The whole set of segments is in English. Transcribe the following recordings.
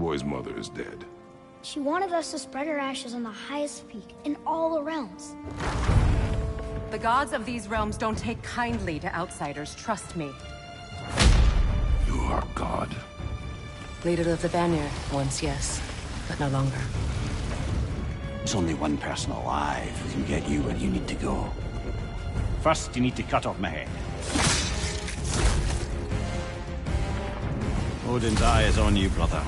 boy's mother is dead. She wanted us to spread her ashes on the highest peak in all the realms. The gods of these realms don't take kindly to outsiders, trust me. You are God. Leader of the Vanir, once yes, but no longer. There's only one person alive who can get you where you need to go. First, you need to cut off my head. Odin's eye is on you, brother.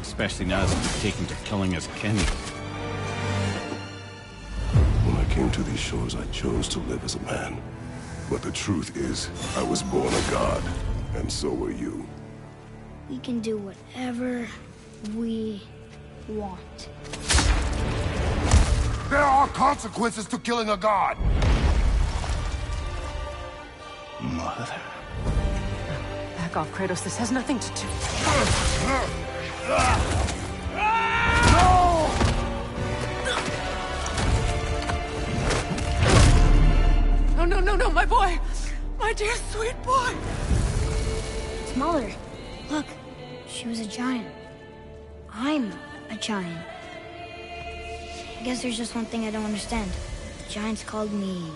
Especially now that you've taken to killing his kin. When I came to these shores, I chose to live as a man. But the truth is, I was born a god, and so were you. We can do whatever we want. There are consequences to killing a god! Mother. Back off, Kratos. This has nothing to do... No, my boy! My dear, sweet boy! It's Mother. Look, she was a giant. I'm a giant. I guess there's just one thing I don't understand. The giants called me...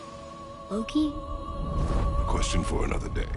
Loki? A question for another day.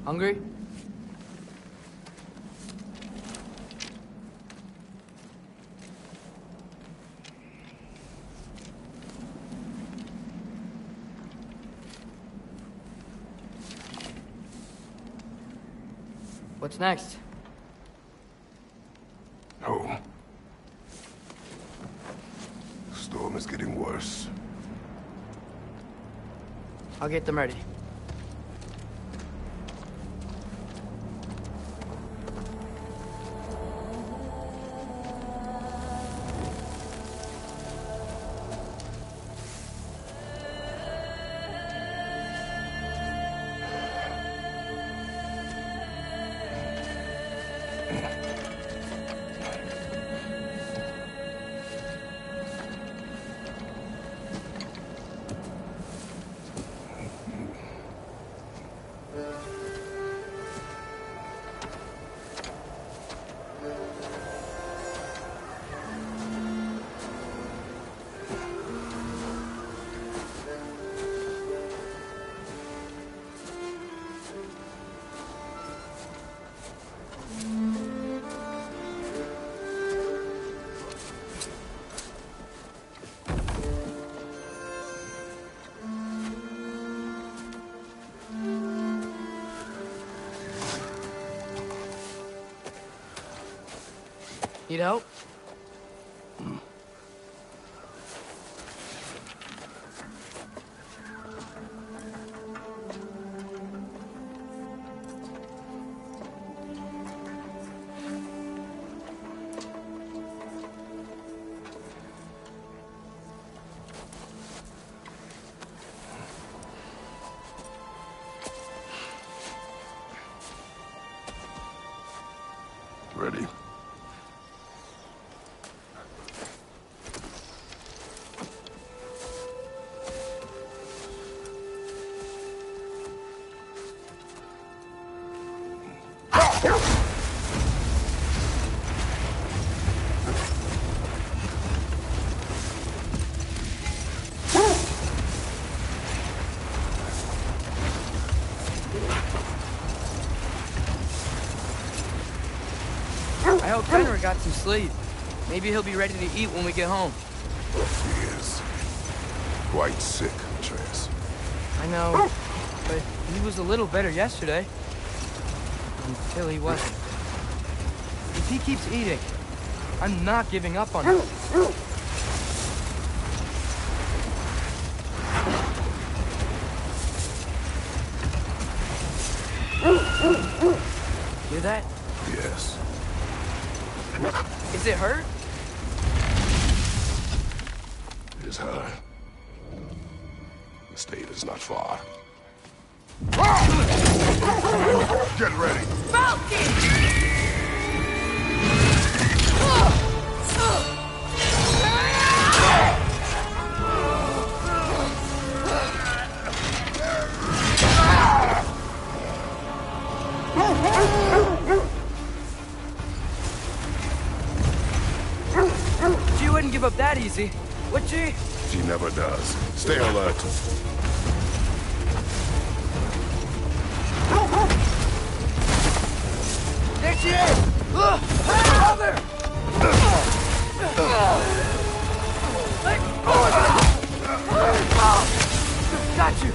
Hungry? What's next? Home. The storm is getting worse. I'll get them ready. Need help? got some sleep. Maybe he'll be ready to eat when we get home. He is. Quite sick, Atreus. I know, but he was a little better yesterday. Until he wasn't. If he keeps eating, I'm not giving up on him. Hear that? Yes. Is it hurt? It is her. The state is not far. Get ready. She wouldn't give up that easy, would she? She never does. Stay alert. There she is! Mother! Got you!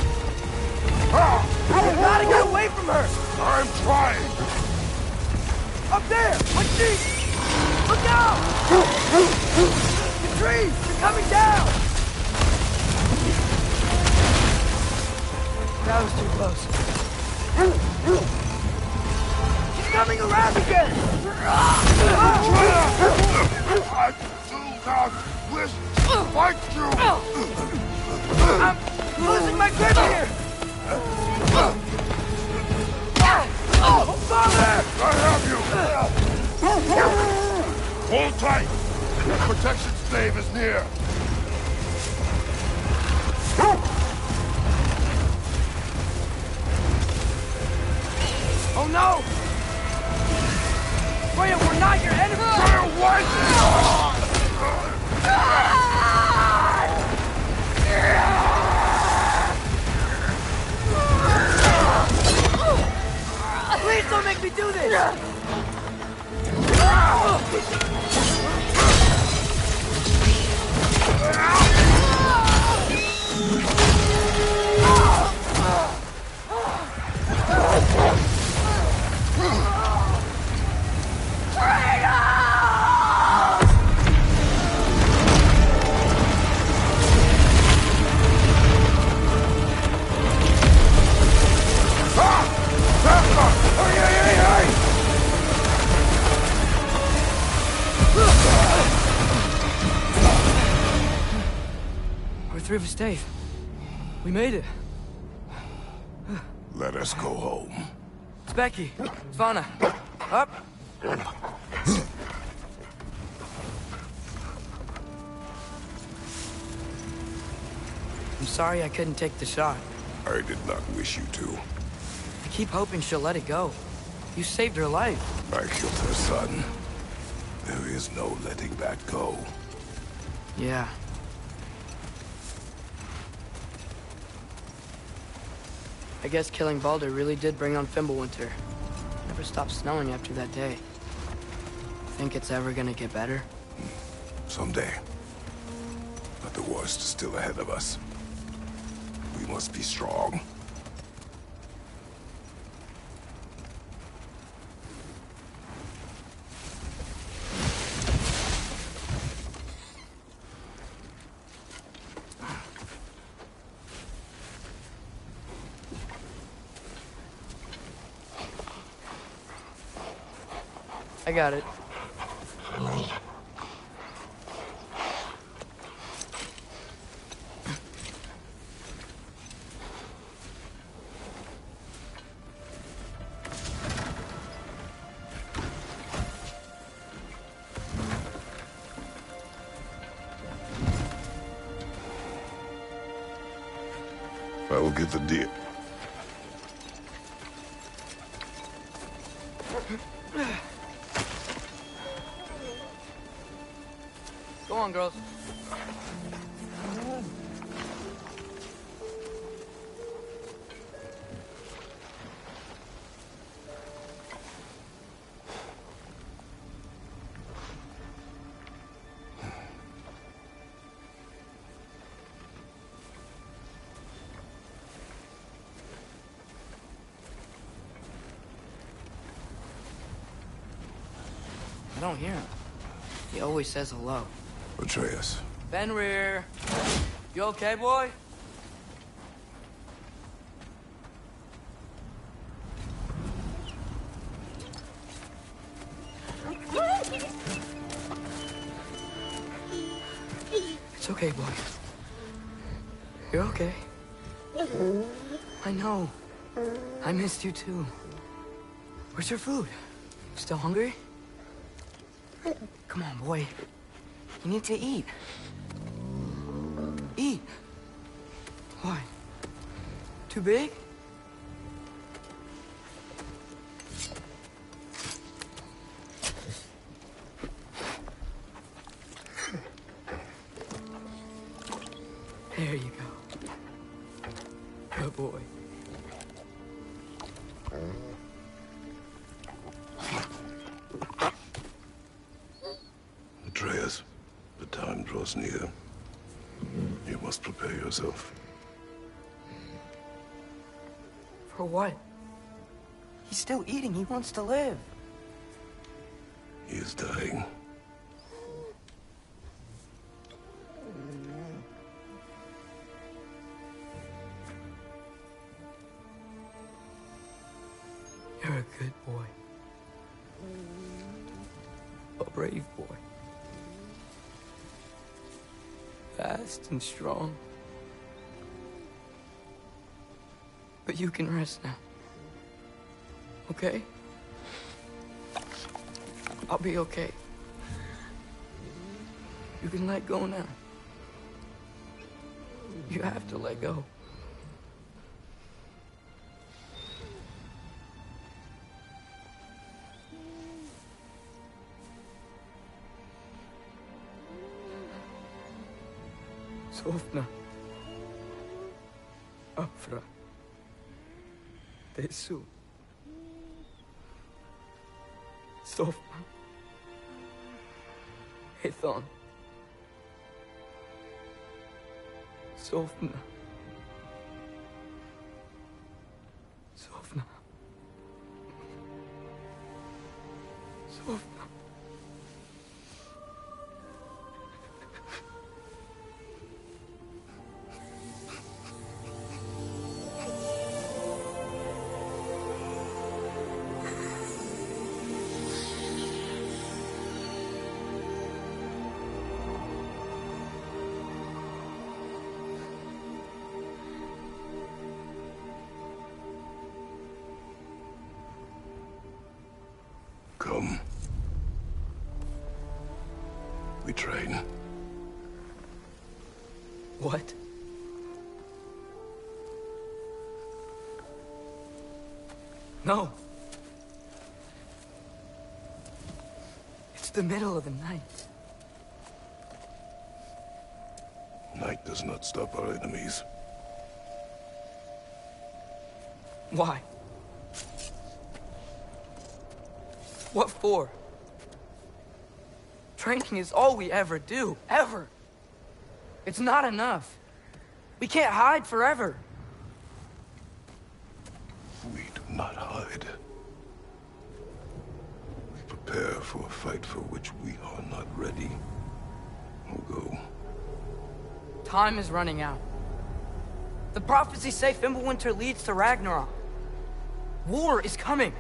You gotta get away from her! I'm trying. Up there! What's she? Look out! The trees! They're coming down! That was too close. She's coming around again! I do not wish to fight you. I'm losing my grip here! Father! I have you. Hold tight. The protection stave is near. Oh no! Freya, we're not your enemy! Freya, what? Please don't make me do this! We're through the stave. We made it. Let us go home. It's Becky. Svana. Up. I'm sorry I couldn't take the shot. I did not wish you to. I keep hoping she'll let it go. You saved her life. I killed her son. There is no letting that go. Yeah. I guess killing Baldur really did bring on Fimbulwinter. Never stopped snowing after that day. Think it's ever gonna get better? Someday. But the worst is still ahead of us. We must be strong. I got it. I will get the deer. Go on, girls. don't hear him. He always says hello. Atreus. Fenrir! You okay, boy? It's okay, boy. You're okay. I know. I missed you too. Where's your food? Still hungry? Come on, boy. You need to eat. Eat. Why? Too big? There you go. Good boy. Atreus, the time draws near. You must prepare yourself. For what? He's still eating. He wants to live. He is dying. You're a good boy. A brave boy. Fast and strong. But you can rest now. Okay? I'll be okay. You can let go now. You have to let go. Sofna. Afra. Tesu. Sofna. Hethon. Sofna. Sofna. Sofna. Come. We train. What? No. It's the middle of the night. Night does not stop our enemies. Why? What for? Training is all we ever do, ever. It's not enough. We can't hide forever. We do not hide. We prepare for a fight for which we are not ready. We'll go. Time is running out. The prophecies say Fimbulwinter leads to Ragnarok. War is coming.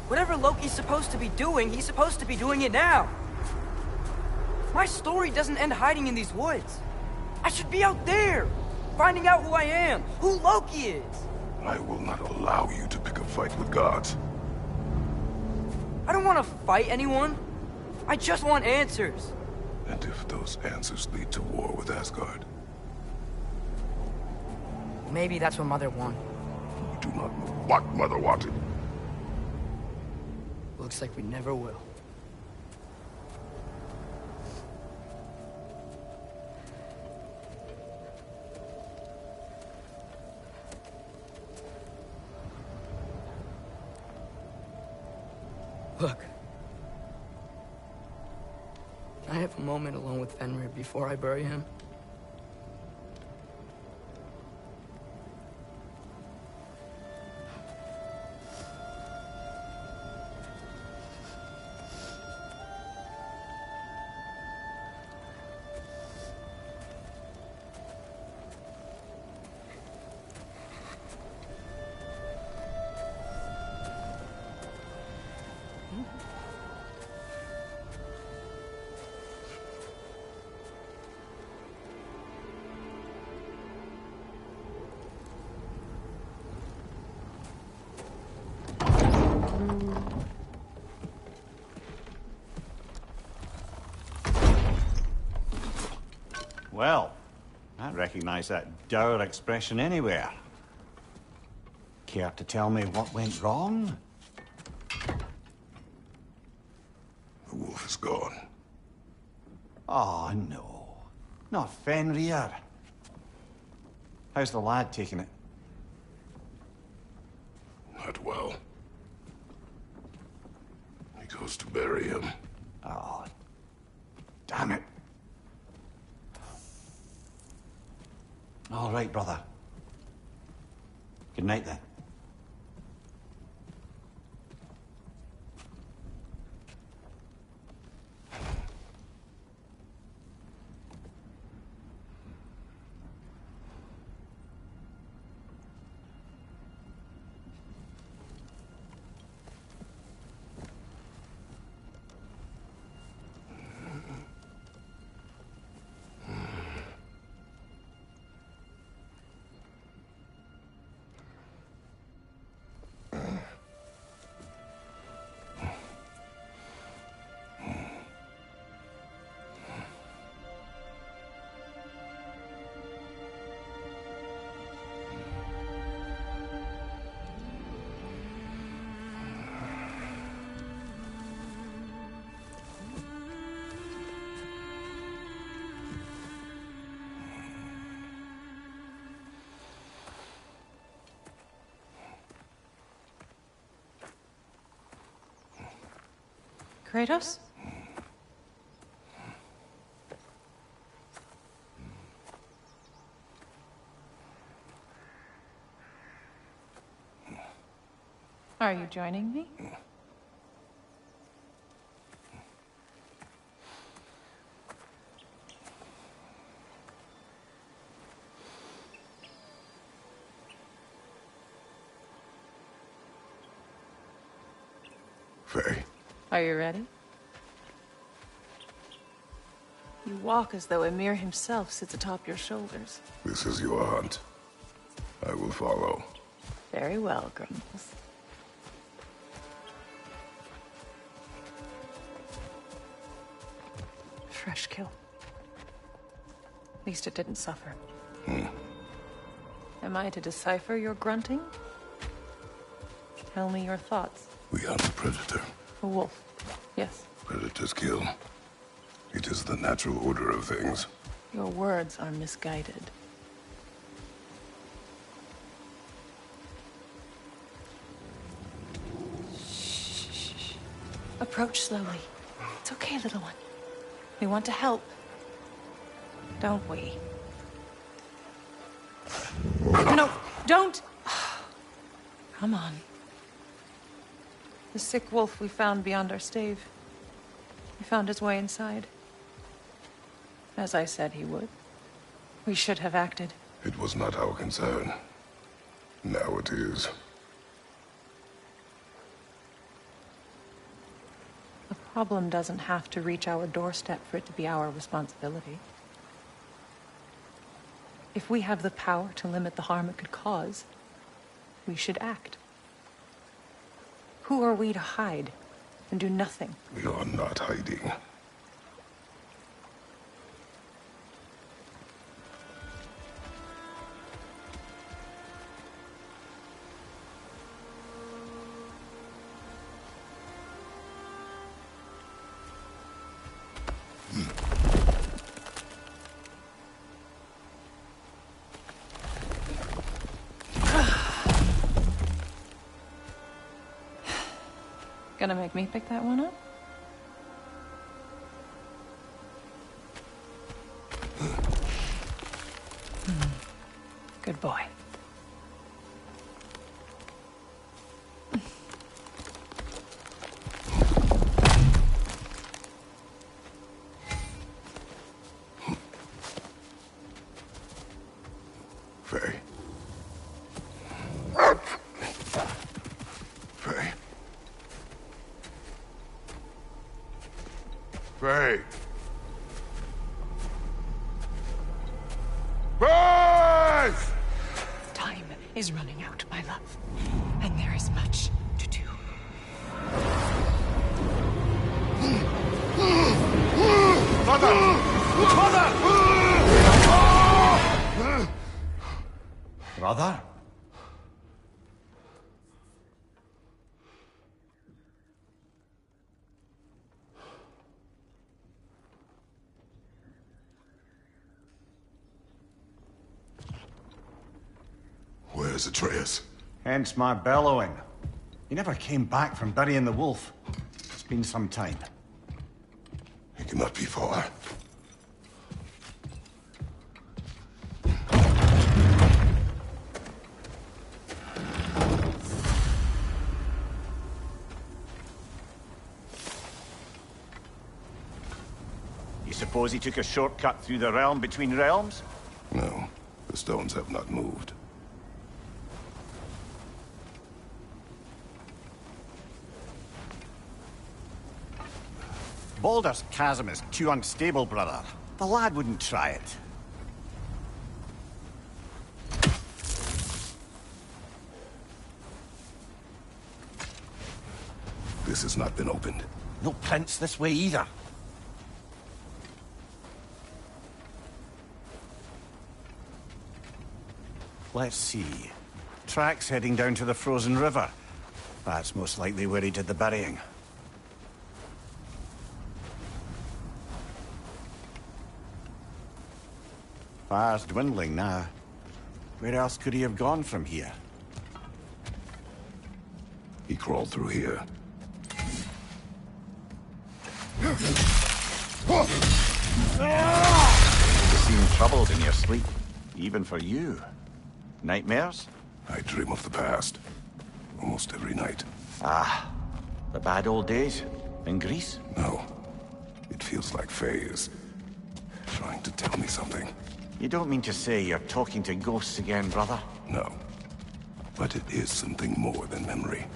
Whatever Loki's supposed to be doing, he's supposed to be doing it now. My story doesn't end hiding in these woods. I should be out there, finding out who I am, who Loki is. I will not allow you to pick a fight with gods. I don't want to fight anyone. I just want answers. And if those answers lead to war with Asgard? Maybe that's what Mother wanted. We do not know what Mother wanted. Looks like we never will. Look. Can I have a moment alone with Fenrir before I bury him? Well, I recognize that dour expression anywhere. Care to tell me what went wrong? The wolf is gone. Oh, no. Not Fenrir. How's the lad taking it? Not well. He goes to bury him. Oh, damn it. All right, brother. Good night, then. Kratos? Are you joining me? Faye. Are you ready? You walk as though Emir himself sits atop your shoulders. This is your hunt. I will follow. Very well, Grumbles. Fresh kill. At least it didn't suffer. Am I to decipher your grunting? Tell me your thoughts. We hunt a predator. A wolf. Yes. Predators kill. It is the natural order of things. Your words are misguided. Shh. Approach slowly. It's okay, little one. We want to help. Don't we? No, don't! Come on. The sick wolf we found beyond our stave. He found his way inside. As I said he would. We should have acted. It was not our concern. Now it is. The problem doesn't have to reach our doorstep for it to be our responsibility. If we have the power to limit the harm it could cause, we should act. Who are we to hide and do nothing? We are not hiding. Gonna make me pick that one up? Good boy. Faye. Faye. Faye. Faye! Time is running out, my love. And there is much to do. Mother! Mother! brother? Where's Atreus? Hence my bellowing. He never came back from burying the wolf. It's been some time. He cannot be far. You suppose he took a shortcut through the realm between realms? No, the stones have not moved. Baldur's Chasm is too unstable, brother. The lad wouldn't try it. This has not been opened. No prints this way either. Let's see. Tracks heading down to the frozen river. That's most likely where he did the burying. Fire's dwindling now. Where else could he have gone from here? He crawled through here. You seem troubled in your sleep, even for you. Nightmares? I dream of the past. Almost every night. Ah, the bad old days? In Greece? No. It feels like Faye is trying to tell me something. You don't mean to say you're talking to ghosts again, brother? No. But it is something more than memory.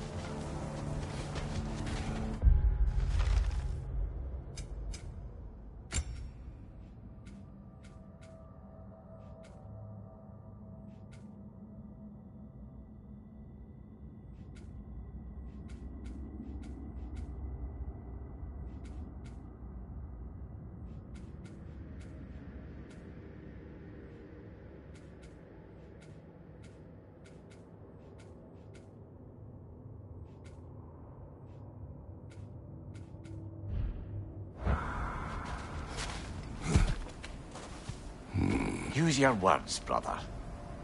Use your words, brother.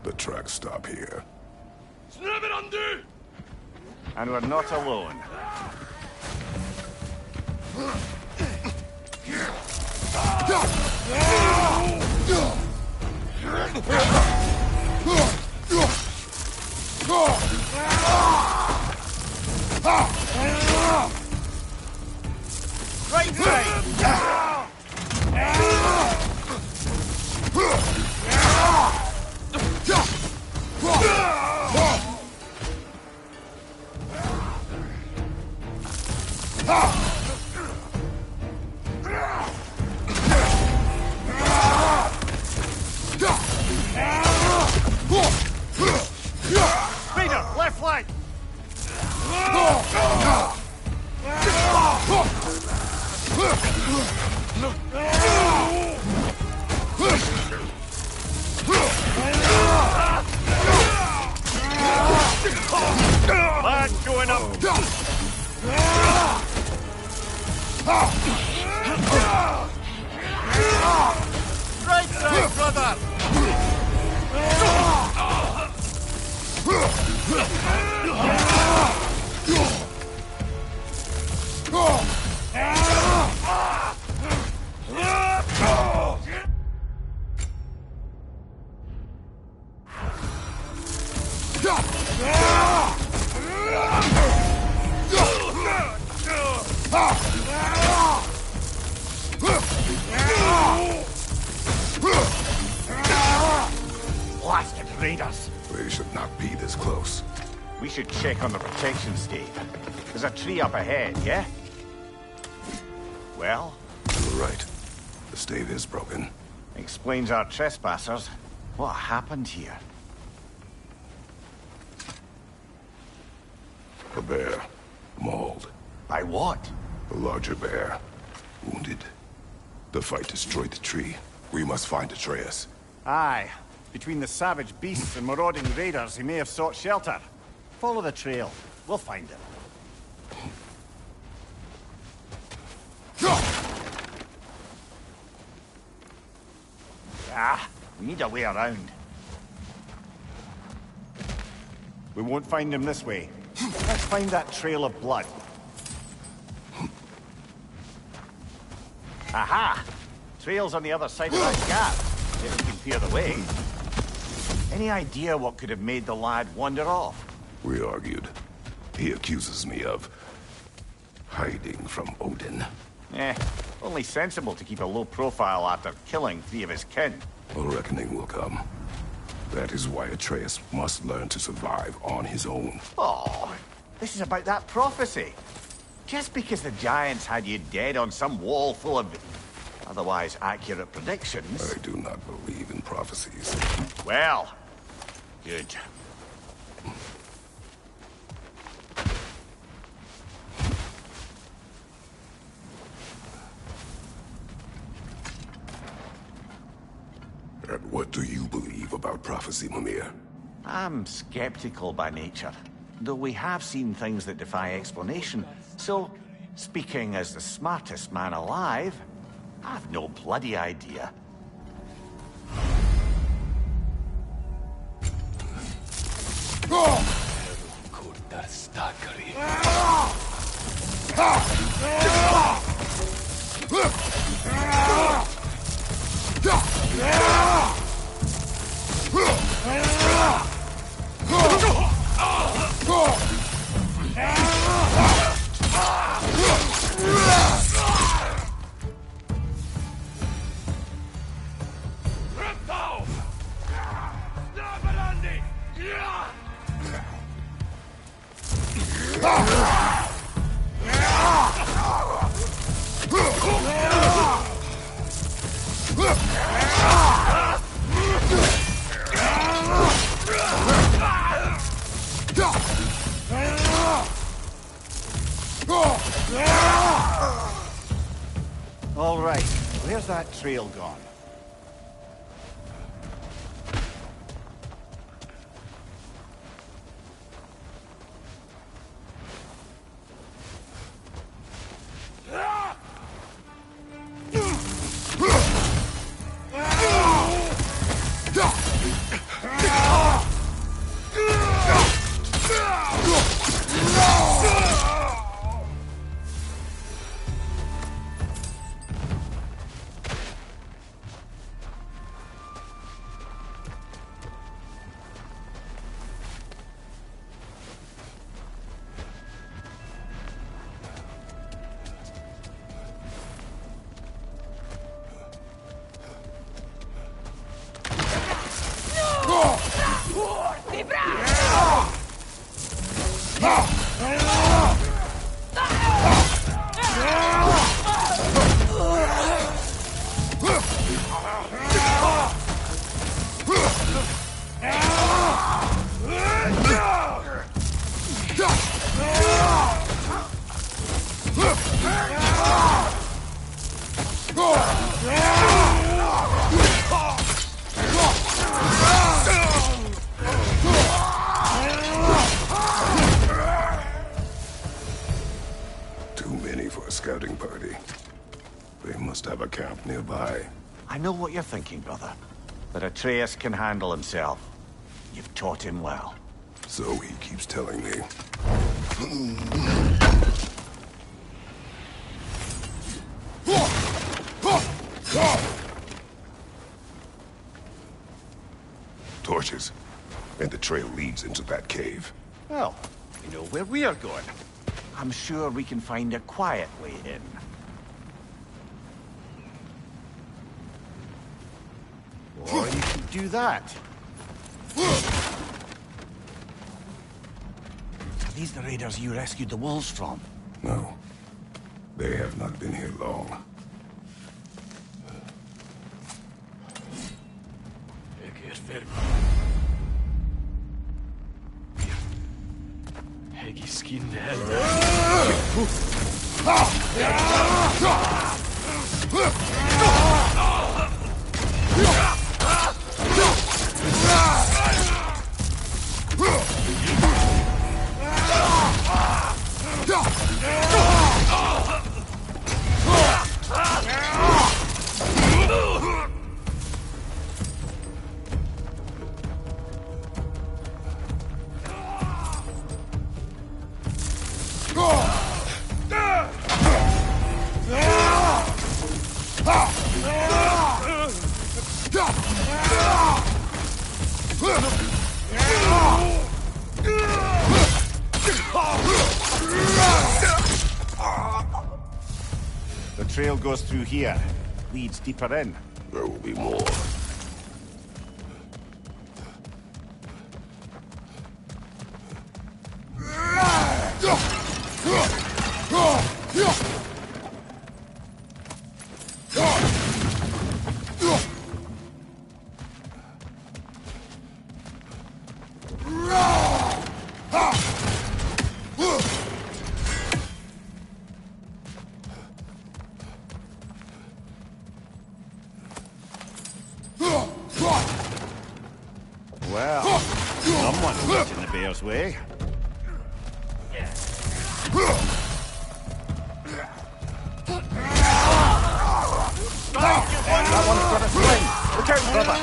The tracks stop here. And we're not alone. Right side! Raider, left flank! Lad going up! Right side, brother! Blasted raiders! They should not be this close. We should check on the protection stave. There's a tree up ahead, yeah? Well? You're right. The stave is broken. Explains our trespassers. What happened here? A bear. Mauled. By what? A larger bear. Wounded. The fight destroyed the tree. We must find Atreus. Aye. Between the savage beasts and marauding raiders, he may have sought shelter. Follow the trail. We'll find him. Ah, we need a way around. We won't find him this way. Let's find that trail of blood. Aha! Trail's on the other side of that gap. If we can clear the way. Any idea what could have made the lad wander off? We argued. He accuses me of hiding from Odin. Only sensible to keep a low profile after killing 3 of his kin. A reckoning will come. That is why Atreus must learn to survive on his own. Oh, this is about that prophecy. Just because the giants had you dead on some wall full of otherwise accurate predictions... I do not believe in prophecies. Well, good. And what do you believe about prophecy, Mimir? I'm skeptical by nature, though we have seen things that defy explanation. So, speaking as the smartest man alive, I've no bloody idea. All right, where's that trail gone? Scouting party. They must have a camp nearby. I know what you're thinking, brother. But Atreus can handle himself. You've taught him well. So he keeps telling me. Torches. And the trail leads into that cave. Well, you know where we are going. I'm sure we can find a quiet way in. Or you could do that. Are these the raiders you rescued the wolves from? No. They have not been here long. goes through here. Leads deeper in. There will be more. Well, someone's getting in the bear's way. That one's got a sling. Look out, brother.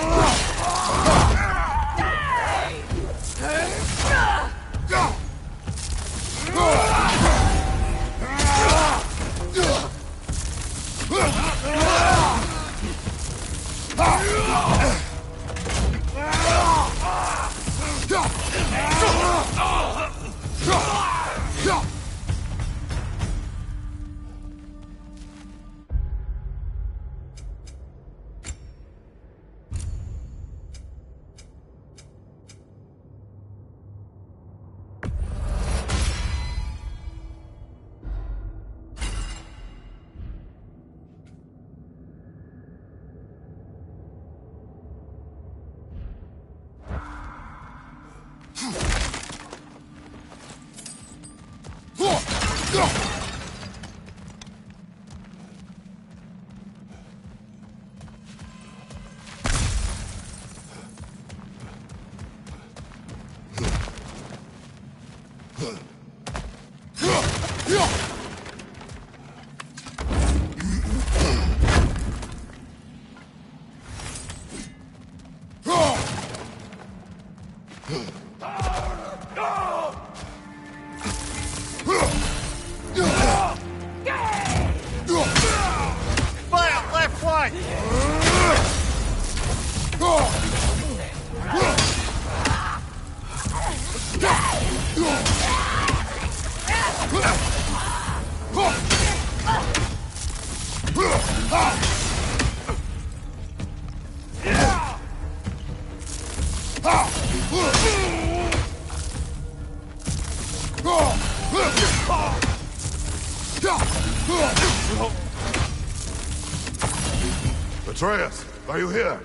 Fire, left flank! Atreus, are you here?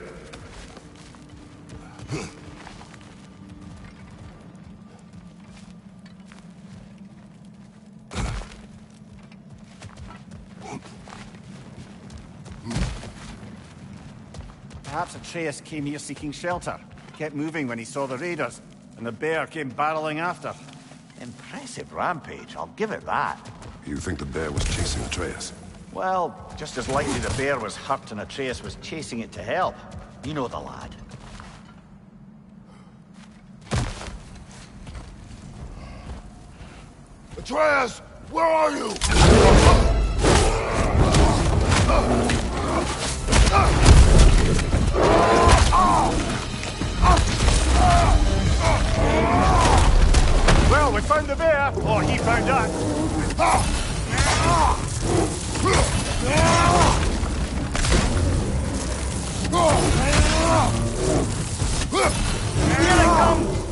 Perhaps Atreus came here seeking shelter. Kept moving when he saw the raiders, and the bear came barreling after. Impressive rampage, I'll give it that. You think the bear was chasing Atreus? Well, just as likely the bear was hurt and Atreus was chasing it to help. You know the lad. Atreus, where are you? Well, we found the bear, or he found us. Here it comes!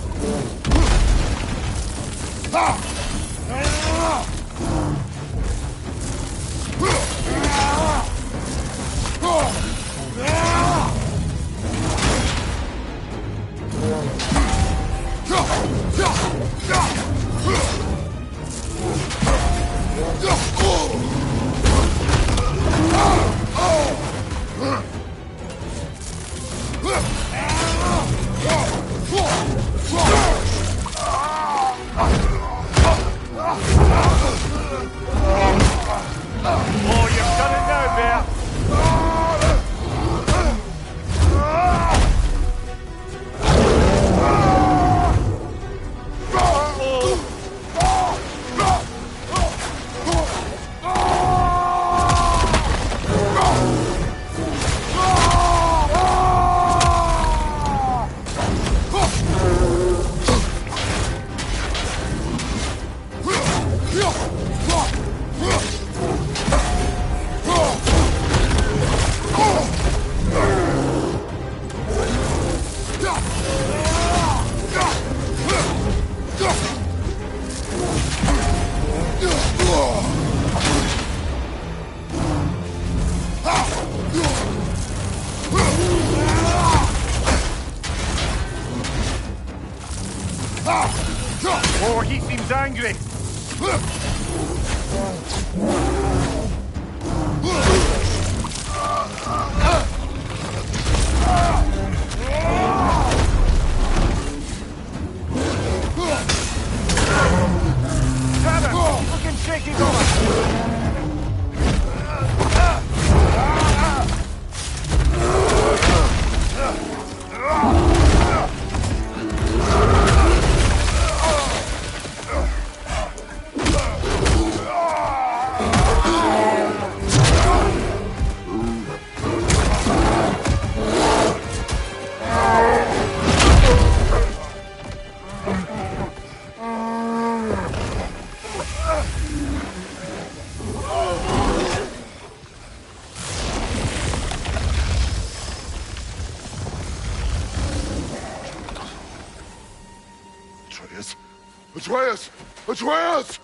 Atreus! Atreus!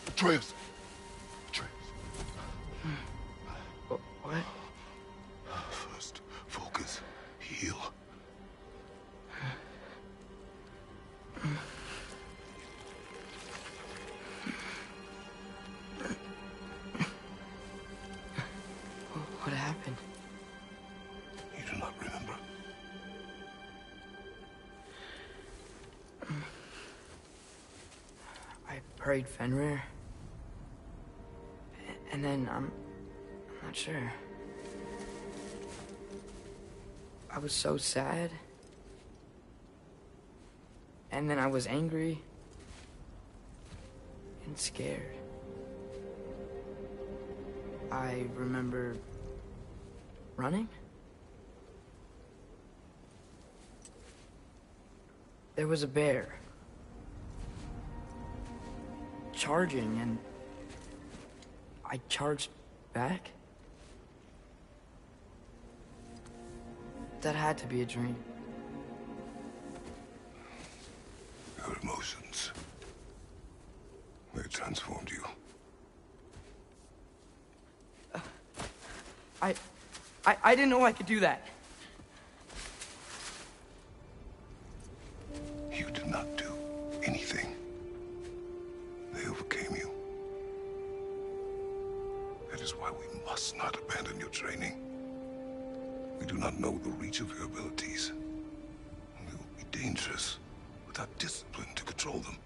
Atreus! Atreus. What? First, focus. Heal. What happened? You do not remember. I prayed Fenrir. And then, I'm not sure. I was so sad. And then I was angry. And scared. I remember running. There was a bear. Charging, and I charged back. That had to be a dream. Your emotions. They transformed you. I didn't know I could do that. You did not do anything. They overcame you. That is why we must not abandon your training. We do not know the reach of your abilities. They will be dangerous without discipline to control them.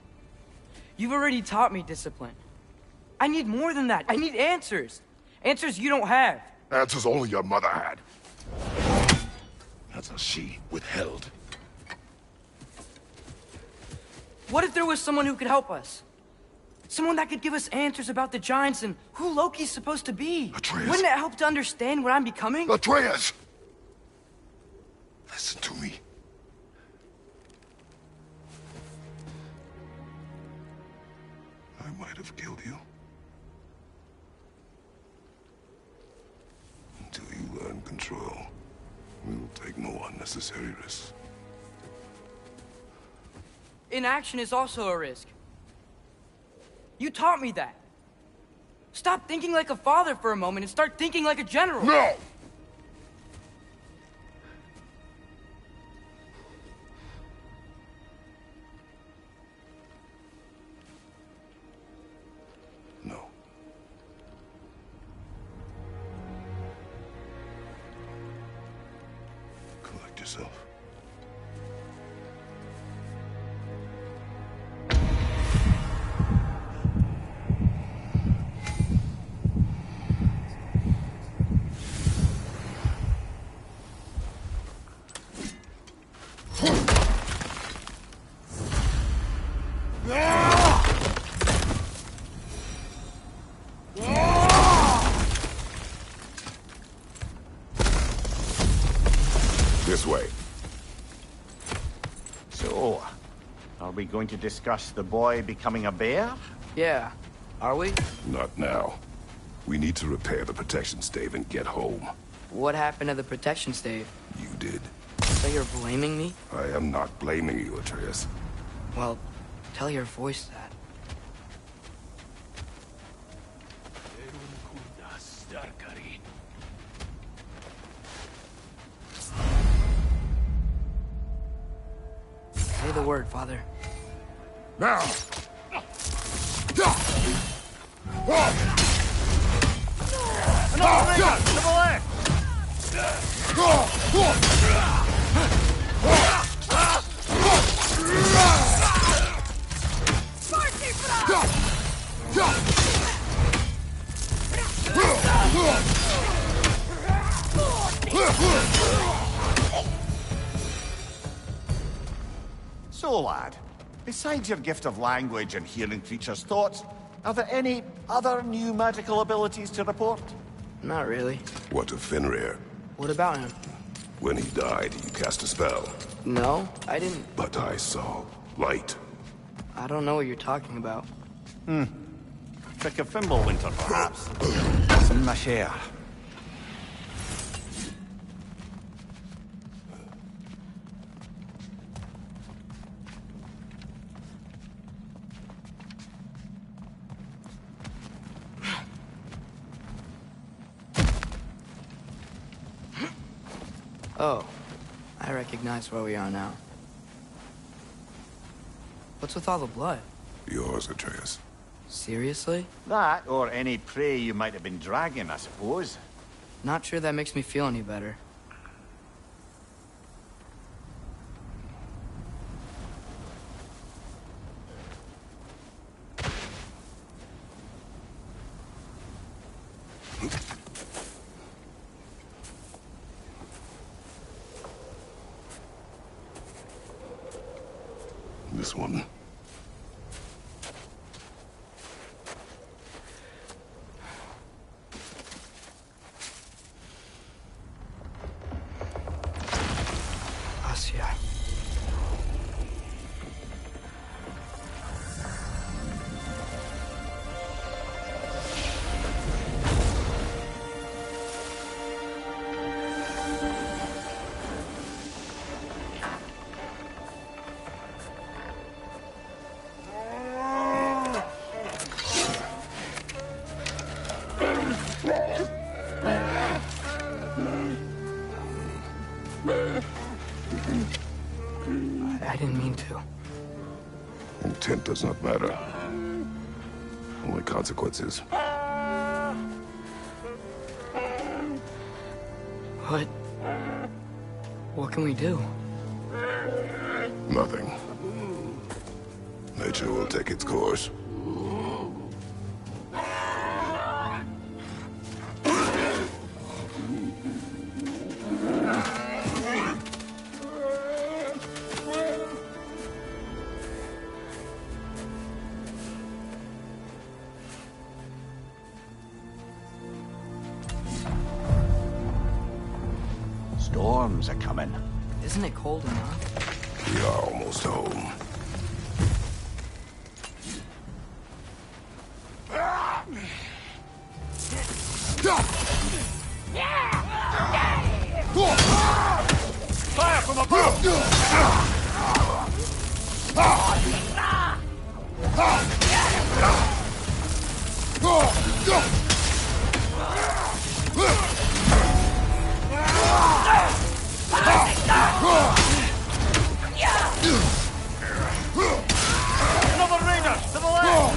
You've already taught me discipline. I need more than that. I need answers. Answers you don't have. Answers only your mother had. Answers she withheld. What if there was someone who could help us? Someone that could give us answers about the giants and who Loki's supposed to be. Atreus. Wouldn't it help to understand what I'm becoming? Atreus! Listen to me. I might have killed you. Until you learn control, we will take no unnecessary risks. Inaction is also a risk. You taught me that. Stop thinking like a father for a moment and start thinking like a general. No! No. Collect yourself. This way. So, are we going to discuss the boy becoming a bear? Yeah. Are we? Not now. We need to repair the protection stave and get home. What happened to the protection stave? You did. So you're blaming me? I am not blaming you, Atreus. Well, tell your voice that. Say the word, Father. Now! So, lad, besides your gift of language and hearing creatures' thoughts, are there any other new magical abilities to report? Not really. What of Fenrir? What about him? When he died, you cast a spell. No, I didn't. But I saw light. I don't know what you're talking about. Trick of Fimbulwinter, perhaps? Some my share. Oh, I recognize where we are now. What's with all the blood? Yours, Atreus. Seriously? That, or any prey you might have been dragging, I suppose. Not sure that makes me feel any better. This one. Asya. I didn't mean to. Intent does not matter. Only consequences. What can we do? Nothing. Nature will take its course. Storms are coming. Isn't it cold enough? We are almost home. Fire from above! Another raider to the left!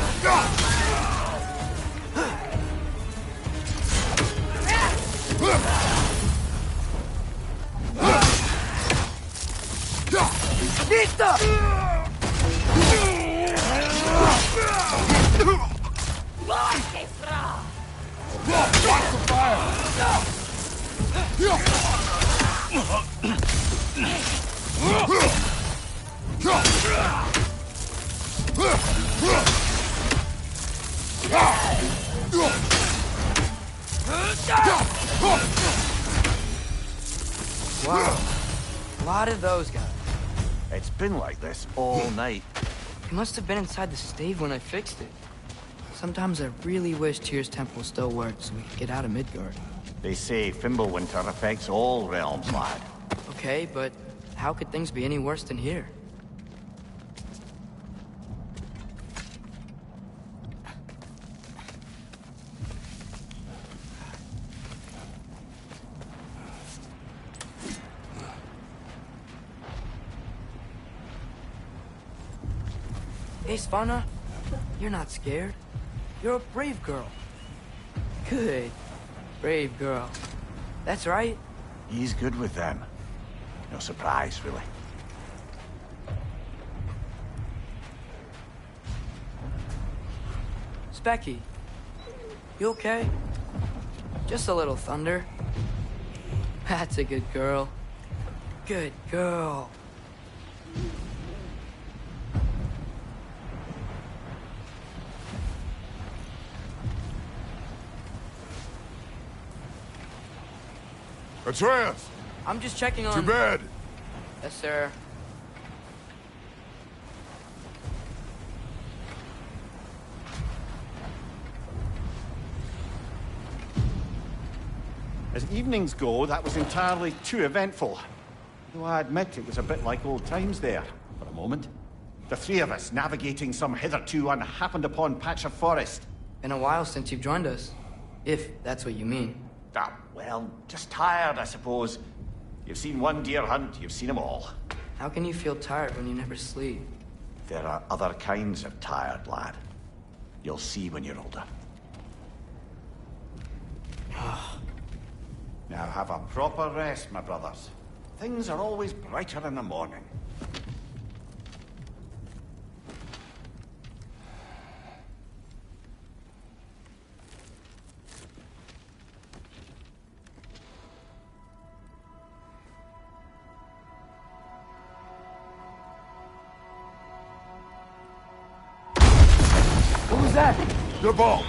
Wow. A lot of those guys. It's been like this all night. He must have been inside the stave when I fixed it. Sometimes I really wish Tyr's temple still worked so we could get out of Midgard. They say Fimbulwinter affects all realms, lad. Okay, but how could things be any worse than here? Hey, Svanna, you're not scared. You're a brave girl. Good. Brave girl. That's right. He's good with them. No surprise, really. Specky, you okay? Just a little thunder. That's a good girl. Good girl. Atreus! I'm just checking on... To bed! Yes, sir. As evenings go, that was entirely too eventful. Though I admit it was a bit like old times there, for a moment. The three of us navigating some hitherto unhappened-upon patch of forest. Been a while since you've joined us. If that's what you mean. Ah, well, just tired, I suppose. You've seen one deer hunt, you've seen them all. How can you feel tired when you never sleep? There are other kinds of tired, lad. You'll see when you're older. Now have a proper rest, my brothers. Things are always brighter in the morning. What was that? The ball!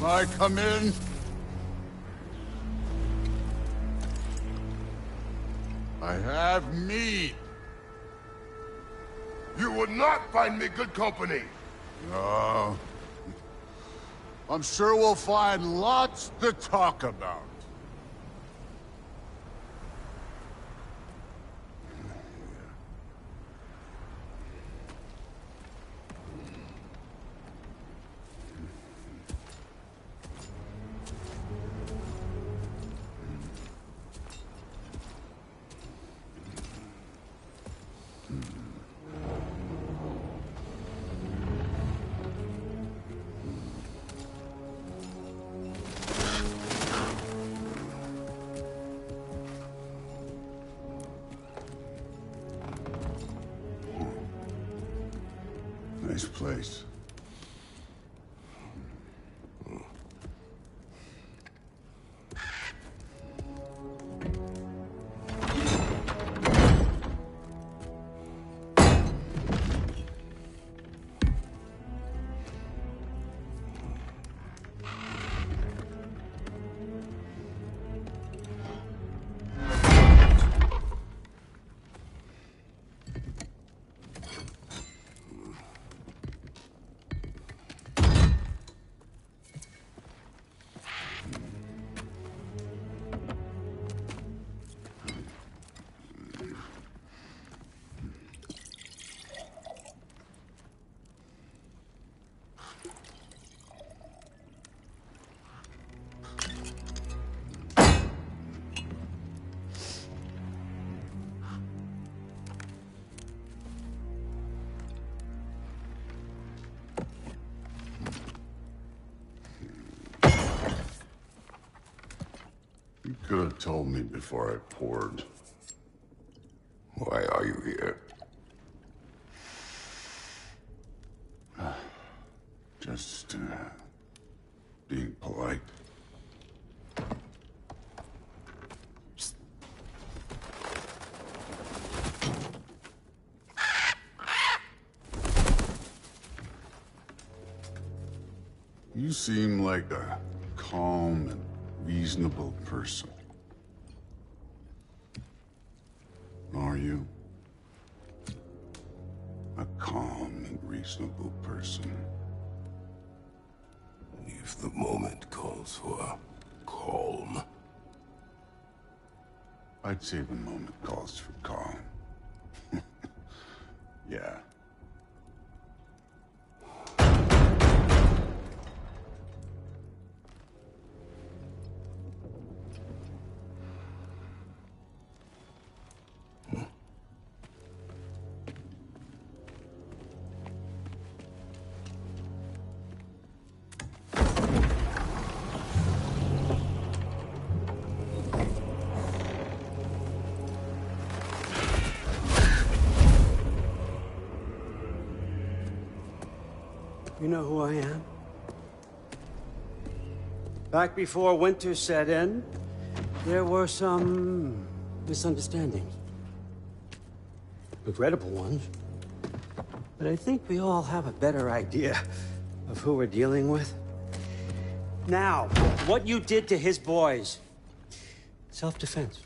Can I come in? I have meat. You would not find me good company. No. I'm sure we'll find lots to talk about. Nice place. You could have told me before I poured. Why are you here? Just, being polite. You seem like a calm and reasonable person. Are you? A calm and reasonable person. If the moment calls for calm. I'd say the moment calls for calm. Yeah. You know who I am? Back before winter set in, there were some misunderstandings. Regrettable ones. But I think we all have a better idea of who we're dealing with. Now, what you did to his boys, Self-defense.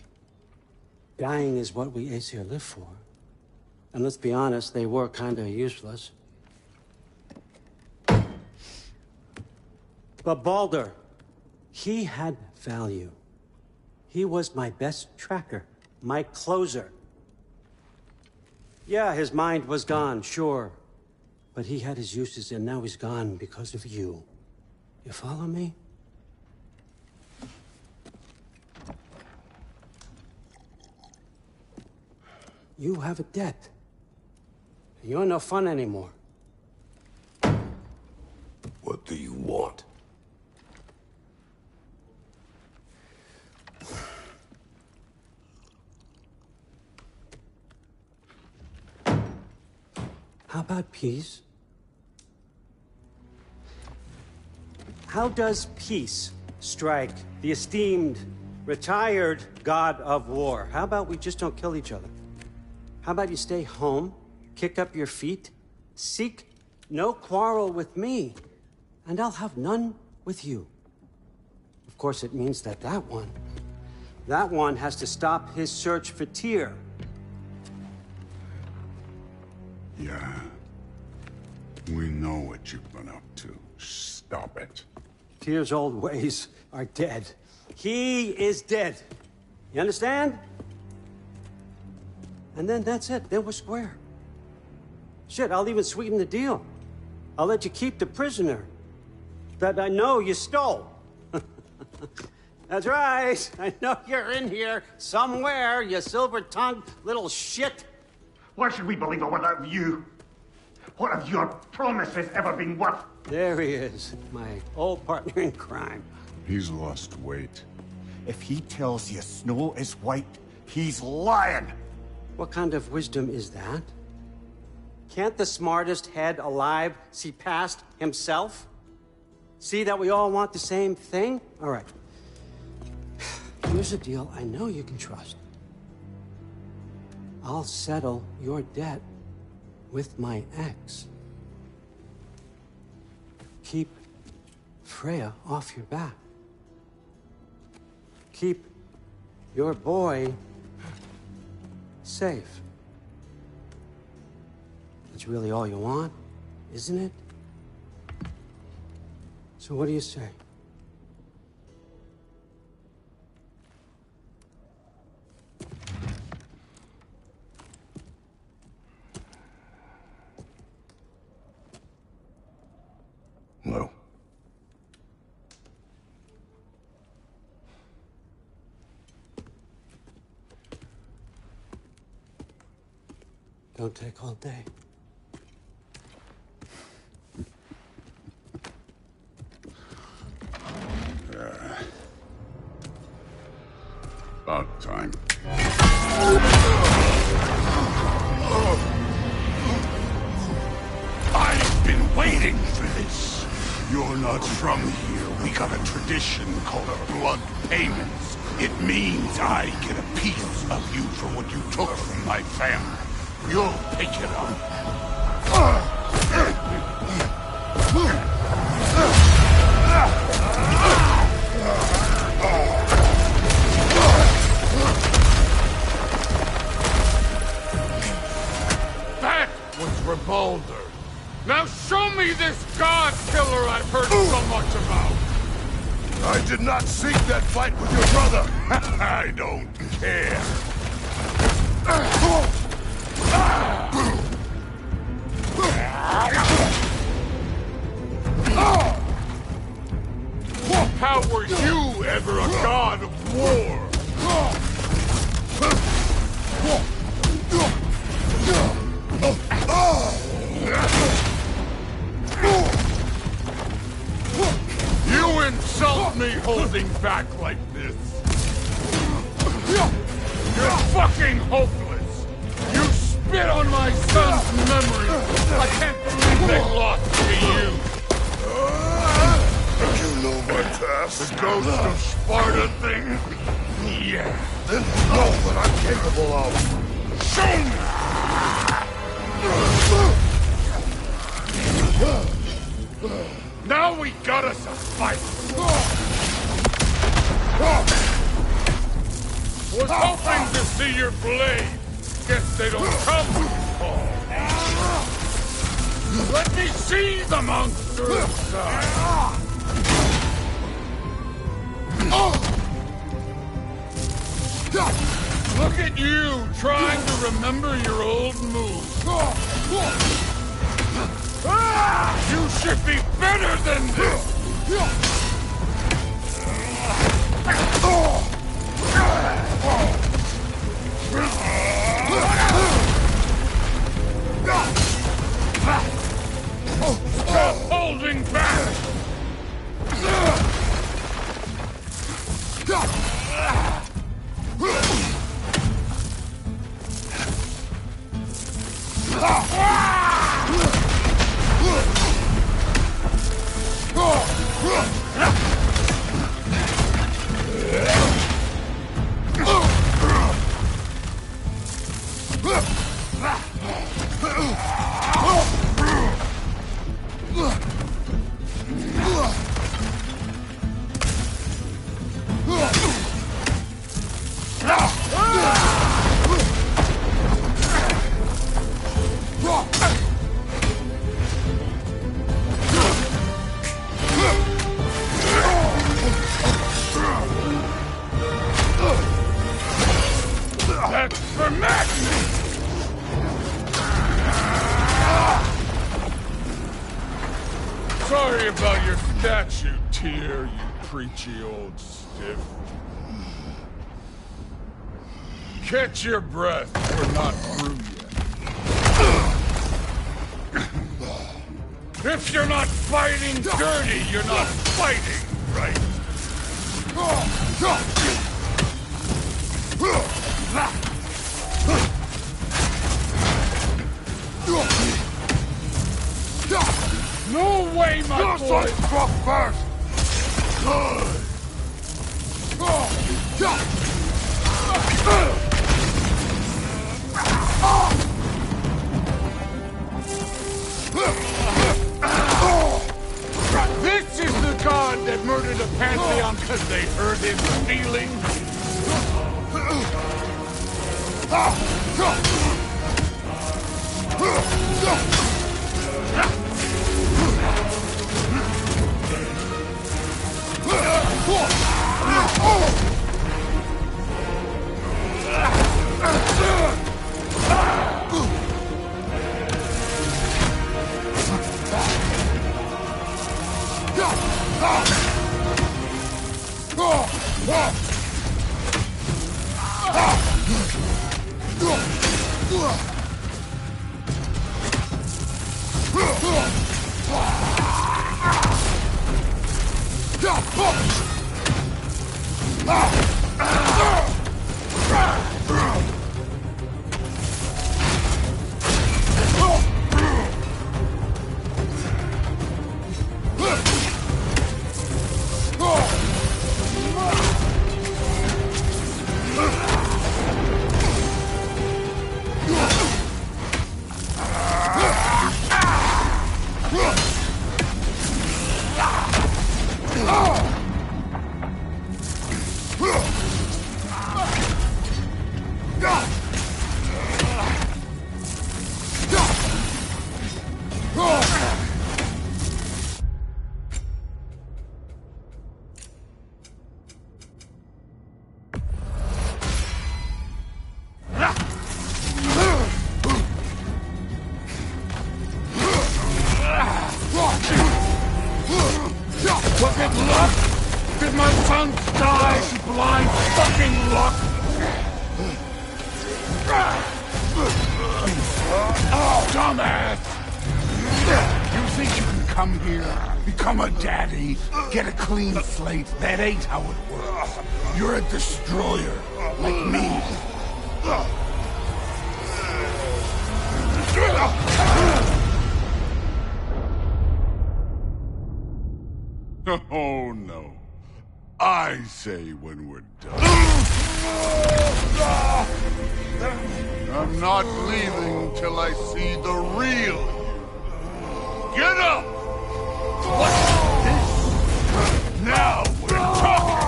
Dying is what we Aesir live for. And let's be honest, they were kinda useless. But Baldur, he had value. He was my best tracker, my closer. Yeah, his mind was gone, sure. But he had his uses, and now he's gone because of you. You follow me? You have a debt. You ain't no fun anymore. What do you want? How about peace? How does peace strike the esteemed, retired god of war? How about we just don't kill each other? How about you stay home, kick up your feet, seek no quarrel with me, and I'll have none with you. Of course, it means that that one has to stop his search for Tyr. Yeah. We know what you've been up to. Stop it. Tyr's old ways are dead. He is dead. You understand? And then that's it. Then we're square. Shit, I'll even sweeten the deal. I'll let you keep the prisoner that I know you stole. That's right. I know you're in here somewhere, you silver-tongued little shit. Why should we believe a word of you? What have your promises ever been worth? There he is, my old partner in crime. He's lost weight. If he tells you snow is white, he's lying. What kind of wisdom is that? Can't the smartest head alive see past himself? See that we all want the same thing? All right. Here's a deal I know you can trust. I'll settle your debt with my ex. Keep Freya off your back. Keep your boy safe. That's really all you want, isn't it? So what do you say? No. Don't take all day. About time. I've been waiting for this. You're not from here. We got a tradition called blood payments. It means I get a piece of you for what you took from my family. You'll pick it up. That was for Baldur. Now show me this god killer I've heard so much about. I did not seek that fight with your brother. I don't care. How were you ever a god of war? You insult me holding back like this. You're fucking hopeless. You spit on my son's memory. I can't believe they lost to you. You know my task. The ghost of Sparta thing? Yeah. Then know what I'm capable of. Show me! Now we got us a fight! Hoping to see your blade. Guess they don't come when you call. Let me see the monster inside. Look at you, trying to remember your old moves. You should be better than this! Stop holding back! That's for Magnus! Sorry about your statue, Tyr, you preachy old stiff. Catch your breath, we're not through yet. If you're not fighting dirty, you're not fighting, right? No way, my boy! Struck first! Good! This is the god that murdered a pantheon because they hurt his feelings? Was it luck? Did my son die to blind fucking luck? Dumbass! You think you can come here, become a daddy, get a clean slate? That ain't how it works. You're a destroyer, like me. Oh, no. I say when we're done. I'm not leaving till I see the real you. Get up! What's this? Now we're talking!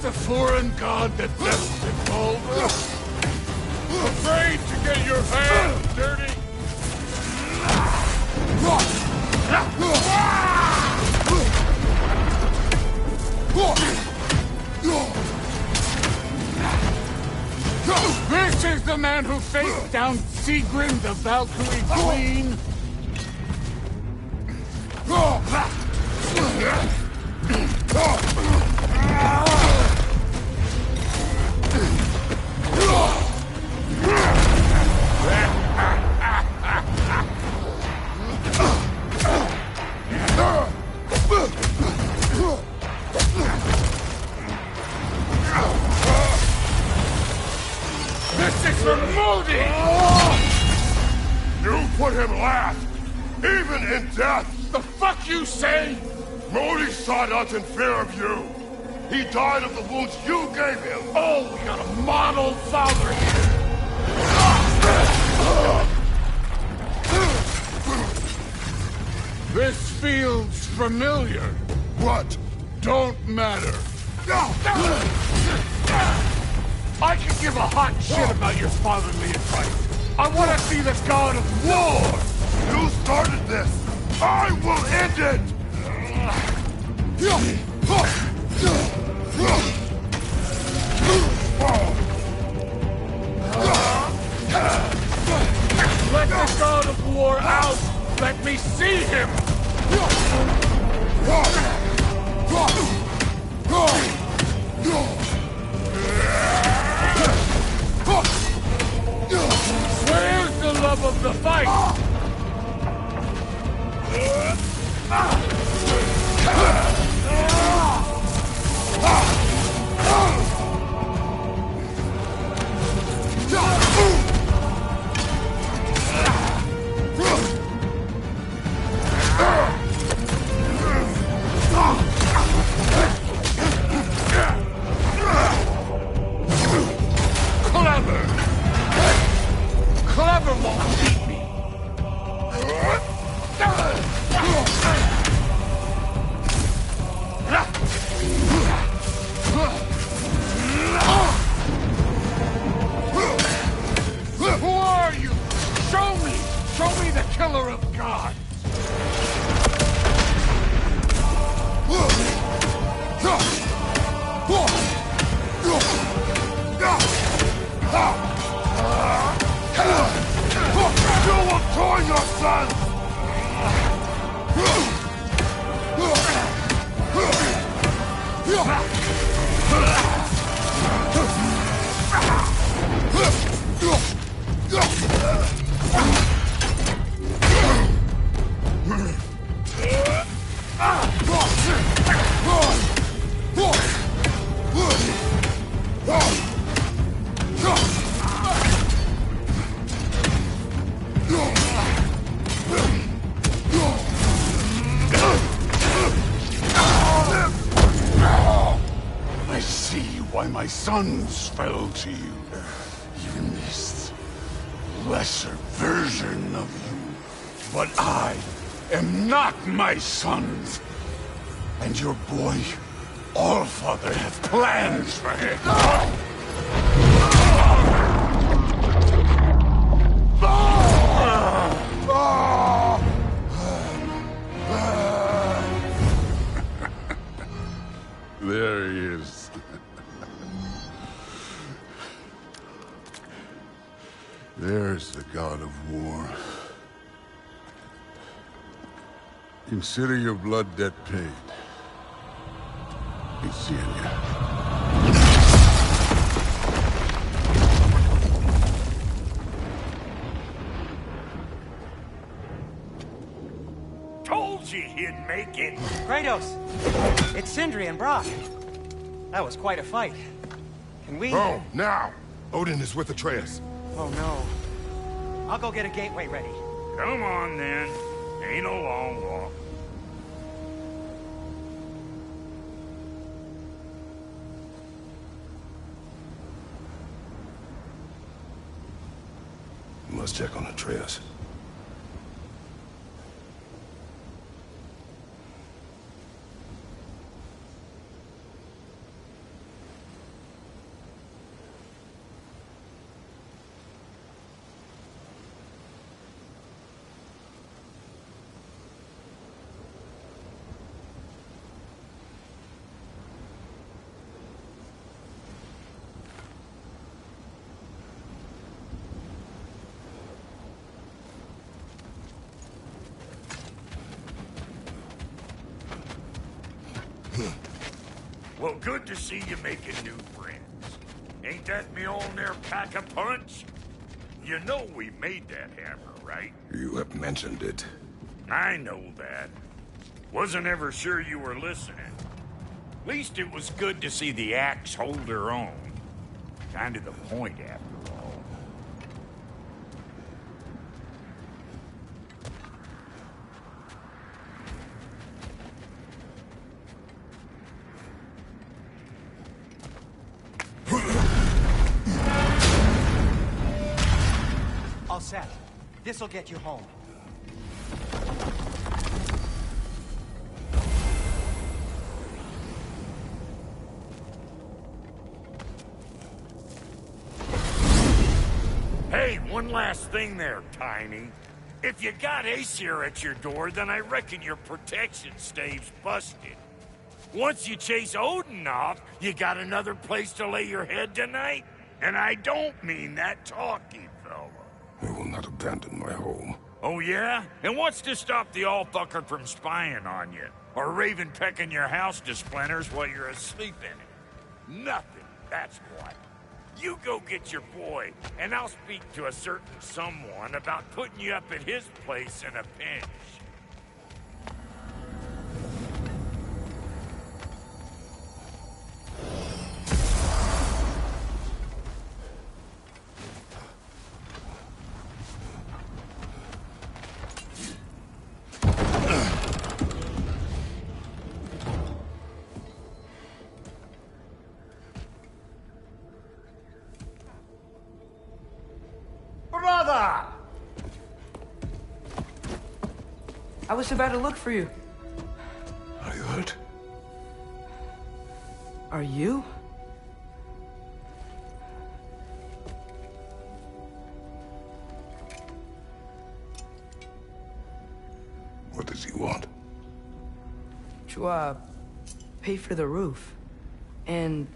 a foreign god that bested Baldur? Afraid to get your hands dirty? This is the man who faced down Sigrid, the Valkyrie Queen? This is for Modi! You put him last, even in death! The fuck you say? Modi sought us in fear of you. He died of the wounds you gave him. Oh, we got a model father here. This feels familiar. What? Don't matter. I can give a hot shit about your fatherly advice. I want to see the god of war. You started this. I will end it. Let the god of war out. Let me see him. Where's the love of the fight? Clever won't beat me. Who are you? Show me! Show me the killer of gods! You will join your son! I see why my sons fell to you. Even this lesser version of you. But I am not my sons. And your boy, Allfather, have plans for him. There he is. There's the god of war. Consider your blood debt paid. Be seeing ya. Told you he'd make it. Kratos! It's Sindri and Brock. That was quite a fight. Can we... Oh, now! Odin is with Atreus. Oh, no. I'll go get a gateway ready. Come on, then. Ain't a long walk. You must check on Atreus. Well, good to see you making new friends. Ain't that Mjolnir pack a punch? You know we made that hammer, right? You have mentioned it. I know that. Wasn't ever sure you were listening. At least it was good to see the axe hold her own. Kind of the point, after all. All set. This'll get you home. Hey, one last thing there, Tiny. If you got Aesir at your door, then I reckon your protection stave's busted. Once you chase Odin off, you got another place to lay your head tonight? And I don't mean that talky fella. I will not abandon my home. Oh yeah? And what's to stop the all-fucker from spying on you? Or Raven pecking your house to splinters while you're asleep in it? Nothing, that's what. You go get your boy, and I'll speak to a certain someone about putting you up at his place in a pinch. Brother! I was about to look for you. Are you hurt? Are you? What does he want? To, pay for the roof. And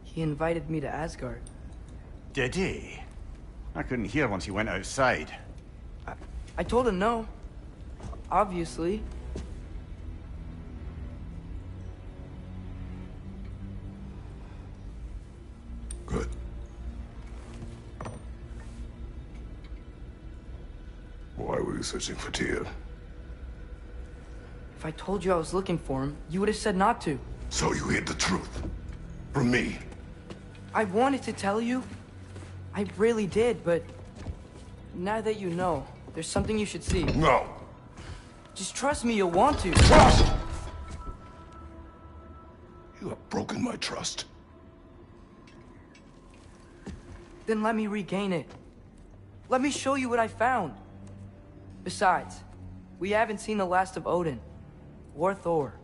he invited me to Asgard. Did he? I couldn't hear once he went outside. I told him no. Obviously. Good. Why were you searching for Tyr? If I told you I was looking for him, you would have said not to. So you hid the truth. From me. I wanted to tell you. I really did, but now that you know, there's something you should see. No. Just trust me, you'll want to. Trust! You have broken my trust. Then let me regain it. Let me show you what I found. Besides, we haven't seen the last of Odin. Or Thor.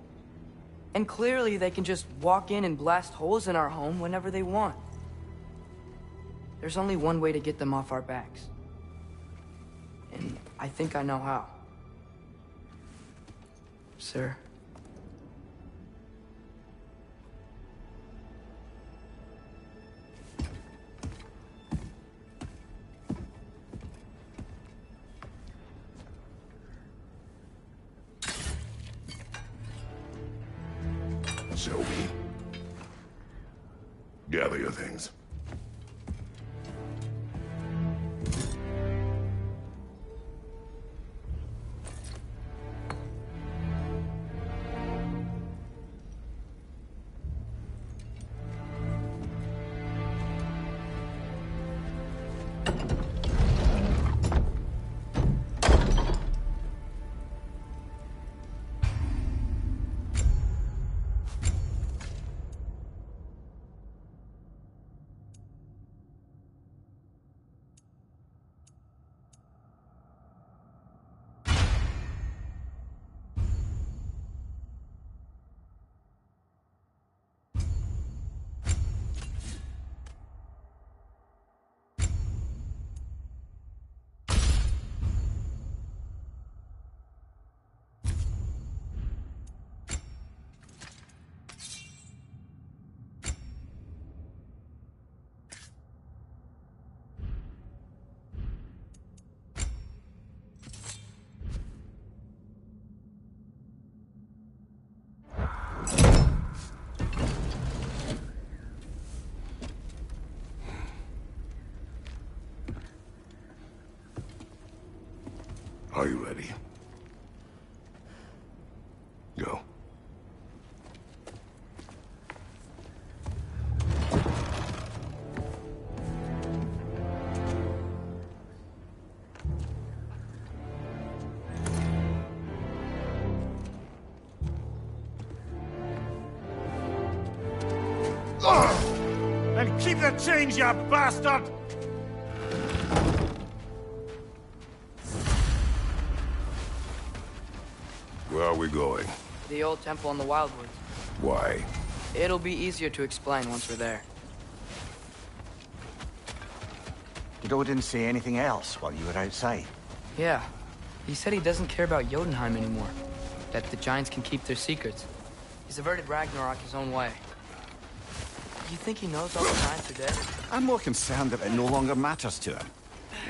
And clearly they can just walk in and blast holes in our home whenever they want. There's only one way to get them off our backs. And I think I know how. Sir. Show me. Gather your things. Are you ready? Go. And keep the change, you bastard! Where are we going? The old temple in the Wildwoods. Why? It'll be easier to explain once we're there. Did Odin say anything else while you were outside? Yeah. He said he doesn't care about Jotunheim anymore. That the giants can keep their secrets. He's averted Ragnarok his own way. You think he knows all the giants are dead? I'm more concerned that it no longer matters to him.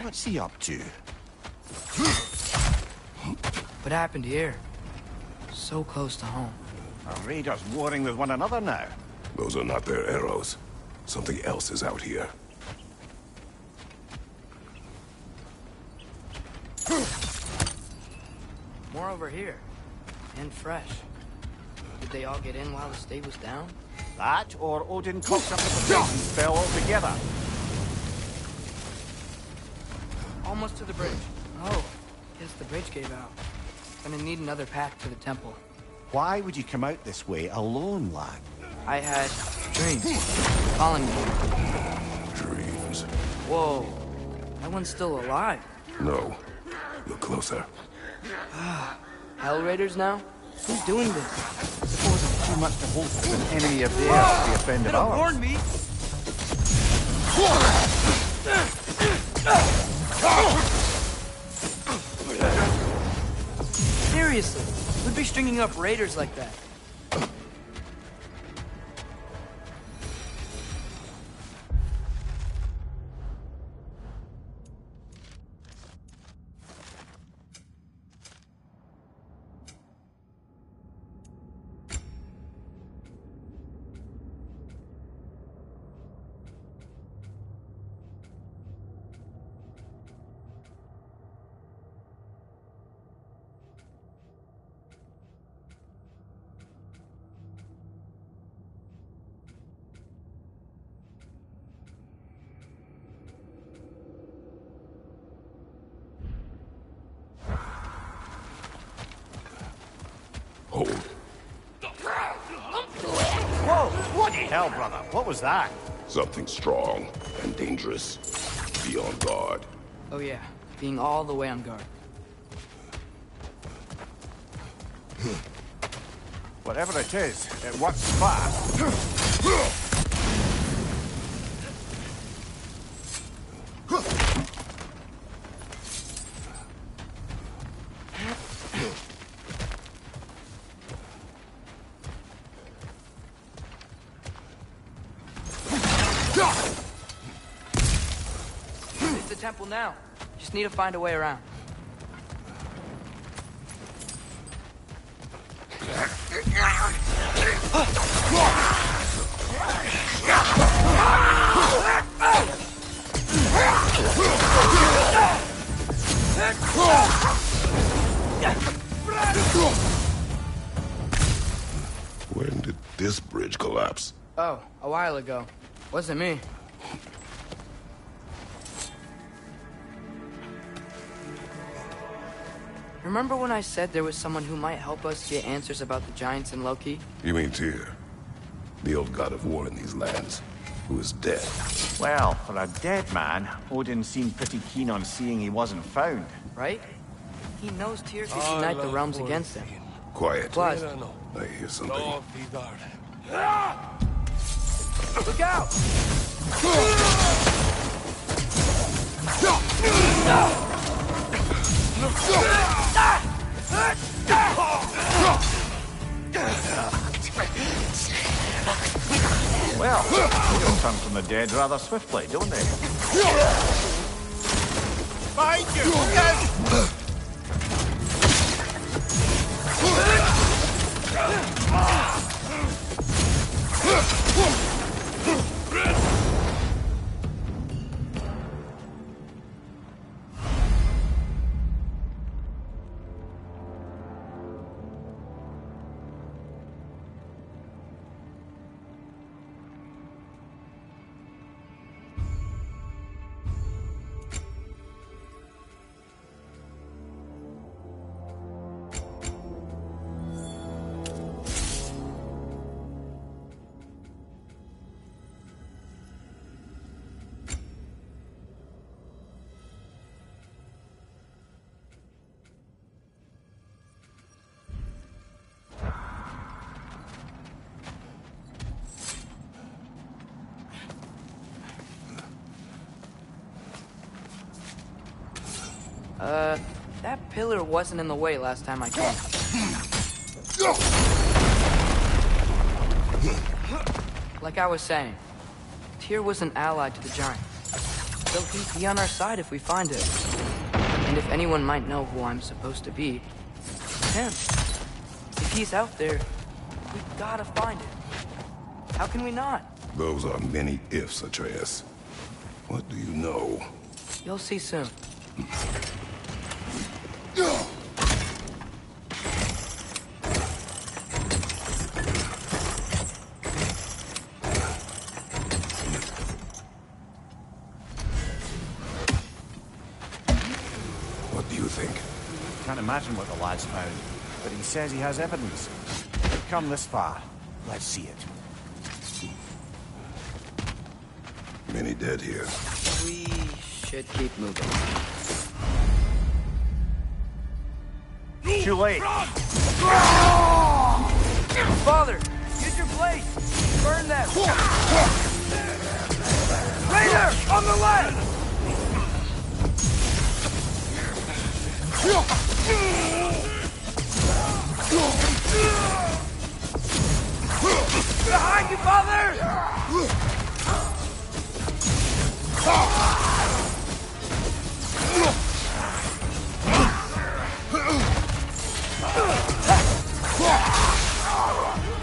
What's he up to? What happened here? So close to home. Are raiders warring with one another now? Those are not their arrows. Something else is out here. More over here. And fresh. Did they all get in while the stave was down? That, or Odin cocked up the protection spell altogether. Almost to the bridge. Oh, guess the bridge gave out. Gonna need another path to the temple. Why would you come out this way alone, lad? I had dreams. Calling me. Dreams. Whoa. That one's still alive. No. Look closer. Hell Raiders now? Who's doing this? Suppose it's too much to hope for an enemy of theirs to be a friend of ours. Warn me! Seriously, who'd be stringing up raiders like that? Hold. Whoa! Bloody hell, brother. What was that? Something strong and dangerous. Be on guard. Oh yeah, being all the way on guard. Whatever it is, it works fast. It's the temple now. Just need to find a way around. When did this bridge collapse? Oh, a while ago. Wasn't me. Remember when I said there was someone who might help us get answers about the giants and Loki? You mean Tyr? The old god of war in these lands, who is dead. Well, for a dead man, Odin seemed pretty keen on seeing he wasn't found. Right? He knows Tyr could unite the realms against him. Quiet. Plus, I hear something. look out! Well, they don't come from the dead rather swiftly, don't they? Behind you! Look out! That pillar wasn't in the way last time I came. Like I was saying, Tyr was an ally to the Giant. So he'd be on our side if we find him. And if anyone might know who I'm supposed to be, it's him. If he's out there, we gotta find him. How can we not? Those are many ifs, Atreus. What do you know? You'll see soon. What do you think? Can't imagine what the lad's found, but he says he has evidence. We've come this far. Let's see it. Many dead here. We should keep moving. Too late. Father, use your blade. Burn them. Raider, on the left! Behind you, Father!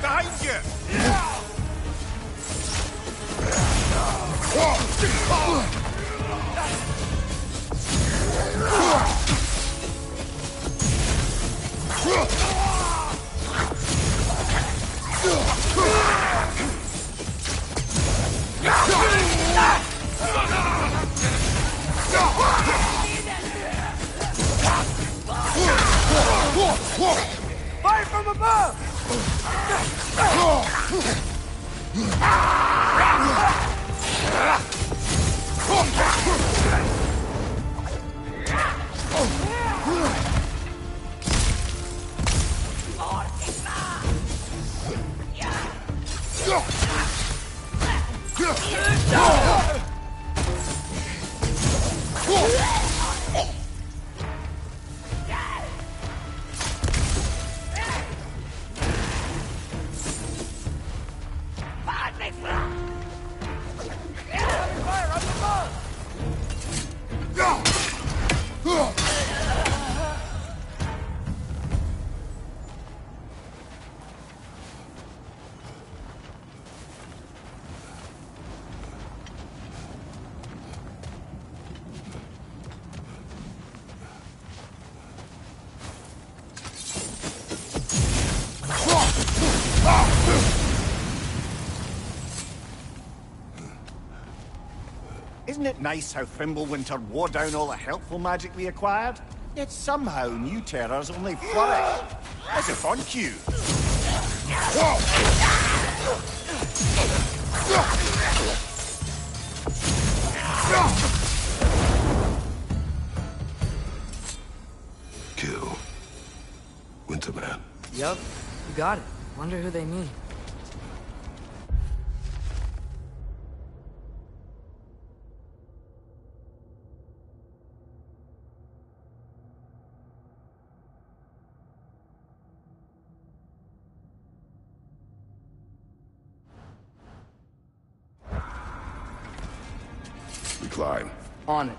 Behind you! Fire from above! Isn't it nice how Fimbulwinter wore down all the helpful magic we acquired? Yet somehow new terrors only flourish. As if on cue. Kill. Winterman. Yup, you got it. Wonder who they mean. We climb. On it.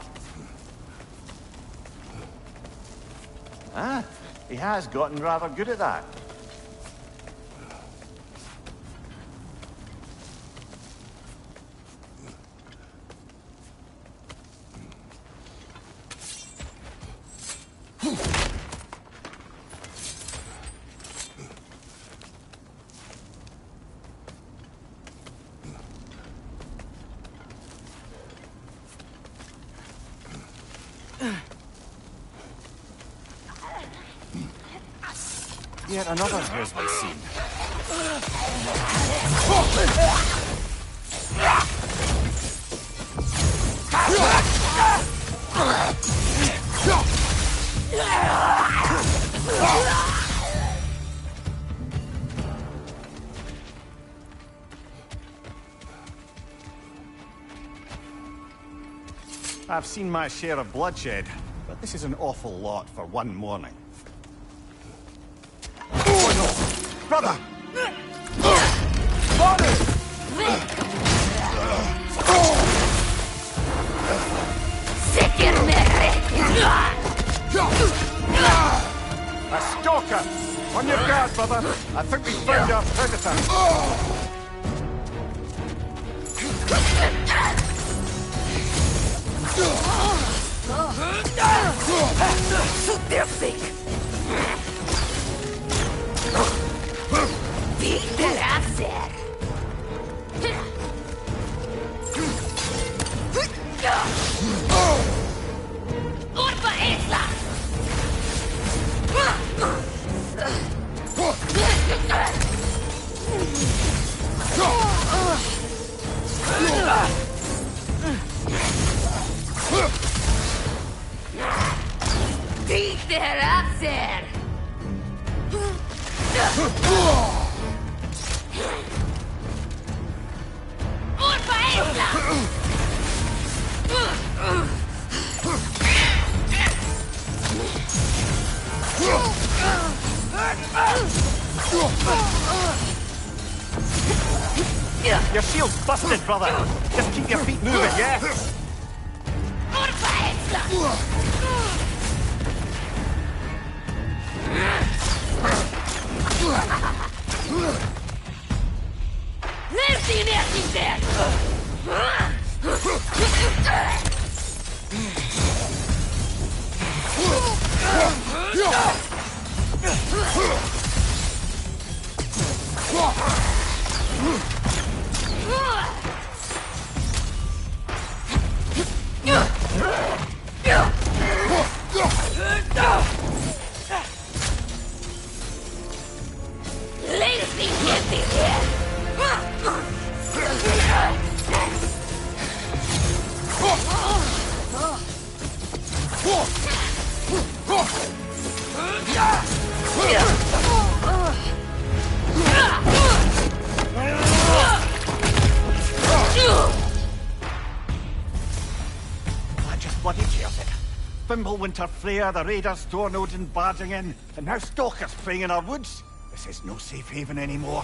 Ah, he has gotten rather good at that. Yet another grisly scene. I've seen my share of bloodshed, but this is an awful lot for one morning. Brother! A stalker! On your guard, brother! I think we found our predator! Shoot their beak! Beat their asset! Urba Isla! Beat their asset! Urba Isla! Your shield's busted, brother! Just keep your feet moving, yeah? Leave the nesting there! Lazy get me here! I just bloody cheers it. Fimbulwinter Freya, the raiders, Stornodin barging in, and now stalkers preying in our woods. This is no safe haven anymore.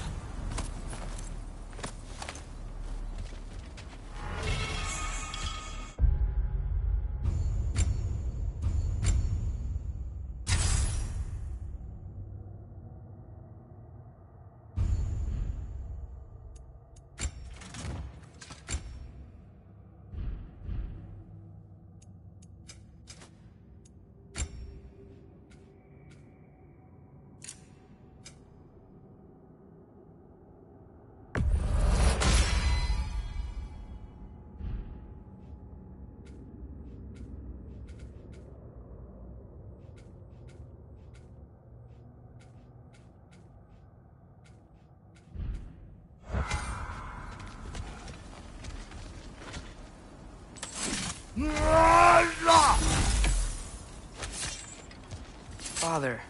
Father,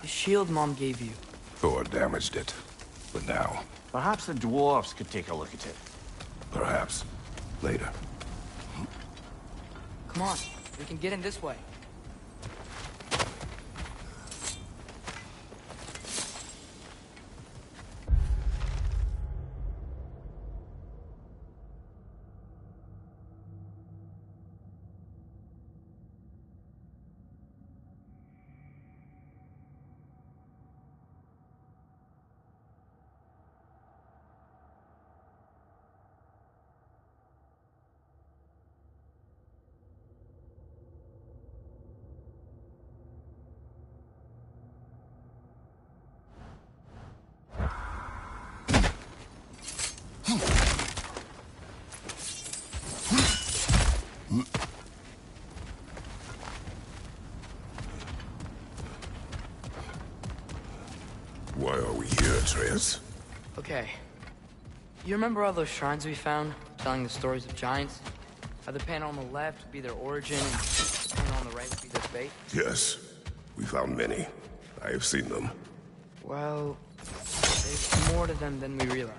the shield Mom gave you. Thor damaged it. But now, Perhaps the dwarves could take a look at it. perhaps, later. Come on, we can get in this way. Why are we here, Atreus? Okay. You remember all those shrines we found, telling the stories of giants? How the panel on the left would be their origin, and the panel on the right would be their fate? Yes. We found many. I have seen them. Well, there's more to them than we realize.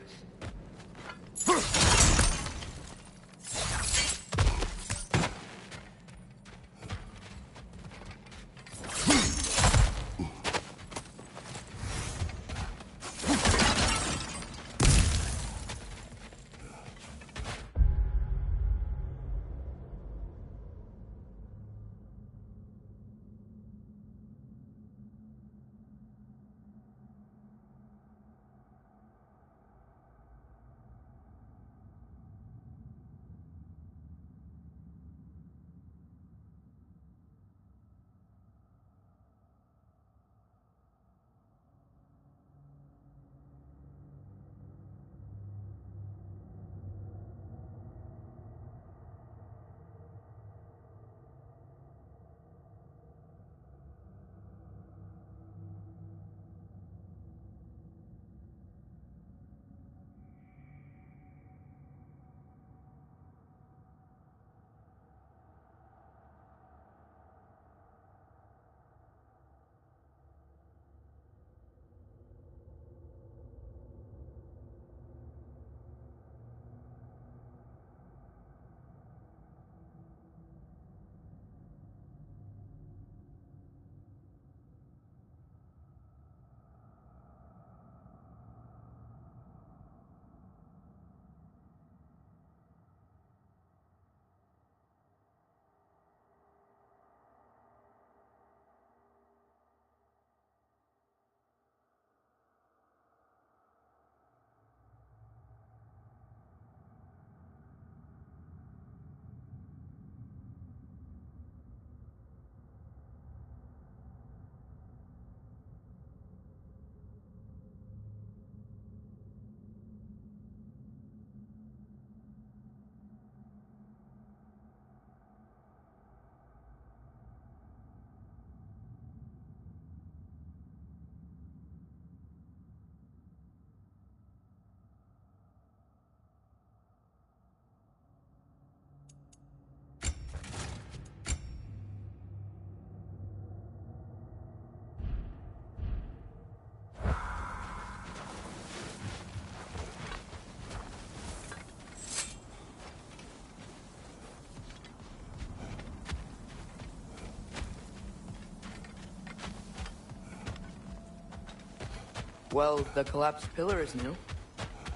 Well, the collapsed pillar is new,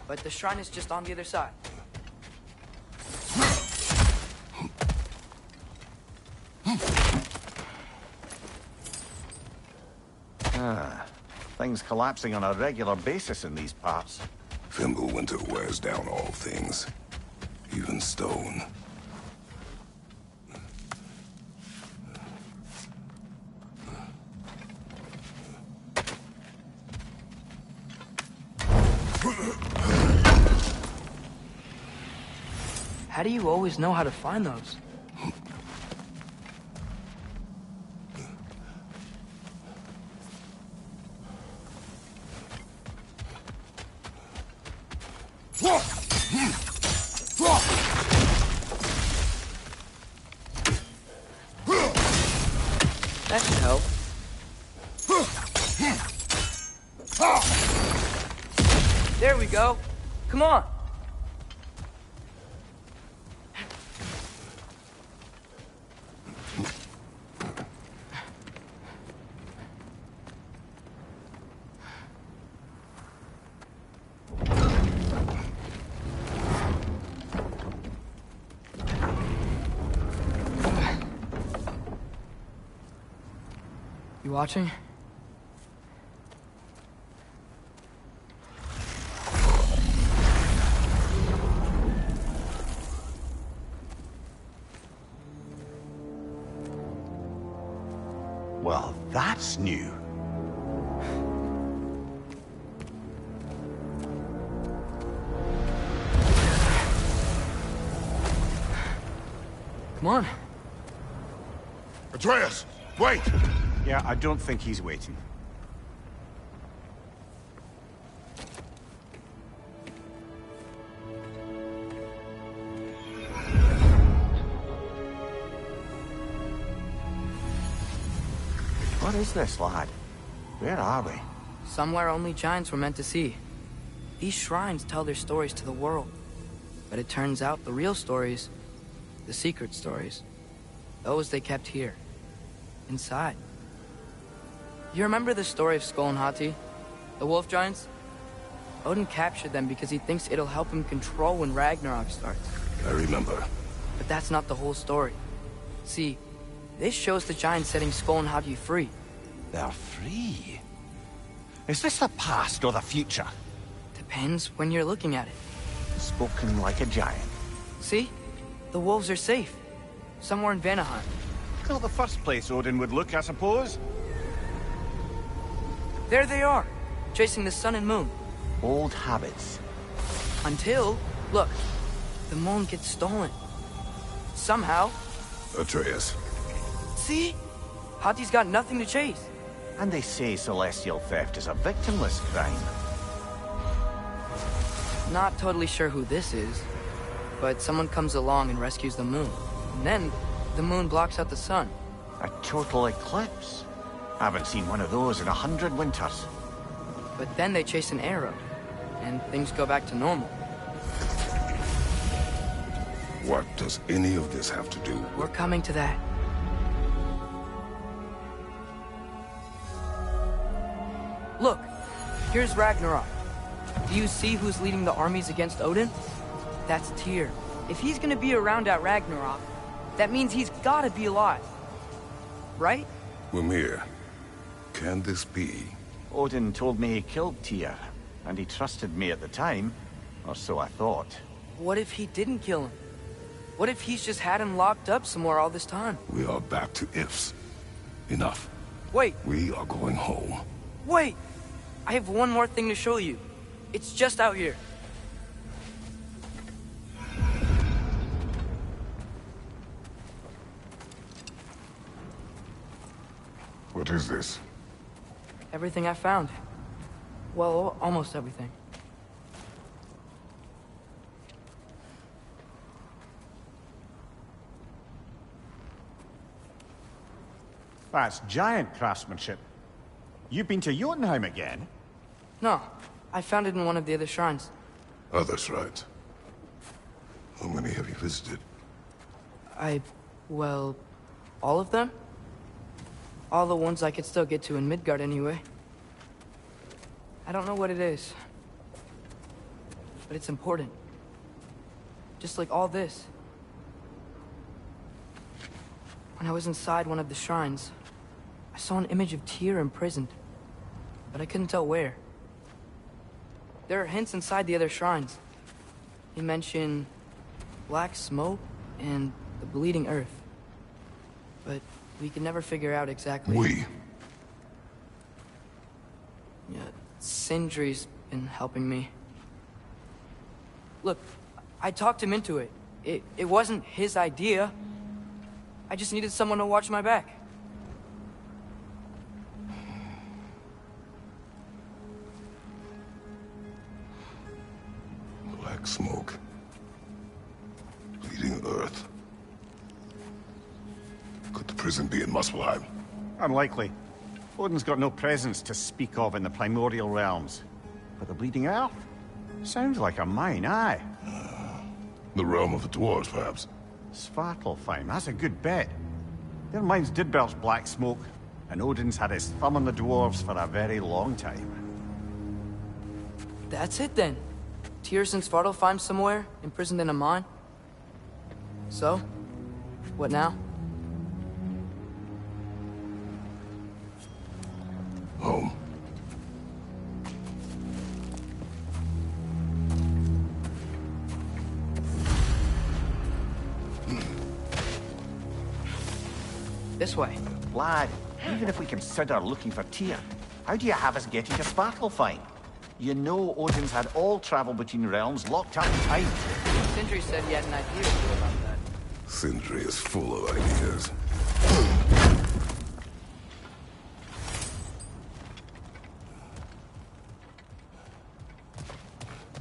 but the shrine is just on the other side. Things collapsing on a regular basis in these parts. Fimbulwinter wears down all things, even stone. How do you always know how to find those? That should help. There we go. Come on. You watching? Well, that's new. Come on. Atreus, wait! Yeah, I don't think he's waiting. What is this, lad? Where are we? Somewhere only giants were meant to see. These shrines tell their stories to the world. But it turns out the real stories, the secret stories, those they kept here, inside. You remember the story of Skull and Hati? The wolf giants? Odin captured them because he thinks it'll help him control when Ragnarok starts. I remember. But that's not the whole story. See, this shows the giants setting Skull and Hati free. They're free? Is this the past or the future? Depends when you're looking at it. Spoken like a giant. See? The wolves are safe. Somewhere in Vanaheim. Not the first place Odin would look, I suppose. There they are, chasing the sun and moon. Old habits. Until, look, the moon gets stolen. Somehow. Atreus. See? Hati's got nothing to chase. And they say celestial theft is a victimless crime. Not totally sure who this is, but someone comes along and rescues the moon. And then, the moon blocks out the sun. A total eclipse. Haven't seen one of those in 100 winters. But then they chase an arrow, and things go back to normal. What does any of this have to do with... We're coming to that. Look, here's Ragnarok. Do you see who's leading the armies against Odin? That's Tyr. If he's gonna be around at Ragnarok, that means he's gotta be alive. Right? Mimir, can this be? Odin told me he killed Tyr, and he trusted me at the time, or so I thought. What if he didn't kill him? What if he's just had him locked up somewhere all this time? We are back to ifs. Enough. Wait. We are going home. Wait! I have one more thing to show you. It's just out here. What is this? Everything I found. Well, almost everything. That's giant craftsmanship. You've been to Jotunheim again? No, I found it in one of the other shrines. Other shrines? How many have you visited? Well, all of them? All the ones I could still get to in Midgard anyway. I don't know what it is, but it's important. Just like all this. When I was inside one of the shrines, I saw an image of Tyr imprisoned, but I couldn't tell where. There are hints inside the other shrines. He mentioned black smoke and the bleeding earth. But we could never figure out exactly... We? Yeah, Sindri's been helping me. Look, I talked him into it. It wasn't his idea. I just needed someone to watch my back. Black smoke. Bleeding earth. Could the prison be in Muspelheim? Unlikely. Odin's got no presence to speak of in the primordial realms. But the bleeding earth? Sounds like a mine, aye. The realm of the dwarves, perhaps. Svartalfheim, that's a good bet. Their mines did belch black smoke, and Odin's had his thumb on the dwarves for a very long time. That's it then. Tyr's in Svartalfheim somewhere, imprisoned in a mine. So, what now? Home. This way. Lad, even if we consider looking for Tyr, how do you have us getting to Svartalfheim? You know Odin's had all travel between realms locked up tight. Sindri said he had an idea or two about that. Sindri is full of ideas.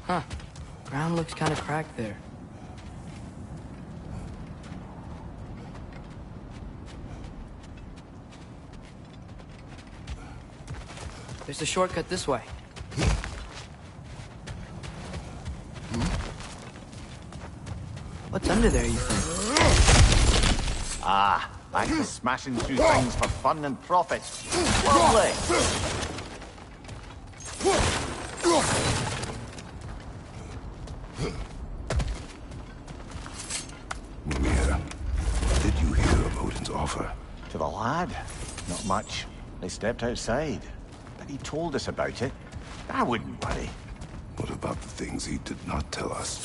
Huh. Ground looks kind of cracked there. There's a shortcut this way. What's under there, you think? Ah, back to smashing through things for fun and profit. Lovely! Mimir, what did you hear of Odin's offer? To the lad? Not much. They stepped outside. But he told us about it. I wouldn't worry. What about the things he did not tell us?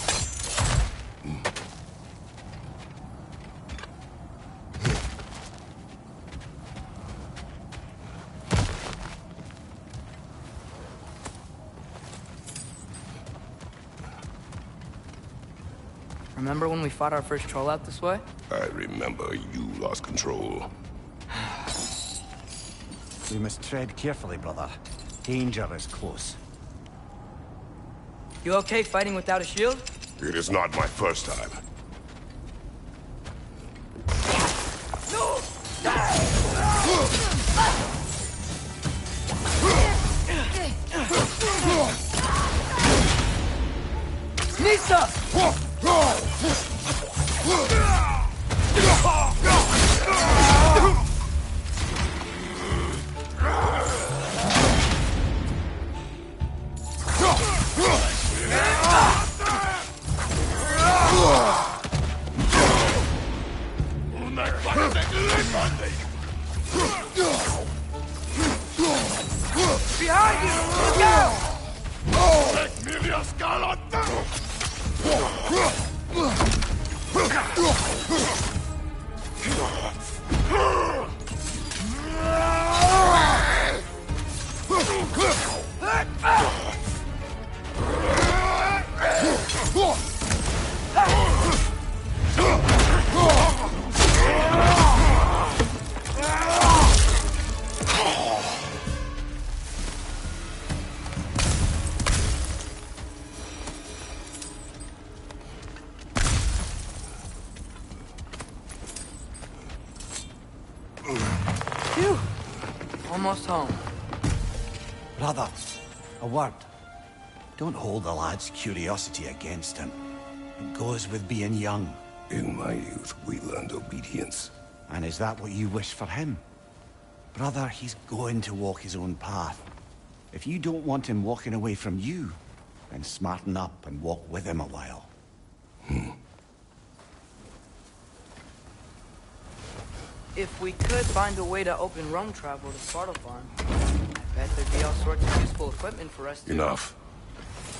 Remember when we fought our first troll out this way? I remember you lost control. We must tread carefully, brother. Danger is close. You okay fighting without a shield? It is not my first time. Nisa! Behind you! Look out! Phew. Almost home. Brother, a word. Don't hold the lad's curiosity against him. It goes with being young. In my youth, we learned obedience. And is that what you wish for him? Brother, he's going to walk his own path. If you don't want him walking away from you, then smarten up and walk with him a while. If we could find a way to open Rome travel to Sparta Farm, I bet there'd be all sorts of useful equipment for us to... Enough.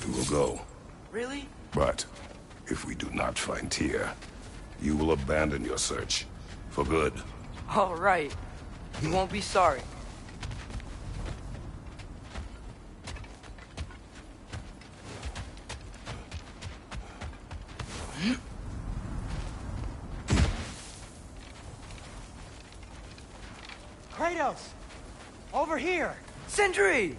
We will go. Really? But if we do not find Tyr, you will abandon your search. For good. All right. You won't be sorry. Kratos! Over here! Sindri!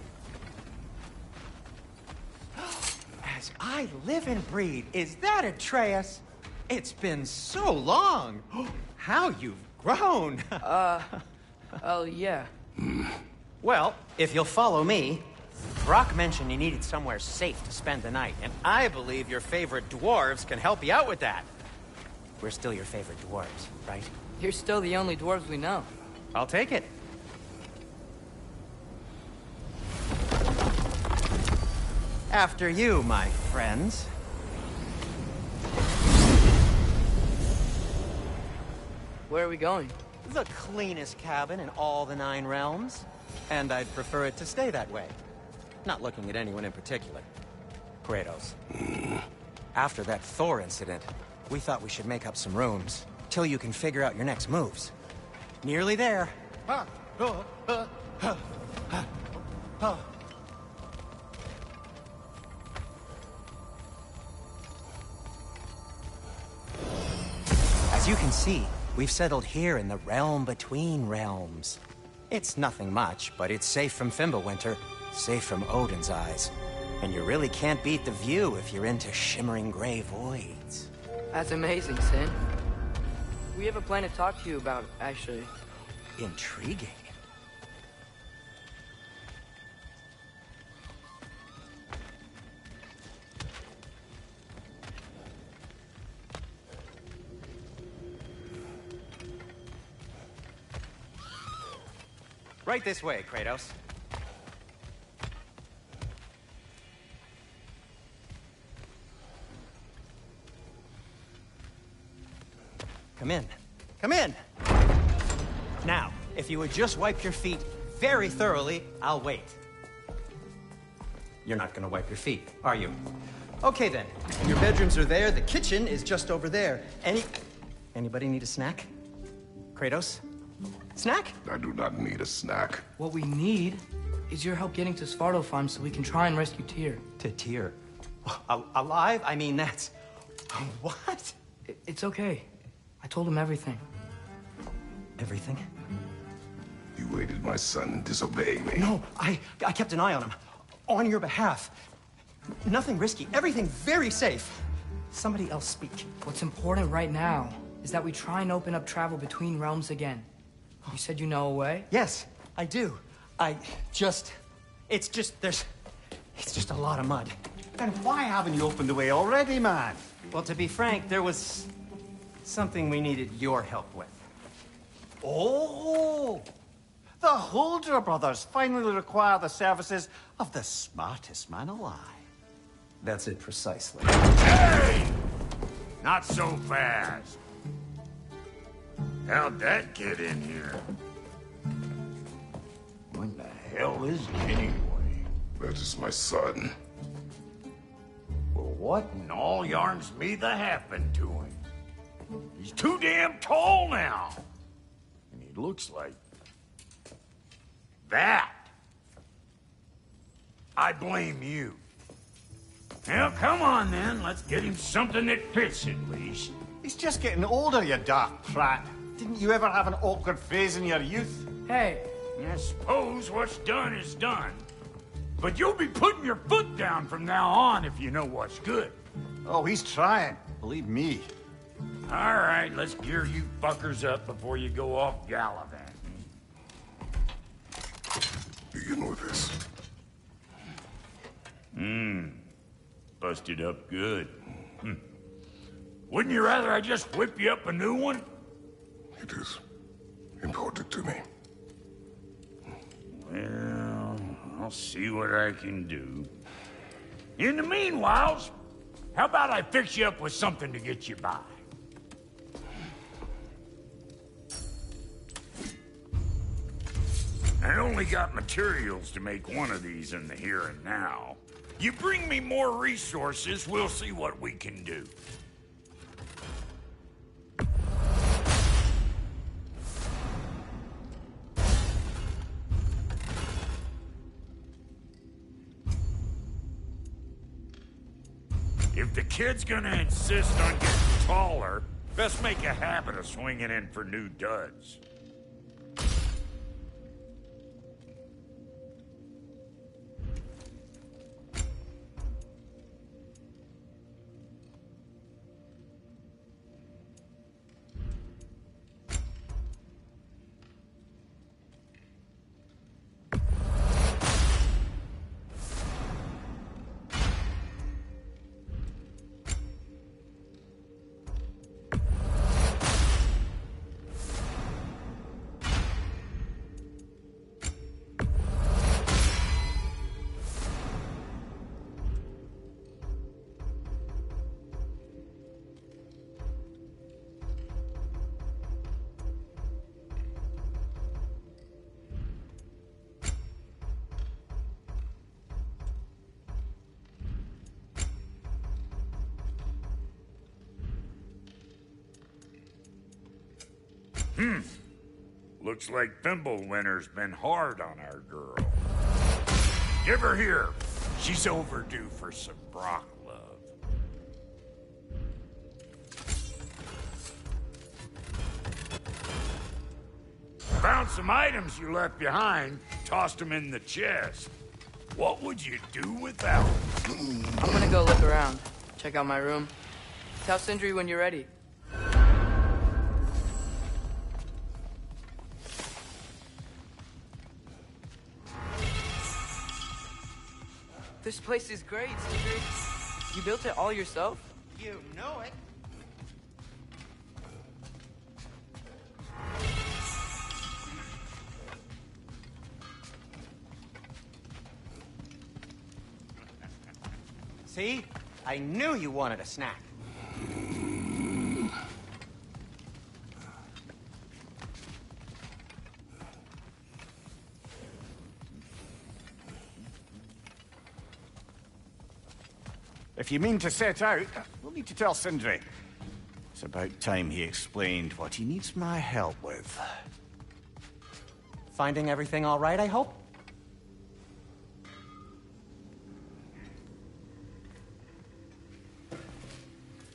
As I live and breathe, is that Atreus? It's been so long! How you've grown! Oh, yeah. Well, if you'll follow me, Brock mentioned you needed somewhere safe to spend the night, and I believe your favorite dwarves can help you out with that. We're still your favorite dwarves, right? You're still the only dwarves we know. I'll take it. After you, my friends. Where are we going? The cleanest cabin in all the 9 realms. And I'd prefer it to stay that way. Not looking at anyone in particular. Kratos. After that Thor incident, we thought we should make up some rooms, till you can figure out your next moves. Nearly there. As you can see, we've settled here in the realm between realms. It's nothing much, but it's safe from Fimbulwinter, safe from Odin's eyes. And you really can't beat the view if you're into shimmering gray voids. That's amazing, Sin. We have a plan to talk to you about, actually. Intriguing. Right this way, Kratos. Come in. Come in! Now, if you would just wipe your feet very thoroughly, I'll wait. You're not gonna wipe your feet, are you? Okay then. Your bedrooms are there, the kitchen is just over there. Anybody need a snack? Kratos? Snack? I do not need a snack. What we need is your help getting to Sparta Farm so we can try and rescue Tyr. To Tyr? Alive? I mean, that's... What? It's okay. I told him everything. Everything? You aided my son in disobeying me. No, I kept an eye on him. On your behalf. Nothing risky. Everything very safe. Somebody else speak. What's important right now is that we try and open up travel between realms again. You said you know a way? Yes, I do. It's just a lot of mud. Then why haven't you opened the way already, man? Well, to be frank, there was something we needed your help with. Oh! The Holder brothers finally require the services of the smartest man alive. That's it precisely. Hey! Not so fast. How'd that get in here? What the hell is it anyway? That is my son. Well, what in all yarns me that happened to him? He's too damn tall now. And he looks like... that. I blame you. Well, come on then. Let's get him something that fits at least. He's just getting older, you daft prat. Didn't you ever have an awkward phase in your youth? Hey. I suppose what's done is done. But you'll be putting your foot down from now on if you know what's good. Oh, he's trying. Believe me. All right, let's gear you fuckers up before you go off gallivanting. Begin with this. Busted up good. Wouldn't you rather I just whip you up a new one? It is important to me. Well, I'll see what I can do. In the meanwhile, how about I fix you up with something to get you by? I only got materials to make one of these in the here and now. You bring me more resources, we'll see what we can do. If the kid's gonna insist on getting taller, best make a habit of swinging in for new duds. Looks like Thimblewinter's been hard on our girl. Give her here. She's overdue for some Brock love. Found some items you left behind, tossed them in the chest. What would you do without them? I'm gonna go look around. Check out my room. Tell Sindri when you're ready. This place is great, Sindri. You built it all yourself? You know it. See? I knew you wanted a snack. If you mean to set out, we'll need to tell Sindri. It's about time he explained what he needs my help with. Finding everything all right, I hope?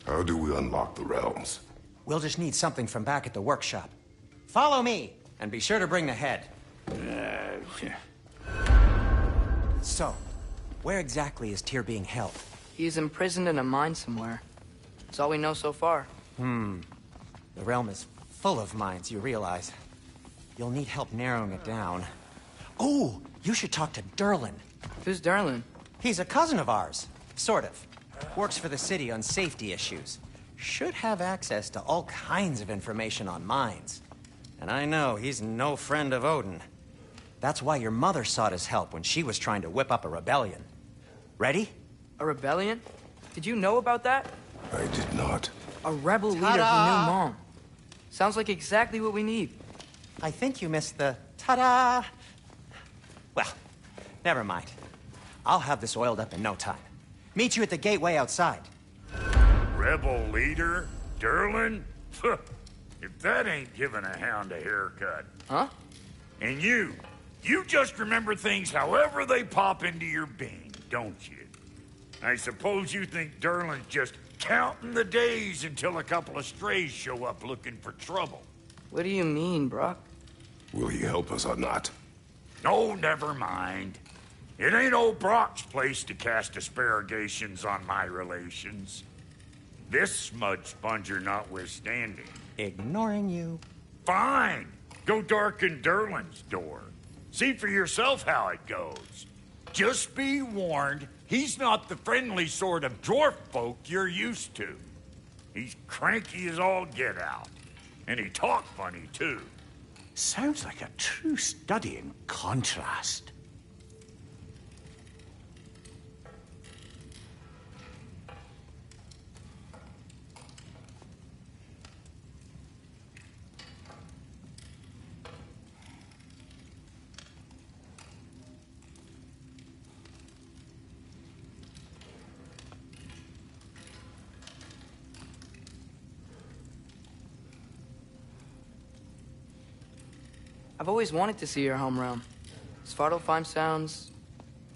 How do we unlock the realms? We'll just need something from back at the workshop. Follow me, and be sure to bring the head. So, where exactly is Tyr being held? He's imprisoned in a mine somewhere. That's all we know so far. The realm is full of mines, you realize. You'll need help narrowing it down. Oh, you should talk to Durlin. Who's Durlin? He's a cousin of ours. Sort of. Works for the city on safety issues. Should have access to all kinds of information on mines. And I know he's no friend of Odin. That's why your mother sought his help when she was trying to whip up a rebellion. Ready? A rebellion? Did you know about that? I did not. A rebel leader who knew Mom. Sounds like exactly what we need. I think you missed the ta-da. Well, never mind. I'll have this oiled up in no time. Meet you at the gateway outside. Rebel leader? Durlin? If that ain't giving a hound a haircut. Huh? And you just remember things however they pop into your being, don't you? I suppose you think Durlin's just counting the days until a couple of strays show up looking for trouble. What do you mean, Brock? Will he help us or not? Oh, never mind. It ain't old Brock's place to cast aspersions on my relations. This smudge sponger notwithstanding. Ignoring you. Fine. Go darken Durlin's door. See for yourself how it goes. Just be warned, he's not the friendly sort of dwarf folk you're used to. He's cranky as all get out. And he talk funny, too. Sounds like a true study in contrast. I've always wanted to see your home realm. Svartalfheim sounds...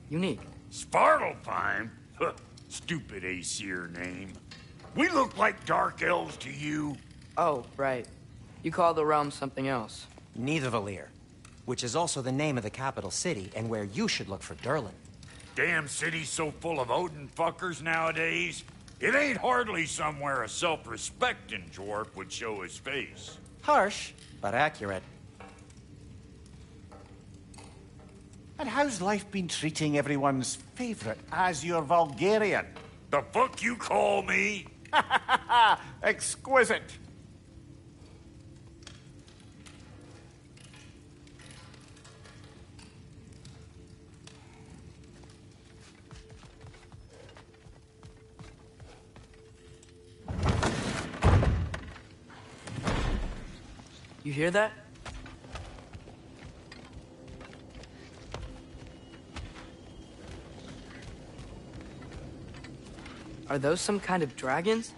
unique. Svartalfheim? Huh, stupid Aesir name. We look like dark elves to you. Oh, right. You call the realm something else. Nidavellir, which is also the name of the capital city and where you should look for Durlin. Damn city's so full of Odin fuckers nowadays. It ain't hardly somewhere a self-respecting dwarf would show his face. Harsh, but accurate. And how's life been treating everyone's favorite Azure Vulgarian? The fuck you call me? Exquisite. You hear that? Are those some kind of dragons?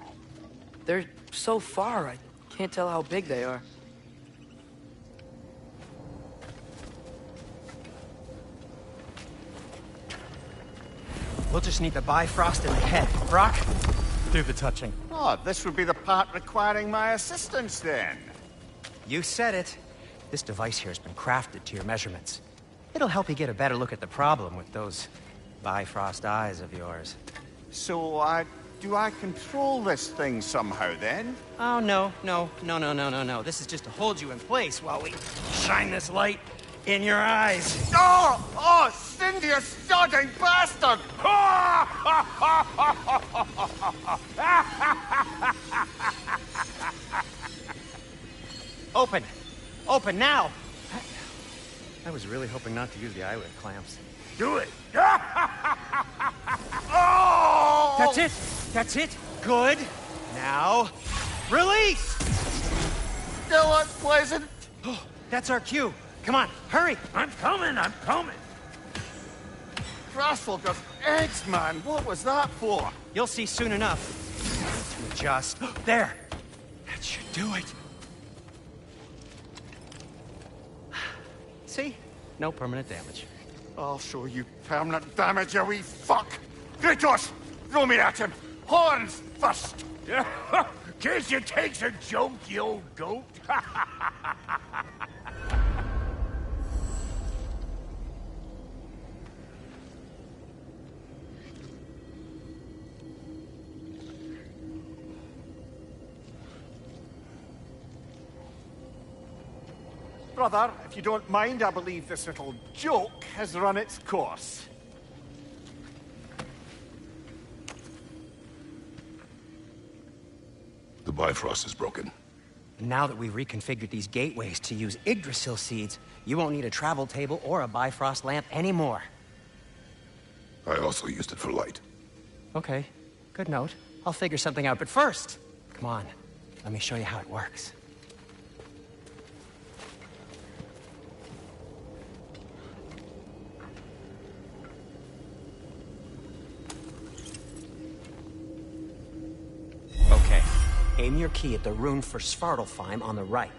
They're so far, I can't tell how big they are. We'll just need the Bifrost in the head. Brock, do the touching. Oh, this would be the part requiring my assistance then. You said it. This device here has been crafted to your measurements. It'll help you get a better look at the problem with those Bifrost eyes of yours. So, do I control this thing somehow then? Oh, no. This is just to hold you in place while we shine this light in your eyes. Oh, Cindy, you sodding bastard! Open! Open now! I was really hoping not to use the eyelid clamps. Do it! Oh! That's it! That's it! Good! Now, release! Still unpleasant. Oh, that's our cue. Come on, hurry! I'm coming! Grassfalker's eggs, man! What was that for? You'll see soon enough. To adjust. There! That should do it. See? No permanent damage. I'll show you permanent damage, you wee fuck! Kratos! Throw me at him! Horns first! Guess you takes a joke, you old goat. Brother, if you don't mind, I believe this little joke has run its course. The Bifrost is broken. Now that we've reconfigured these gateways to use Yggdrasil seeds, you won't need a travel table or a Bifrost lamp anymore. I also used it for light. Okay, good note. I'll figure something out, but first, come on, let me show you how it works. Okay, aim your key at the rune for Svartalfheim on the right,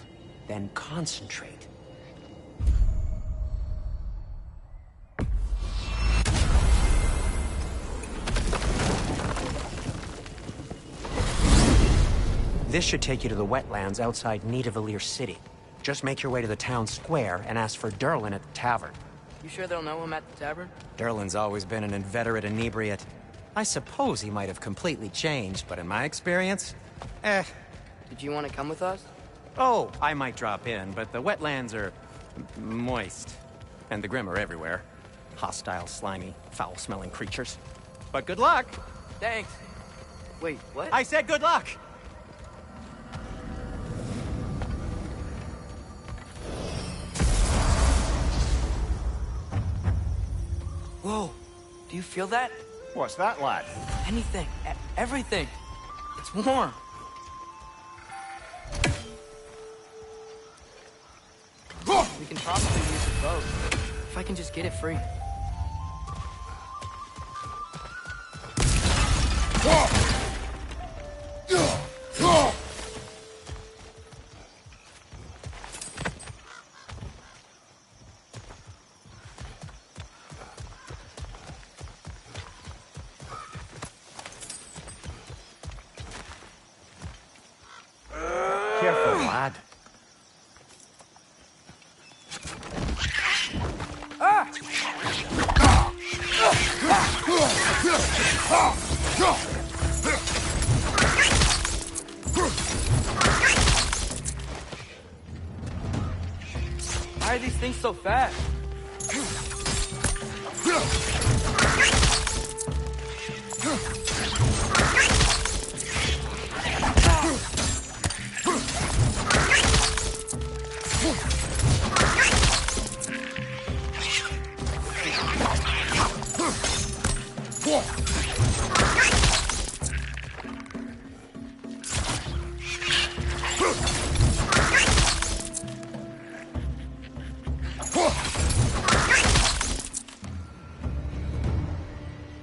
then concentrate. This should take you to the wetlands outside Nidavellir City. Just make your way to the town square and ask for Durlin at the tavern. You sure they'll know him at the tavern? Durlin's always been an inveterate inebriate. I suppose he might have completely changed, but in my experience, Did you want to come with us? Oh, I might drop in, but the wetlands are moist. And the Grim are everywhere. Hostile, slimy, foul-smelling creatures. But good luck! Thanks. Wait, what? I said good luck! Whoa, do you feel that? What's that, lad? Anything, everything. It's warm. We can probably use a boat, if I can just get it free. Why are these things so fast?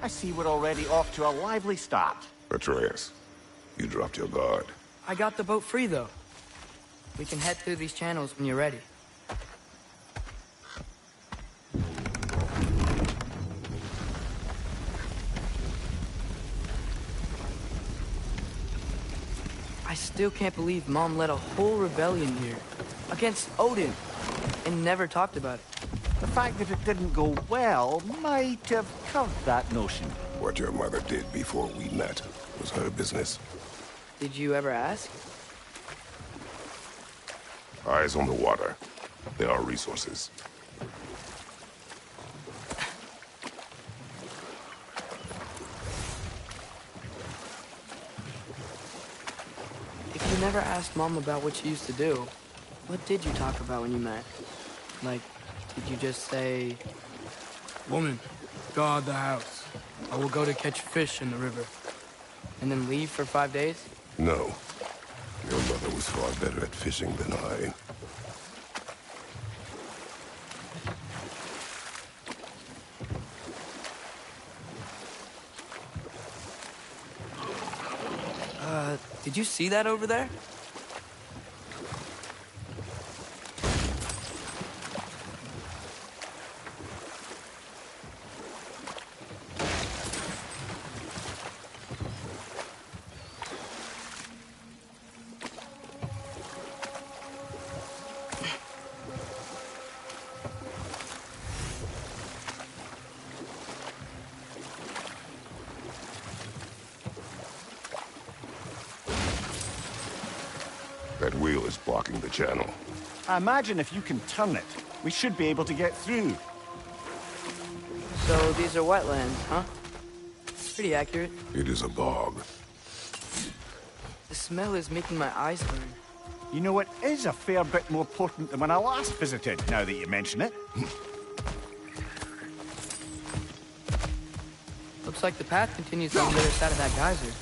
I see we're already off to a lively start. Atreus, you dropped your guard. I got the boat free, though. We can head through these channels when you're ready. I still can't believe Mom led a whole rebellion here. Against Odin. And never talked about it. The fact that it didn't go well might have curved that notion. What your mother did before we met was her business. Did you ever ask? Eyes on the water. There are resources. If you never asked Mom about what she used to do, what did you talk about when you met? Like, did you just say... Woman, guard the house. I will go to catch fish in the river. And then leave for 5 days? No. Your mother was far better at fishing than I. Did you see that over there? That wheel is blocking the channel. I imagine if you can turn it, we should be able to get through. So these are wetlands, huh? Pretty accurate. It is a bog. The smell is making my eyes burn. You know, it is a fair bit more potent than when I last visited, now that you mention it. Looks like the path continues on the other side of that geyser.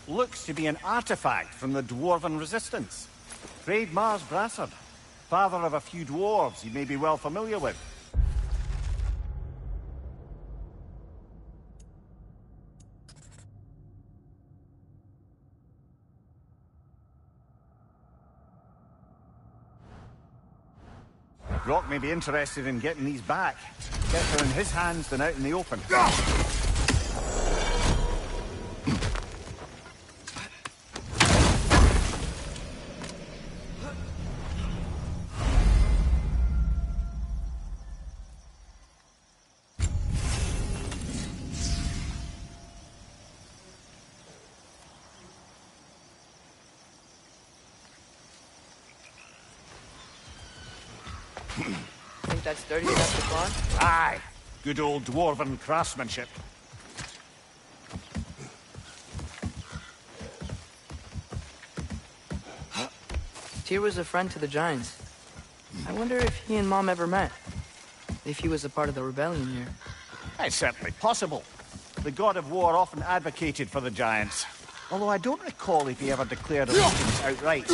Looks to be an artifact from the Dwarven Resistance. Freyd Mars Brassard, father of a few dwarves you may be well familiar with. Brock may be interested in getting these back. Better in his hands than out in the open. Think that's sturdy enough to climb? Aye. Good old dwarven craftsmanship. Tyr was a friend to the Giants. I wonder if he and Mom ever met. If he was a part of the rebellion here. It's certainly possible. The god of war often advocated for the Giants. Although I don't recall if he ever declared allegiance outright.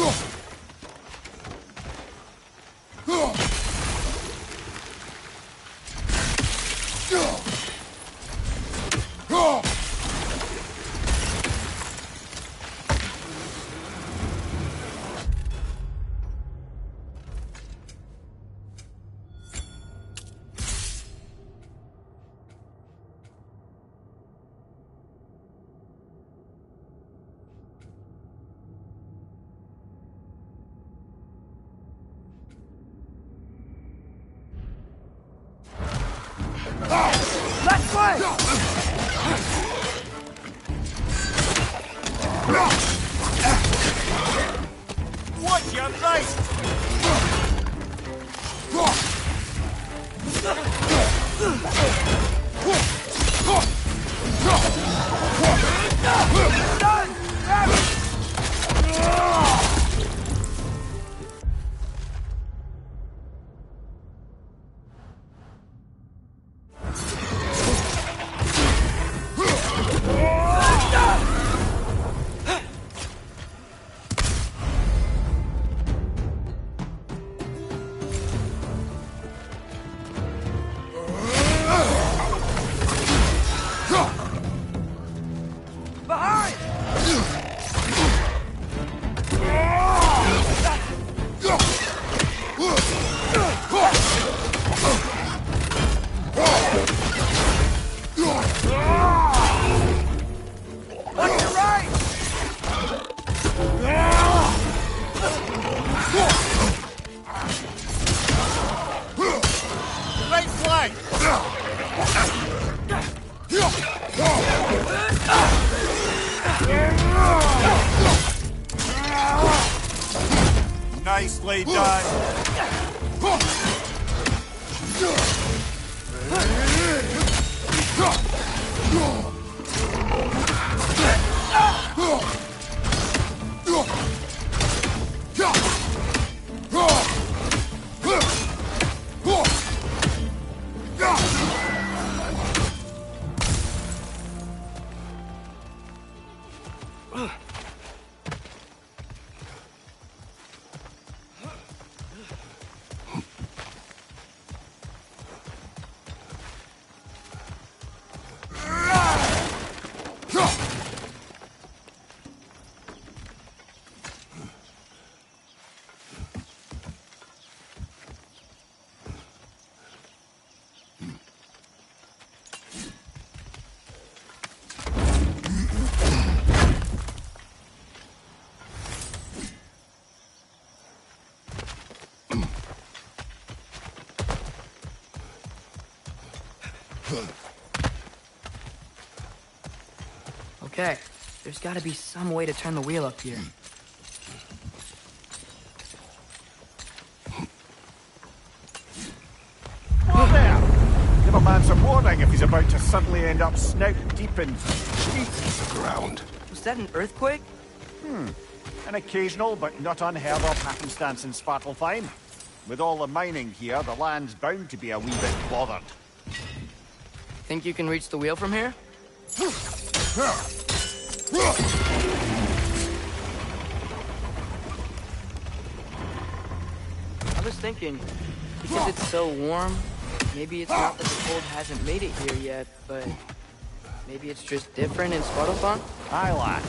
Watch your right! Nicely done. Okay, there's gotta be some way to turn the wheel up here. Whoa there! Give a man some warning if he's about to suddenly end up snout deep in the ground. Was that an earthquake? An occasional but not unheard of happenstance in Svartalfheim. With all the mining here, the land's bound to be a wee bit bothered. Think you can reach the wheel from here? I was thinking, because it's so warm, maybe it's not that the cold hasn't made it here yet, but maybe it's just different in Svartalfheim? Aye, lad.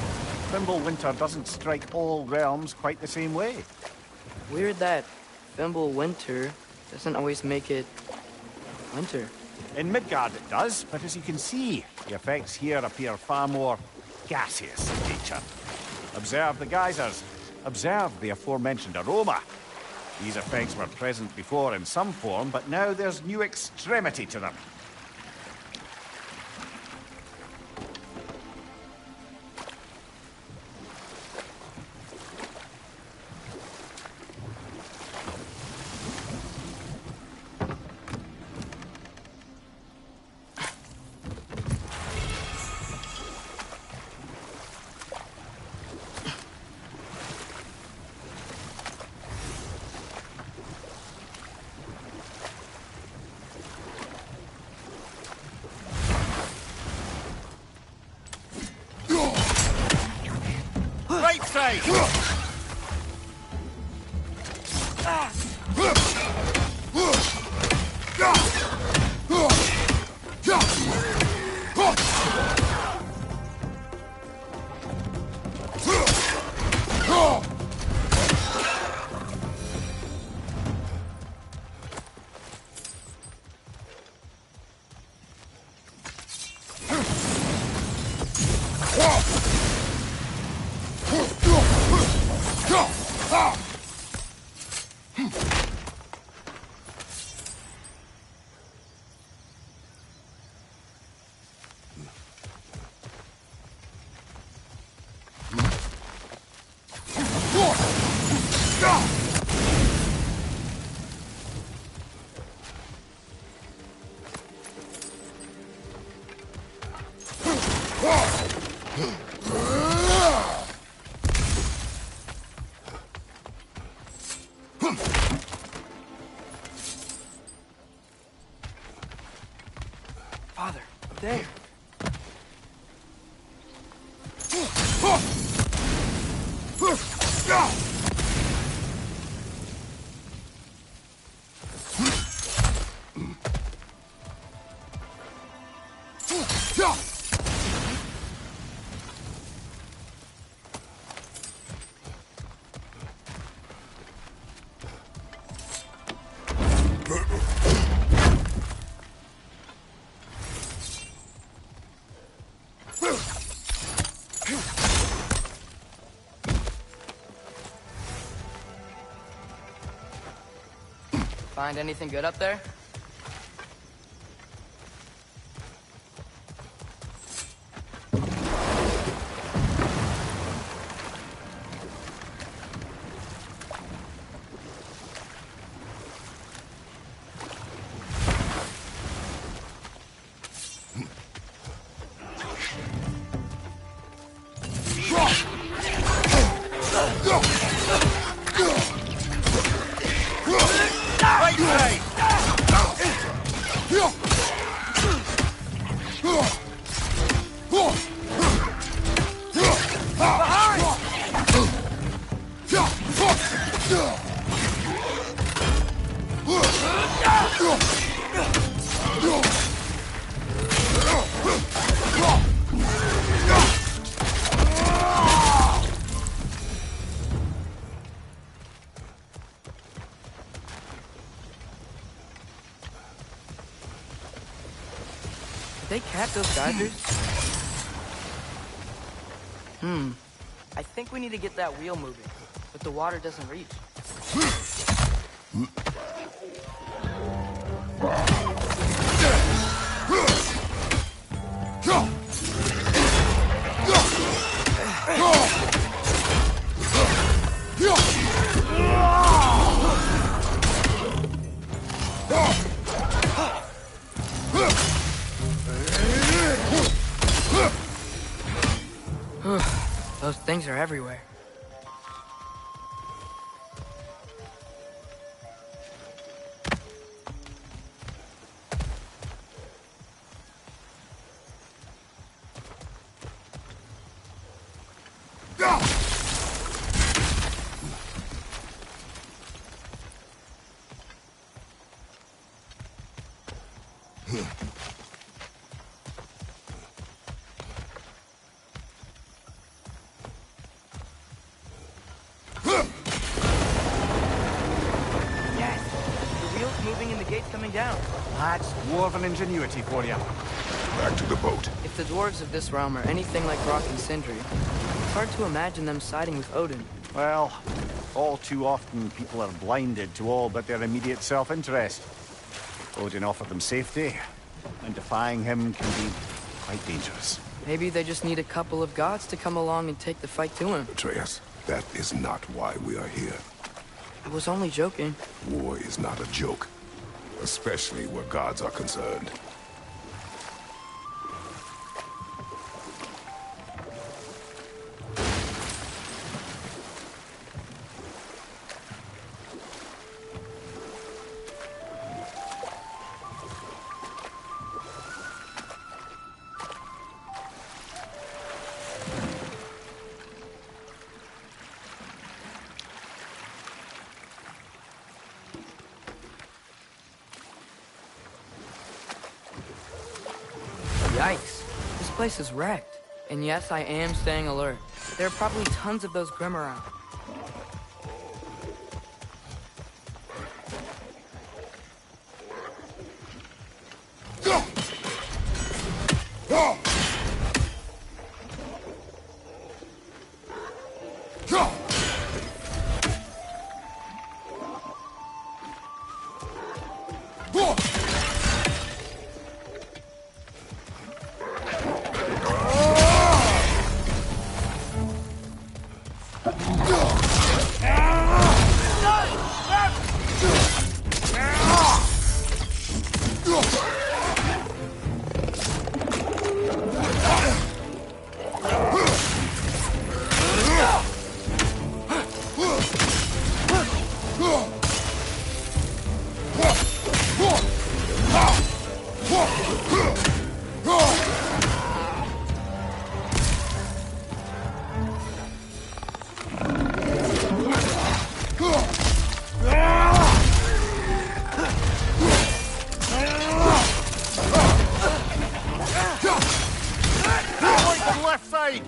Fimbulwinter doesn't strike all realms quite the same way. Weird that Fimbulwinter doesn't always make it winter. In Midgard it does, but as you can see, the effects here appear far more gaseous in nature. Observe the geysers. Observe the aforementioned aroma. These effects were present before in some form, but now there's new extremity to them. Right side! Father, up there. Find anything good up there? Did they cap those geysers? I think we need to get that wheel moving, but the water doesn't reach. Those things are everywhere. Down. That's dwarven ingenuity for you. Back to the boat. If the dwarves of this realm are anything like Rock and Sindri, it's hard to imagine them siding with Odin. Well, all too often people are blinded to all but their immediate self-interest. Odin offered them safety, and defying him can be quite dangerous. Maybe they just need a couple of gods to come along and take the fight to him. Atreus, that is not why we are here. I was only joking. War is not a joke. Especially where gods are concerned. Yikes. This place is wrecked. And yes, I am staying alert. There are probably tons of those Grim around. No! left side!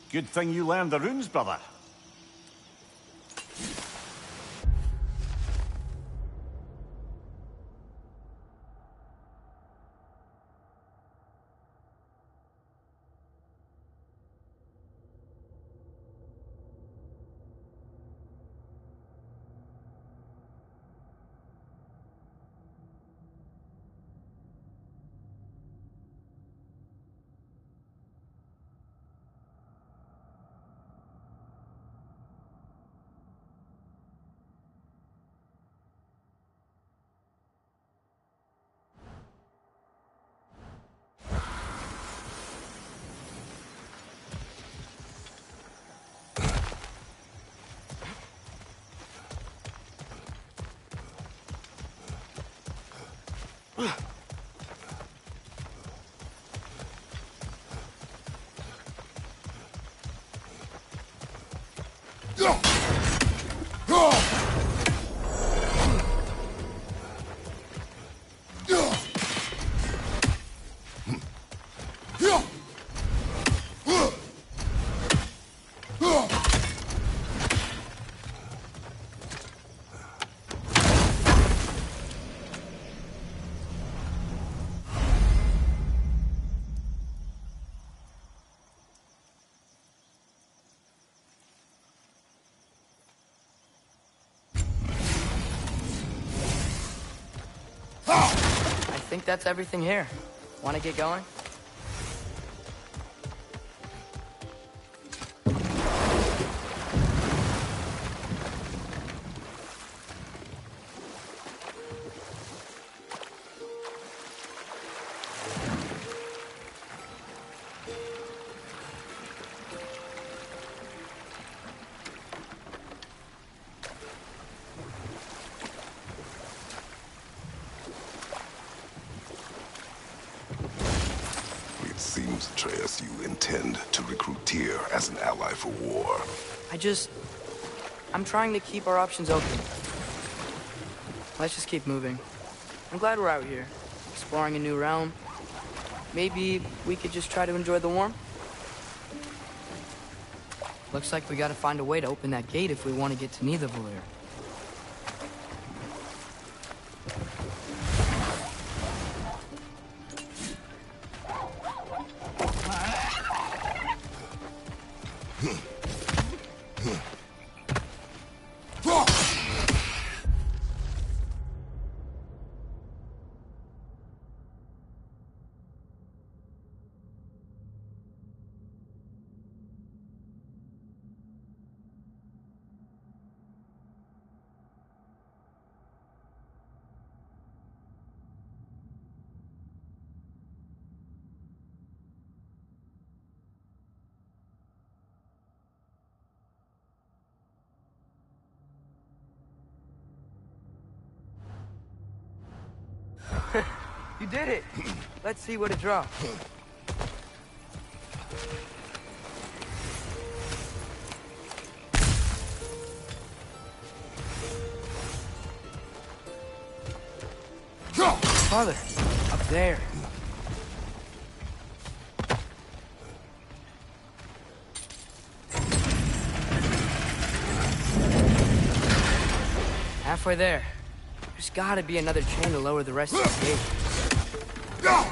Good thing you learned the runes, brother. I think that's everything here. Want to get going? Atreus, you intend to recruit Tyr as an ally for war. I'm trying to keep our options open. Let's just keep moving. I'm glad we're out here, exploring a new realm. Maybe we could just try to enjoy the warmth? Looks like we gotta find a way to open that gate if we want to get to Nidavellir. You did it! Let's see what it drops. Father, up there. halfway there. There's gotta be another chain to lower the rest of the gate. Look!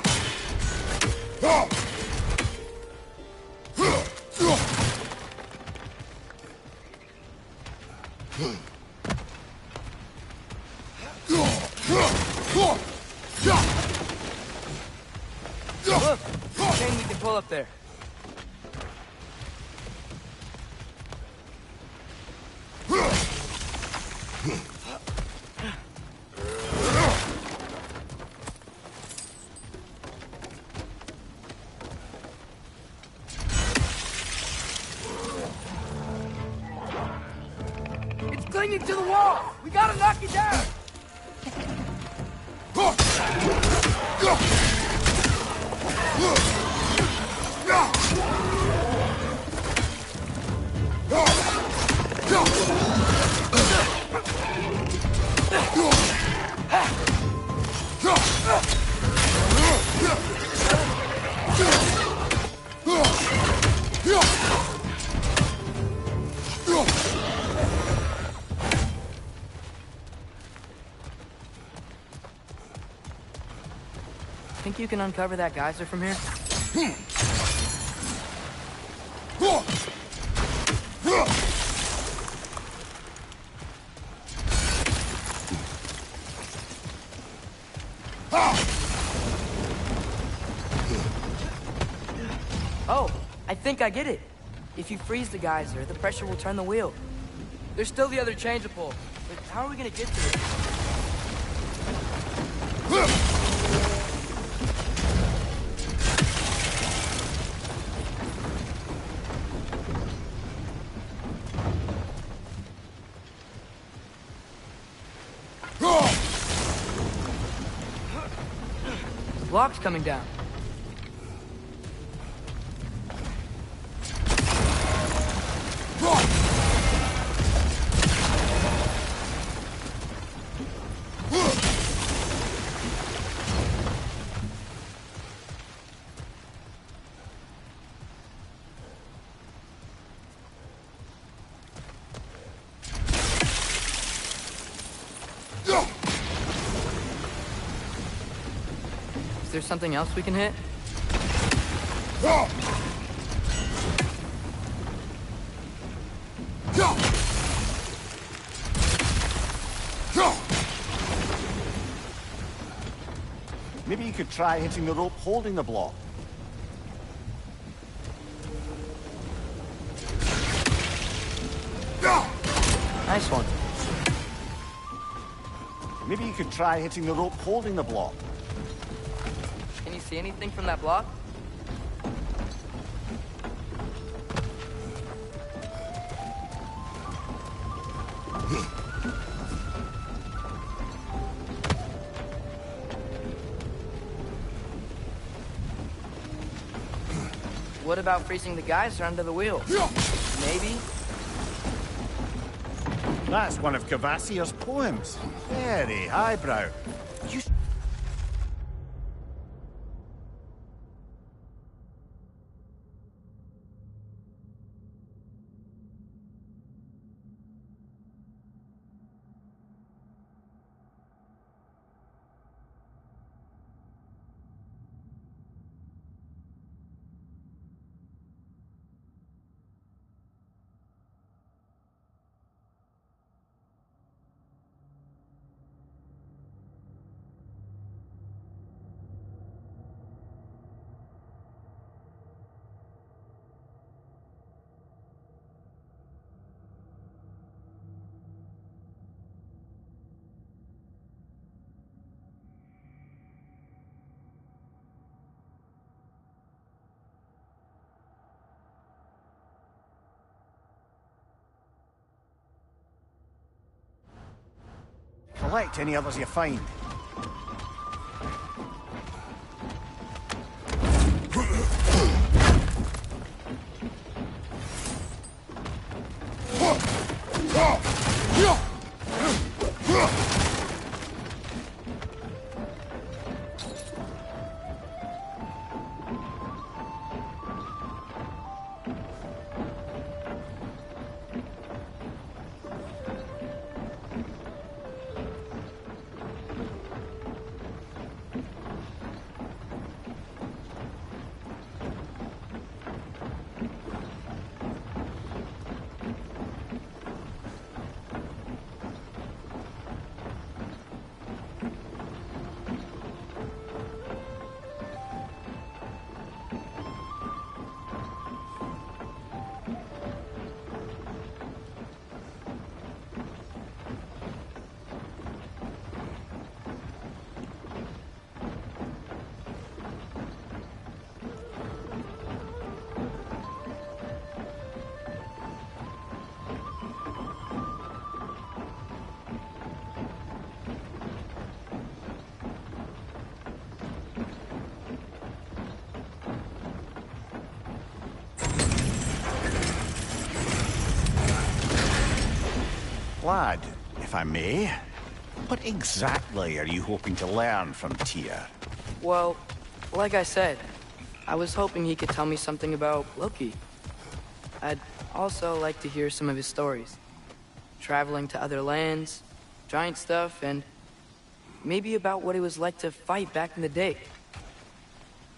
Chain we can pull up there. It's clinging to the wall! We gotta knock it down! Think you can uncover that geyser from here? Oh, I think I get it. If you freeze the geyser, the pressure will turn the wheel. There's still the other chain to pull. But how are we gonna get to it? The block's coming down. Is there something else we can hit? Maybe you could try hitting the rope holding the block. Nice one. Maybe you could try hitting the rope holding the block. Can you see anything from that block? What about freezing the geyser under the wheel? Maybe? That's one of Cavassier's poems. Very highbrow. You... Collect any others you find. Lad, if I may, what exactly are you hoping to learn from Tyr? Well, like I said, I was hoping he could tell me something about Loki. I'd also like to hear some of his stories. Traveling to other lands, giant stuff, and maybe about what it was like to fight back in the day.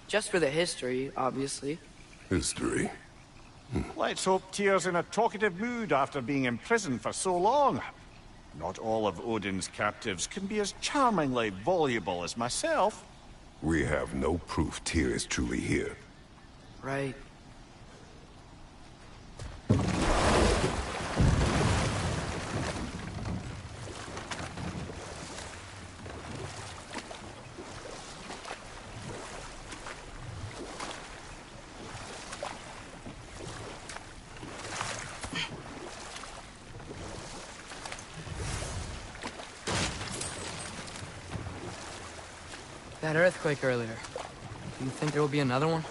Just for the history, obviously. History? Let's hope Tyr's in a talkative mood after being imprisoned for so long. Not all of Odin's captives can be as charmingly voluble as myself. We have no proof Tyr is truly here. Right. That earthquake earlier. Do you think there will be another one?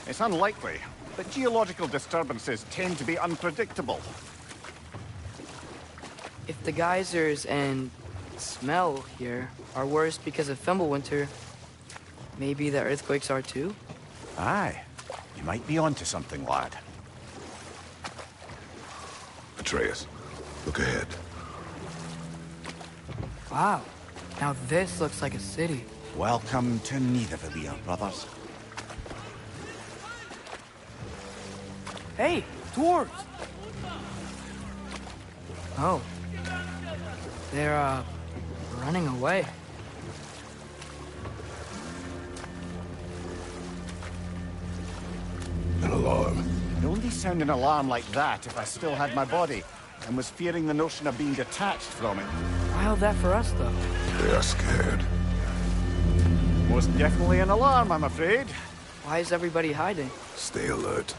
It's unlikely, but geological disturbances tend to be unpredictable. If the geysers and smell here are worse because of Fimbulwinter, maybe the earthquakes are too? Aye. You might be onto something, lad. Atreus, look ahead. Wow. Now this looks like a city. Welcome to Nidavellir, brothers. Hey, dwarves! Oh. They're, running away. An alarm. I'd only sound an alarm like that if I still had my body, and was fearing the notion of being detached from it. Why all that for us, though? They are scared. Most definitely an alarm, I'm afraid. Why is everybody hiding? Stay alert.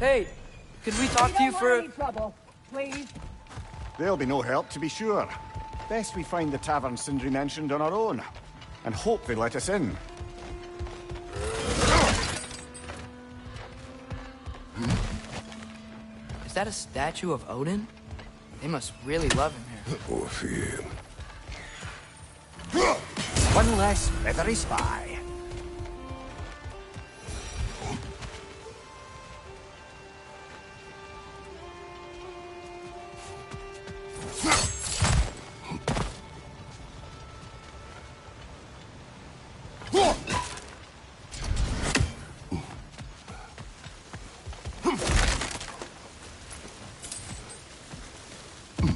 Hey, could we talk to you for... trouble, please. There'll be no help, to be sure. Best we find the tavern Sindri mentioned on our own, and hope they let us in. Is that a statue of Odin? They must really love him here. Or fear him. One less feathery spy.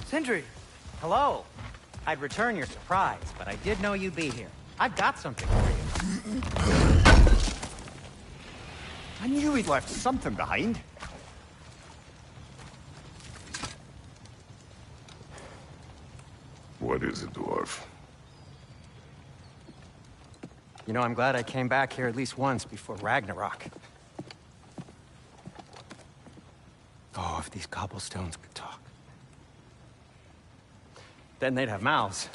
Sindri! Hello. I'd return your surprise, but I did know you'd be here. I've got something for you. I knew he'd left something behind. What is it, dwarf? You know, I'm glad I came back here at least once before Ragnarok. Oh, if these cobblestones could talk. Then they'd have mouths.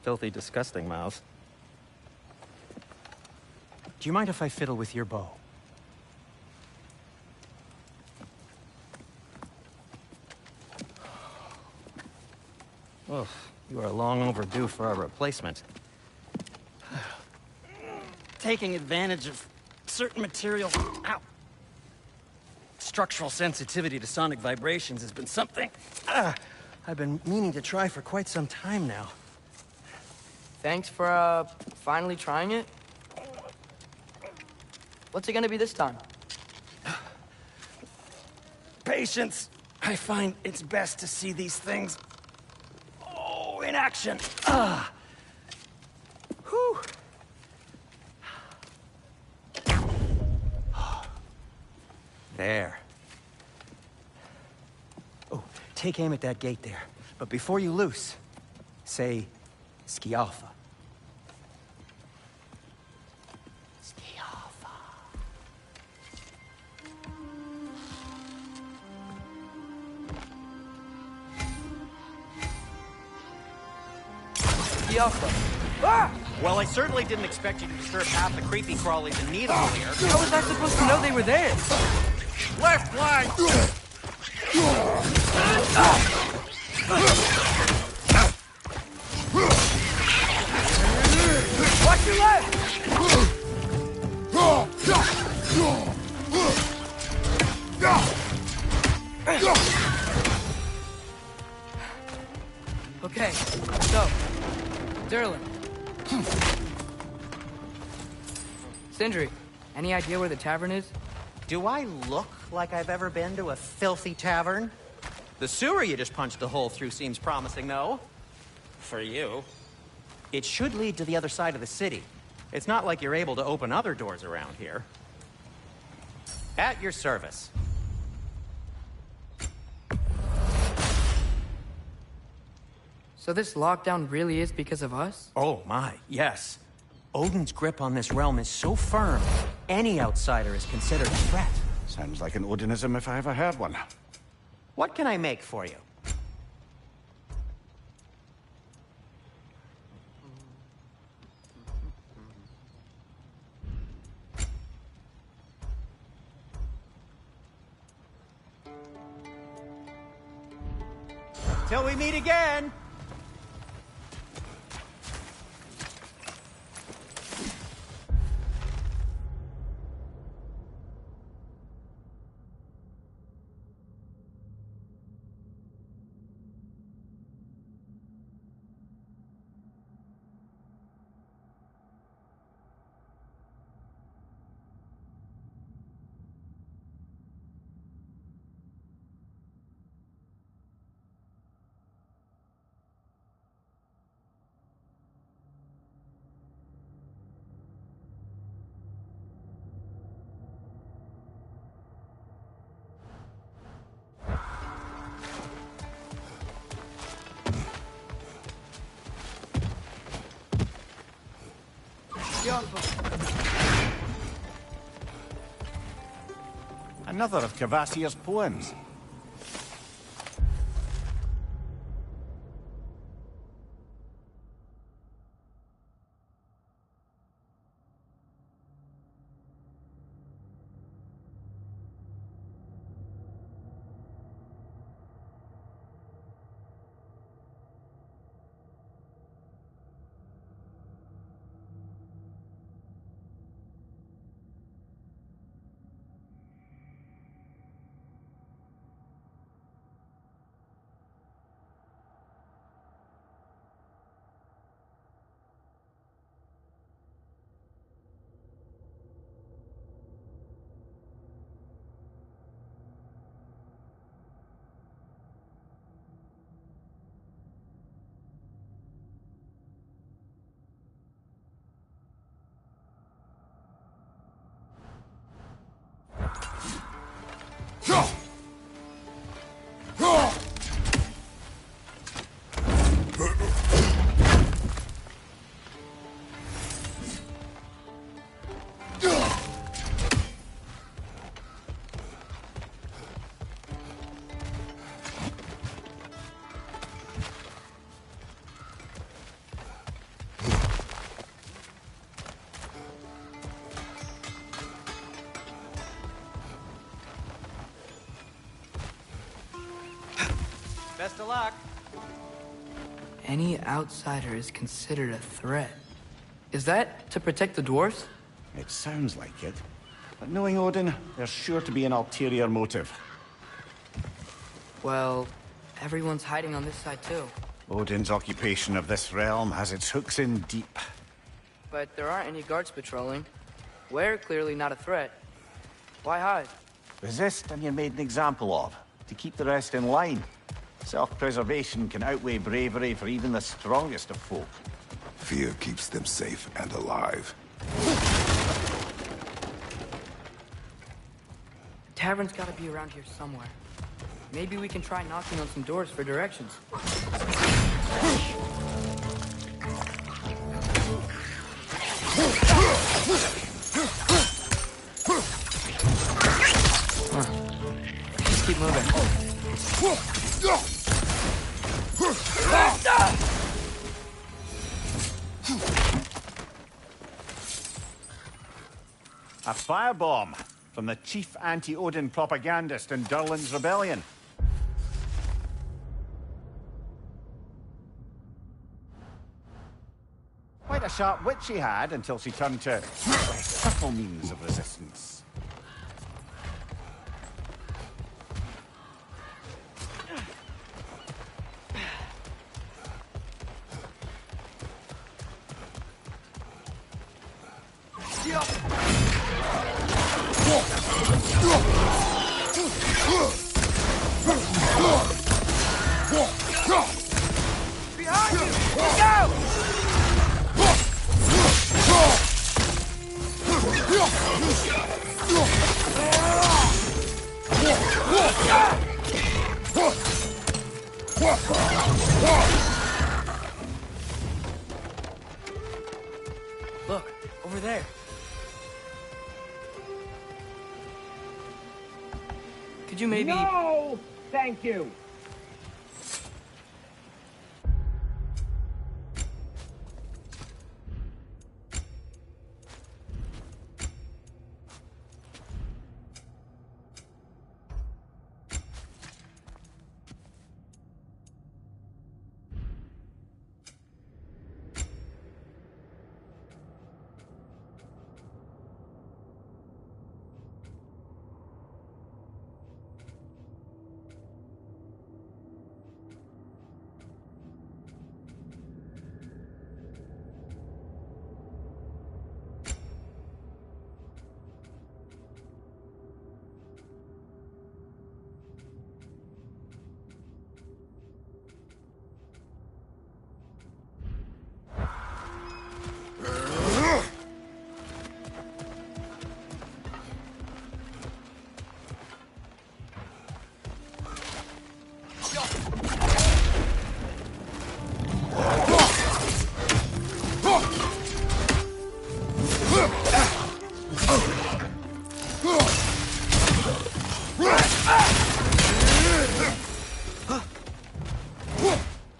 Filthy, disgusting mouths. Do you mind if I fiddle with your bow? Oh, you are long overdue for a replacement. Taking advantage of certain materials. Ow! Structural sensitivity to sonic vibrations has been something I've been meaning to try for quite some time now. Thanks for, finally trying it. What's it gonna be this time? Patience. I find it's best to see these things, in action. Whew. There. Oh, take aim at that gate there. But before you loose, say, Skialfa. Skialfa. the Alpha. Ah! Well, I certainly didn't expect you to disturb half the creepy crawlies in Needle here. How was I supposed to know they were there? Left flank! Watch your left! Okay, so, Durlin. Sindri, any idea where the tavern is? Do I look like I've ever been to a filthy tavern? The sewer you just punched a hole through seems promising, though. For you. It should lead to the other side of the city. It's not like you're able to open other doors around here. At your service. So this lockdown really is because of us? Oh my, yes. Odin's grip on this realm is so firm, any outsider is considered a threat. Sounds like an Odinism if I ever heard one. What can I make for you? Till we meet again! Another of Kvasir's poems. Best of luck. Any outsider is considered a threat. Is that to protect the dwarves? It sounds like it. But knowing Odin, there's sure to be an ulterior motive. Well, everyone's hiding on this side too. Odin's occupation of this realm has its hooks in deep. But there aren't any guards patrolling. We're clearly not a threat. Why hide? Resist and you're made an example of, to keep the rest in line. Self-preservation can outweigh bravery for even the strongest of folk. Fear keeps them safe and alive. The tavern's gotta be around here somewhere. Maybe we can try knocking on some doors for directions. Just keep moving. A firebomb from the chief anti-Odin propagandist in Durlin's rebellion. Quite a sharp wit she had until she turned to less subtle means of resistance. Behind you! Go! Look, over there. Could you maybe... No! Thank you!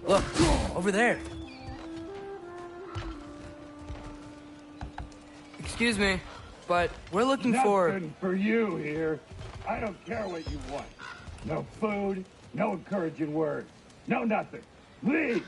Look, over there. Excuse me, but we're looking for... Nothing for you here. I don't care what you want. No food, no encouraging words, no nothing. Leave!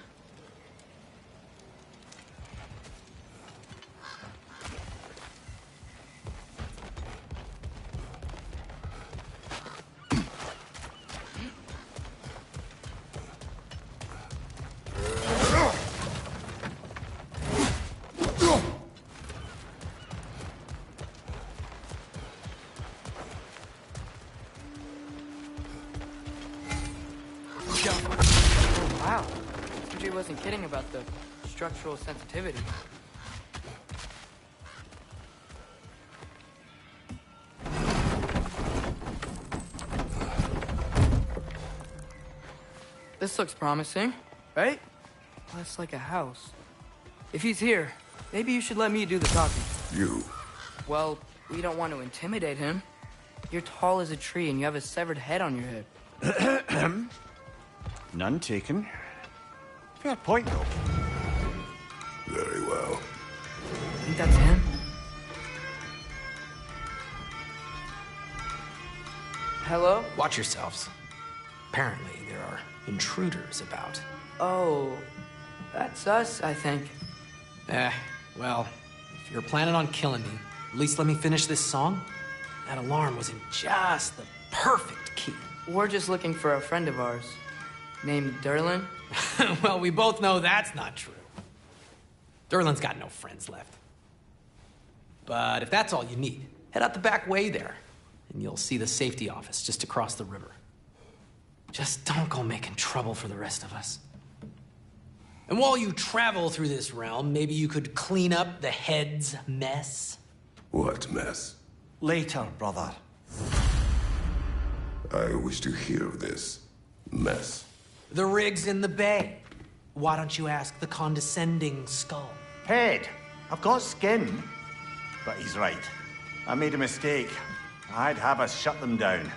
Wow, CJ wasn't kidding about the structural sensitivity. This looks promising, right? Less like a house. If he's here, maybe you should let me do the talking. You? Well, we don't want to intimidate him. You're tall as a tree and you have a severed head on your head. None taken. Fair point, though. Very well. Think that's him? Hello? Watch yourselves. Apparently, there are intruders about. Oh, that's us, I think. Well, if you're planning on killing me, at least let me finish this song. That alarm was in just the perfect key. We're just looking for a friend of ours, named Durlin. Well, we both know that's not true. Durlin's got no friends left. But if that's all you need, head out the back way there, and you'll see the safety office just across the river. Just don't go making trouble for the rest of us. And while you travel through this realm, maybe you could clean up the head's mess? What mess? Later, brother. I wish to hear of this mess. The rig's in the bay. Why don't you ask the condescending skull? Head, I've got skin. But he's right. I made a mistake. I'd have us shut them down.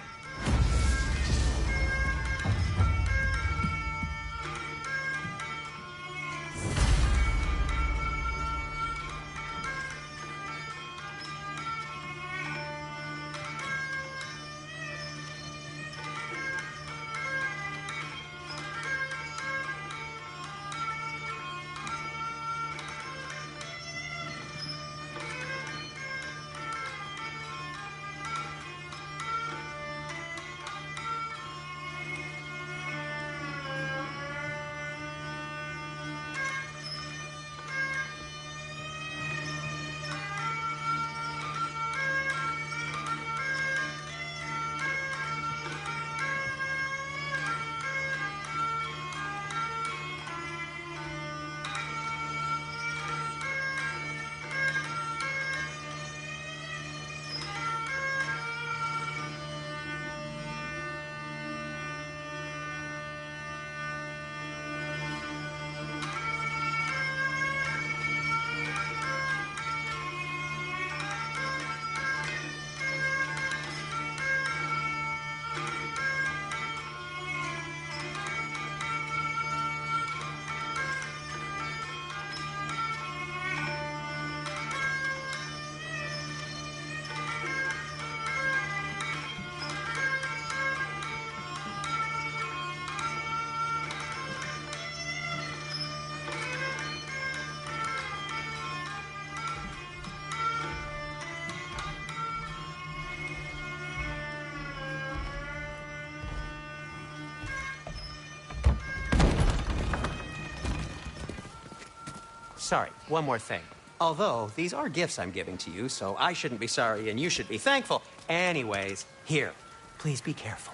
sorry, one more thing. Although, these are gifts I'm giving to you, so I shouldn't be sorry and you should be thankful. Anyways, here, please be careful.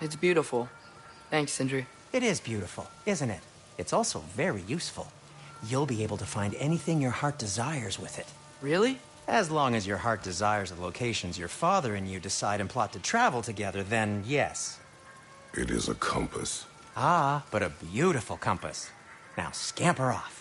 It's beautiful. Thanks, Sindri. It is beautiful, isn't it? It's also very useful. You'll be able to find anything your heart desires with it. Really? As long as your heart desires the locations your father and you decide and plot to travel together, then yes. It is a compass. Ah, but a beautiful compass. Now scamper off.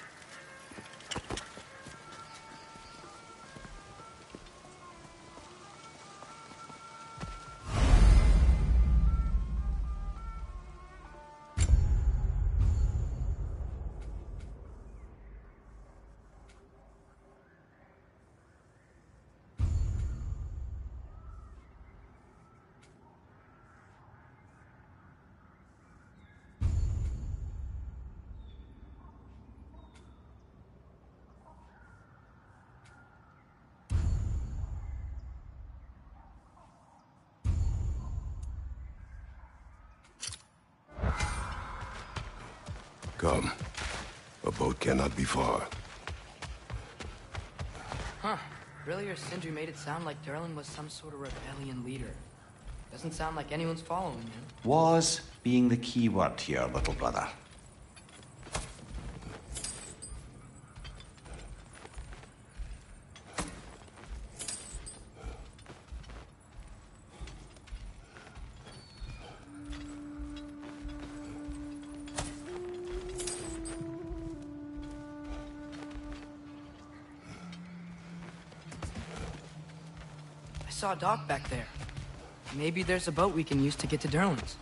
Come. A boat cannot be far. Huh. Earlier, Sindri made it sound like Durlin was some sort of rebellion leader. Doesn't sound like anyone's following him. Was being the key word here, little brother. I saw a dock back there. Maybe there's a boat we can use to get to Durlin's.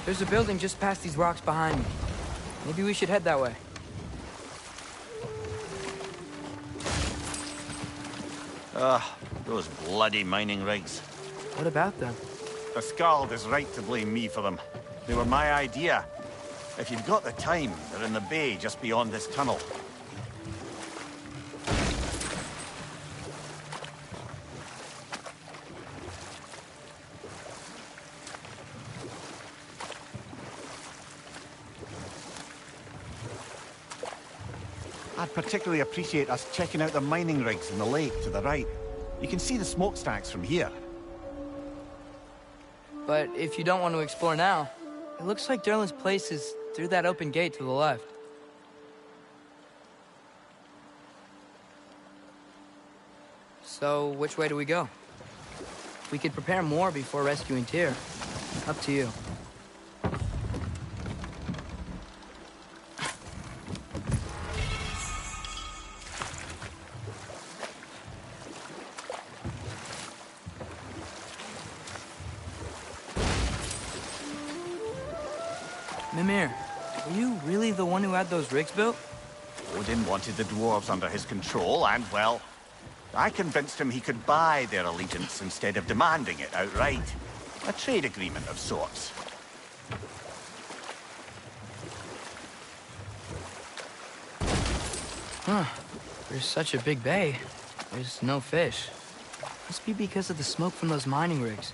There's a building just past these rocks behind me. Maybe we should head that way. Those bloody mining rigs. What about them? The Skald is right to blame me for them. They were my idea. If you've got the time, they're in the bay just beyond this tunnel. I'd particularly appreciate us checking out the mining rigs in the lake to the right. You can see the smokestacks from here. But if you don't want to explore now, it looks like Durlin's place is through that open gate to the left. So, which way do we go? We could prepare more before rescuing Tyr. Up to you. Mimir, were you really the one who had those rigs built? Odin wanted the dwarves under his control, and, well, I convinced him he could buy their allegiance instead of demanding it outright. A trade agreement of sorts. Huh. There's such a big bay. There's no fish. Must be because of the smoke from those mining rigs.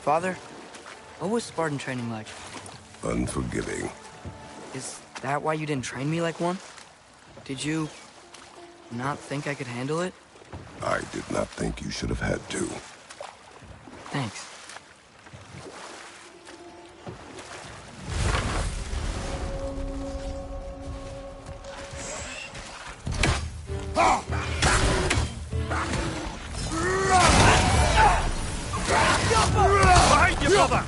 Father, what was Spartan training like? Unforgiving. Is that why you didn't train me like one? Did you not think I could handle it? I did not think you should have had to. Thanks. Behind you, brother!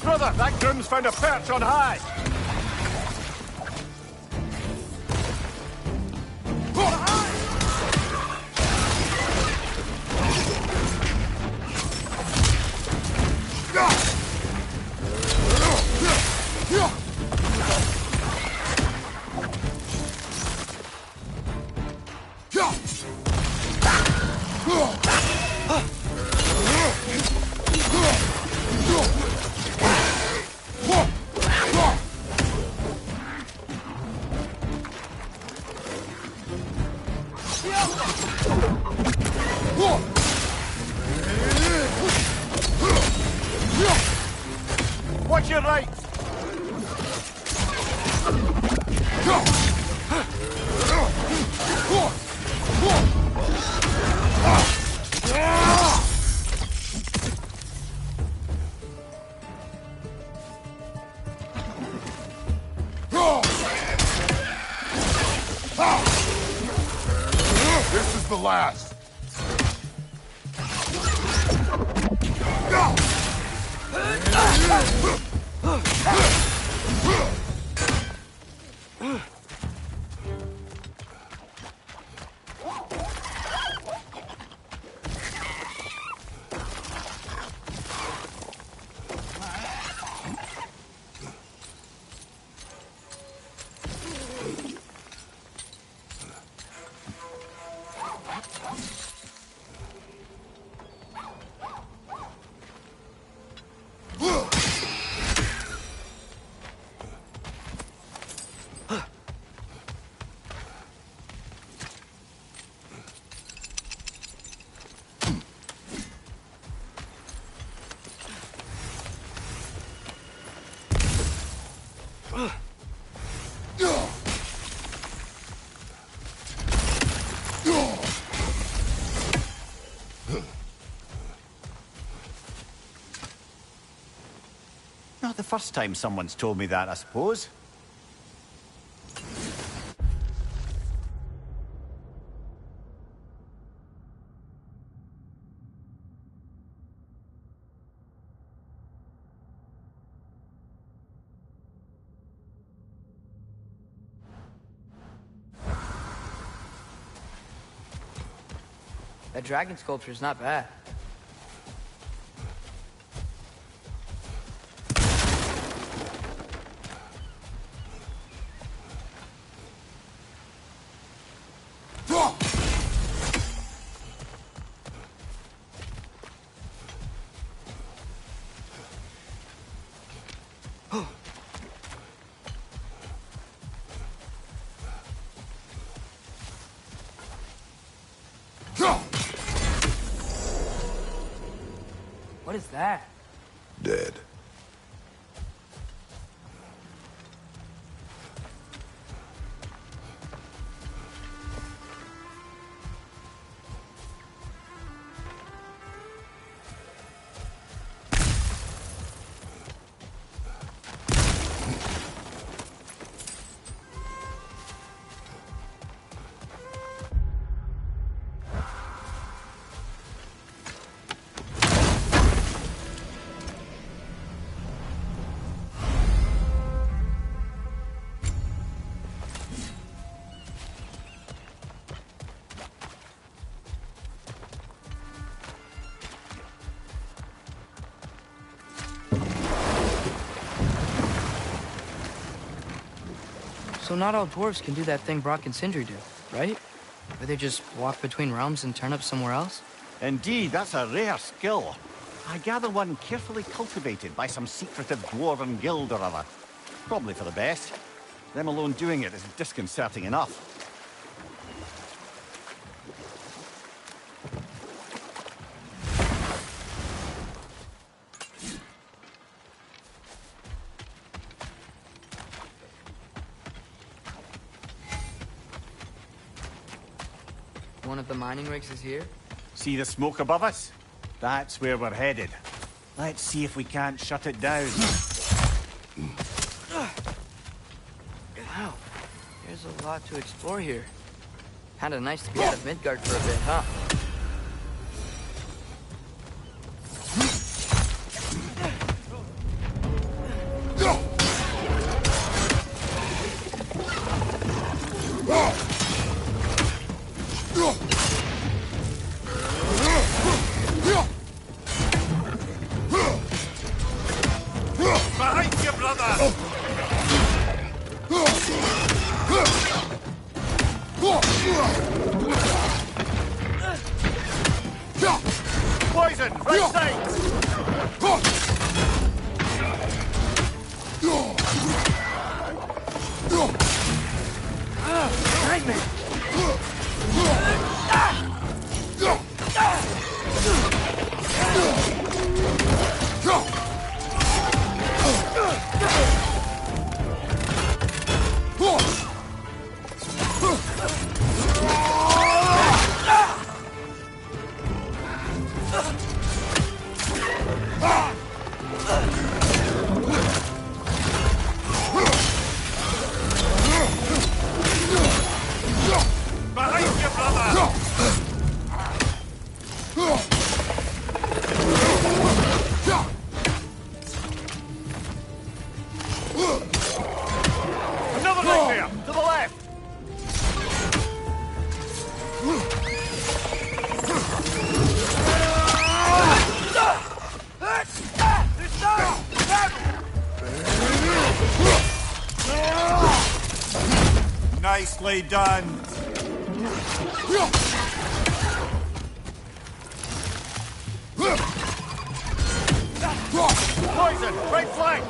Brother, that groom's found a perch on high! Watch your right! This is the last. Not the first time someone's told me that, I suppose. That dragon sculpture's not bad. What is that? Dead. So not all dwarves can do that thing Brock and Sindri do, right? Where they just walk between realms and turn up somewhere else? Indeed, that's a rare skill. I gather one carefully cultivated by some secretive dwarven guild or other. Probably for the best. Them alone doing it is disconcerting enough. of the mining rigs is here? See the smoke above us? That's where we're headed. Let's see if we can't shut it down. Wow, there's a lot to explore here. Kinda nice to be out of Midgard for a bit, huh? Behind you, brother! Poison! Right side! Behind you, brother! Another right there! To the left! Nicely done. Poison! Right flank!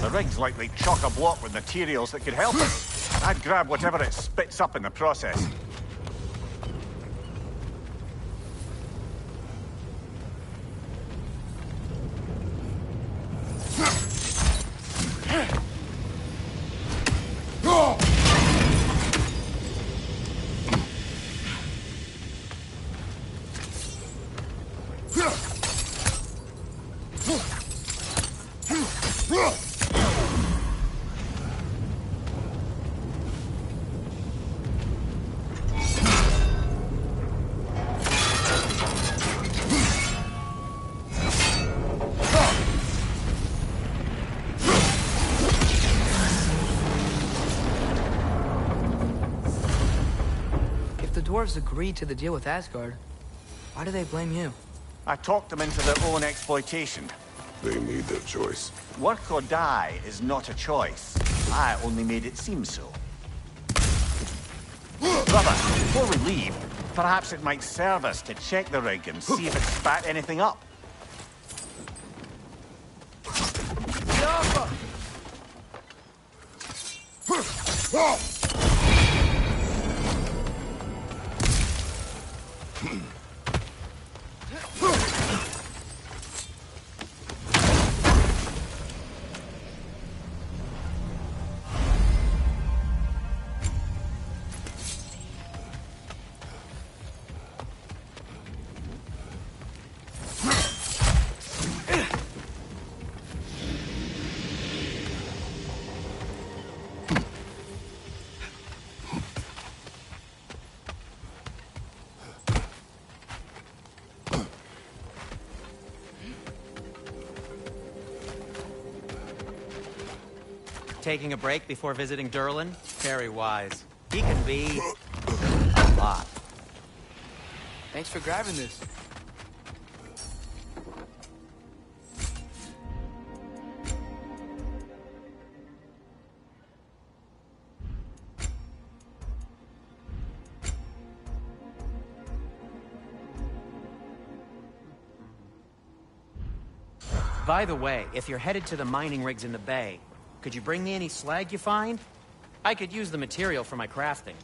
The rig's likely chock-a-block with materials that could help us. I'd grab whatever it spits up in the process. If the dwarves agreed to the deal with Asgard, why do they blame you? I talked them into their own exploitation. They made their choice. Work or die is not a choice. I only made it seem so. Brother, before we leave, perhaps it might serve us to check the rig and see if it spat anything up. Taking a break before visiting Durlin? Very wise. He can be a lot. Thanks for grabbing this. By the way, if you're headed to the mining rigs in the bay, could you bring me any slag you find? I could use the material for my crafting.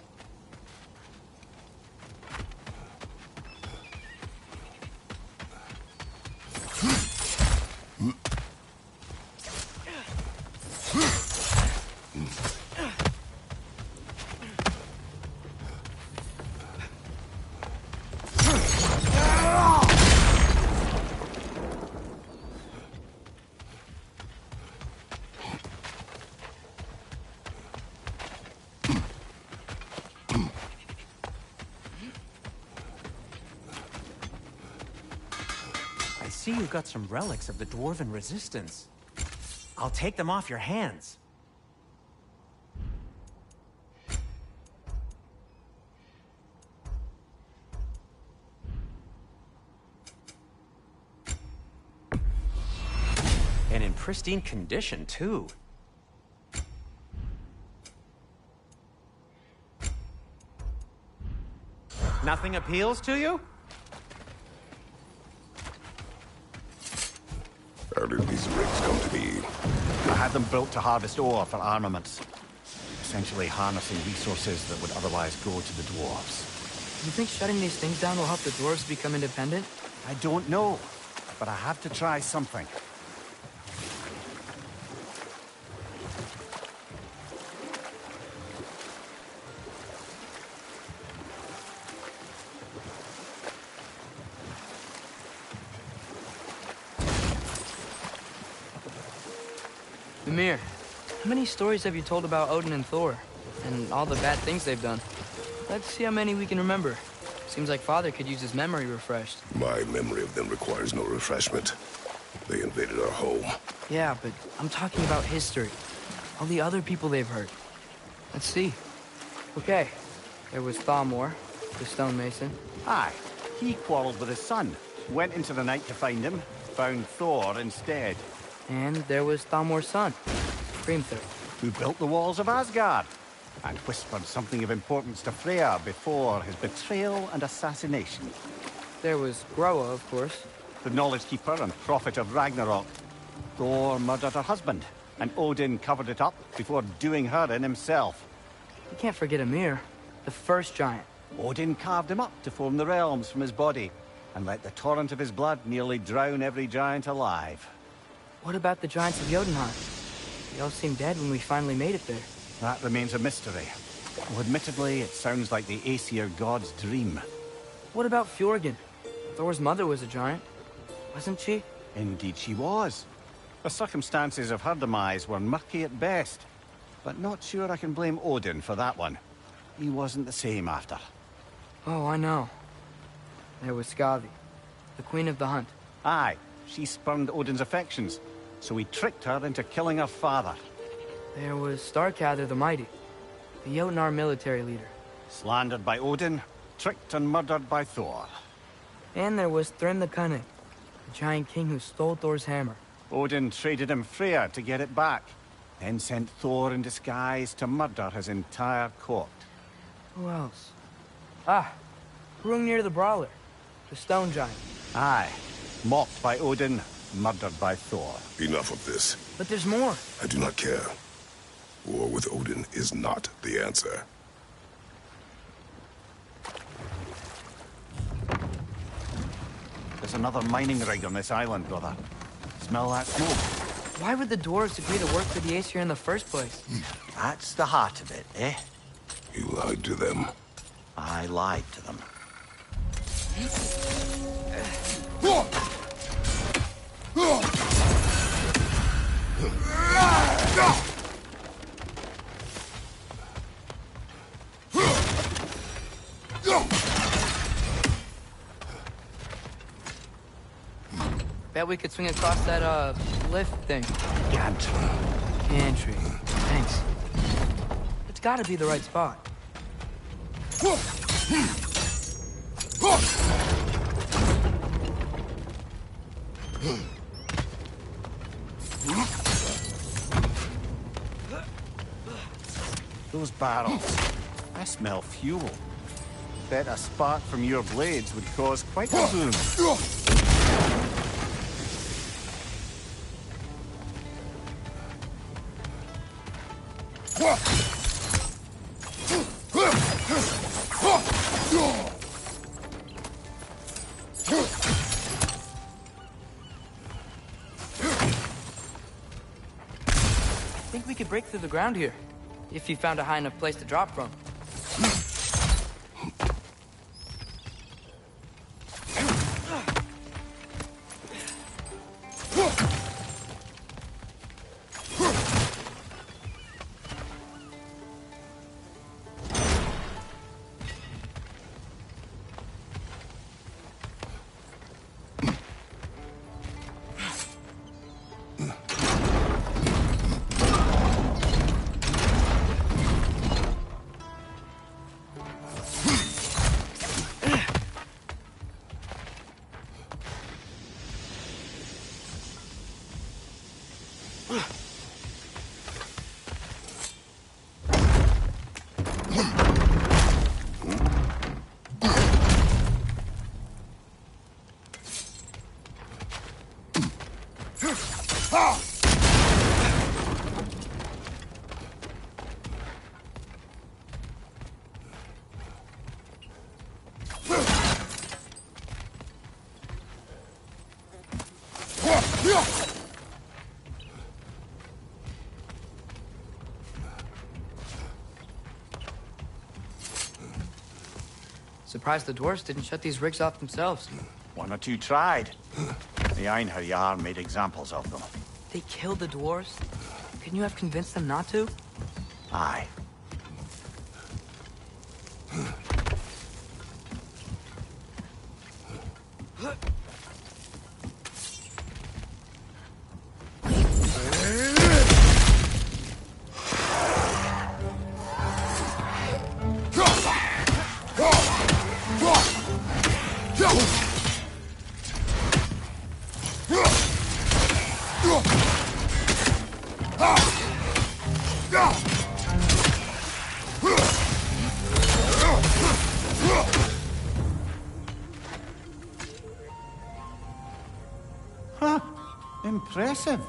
I see you've got some relics of the Dwarven Resistance. I'll take them off your hands. And in pristine condition, too. Nothing appeals to you? How did these rigs come to be? I had them built to harvest ore for armaments. Essentially harnessing resources that would otherwise go to the dwarves. You think shutting these things down will help the dwarves become independent? I don't know, but I have to try something. Ymir, how many stories have you told about Odin and Thor? And all the bad things they've done? Let's see how many we can remember. Seems like Father could use his memory refreshed. My memory of them requires no refreshment. They invaded our home. Yeah, but I'm talking about history. All the other people they've hurt. Let's see. Okay, there was Thalmor, the stonemason. Aye, he quarreled with his son. Went into the night to find him, found Thor instead. And there was Thalmor's son, Grimthur. Who built the walls of Asgard, and whispered something of importance to Freya before his betrayal and assassination. There was Groa, of course. The knowledge keeper and prophet of Ragnarok. Thor murdered her husband, and Odin covered it up before doing her in himself. You can't forget Ymir, the first giant. Odin carved him up to form the realms from his body, and let the torrent of his blood nearly drown every giant alive. What about the giants of Jotunheim? They all seemed dead when we finally made it there. That remains a mystery. Well, admittedly, it sounds like the Aesir god's dream. What about Fjorgyn? Thor's mother was a giant, wasn't she? Indeed she was. The circumstances of her demise were murky at best, but not sure I can blame Odin for that one. He wasn't the same after. Oh, I know. There was Skavi, the queen of the hunt. Aye, she spurned Odin's affections, so he tricked her into killing her father. There was Starkadr the Mighty, the Jotnar military leader. Slandered by Odin, tricked and murdered by Thor. And there was Thrym the Cunning, the giant king who stole Thor's hammer. Odin traded him Freya to get it back, then sent Thor in disguise to murder his entire court. Who else? Ah, Hrungnir the Brawler, the stone giant. Aye, mocked by Odin, murdered by Thor. Enough of this. But there's more. I do not care. War with Odin is not the answer. There's another mining rig on this island, brother. Smell that smoke? Why would the dwarves agree to work for the Aesir in the first place? That's the heart of it, eh? You lied to them. I lied to them. Bet we could swing across that, lift thing. Gantry. Gantry. Thanks. It's gotta be the right spot. Those barrels. I smell fuel. Bet a spark from your blades would cause quite a boom. we could break through the ground here, if you found a high enough place to drop from. Surprised the dwarves didn't shut these rigs off themselves. One or two tried. The Einherjar made examples of them. They killed the dwarves? Couldn't you have convinced them not to? Aye. Huh. Impressive.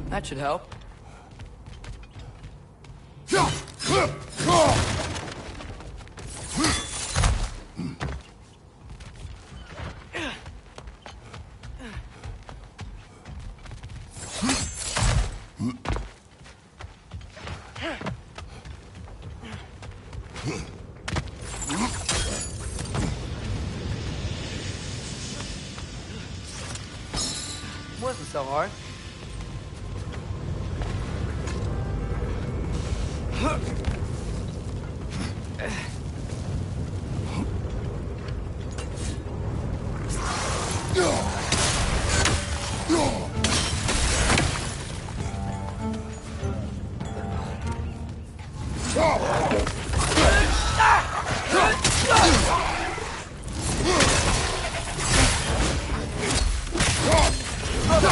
That should help. Wasn't so hard.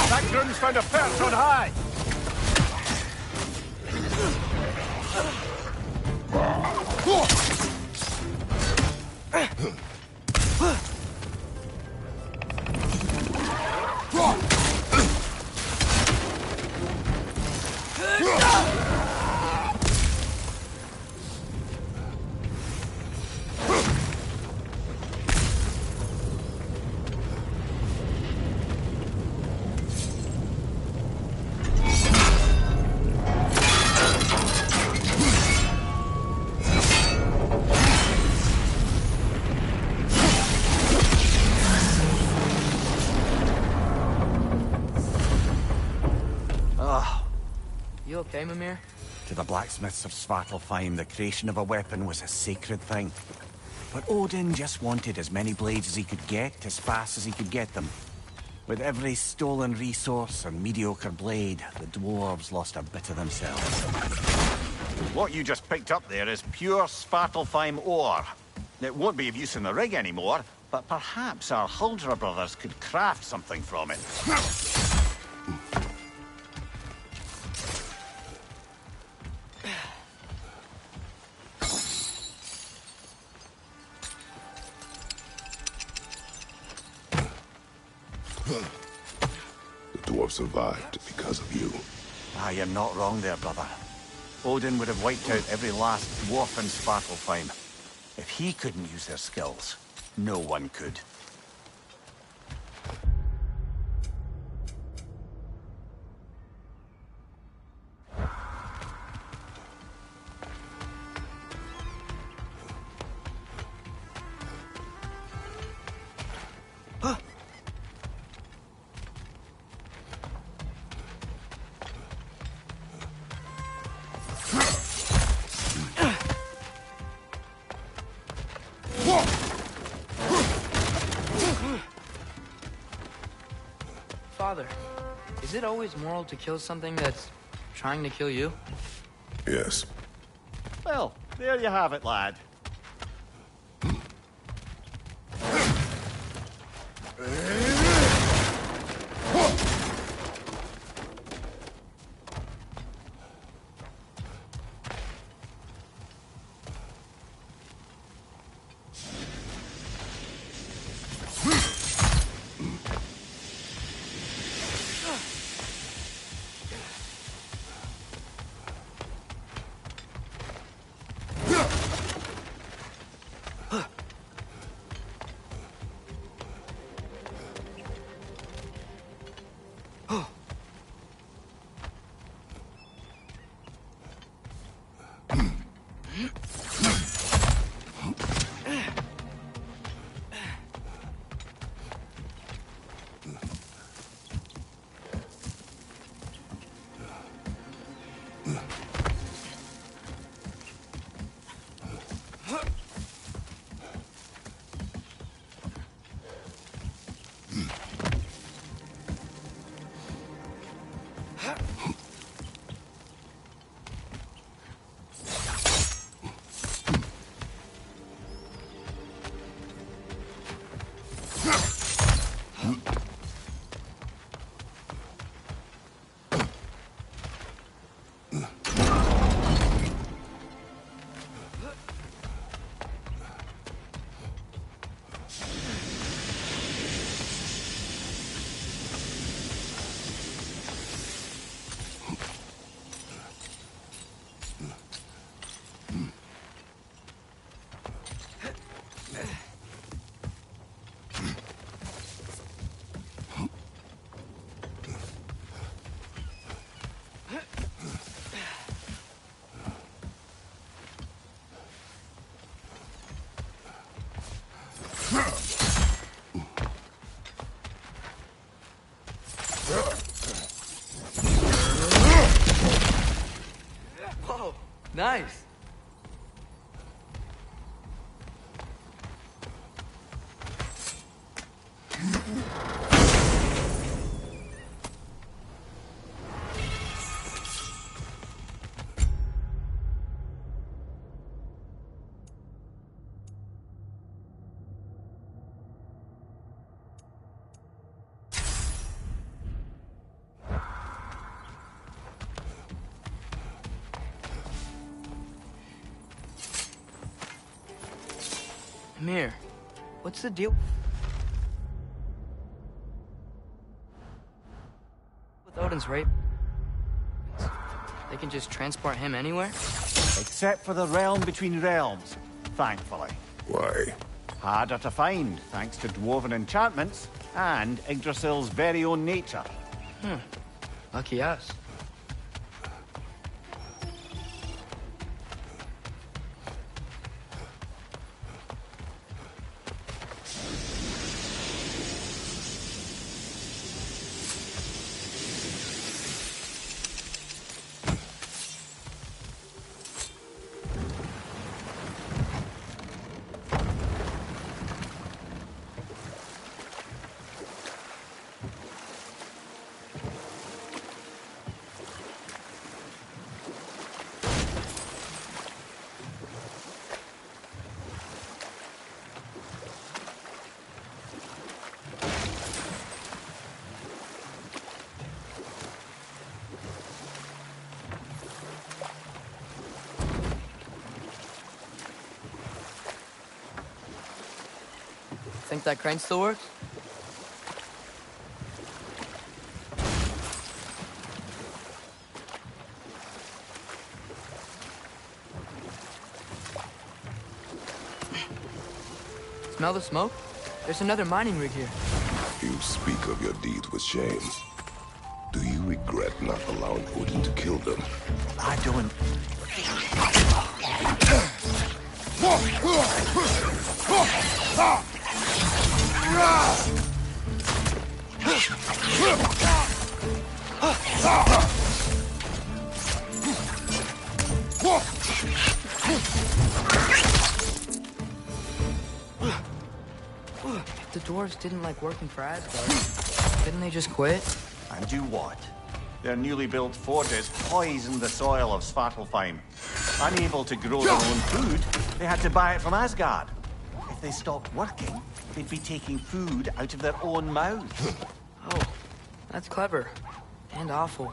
That groom's found a perch on high! You okay, Mimir? To the blacksmiths of Svartalfheim, the creation of a weapon was a sacred thing. But Odin just wanted as many blades as he could get, as fast as he could get them. With every stolen resource and mediocre blade, the dwarves lost a bit of themselves. What you just picked up there is pure Svartalfheim ore. It won't be of use in the rig anymore, but perhaps our Huldra brothers could craft something from it. The dwarf survived because of you. Ah, you're not wrong there, brother. Odin would have wiped out every last dwarf in Svartalfheim. If he couldn't use their skills, no one could. Father, is it always moral to kill something that's trying to kill you? Yes. Well, there you have it, lad. Whoa, nice. Amir, what's the deal with Odin's rape? They can just transport him anywhere? Except for the realm between realms, thankfully. Why? Harder to find, thanks to dwarven enchantments and Yggdrasil's very own nature. Lucky us. Think that crane still works? Smell the smoke? There's another mining rig here. You speak of your deeds with shame. Do you regret not allowing Odin to kill them? I don't. If the dwarves didn't like working for Asgard, didn't they just quit? And do what? Their newly built forges poisoned the soil of Svartalfheim. Unable to grow their own food, they had to buy it from Asgard. If they stopped working, they'd be taking food out of their own mouths. Oh, that's clever. And awful.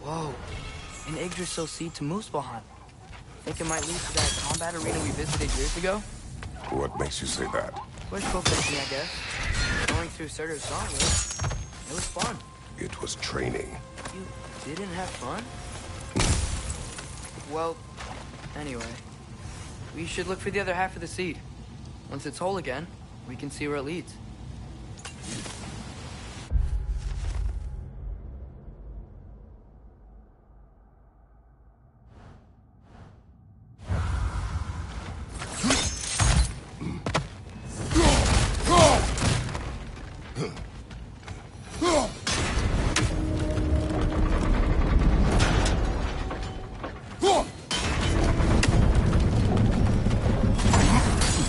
Whoa, an Yggdrasil seed to Muspelheim. Think it might lead to that combat arena we visited years ago? What makes you say that? Wishful thinking, I guess. Going through Surtur's gauntlet. It was fun. It was training. You didn't have fun? Well, anyway. We should look for the other half of the seed. Once it's whole again, we can see where it leads.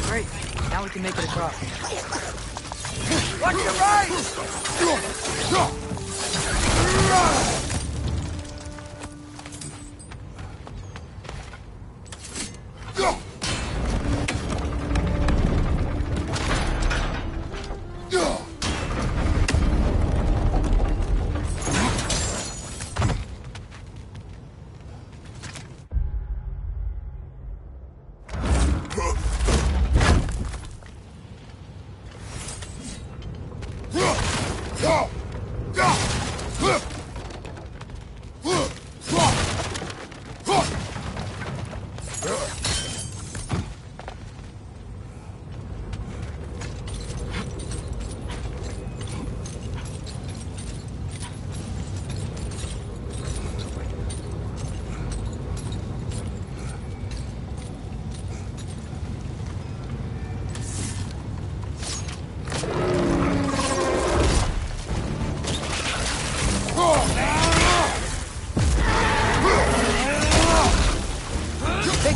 Great. Now we can make it across. Watch your right! Go!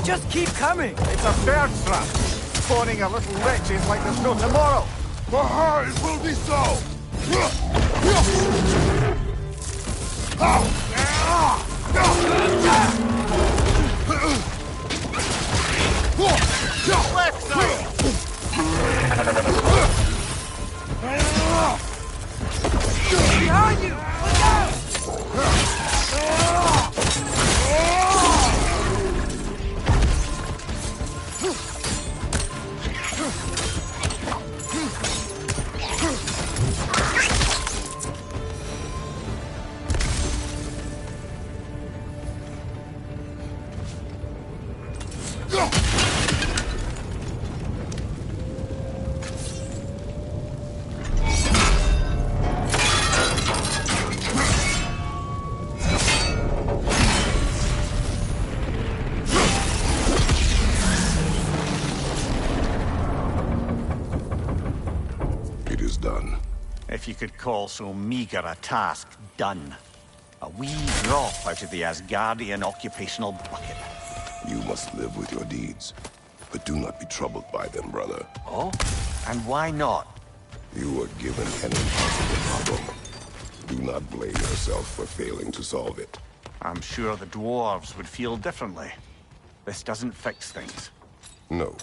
just keep coming. It's a bird trap. Spawning a little witches like there's no tomorrow. For her, it will be so. Left side! Behind you! Look out! It is done. If you could call so meager a task done. A wee drop out of the Asgardian occupational bucket. You must live with your deeds, but do not be troubled by them, brother. Oh? And why not? You were given an impossible problem. Do not blame yourself for failing to solve it. I'm sure the dwarves would feel differently. This doesn't fix things. No,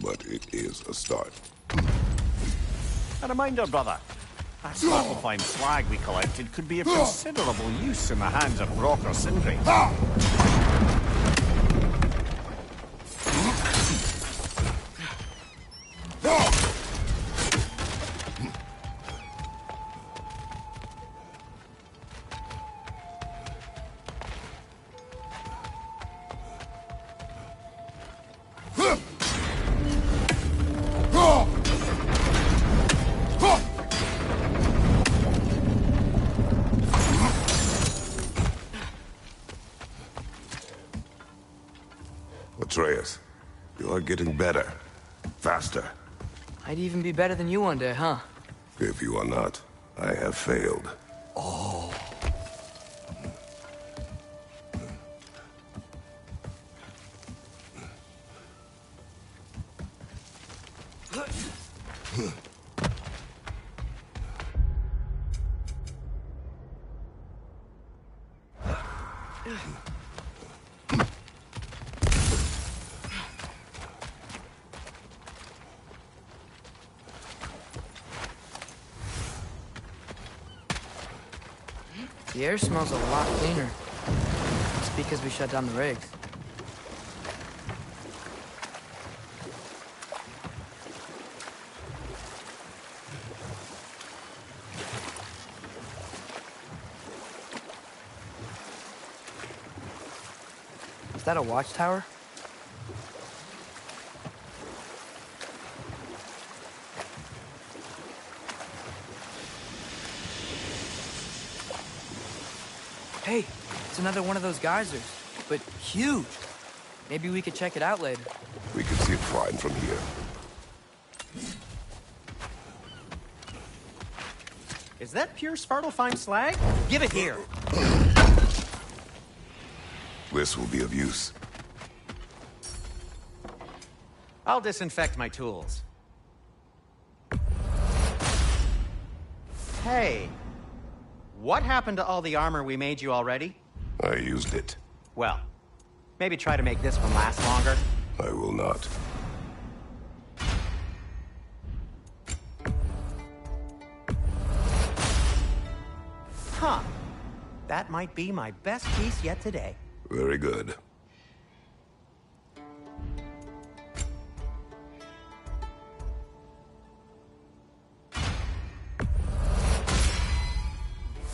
but it is a start. A reminder, brother. That sparkle-fine slag we collected could be of considerable use in the hands of Brock or Sindri. Atreus, you are getting better. Faster. I'd even be better than you one day, huh? If you are not, I have failed. Oh. The air smells a lot cleaner. It's because we shut down the rigs. Is that a watchtower? Hey, it's another one of those geysers, but huge. Maybe we could check it out later. We can see it fine from here. Is that pure Svartalfheim slag? Give it here. This will be of use. I'll disinfect my tools. Hey, what happened to all the armor we made you already? I used it. Well, maybe try to make this one last longer. I will not. Huh. That might be my best piece yet today. Very good.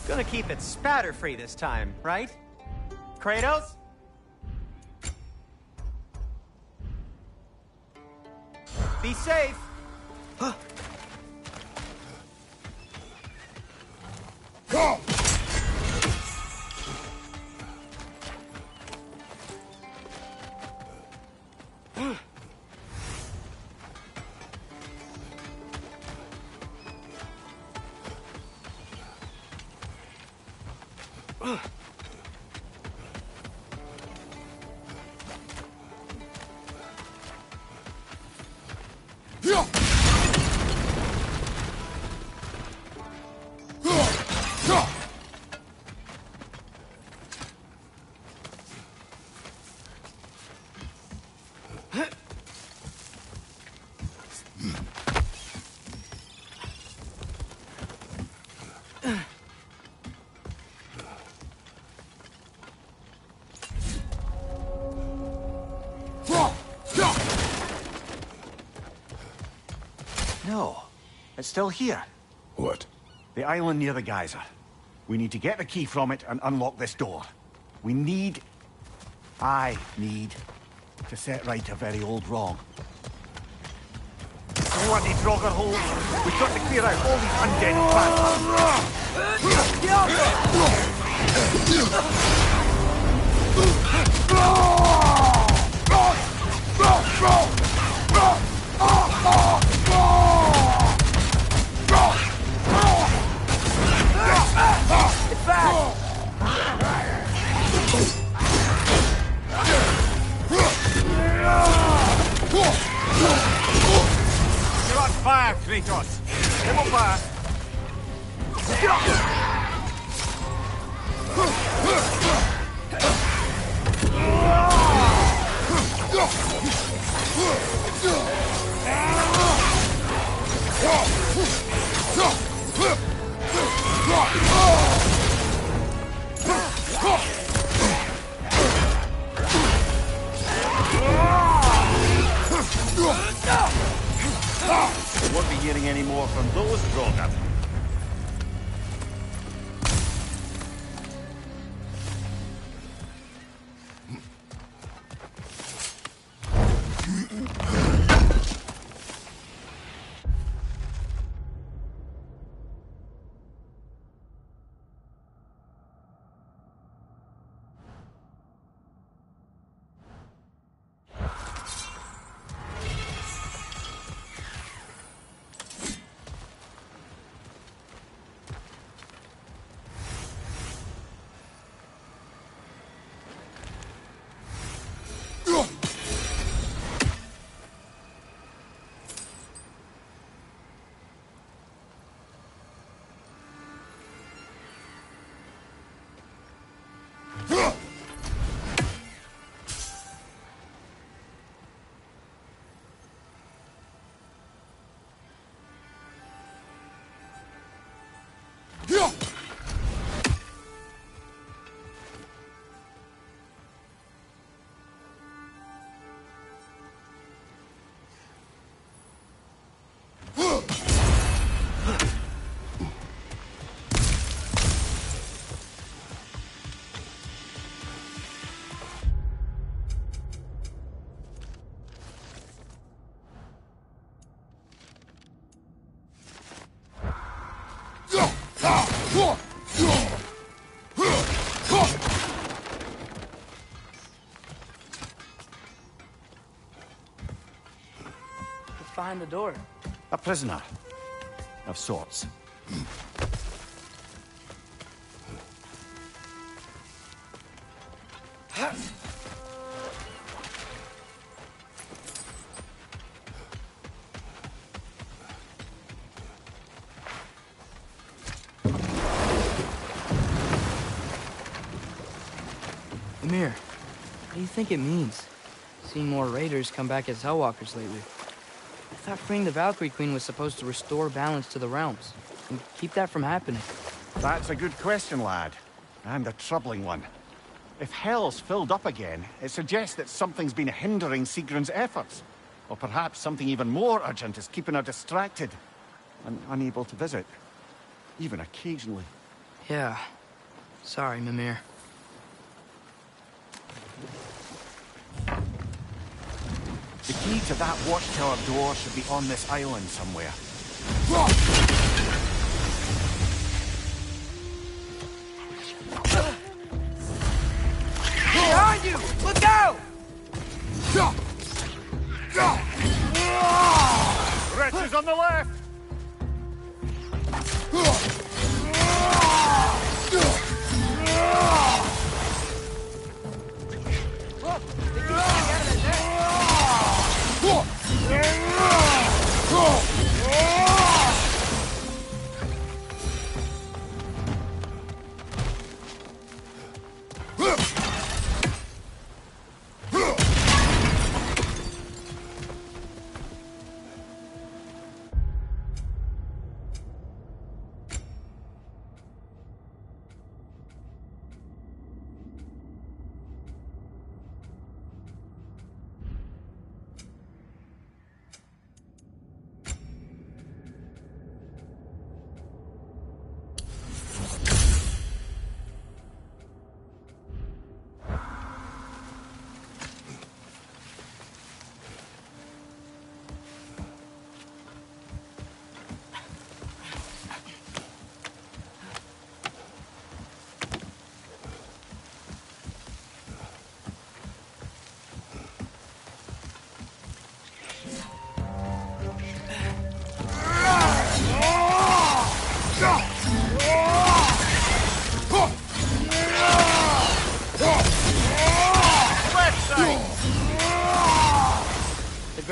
Gonna keep it spatter-free this time, right? Kratos? Be safe! Go! No, it's still here. What? The island near the geyser. We need to get the key from it and unlock this door. I need to set right a very old wrong. Bloody Draugr holes! We've got to clear out all these undead It's back! You're on fire, Kratos! Come on fire! Won't be hearing any more from those Draugr. Behind the door. A prisoner. Of sorts. Amir, what do you think it means? Seeing more raiders come back as Hellwalkers lately. I thought freeing the Valkyrie Queen was supposed to restore balance to the realms and keep that from happening. That's a good question, lad. And a troubling one. If Hell's filled up again, it suggests that something's been hindering Sigrun's efforts. Or perhaps something even more urgent is keeping her distracted and unable to visit. Even occasionally. Yeah. Sorry, Mimir. The key to that watchtower door should be on this island somewhere. Behind you! Look out! Wretches on the left!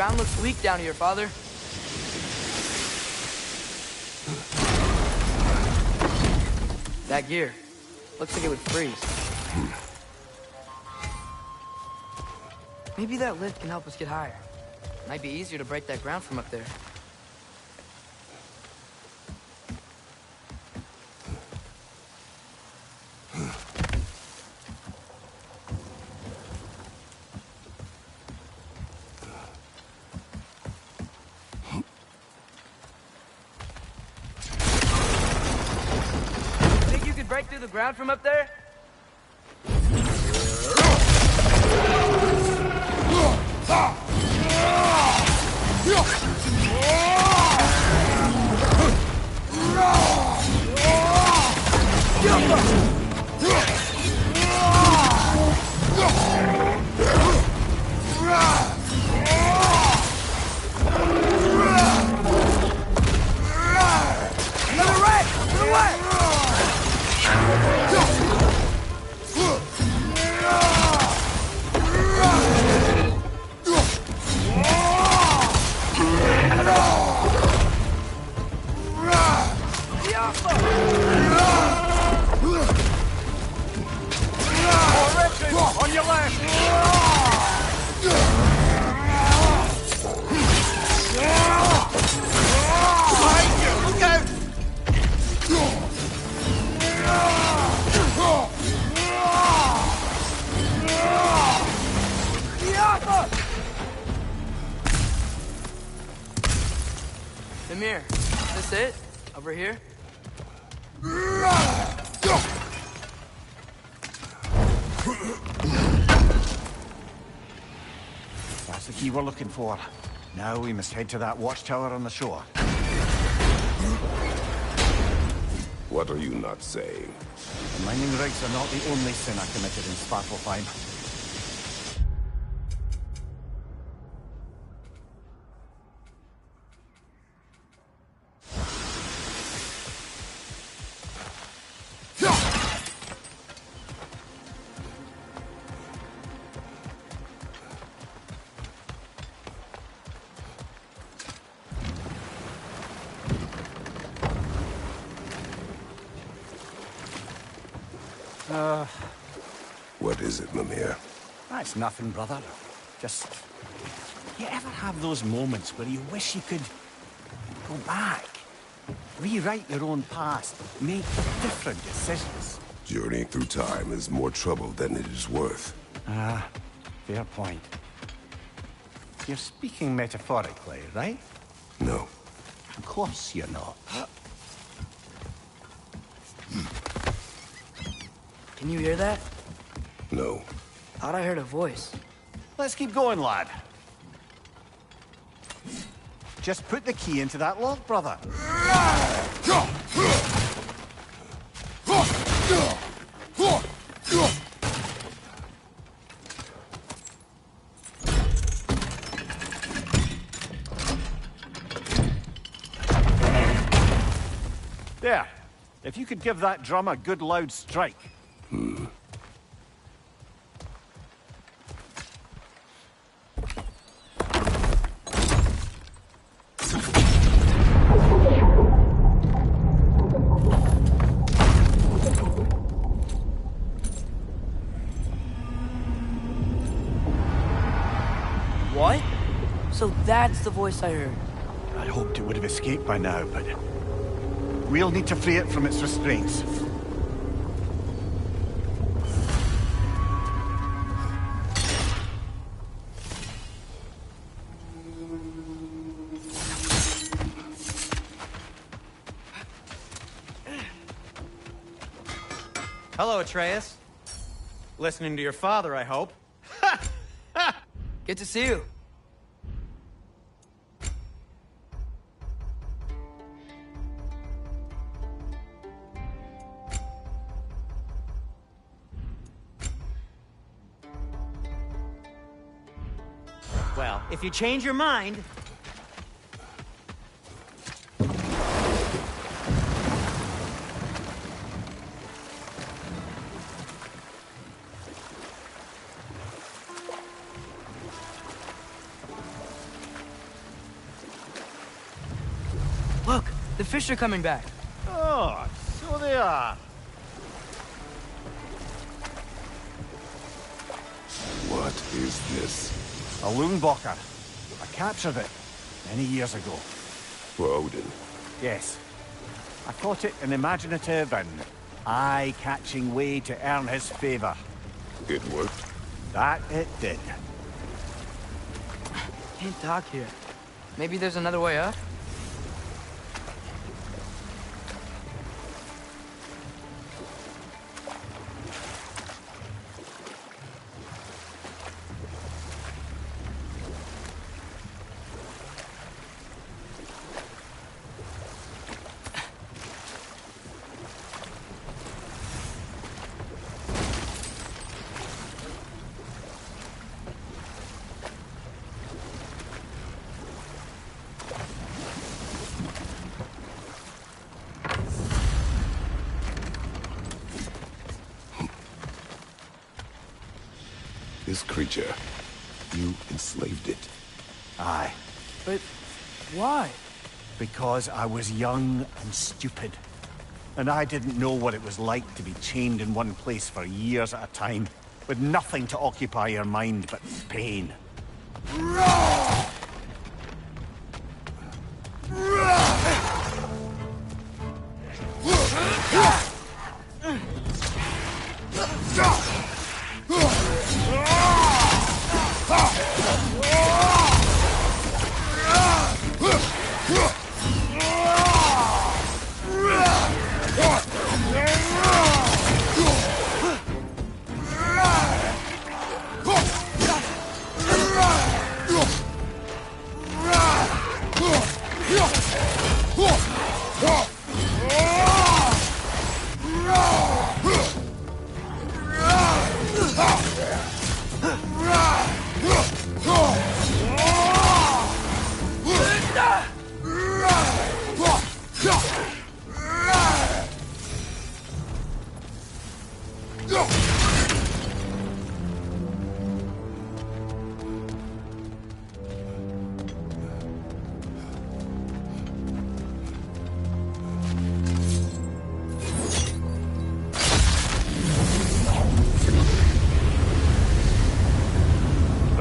ground looks weak down here, Father. That gear. Looks like it would freeze. Maybe that lift can help us get higher. Might be easier to break that ground from up there. Think you could break through the ground from up there? On your left! Behind you! Look out! Amir, is this it? Over here? That's the key we're looking for. Now we must head to that watchtower on the shore. What are you not saying? The mining rigs are not the only sin I committed in Svartalfheim. What is it, Mimir? That's nothing, brother. Just... You ever have those moments where you wish you could... go back? Rewrite your own past. Make different decisions. Journeying through time is more trouble than it is worth. Ah, fair point. You're speaking metaphorically, right? No. Of course you're not. Can you hear that? No. Thought I heard a voice. Let's keep going, lad. Just put the key into that lock, brother. There. If you could give that drum a good loud strike. What? So that's the voice I heard. I hoped it would have escaped by now, but... we'll need to free it from its restraints. Hello, Atreus. Listening to your father, I hope. Good to see you. Well, if you change your mind... The fish are coming back. Oh, so they are. What is this? A loonbocker. I captured it many years ago. For Odin? Yes. I thought it an imaginative and eye-catching way to earn his favor. It worked? That it did. Can't dock here. Maybe there's another way up? This creature, you enslaved it. Aye. But why? Because I was young and stupid. And I didn't know what it was like to be chained in one place for years at a time, with nothing to occupy your mind but pain.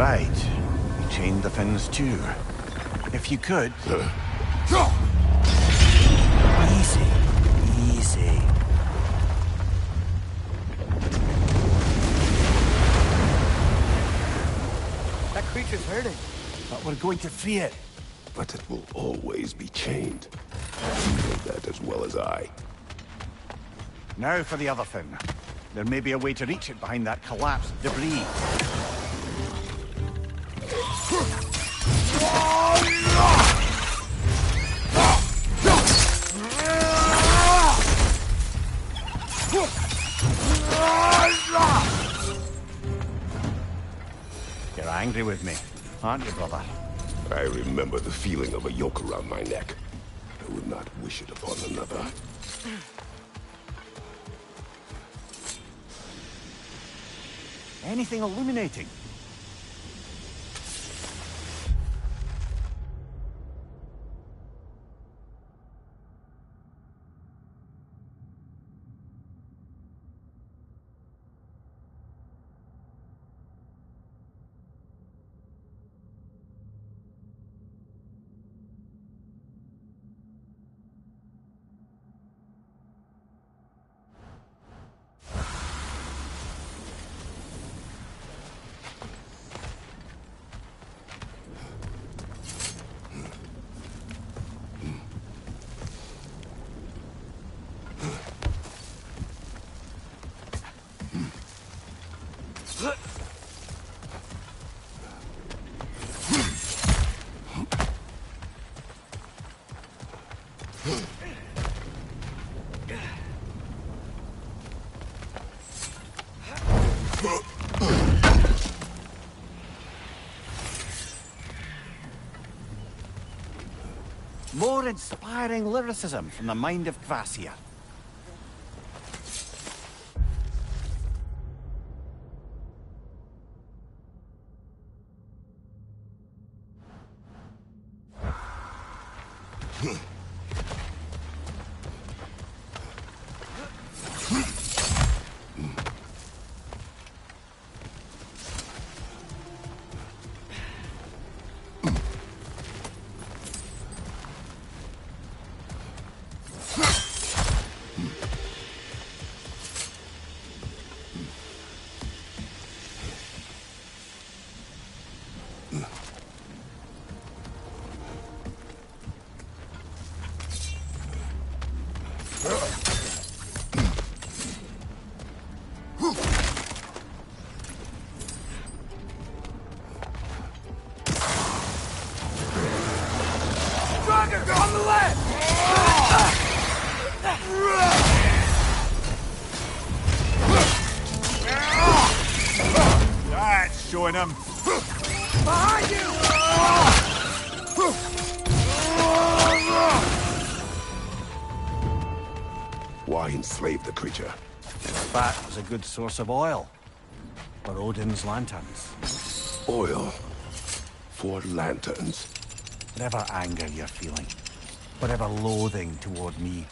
Right. You chained the fins too. If you could... Easy. Easy. That creature's hurting. But we're going to free it. But it will always be chained. You know that as well as I. Now for the other fin. There may be a way to reach it behind that collapsed debris. You're angry with me, aren't you, brother? I remember the feeling of a yoke around my neck. I would not wish it upon another. Anything illuminating? More inspiring lyricism from the mind of Kvasir. showing him. Behind you! Why enslave the creature? Its fat was a good source of oil for Odin's lanterns. Oil for lanterns. Whatever anger you're feeling, whatever loathing toward me,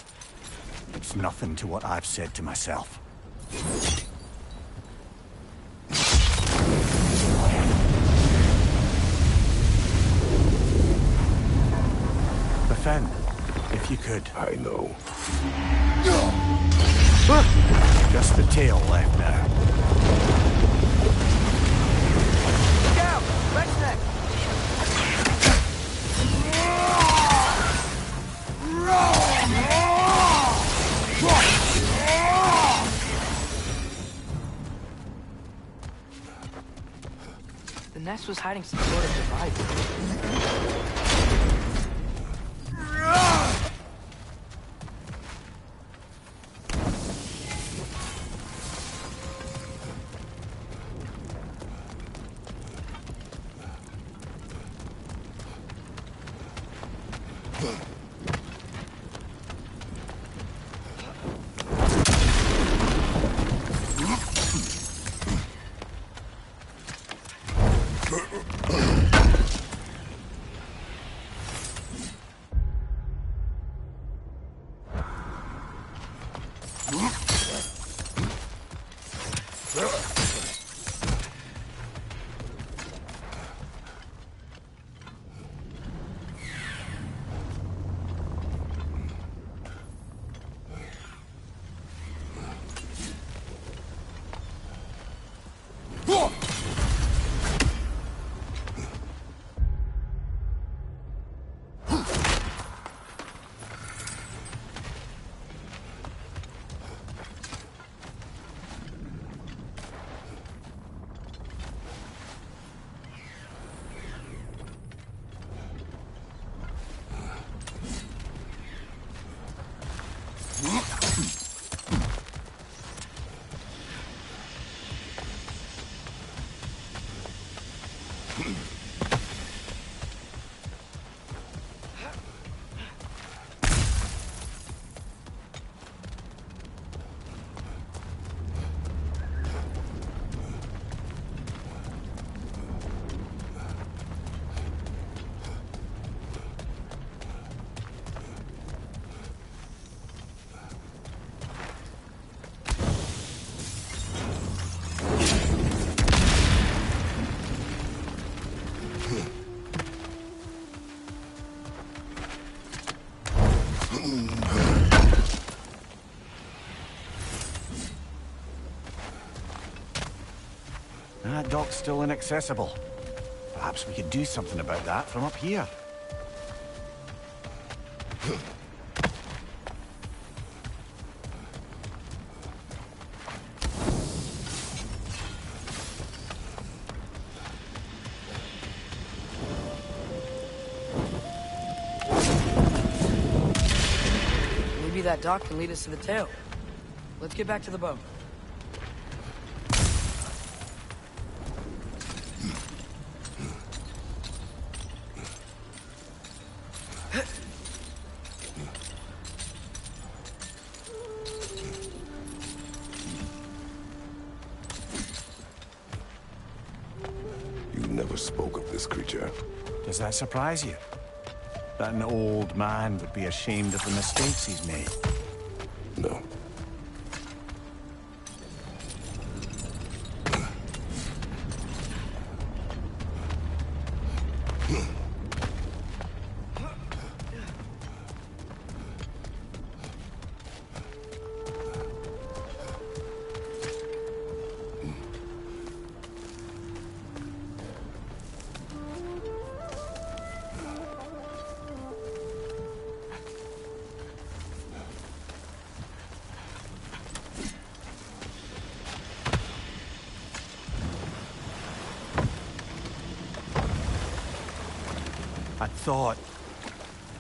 it's nothing to what I've said to myself. Defend, if you could. I know. Just the tail left now. Look out! Rex neck! The nest was hiding some sort of device. That dock's still inaccessible. Perhaps we could do something about that from up here. Maybe that dock can lead us to the tail. Let's get back to the boat. You never spoke of this creature. Does that surprise you? That an old man would be ashamed of the mistakes he's made? No.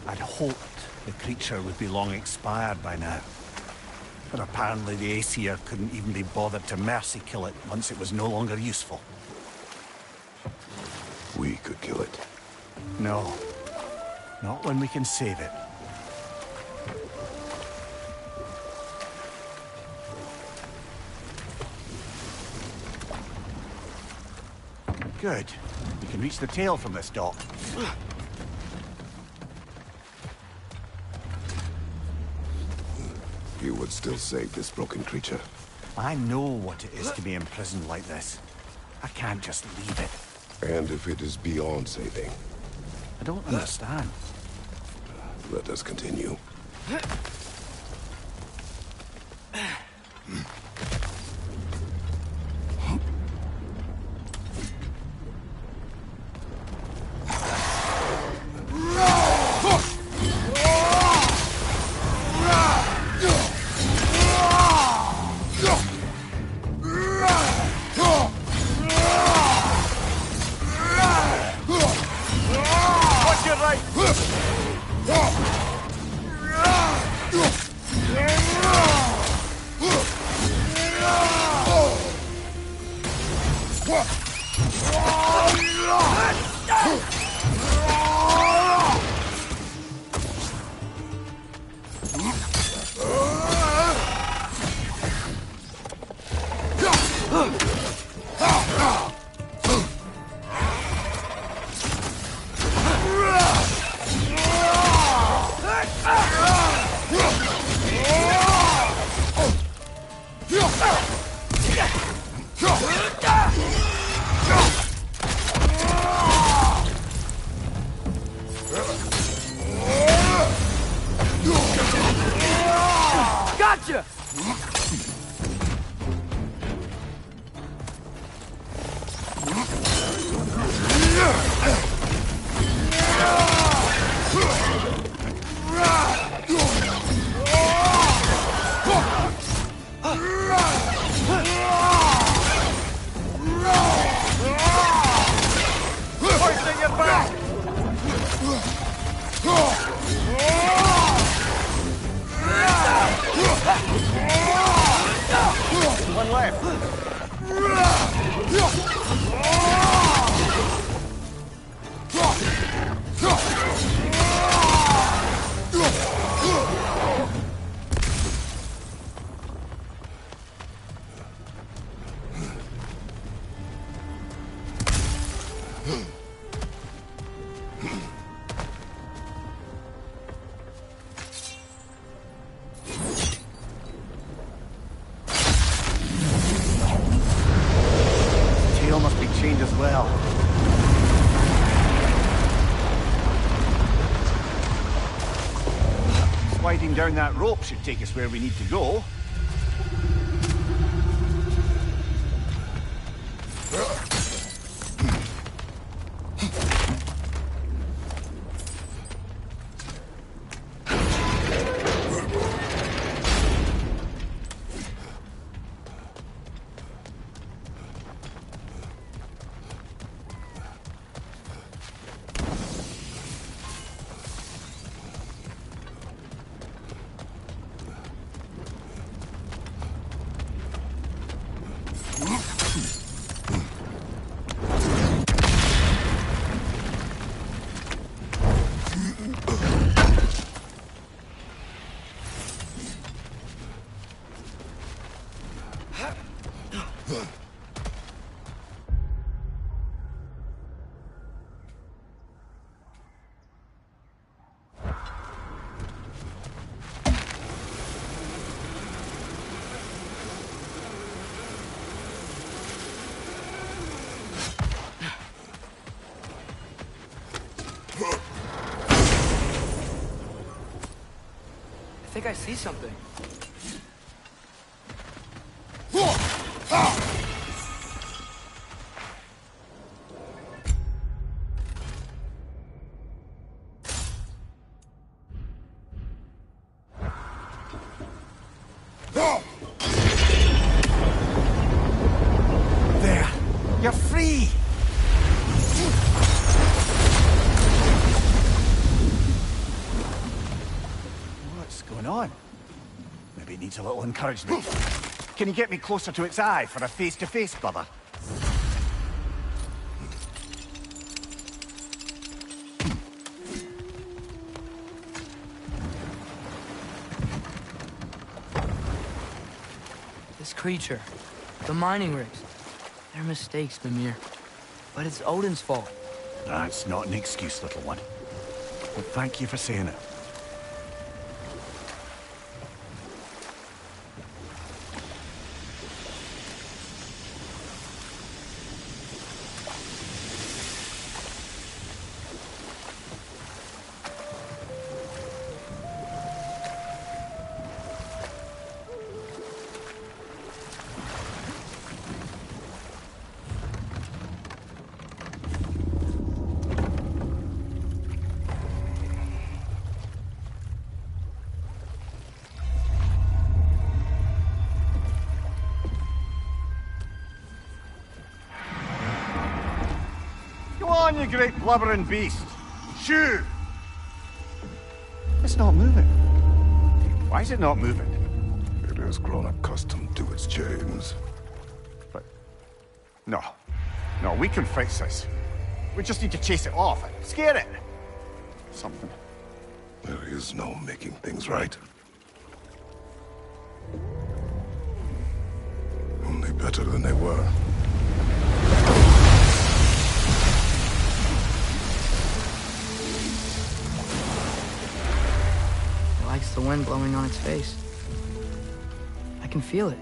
I'd hoped the creature would be long expired by now. But apparently the Aesir couldn't even be bothered to mercy kill it once it was no longer useful. We could kill it. No. Not when we can save it. Good. We can reach the tail from this dock. You would still save this broken creature. I know what it is to be imprisoned like this. I can't just leave it. And if it is beyond saving? I don't understand. Let us continue. Gotcha! Hoisting you back! One left. Tail must be chained as well. Sliding down that rope should take us where we need to go. I think I see something. There! You're free! What's going on? Maybe it needs a little encouragement. Can you get me closer to its eye for a face-to-face, brother? creature, the mining rigs. They're mistakes, Mimir. But it's Odin's fault. That's not an excuse, little one. But thank you for saying it. Go on, you great blubbering beast. Shoo! It's not moving. Why is it not moving? It has grown accustomed to its chains. But... No. No, we can fix this. We just need to chase it off and scare it. Something. There is no making things right. Only better than they were. It likes the wind blowing on its face. I can feel it.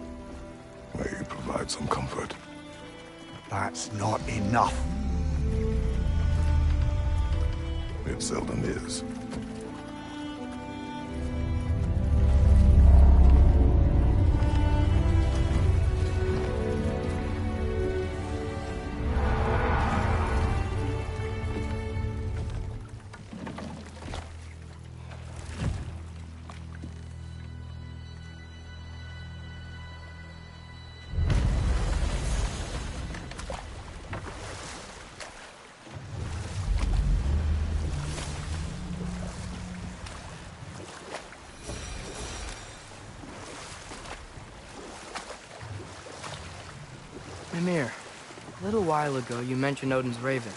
May you provide some comfort. That's not enough. It seldom is. Mimir, a little while ago you mentioned Odin's ravens.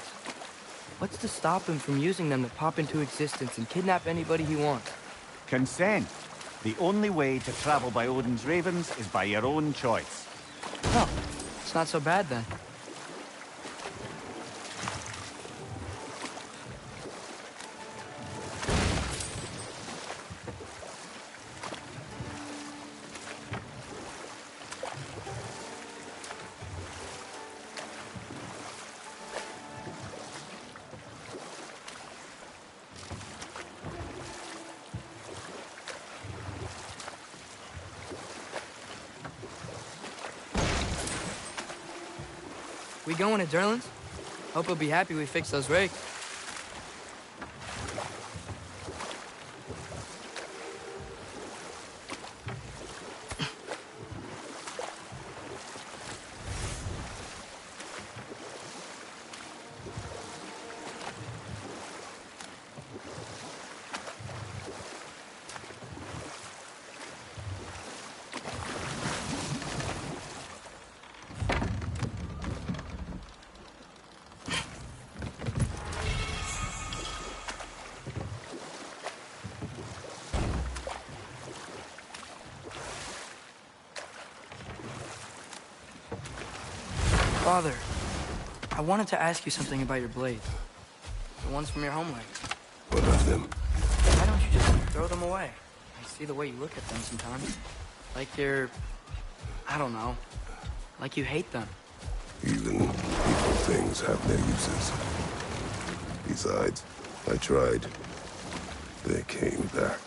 What's to stop him from using them to pop into existence and kidnap anybody he wants? Consent. The only way to travel by Odin's ravens is by your own choice. Oh, it's not so bad then. We going to Durlin's? Hope he'll be happy we fixed those rigs. Father, I wanted to ask you something about your blades. The ones from your homeland. What of them? Why don't you just throw them away? I see the way you look at them sometimes. Like you're... I don't know. Like you hate them. Even evil things have their uses. Besides, I tried. They came back.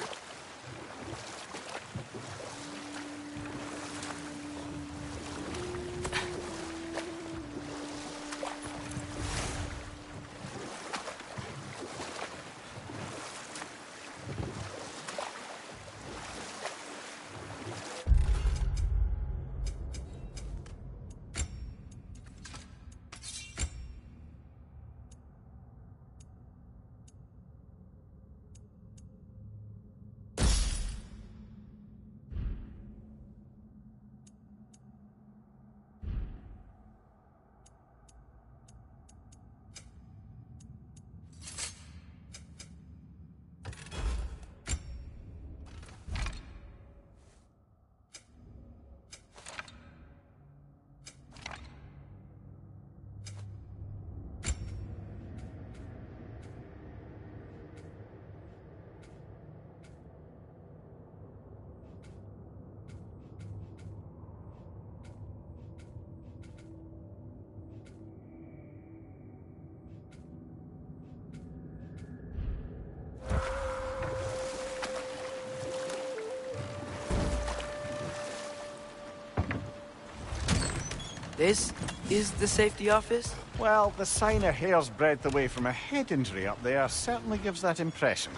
This is the safety office? Well, the sign a hair's breadth away from a head injury up there certainly gives that impression.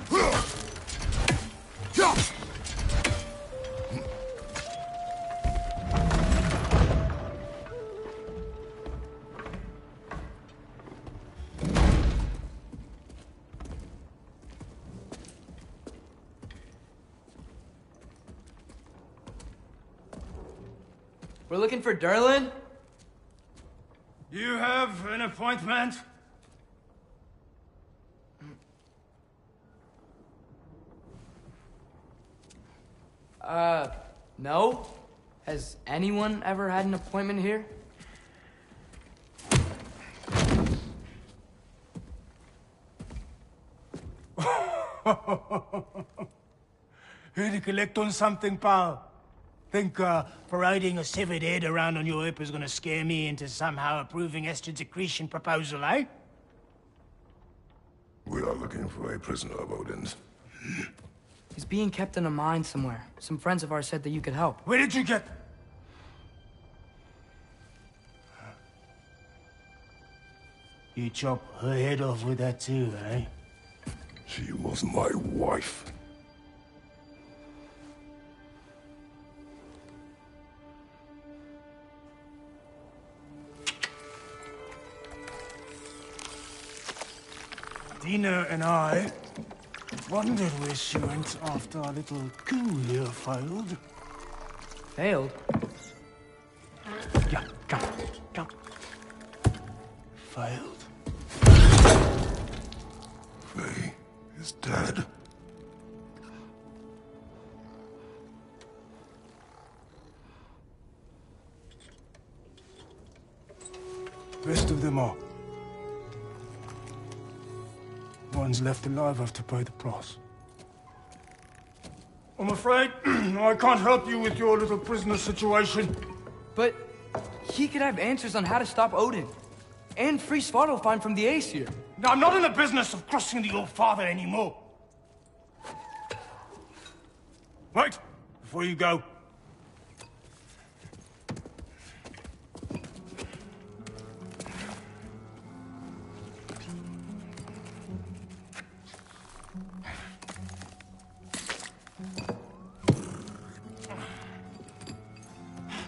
We're looking for Durlin? You have an appointment? No? Has anyone ever had an appointment here? Here to collect on something, pal? Think, parading a severed head around on your hip is gonna scare me into somehow approving Esther's accretion proposal, eh? We are looking for a prisoner of Odin's. He's being kept in a mine somewhere. Some friends of ours said that you could help. Where did you get... You chop her head off with that too, eh? She was my wife. Dina and I wondered where she went after our little coup here failed. Failed? Yeah, come. Failed. Faye is dead. Rest of them are. One's left alive have to pay the price. I'm afraid I can't help you with your little prisoner situation. But he could have answers on how to stop Odin. And free Svartalfheim from the Aesir. Now, I'm not in the business of crossing the Old Father anymore. Wait, before you go.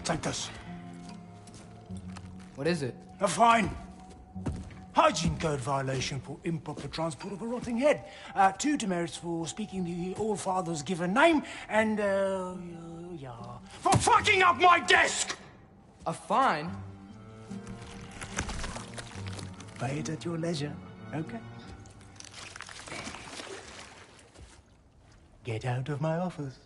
Take this. What is it? A fine. Hygiene code violation for improper transport of a rotting head. 2 demerits for speaking the All-Father's given name, and, yeah. For fucking up my desk! A fine? Pay it at your leisure, okay? Get out of my office.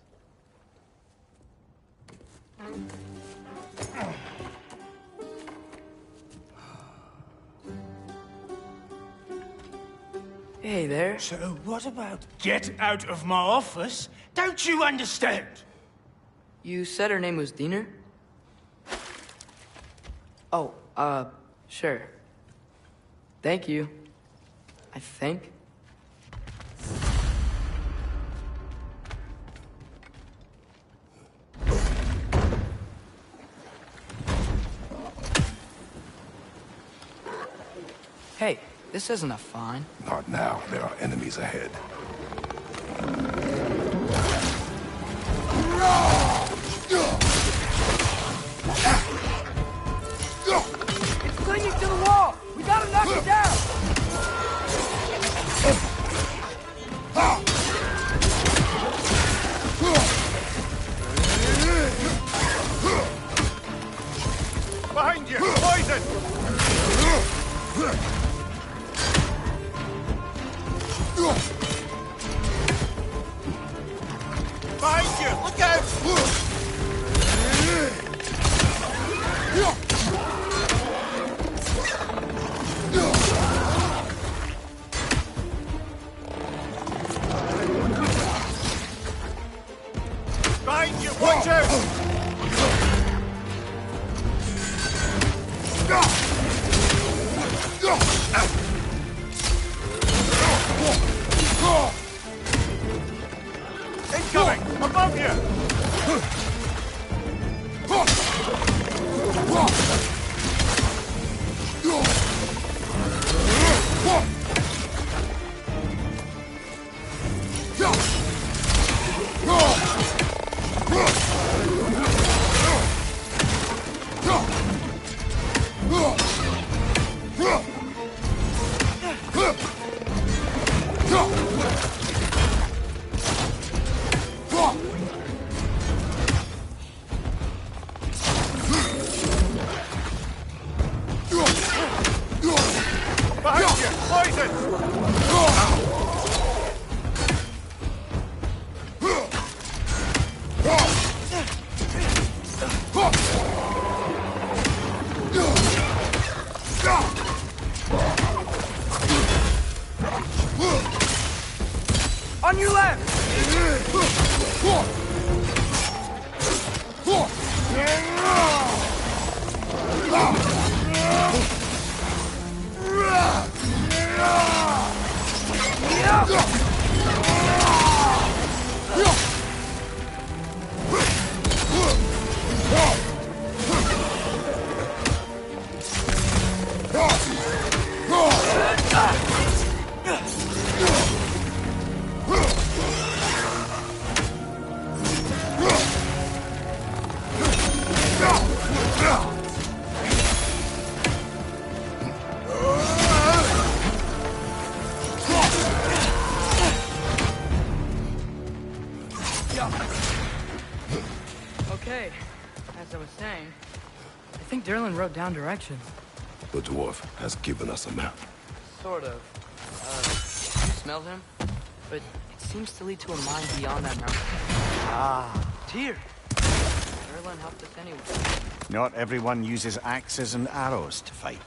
Hey there. So what about get out of my office? Don't you understand? You said her name was Diener? Oh, sure. Thank you. I think. Hey, this isn't a fine. Not now. There are enemies ahead. It's clinging to the wall! We gotta knock it down! Behind you! Poison! Behind you! Look out! Behind you! Watch out! Incoming! Above you! On your left! Okay, as I was saying, I think Derlin wrote down directions. The dwarf has given us a map. Sort of. You smell him? But it seems to lead to a mine beyond that mountain. Ah. Tyr! Derlin helped us anyway. Not everyone uses axes and arrows to fight.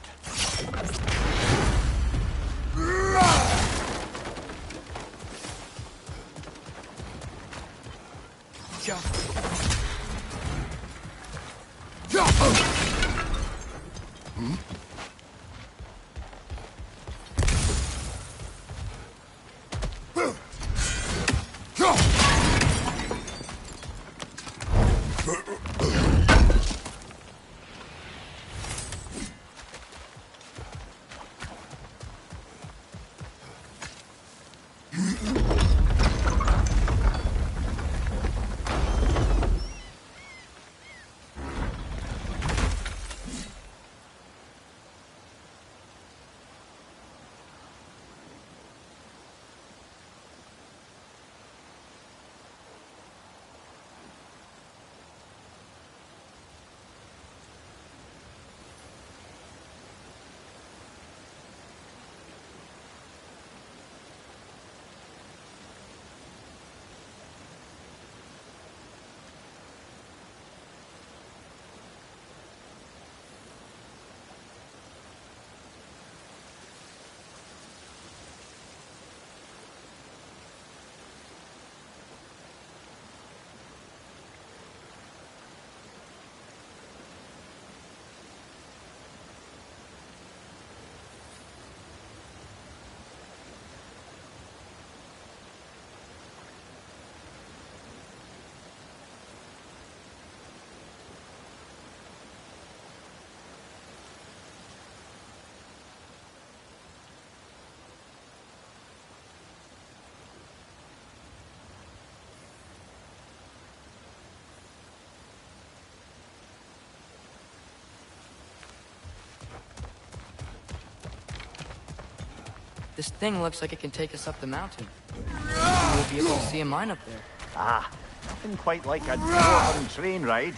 This thing looks like it can take us up the mountain. We'll be able to see a mine up there. Ah, nothing quite like a dwarven train ride.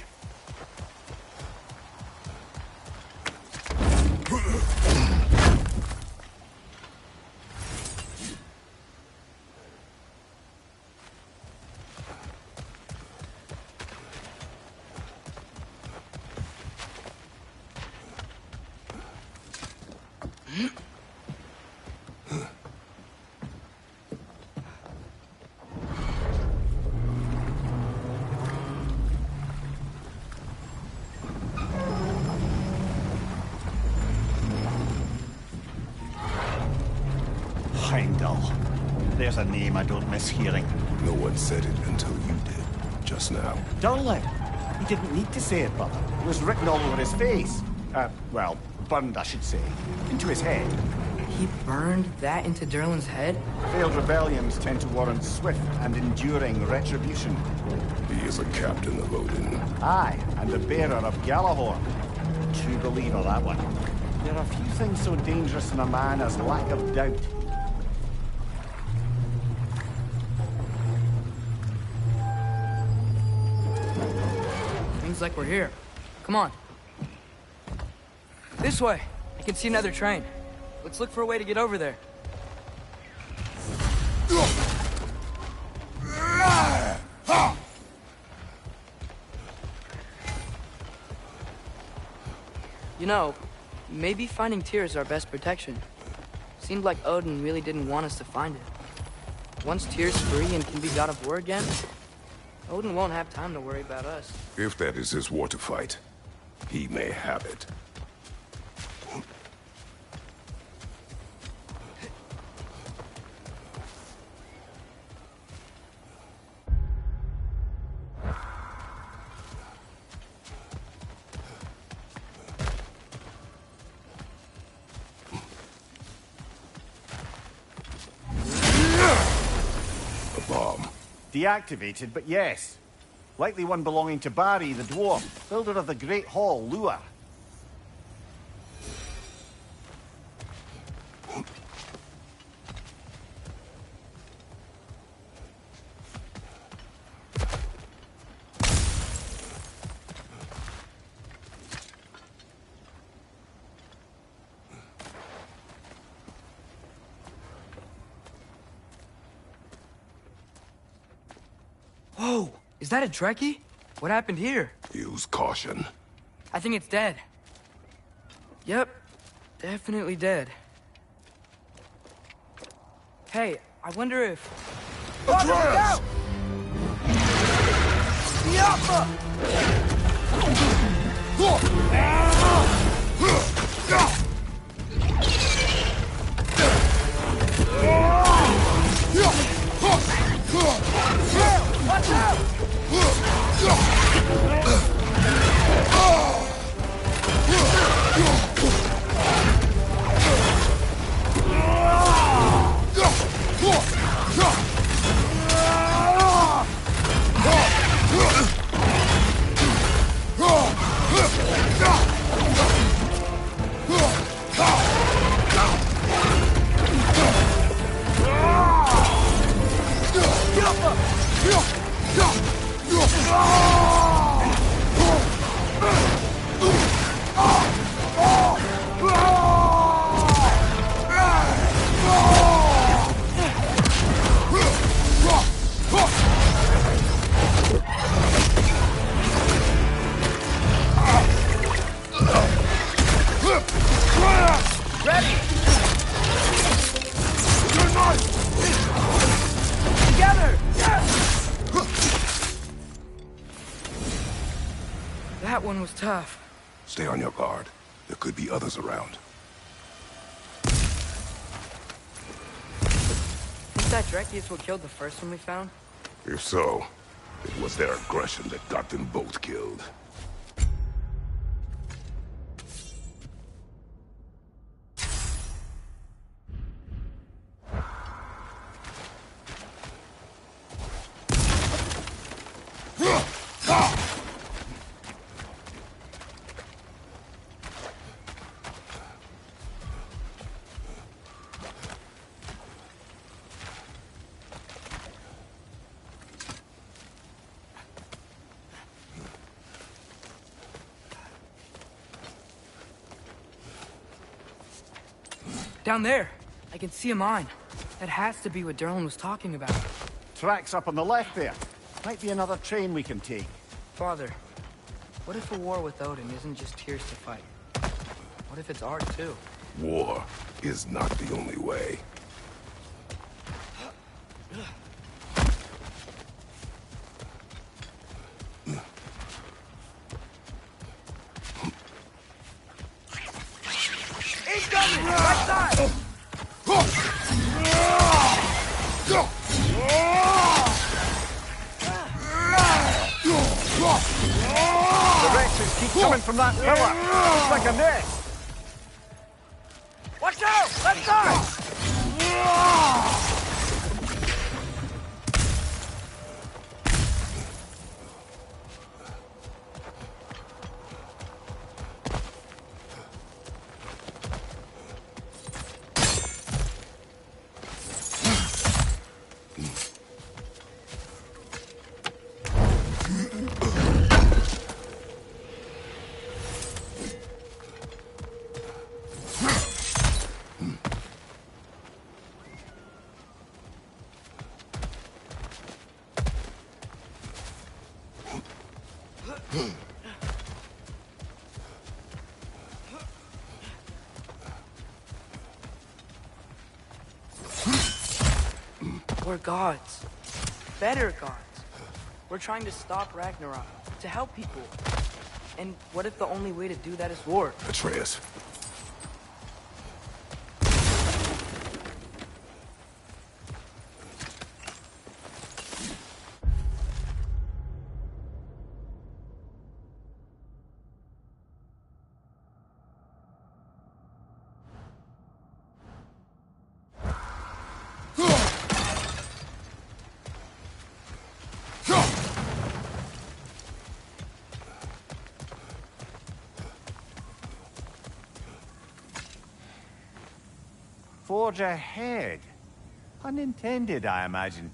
Heimdall. There's a name I don't miss hearing. No one said it until you did, just now. Derlin. He didn't need to say it, brother. It was written all over his face. Well, burned, I should say. Into his head. He burned that into Derlin's head? Failed rebellions tend to warrant swift and enduring retribution. He is a captain of Odin. Aye, and the bearer of Galahorn. true believer, that one. There are few things so dangerous in a man as lack of doubt. Seems like we're here. Come on. This way. I can see another train. Let's look for a way to get over there. You know, maybe finding Tyr is our best protection. Seemed like Odin really didn't want us to find it. Once Tyr's free and can be God of War again, Odin won't have time to worry about us. If that is his war to fight, he may have it. Deactivated, but yes. Likely one belonging to Barry, the dwarf, builder of the Great Hall, Lua. Whoa! Is that a Trekkie? What happened here? Use caution. I think it's dead. Yep. Definitely dead. Hey, I wonder if... Atreus! Watch out! That one was tough. Stay on your guard. There could be others around. Think that Trekkie is what killed the first one we found? If so, it was their aggression that got them both killed. Down there, I can see a mine. That has to be what Derlin was talking about. Tracks up on the left there. Might be another train we can take. Father, what if a war with Odin isn't just Tyr's to fight? What if it's ours too? War is not the only way. Incoming! Right side! The wretches keep coming from that pillar. It's like a nest. Watch out! Left side! We're gods. Better gods. We're trying to stop Ragnarok, to help people. And what if the only way to do that is war? Atreus. Forge ahead. Unintended, I imagine.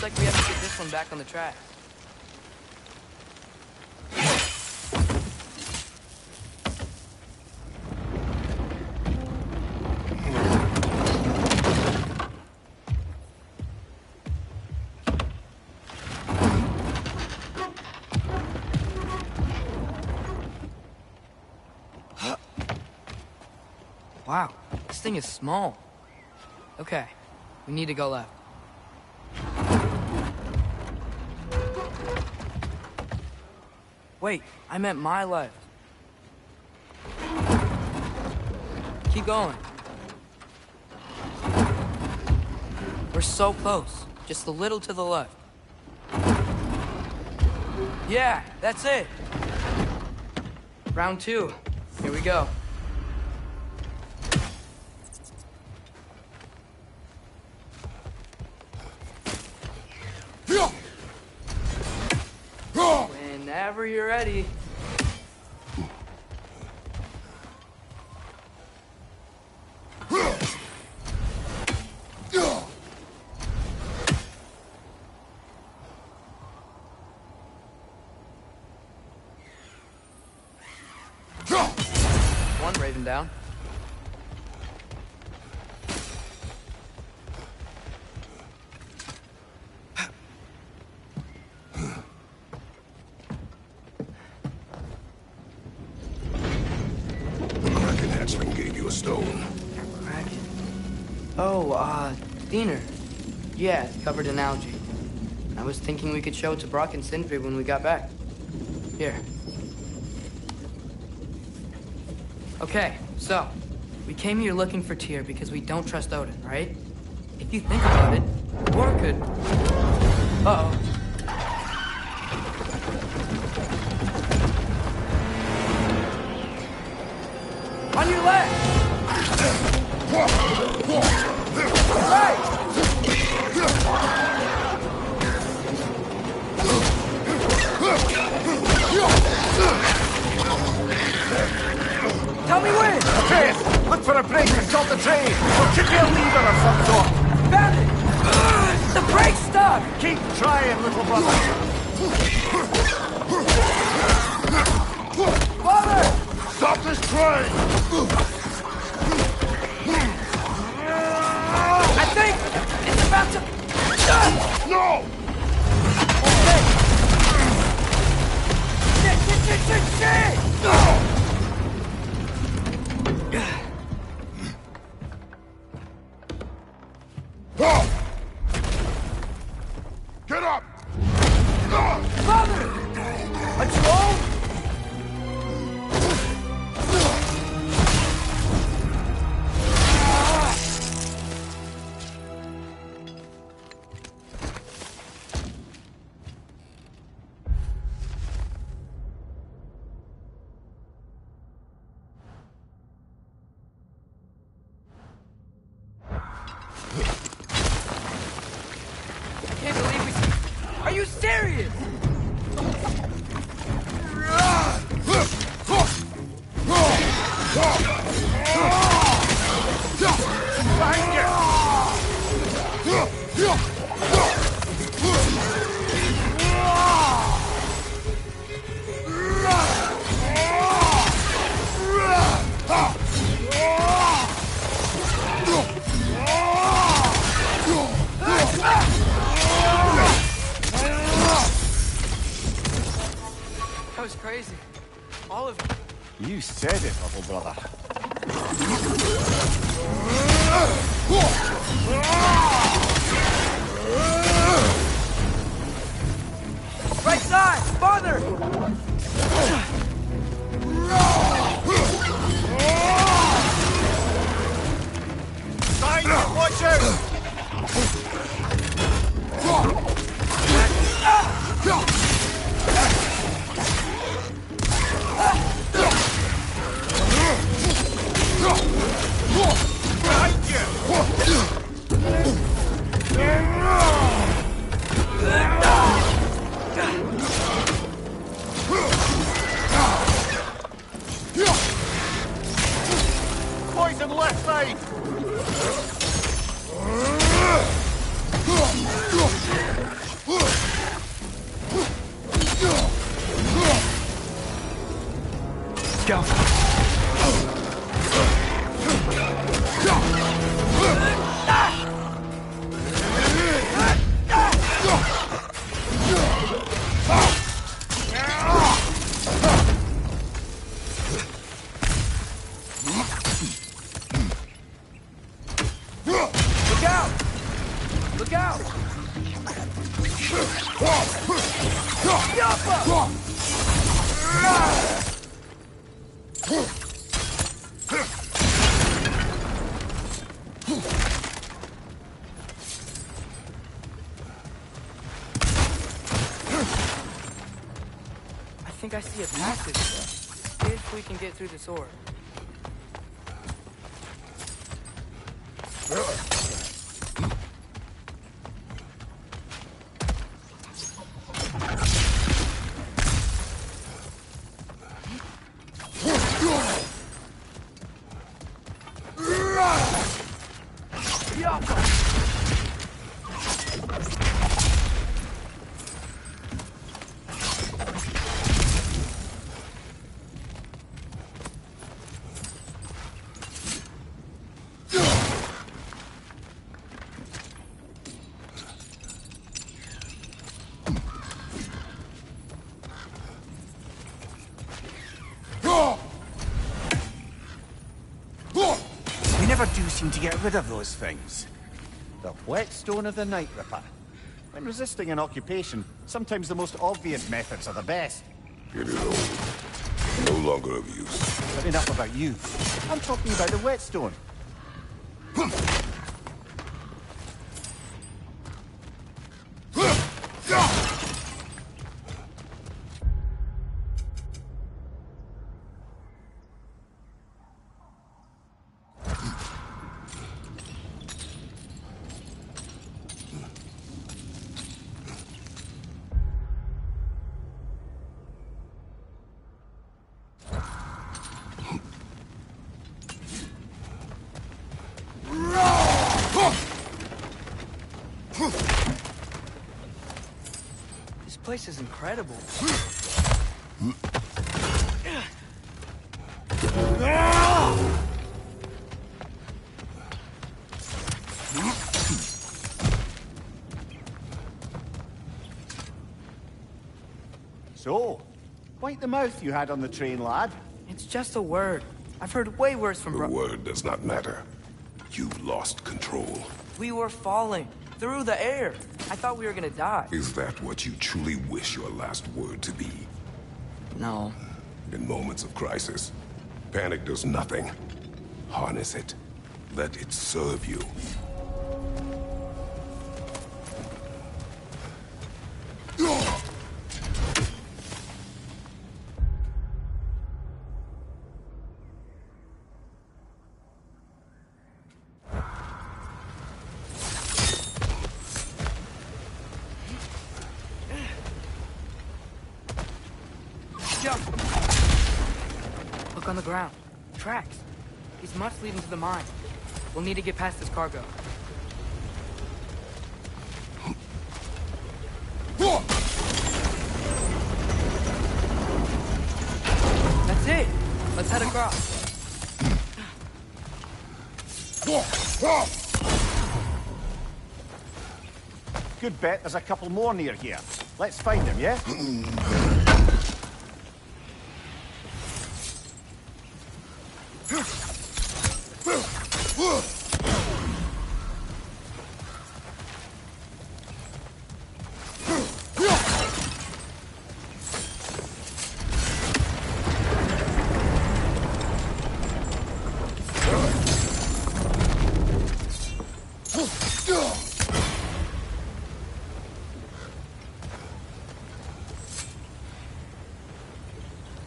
like we have to get this one back on the track. Wow, this thing is small. Okay, we need to go left. Wait, I meant my left. Keep going. We're so close. Just a little to the left. Yeah, that's it. Round 2. Here we go. Whenever you're ready. One Raven down. Diener. Yeah, it's covered in algae. I was thinking we could show it to Brock and Sindri when we got back. Here. Okay, so, we came here looking for Tyr because we don't trust Odin, right? If you think about it, War could... Uh-oh. On your left! Right! Tell me when! Atreus! Look for a break and stop the train! Or could be a lever of some sort! Found it! The brake's stuck! Keep trying, little brother! Father! Stop this train! I think it's about to... No! Okay! Shit! Get up! Father! A troll? Are you serious? That was crazy. All of it. You said it, little brother. Right side! Farther! Sign, watch out! Poison left side! Look out! I think I see a passage. If we can get through the sword. We never do seem to get rid of those things. The whetstone of the Night Ripper. When resisting an occupation, sometimes the most obvious methods are the best. Get it old. No longer of use. But enough about you. I'm talking about the whetstone. This place is incredible. So, wipe the mouth you had on the train, lad. It's just a word. I've heard way worse from The word does not matter. You've lost control. We were falling through the air. I thought we were gonna die. Is that what you truly wish your last word to be? No. In moments of crisis, panic does nothing. Harness it. Let it serve you. Look on the ground. Tracks. These must lead into the mine. We'll need to get past this cargo. That's it. Let's head across. Good bet there's a couple more near here. Let's find them, yeah?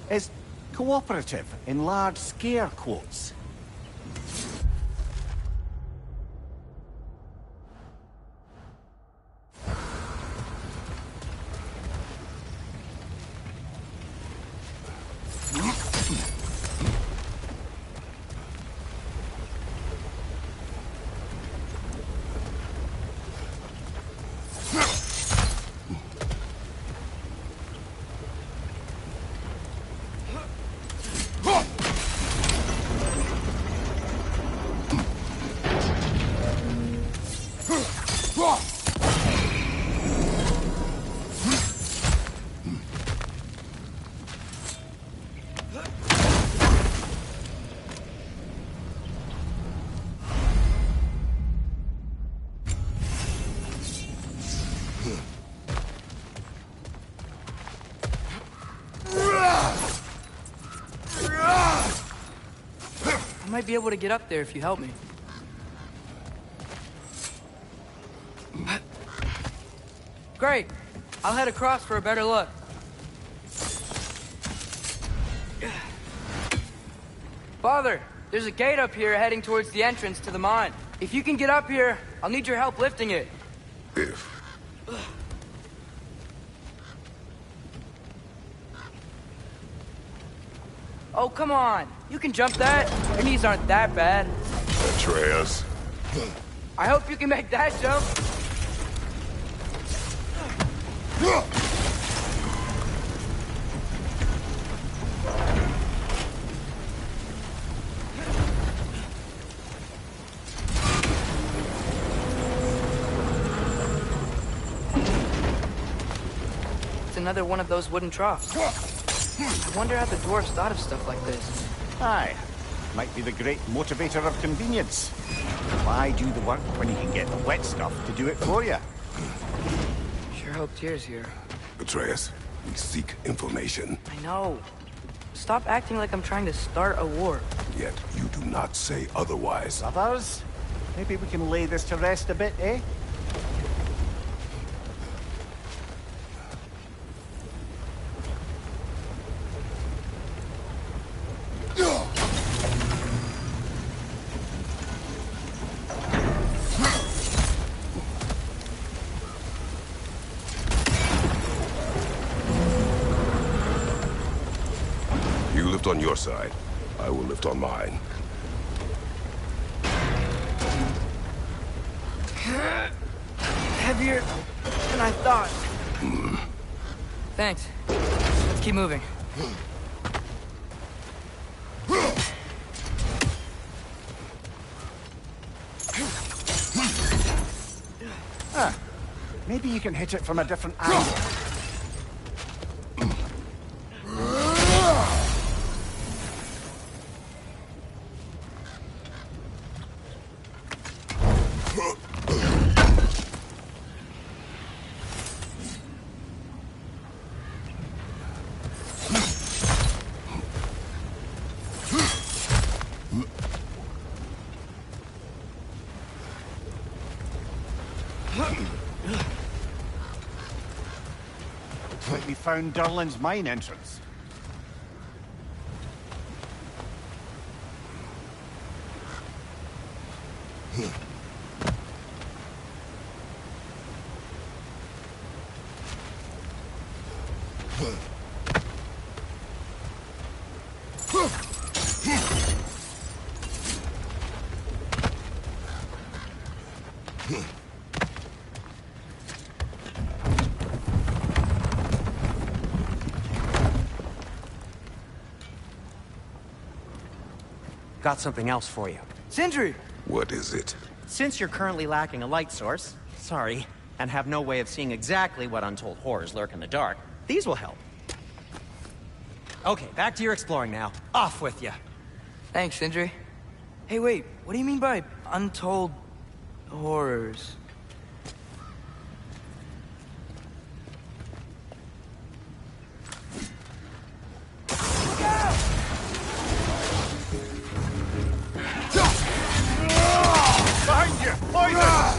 Is cooperative in large scare quotes. might be able to get up there if you help me. Great. I'll head across for a better look. Father, there's a gate up here heading towards the entrance to the mine. If you can get up here, I'll need your help lifting it. If. Oh, come on. You can jump that. Your knees aren't that bad. Atreus. I hope you can make that jump. It's another one of those wooden troughs. I wonder how the dwarves thought of stuff like this. Aye. Might be the great motivator of convenience. Why do the work when you can get the wet stuff to do it for you? Sure hope Tyr's here. Atreus, we seek information. I know. Stop acting like I'm trying to start a war. Yet you do not say otherwise. Others? Maybe we can lay this to rest a bit, eh? You lift on your side. I will lift on mine. Heavier than I thought. Thanks. Let's keep moving. Maybe you can hit it from a different angle. Looks like we found Durlin's mine entrance. Got something else for you. Sindri! What is it? Since you're currently lacking a light source, sorry, and have no way of seeing exactly what untold horrors lurk in the dark, these will help. Okay, back to your exploring now. Off with you. Thanks, Sindri. Hey, wait. What do you mean by untold horrors? Look out! Behind you! Poison!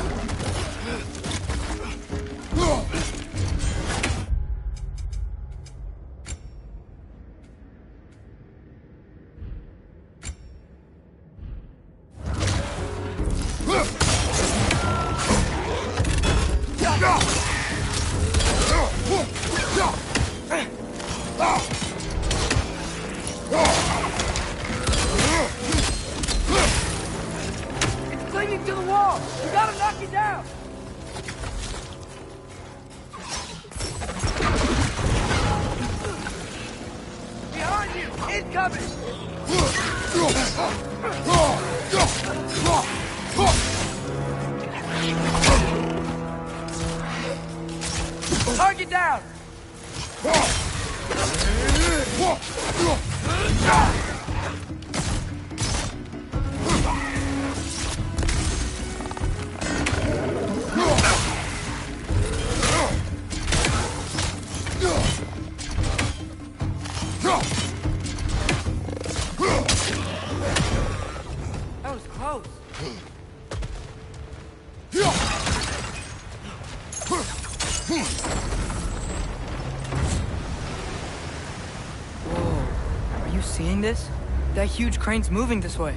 It's clinging to the wall! You gotta knock it down! Behind you! Incoming! Target down! Whoa. Are you seeing this? That huge crane's moving this way.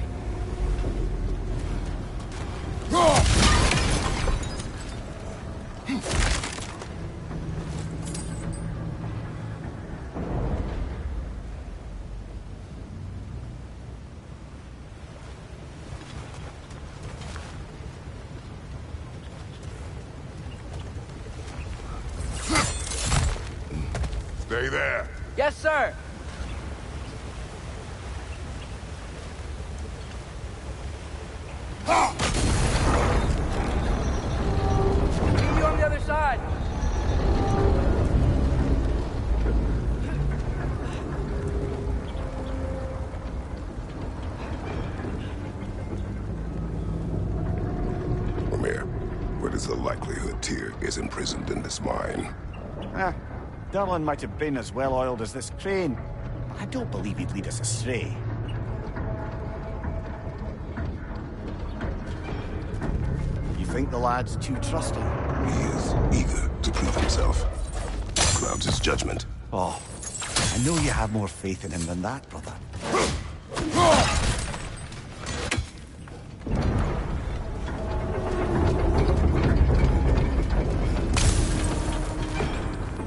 Stay there. Yes, sir. See you on the other side. Amir, what is the likelihood Tyr is imprisoned in this mine? Derlin might have been as well-oiled as this crane, but I don't believe he'd lead us astray. You think the lad's too trusting? He is eager to prove himself. Clouds his judgment. Oh, I know you have more faith in him than that, brother.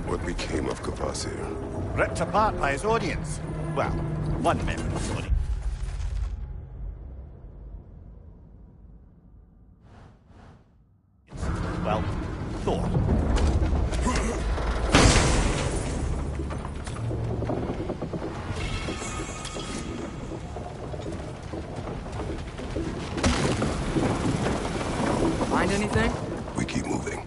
What became of Kvasir? Ripped apart by his audience. Well, one member of his audience. Well, Thor. Find anything? We keep moving.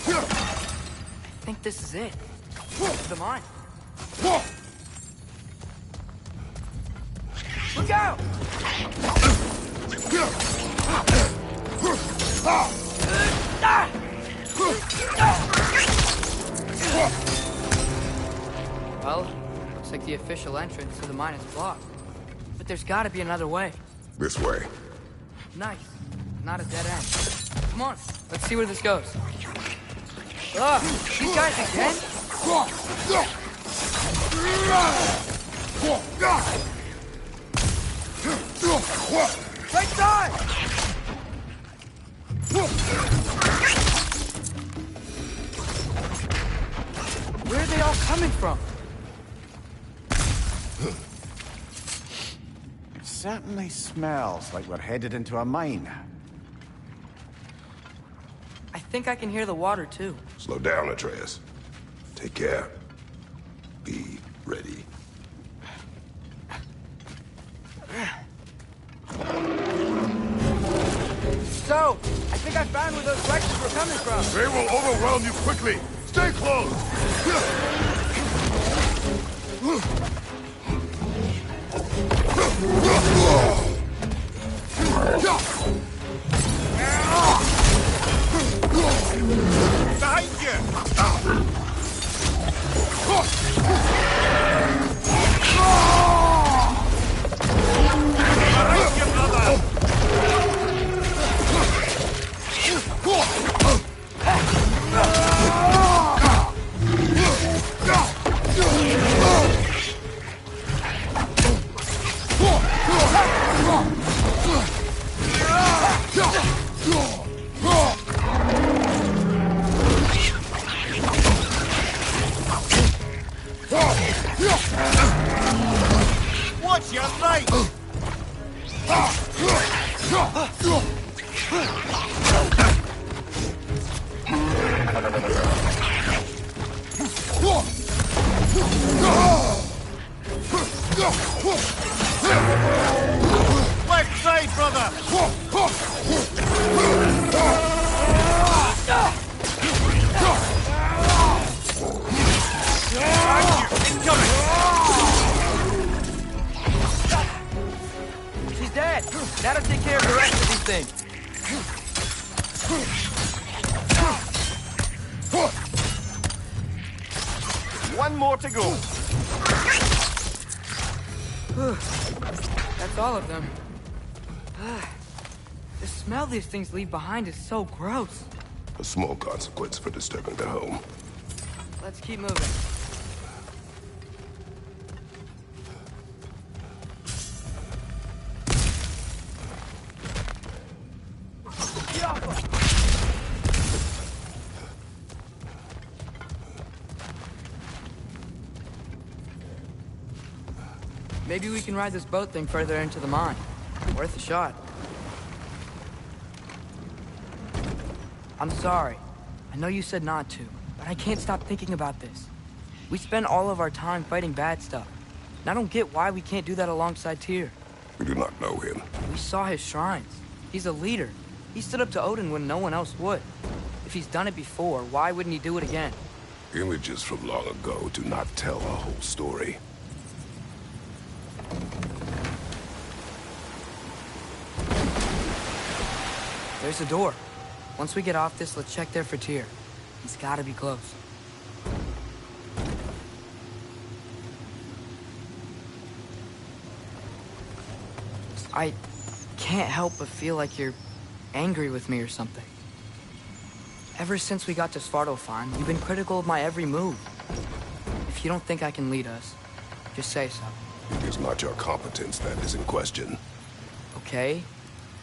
I think this is it. The mine. Look out! Well, looks like the official entrance to the mine is blocked. But there's gotta be another way. This way. Nice. Not a dead end. Come on, let's see where this goes. Ugh, these guys again? Right side! Where are they all coming from? It certainly smells like we're headed into a mine. I think I can hear the water, too. Slow down, Atreus. Take care. Be ready. So, I think I found where those Rexes were coming from. They will overwhelm you quickly. Stay close. Behind you! Behind you, brother! Watch your right! Left side, brother! Incoming! That'll take care of the rest of these things. One more to go. That's all of them. The smell these things leave behind is so gross. A small consequence for disturbing their home. Let's keep moving. Maybe we can ride this boat thing further into the mine. Worth a shot. I'm sorry. I know you said not to, but I can't stop thinking about this. We spend all of our time fighting bad stuff. And I don't get why we can't do that alongside Tyr. We do not know him. We saw his shrines. He's a leader. He stood up to Odin when no one else would. If he's done it before, why wouldn't he do it again? Images from long ago do not tell a whole story. There's a door. Once we get off this, let's check there for Tyr. He's gotta be close. I can't help but feel like you're angry with me or something. Ever since we got to Svartalfheim, you've been critical of my every move. If you don't think I can lead us, just say so. It is not your competence that is in question. Okay,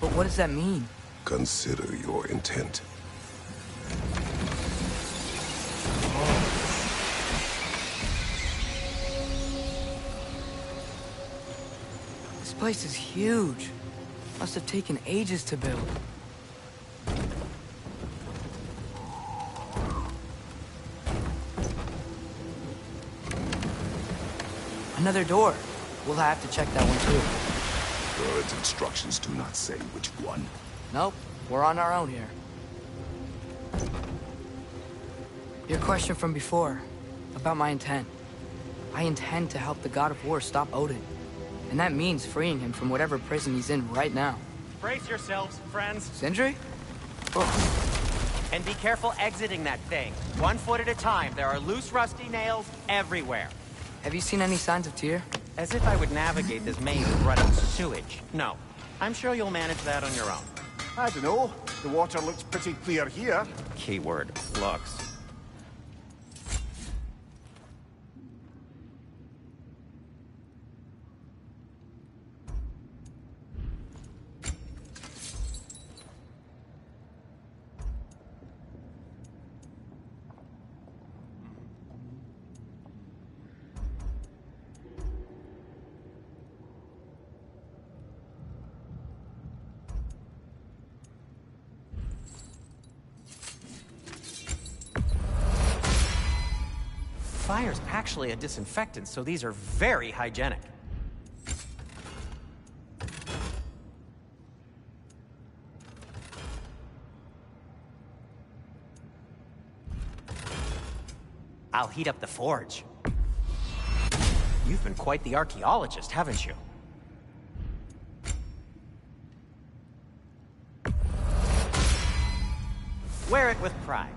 but what does that mean? Consider your intent. This place is huge. Must have taken ages to build. Another door. We'll have to check that one too. Birds' instructions do not say which one. Nope, we're on our own here. Your question from before, about my intent. I intend to help the God of War stop Odin. And that means freeing him from whatever prison he's in right now. Brace yourselves, friends. Sindri? And be careful exiting that thing. 1 foot at a time. There are loose, rusty nails everywhere. Have you seen any signs of Tyr? As if I would navigate this maze of rutting sewage. No. I'm sure you'll manage that on your own. I don't know. The water looks pretty clear here. Keyword, looks. Fire's actually a disinfectant, so these are very hygienic. I'll heat up the forge. You've been quite the archaeologist, haven't you? Wear it with pride.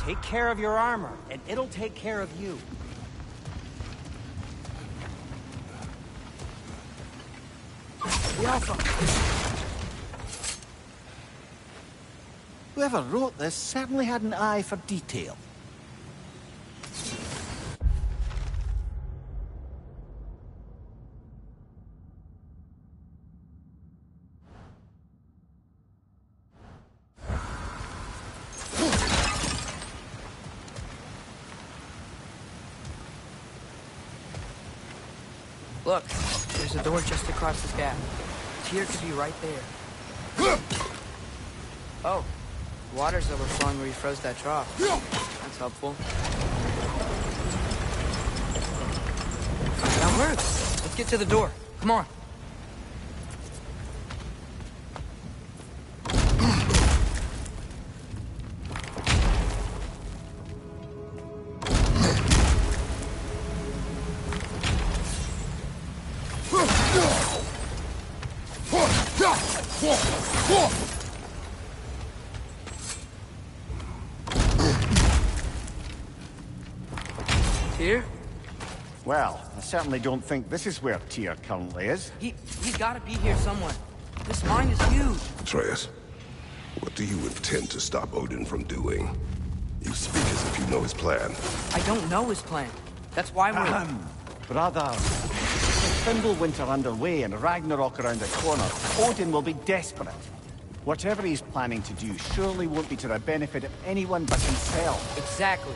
Take care of your armor, and it'll take care of you. Whoever wrote this certainly had an eye for detail. Look, there's a door just across this gap. Tyr could be right there. Oh, water's overflowing where you froze that trough. That's helpful. That works. Let's get to the door. Come on. Tyr? Well, I certainly don't think this is where Tyr currently is. He's gotta be here somewhere. This mine is huge. Atreus, what do you intend to stop Odin from doing? You speak as if you know his plan. I don't know his plan. That's why we're... Brother, with Fimbulwinter underway and Ragnarok around the corner, Odin will be desperate. Whatever he's planning to do surely won't be to the benefit of anyone but himself. Exactly.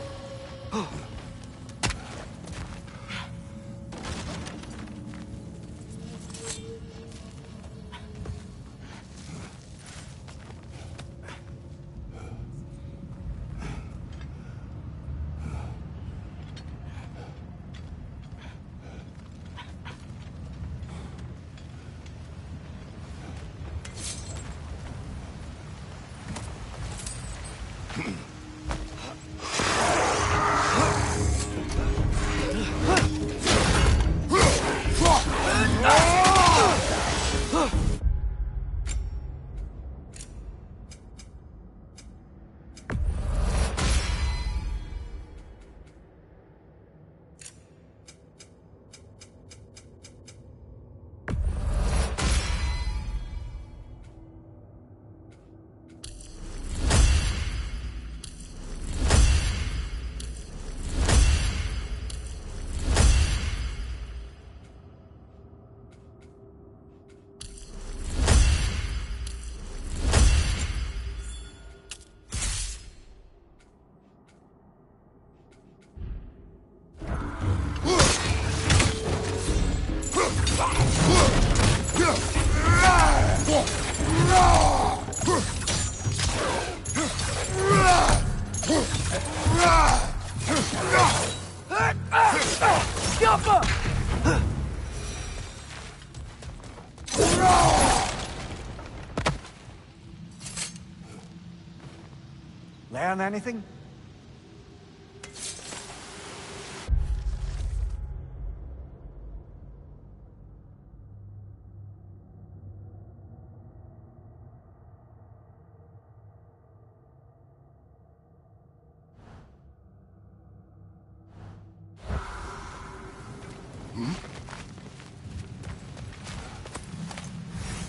Learn anything?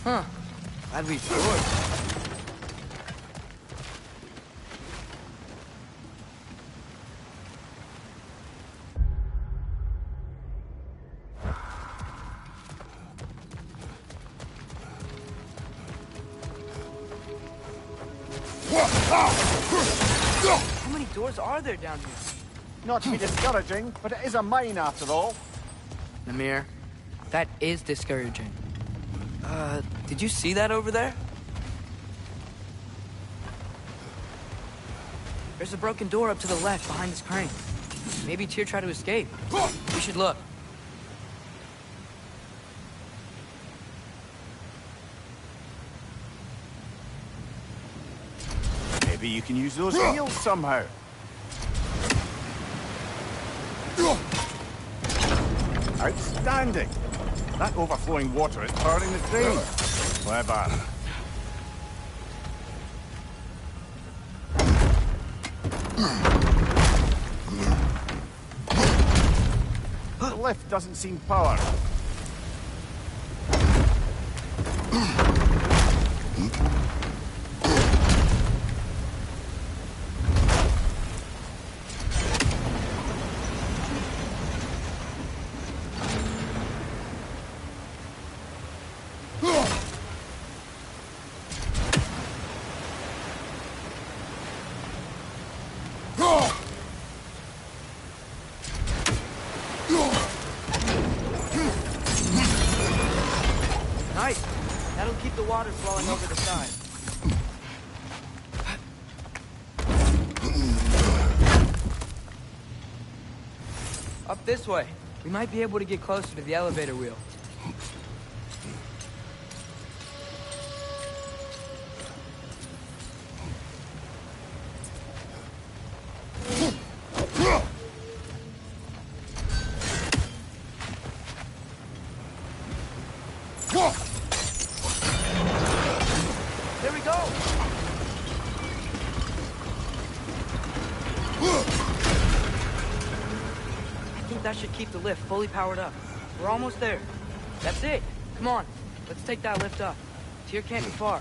Huh. Glad we explored. How many doors are there down here? Not to be discouraging, but it is a mine after all. Namir, that is discouraging. Did you see that over there? There's a broken door up to the left behind this crane. Maybe Tyr tried to escape. We should look. Maybe you can use those wheels somehow. Outstanding! That overflowing water is powering the train. Clever. The lift doesn't seem powered. water flowing over the side. Up this way. We might be able to get closer to the elevator wheel. There we go! I think that should keep the lift fully powered up. We're almost there. That's it. Come on. Let's take that lift up. Tyr can't be far.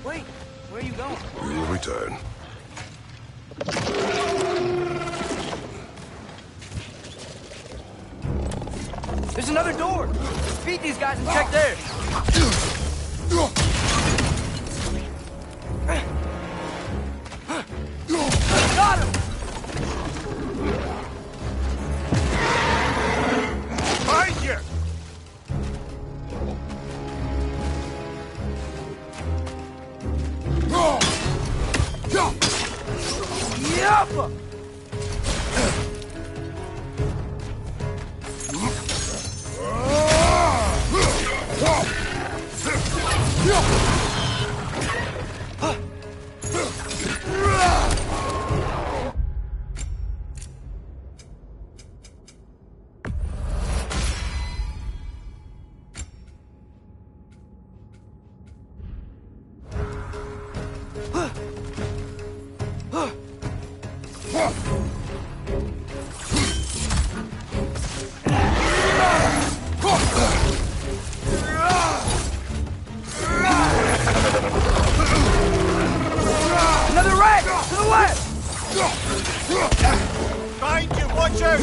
Wait, where are you going? We will return. There's another door! Beat these guys and check theirs! Got him! Behind you! Yappa! Another rat! To the left! Behind you, watch out!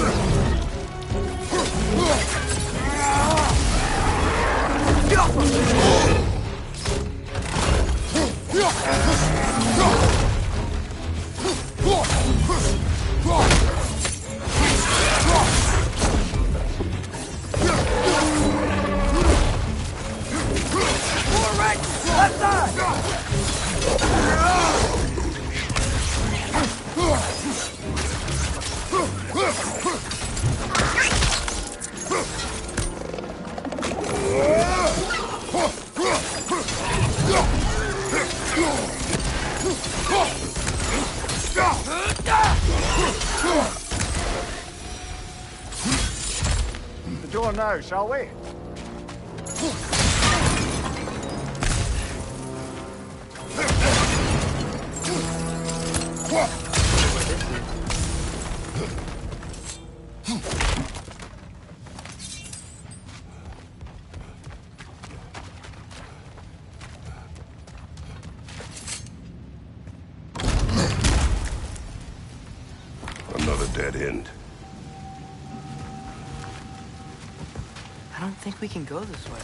More rats! Left side! The door now, shall we? Another dead end. I don't think we can go this way.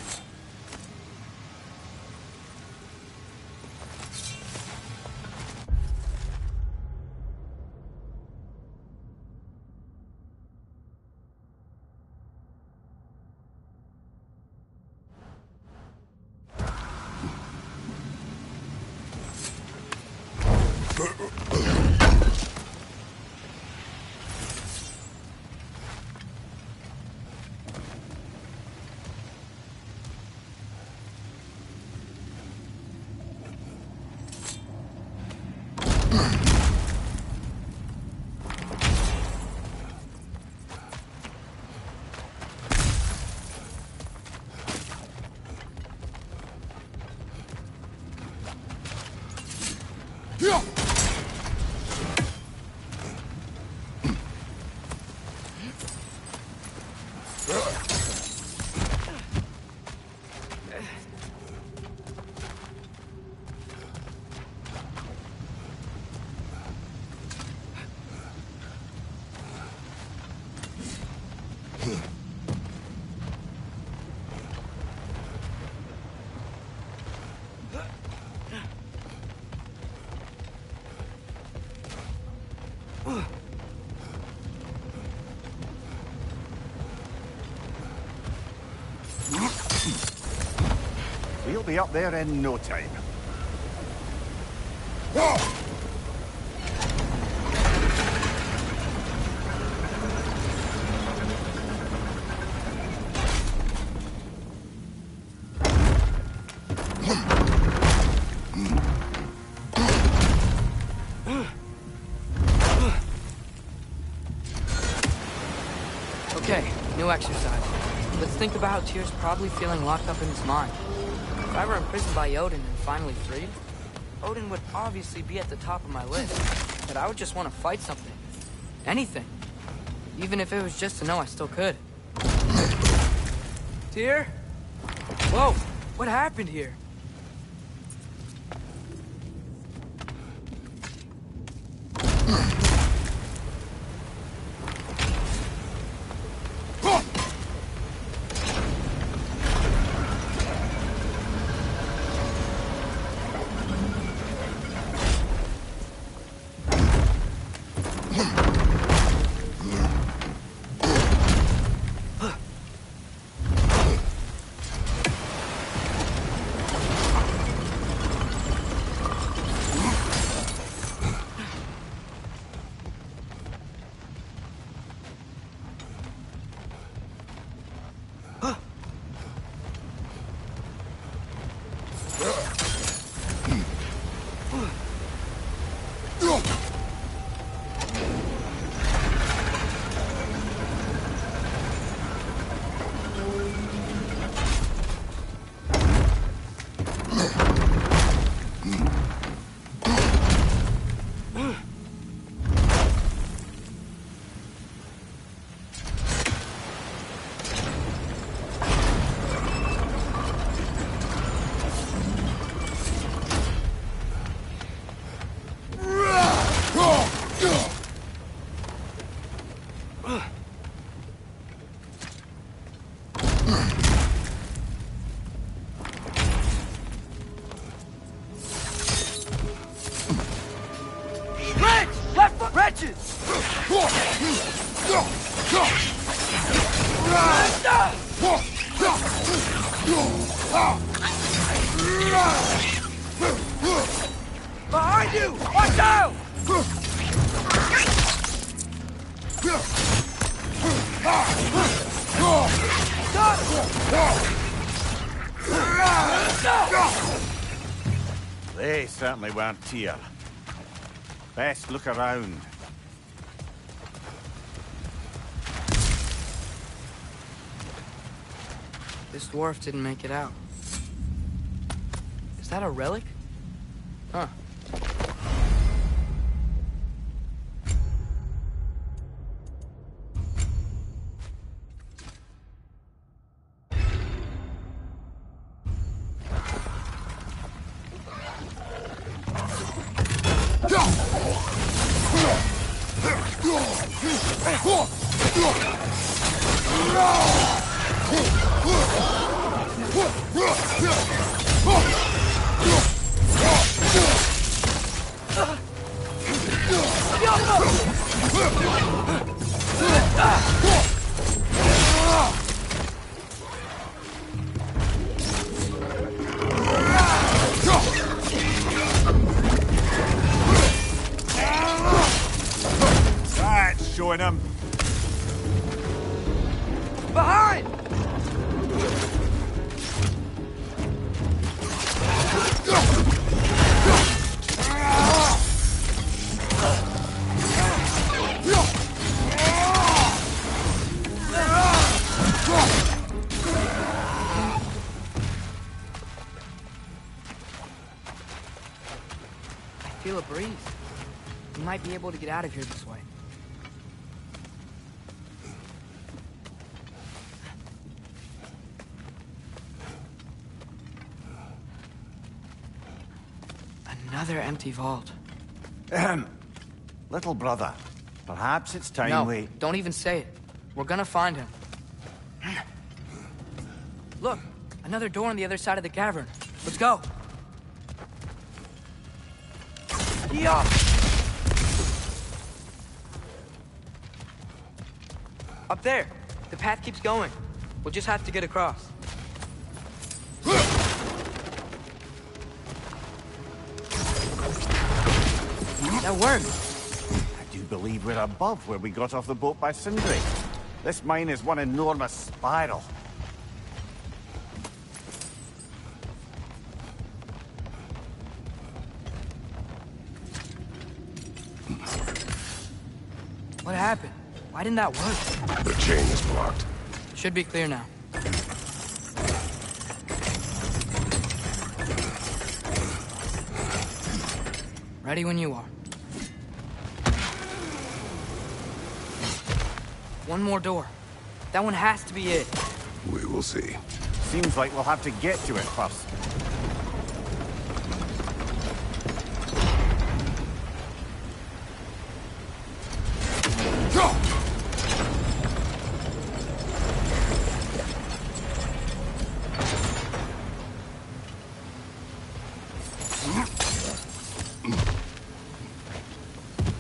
We'll be up there in no time. Okay, new exercise. Let's think about how Tyr's probably feeling locked up in his mind. If I were imprisoned by Odin and finally freed, Odin would obviously be at the top of my list. But I would just want to fight something. Anything. Even if it was just to know I still could. Tyr? Whoa, what happened here? Behind you! Watch out! They certainly weren't Tyr. Best look around. This dwarf didn't make it out. Is that a relic? Huh. That's showing him. Behind! I feel a breeze. We might be able to get out of here this way. Another empty vault. Little brother, perhaps it's time No, we... don't even say it. We're gonna find him. Look, another door on the other side of the cavern. Let's go. Yeah. Up there. The path keeps going. We'll just have to get across. That worm. I do believe we're above where we got off the boat by Sindri. This mine is one enormous spiral. What happened? Why didn't that work? The chain is blocked. Should be clear now. Ready when you are. One more door. That one has to be it. We will see. Seems like we'll have to get to it first.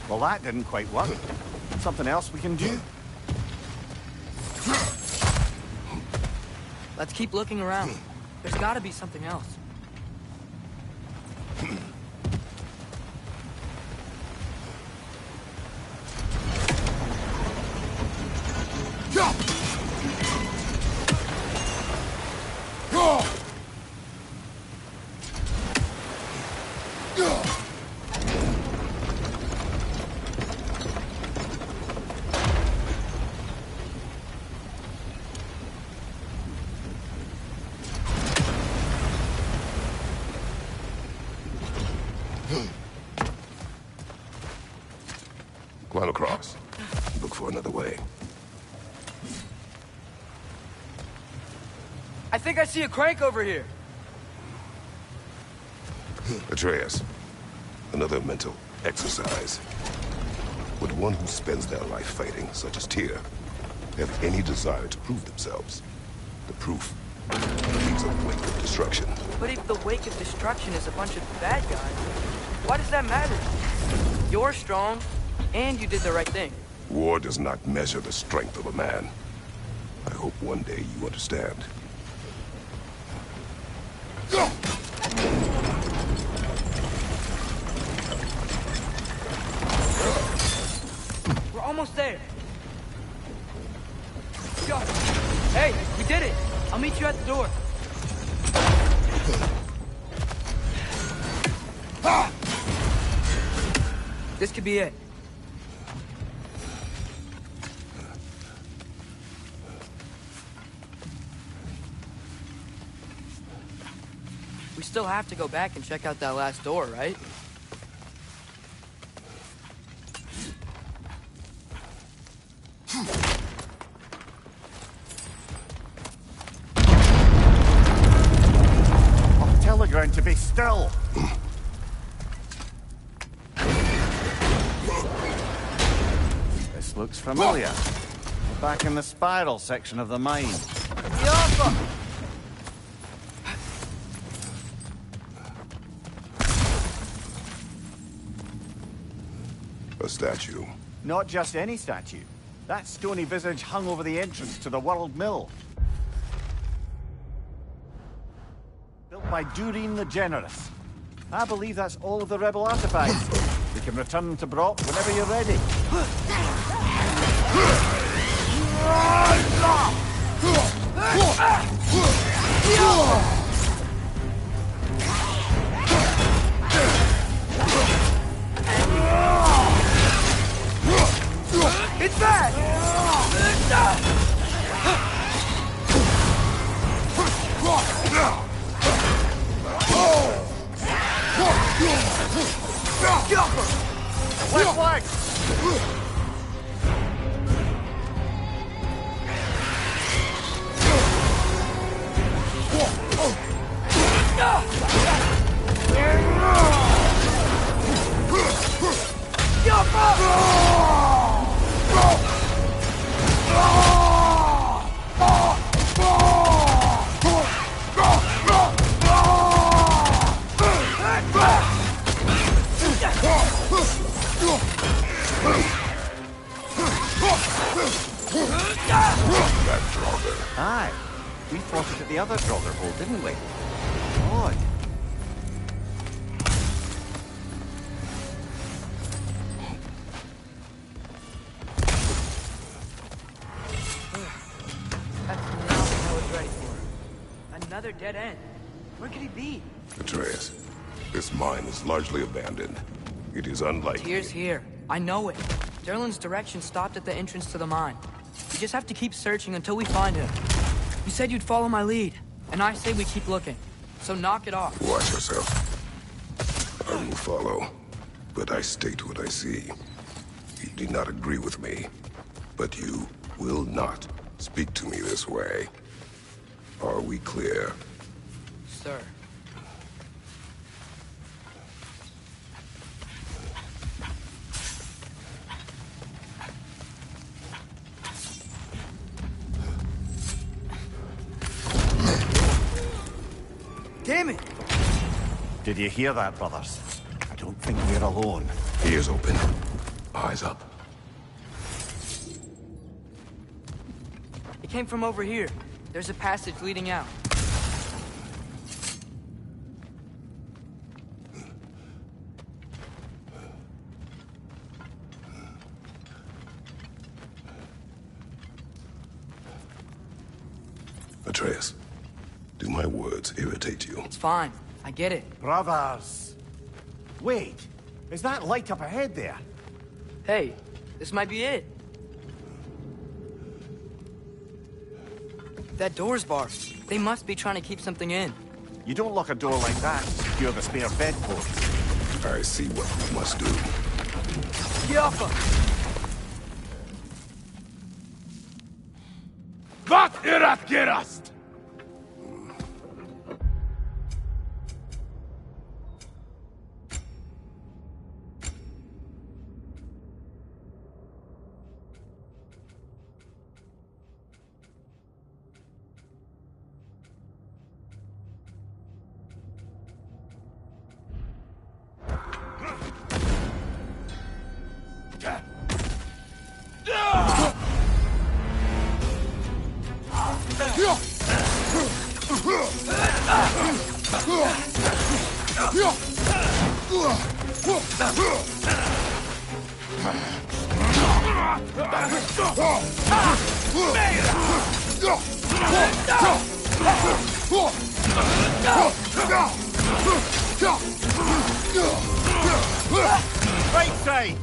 Well, that didn't quite work. Something else we can do? Let's keep looking around. There's gotta be something else. Climb across. Look for another way. I think I see a crank over here. Atreus, another mental exercise. Would one who spends their life fighting, such as Tyr, have any desire to prove themselves? The proof leaves a wake of destruction. But if the wake of destruction is a bunch of bad guys, why does that matter? You're strong, and you did the right thing. War does not measure the strength of a man. I hope one day you understand. We're almost there. Go. Hey, we did it. I'll meet you at the door. This could be it. We still have to go back and check out that last door, right? I'll tell the ground to be still. This looks familiar. We're back in the spiral section of the mine. A statue. Not just any statue. That stony visage hung over the entrance to the World Mill. Built by Durin the Generous. I believe that's all of the rebel artifacts. We can return them to Brock whenever you're ready. It's back! Left leg! That Draugr. Aye. We fought it at the other Draugr hole, didn't we? Odd. Another dead end. Where could he be? Atreus, this mine is largely abandoned. It is unlikely. Tyr's here. I know it. Derlin's direction stopped at the entrance to the mine. We just have to keep searching until we find him. You said you'd follow my lead, and I say we keep looking. So knock it off. Watch yourself. I will follow, but I state what I see. You do not agree with me, but you will not speak to me this way. Are we clear? Sir. Damn it! Did you hear that, brothers? I don't think we're alone. Ears open. Eyes up. It came from over here. There's a passage leading out. Atreus, do my words irritate you? It's fine. I get it. Brothers! Wait! Is that light up ahead there? Hey, this might be it. That door's barred. They must be trying to keep something in. You don't lock a door like that to secure the spare bedpost. I see what we must do. Get off him! Vad är att gerast? Right side!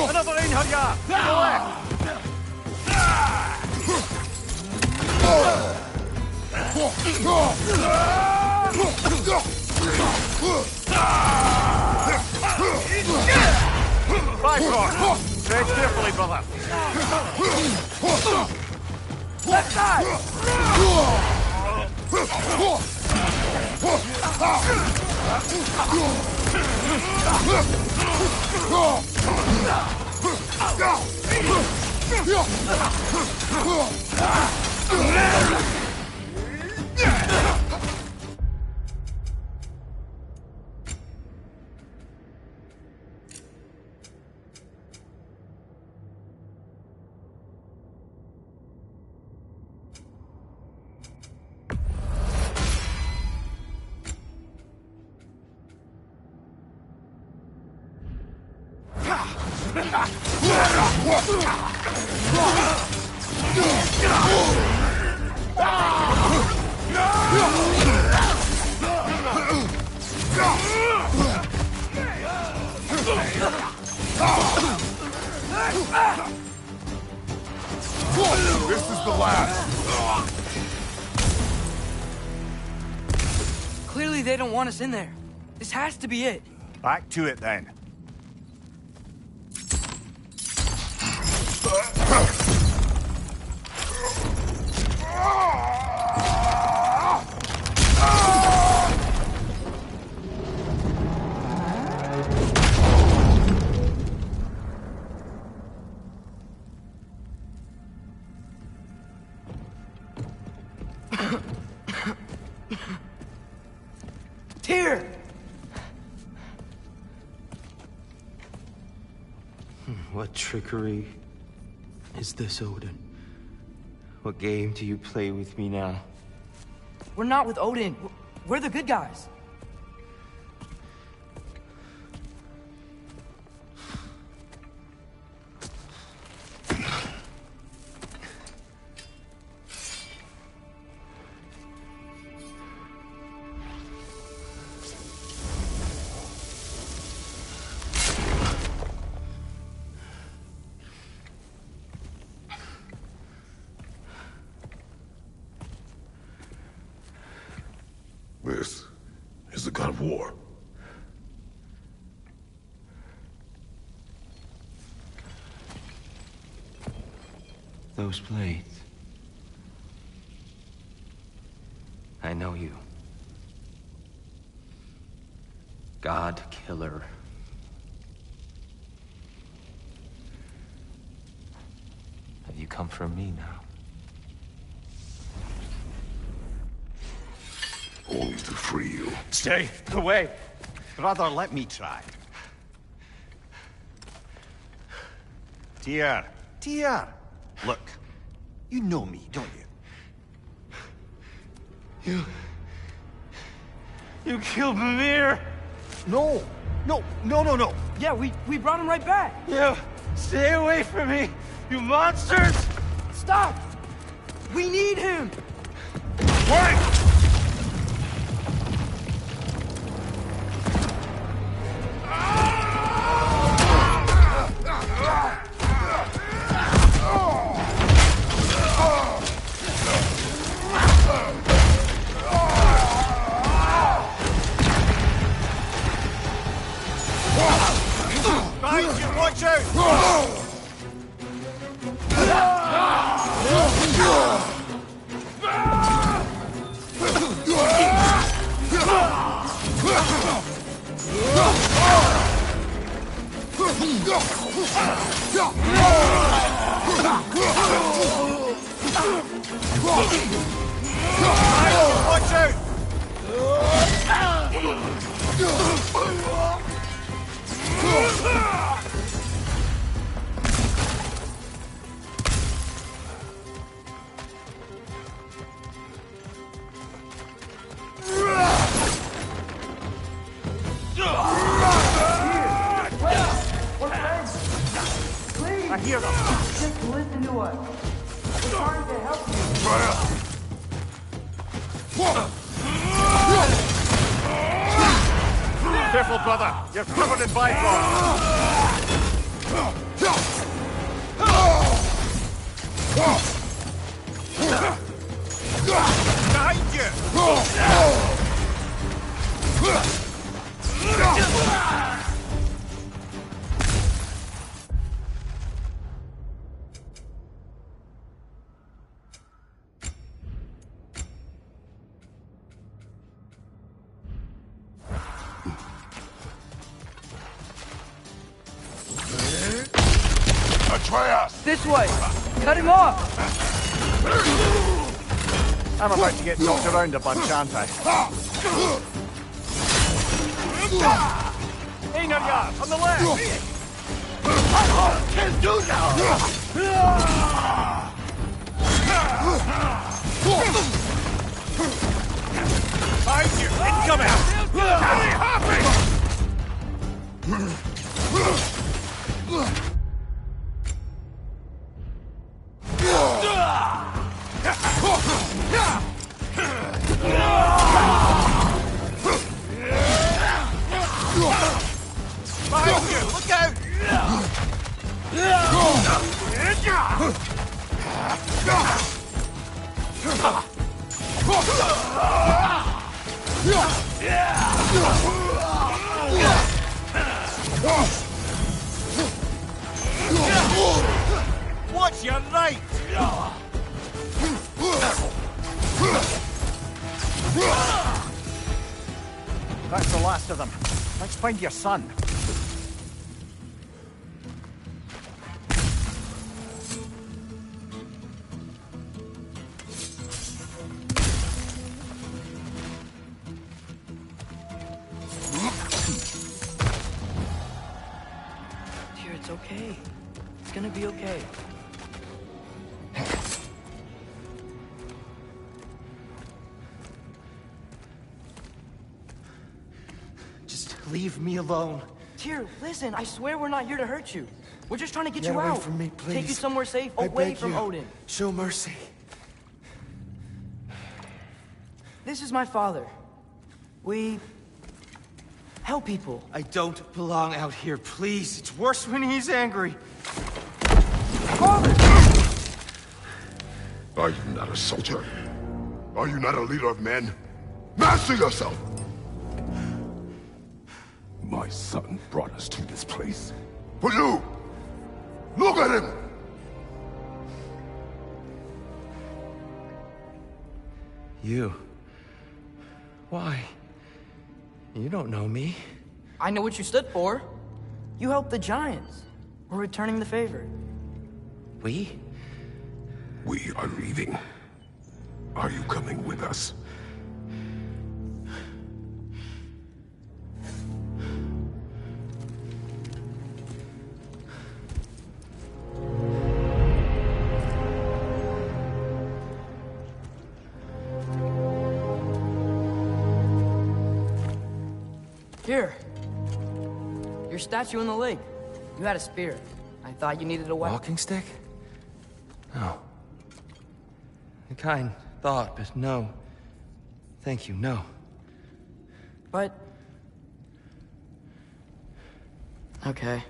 Another in, Hurya! To the left! Bifrost! Tread carefully, brother! Left side! This is the last. Clearly they don't want us in there. This has to be it. Back to it, then. Tyr! What trickery is this, Odin? What game do you play with me now? We're not with Odin. We're the good guys. the god of war. Those blades. I know you. God Killer. Have you come for me now? Only to free you. Stay away. Brother, let me try. Tyr. Tyr. Look, you know me, don't you? You killed Mimir! No! No! Yeah, we brought him right back. You stay away from me, you monsters! Stop! We need him! Wait! Behind you, watch out! Watch out! I hear them. Just listen to us. We're trying to help you. Careful, brother. You're covered in bifrost. Behind you! Atreus! This way! Cut him off! I'm about to get knocked around a bunch, aren't I? Einarjar, on the left! Can't do Behind you! Incoming! Behind you! Look out! Watch your right! That's the last of them. Let's find your son. Dear, it's okay. It's gonna be okay. Just leave me alone. Tyr, listen, I swear we're not here to hurt you. We're just trying to get Get you away out. from me, please. Take you somewhere safe, I away beg from you. Odin. Show mercy. This is my father. We help people. I don't belong out here, please. It's worse when he's angry. Father! Are you not a soldier? Are you not a leader of men? Master yourself! My son brought us to this place. For you! Look at him! You. Why? You don't know me. I know what you stood for. You helped the Giants. We're returning the favor. We? We are leaving. Are you coming with us? Here. Your statue in the lake. You had a spear. I thought you needed a weapon. Walking stick? No. A kind thought, but no. Thank you, no. But... Okay.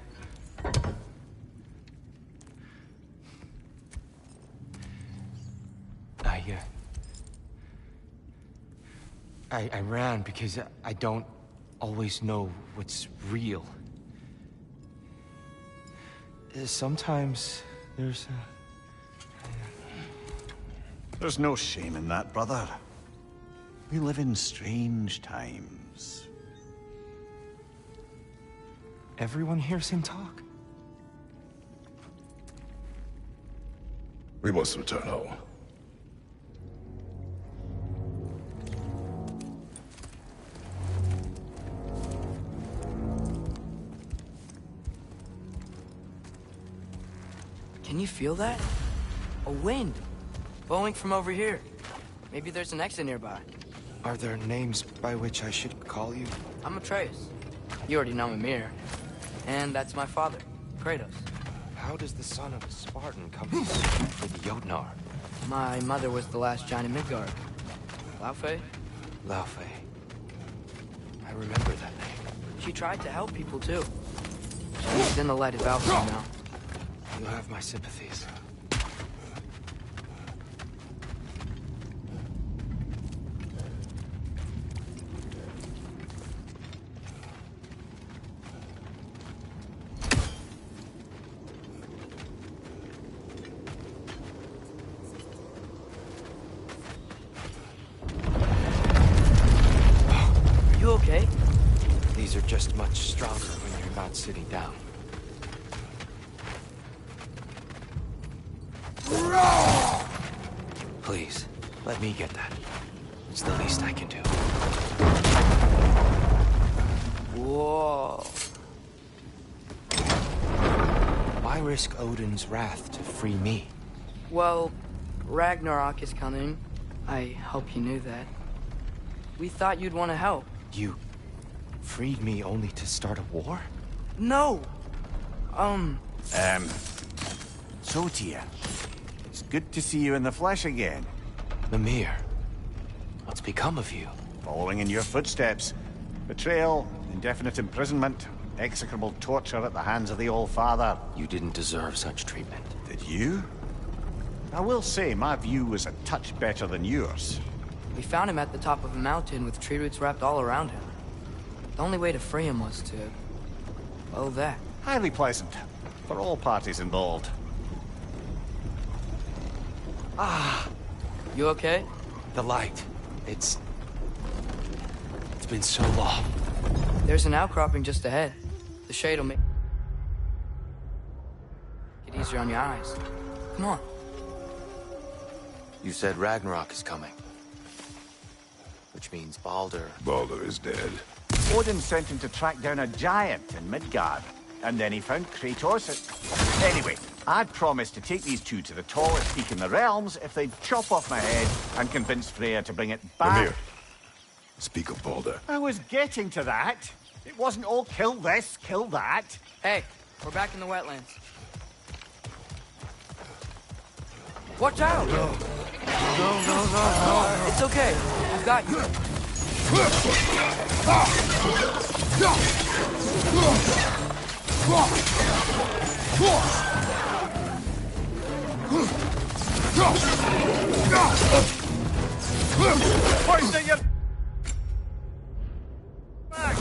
I ran because I don't always know what's real. Sometimes there's There's no shame in that, brother. We live in strange times. Everyone hears him talk. We must return home. Can you feel that? A wind. Blowing from over here. Maybe there's an exit nearby. Are there names by which I should call you? I'm Atreus. You already know Mimir. And that's my father, Kratos. How does the son of a Spartan come to speak for the Jotnar? My mother was the last giant in Midgard. Laufey? Laufey. I remember that name. She tried to help people, too. She's in the light of Valkyrie now. You have my sympathies. Are you okay? These are just much stronger when you're not sitting down. Please, let me get that. It's the least I can do. Whoa. Why risk Odin's wrath to free me? Well, Ragnarok is coming. I hope you knew that. We thought you'd want to help. You freed me only to start a war? No! So, Tia, it's good to see you in the flesh again. Mimir, what's become of you? Following in your footsteps. Betrayal, indefinite imprisonment, execrable torture at the hands of the All-Father. You didn't deserve such treatment. Did you? I will say, my view was a touch better than yours. We found him at the top of a mountain with tree roots wrapped all around him. The only way to free him was to... well, that. Highly pleasant. For all parties involved. Ah! You okay? The light. It's been so long. There's an outcropping just ahead. The shade will make it easier on your eyes. Come on. You said Ragnarok is coming. Which means Baldur... Baldur is dead. Odin sent him to track down a giant in Midgard. And then he found Kratos Anyway, I'd promised to take these two to the tallest peak in the realms if they'd chop off my head and convince Freya to bring it back. Mimir, speak of Baldur. I was getting to that. It wasn't all kill this, kill that. Hey, we're back in the wetlands. Watch out! No. It's okay. I've got you. Poison your back.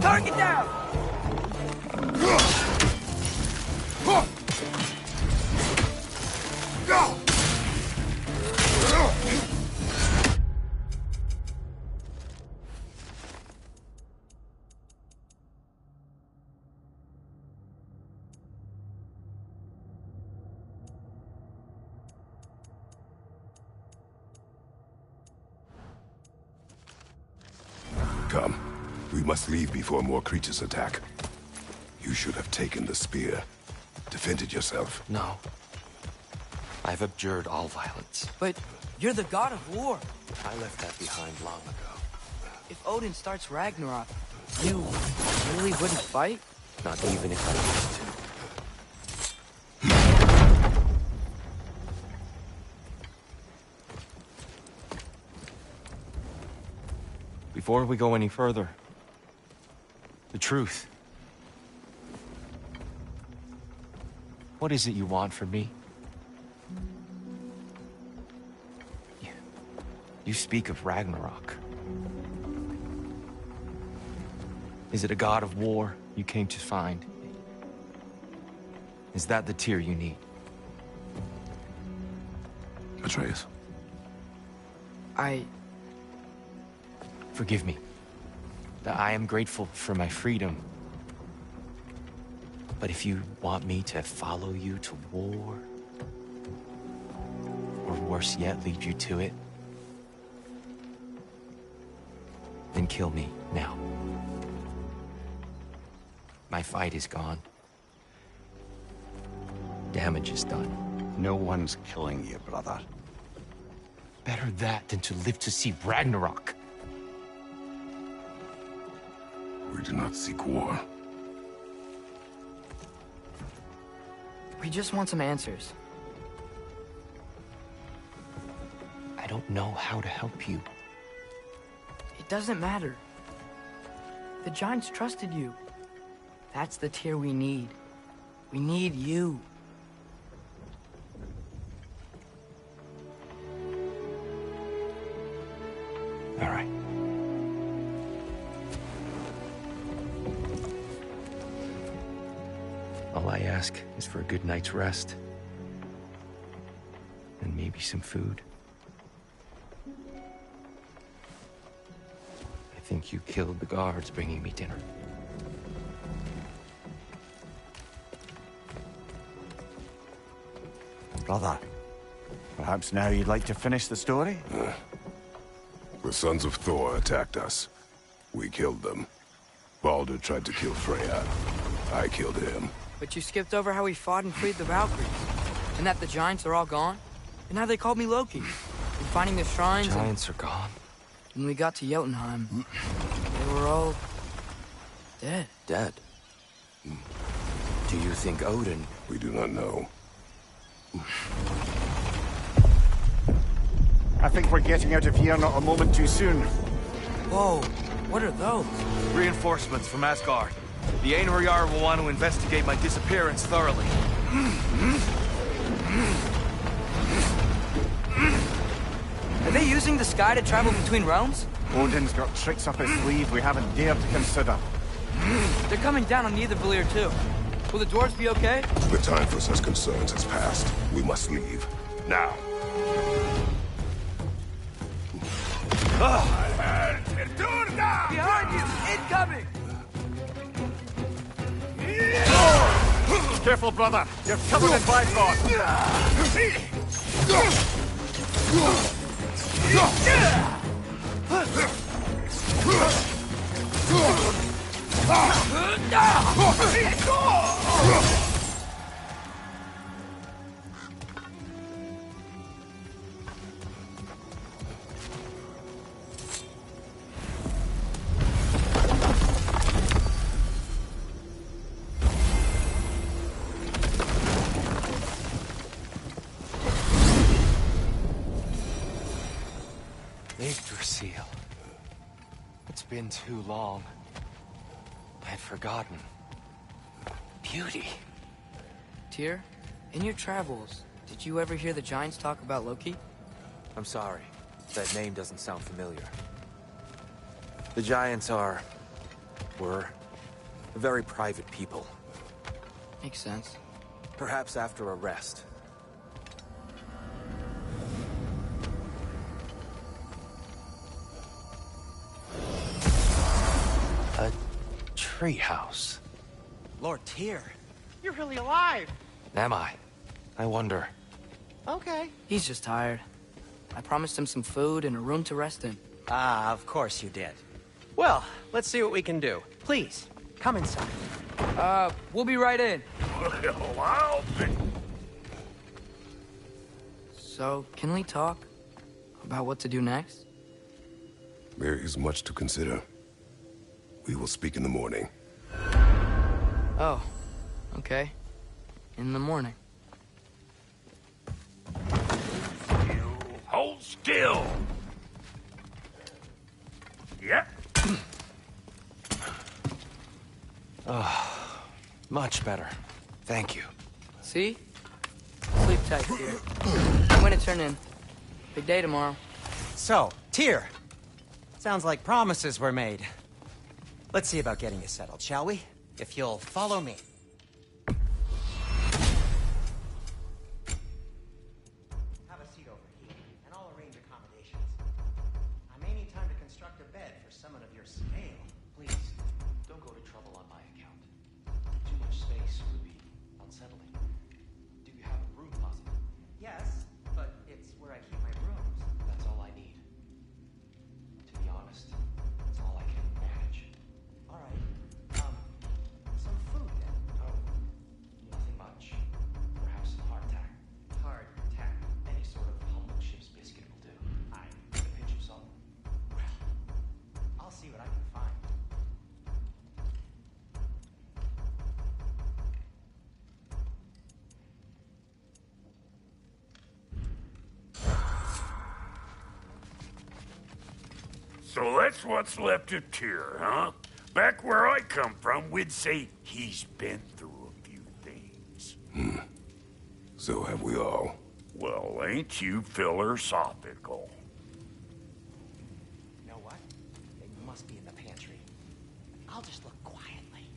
Target down! Come. We must leave before more creatures attack. You should have taken the spear. Defended yourself. No. I've abjured all violence. But you're the god of war. I left that behind long ago. If Odin starts Ragnarok, you really wouldn't fight? Not even if I used to. Before we go any further, the truth. What is it you want from me? You speak of Ragnarok. Is it a god of war you came to find? Is that the tear you need? Atreus. Forgive me. I am grateful for my freedom. But if you want me to follow you to war, or worse yet, lead you to it, then kill me now. My fight is gone. Damage is done. No one's killing you, brother. Better that than to live to see Ragnarok. We do not seek war. We just want some answers. I don't know how to help you. It doesn't matter. The Giants trusted you. That's the tear we need. We need you. All right. All I ask is for a good night's rest. And maybe some food. I think you killed the guards bringing me dinner. Brother, perhaps now you'd like to finish the story? The sons of Thor attacked us. We killed them. Baldur tried to kill Freya. I killed him. But you skipped over how we fought and freed the Valkyries. And that the Giants are all gone. And how they called me Loki. And finding the shrines. Giants are gone. When we got to Jotunheim, they were all dead. Dead? Do you think Odin... We do not know. I think we're getting out of here not a moment too soon. Whoa, what are those? Reinforcements from Asgard. The Einherjar will want to investigate my disappearance thoroughly. Are they using the sky to travel between realms? Odin's got tricks up his sleeve we haven't dared to consider. They're coming down on Nidavellir too. Will the dwarves be okay? The time for such concerns has passed. We must leave. Now. Behind you! Incoming! Careful, brother. You're covered in Blackthorn. Yggdrasil. It's been too long. I had forgotten. Beauty. Tyr, in your travels, did you ever hear the Giants talk about Loki? I'm sorry. That name doesn't sound familiar. The Giants were very private people. Makes sense. Perhaps after a rest. A treehouse. Lord Tyr. You're really alive! Am I? I wonder. Okay. He's just tired. I promised him some food and a room to rest in. Ah, of course you did. Well, let's see what we can do. Please, come inside. We'll be right in. Well, I'll be... So, can we talk about what to do next? There is much to consider. We will speak in the morning. Oh, okay. In the morning. You hold still. Yep. Oh, much better. Thank you. See? Sleep tight, Tyr. I'm gonna turn in. Big day tomorrow. So, Tyr. Sounds like promises were made. Let's see about getting you settled, shall we? If you'll follow me. Have a seat over here, and I'll arrange accommodations. I may need time to construct a bed for someone of your scale. Please, don't go to trouble on my account. Too much space would be unsettling. Do you have a room closet? Yes, but it's where I keep my brooms. That's all I need. To be honest, it's all I can manage. All right. Some food then. Oh, nothing much. Perhaps some hardtack. Hardtack. Any sort of humble ship's biscuit will do. Aye. A pinch of salt. Well, I'll see what I can find. So that's what's left of Tyr, huh? Back where I come from, we'd say he's been through a few things. So have we all. Well, ain't you philosophical? You know what? They must be in the pantry. I'll just look quietly.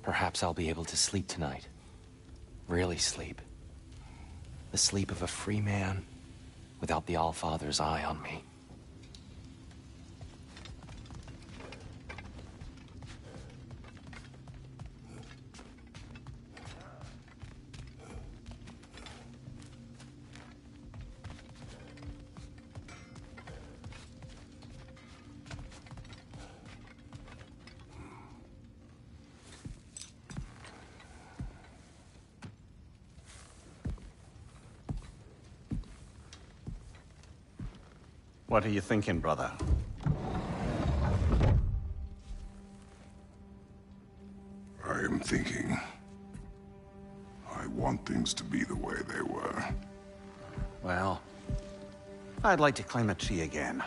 Perhaps I'll be able to sleep tonight. Really sleep. The sleep of a free man without the Allfather's eye on me. What are you thinking, brother? I am thinking. I want things to be the way they were. Well, I'd like to climb a tree again.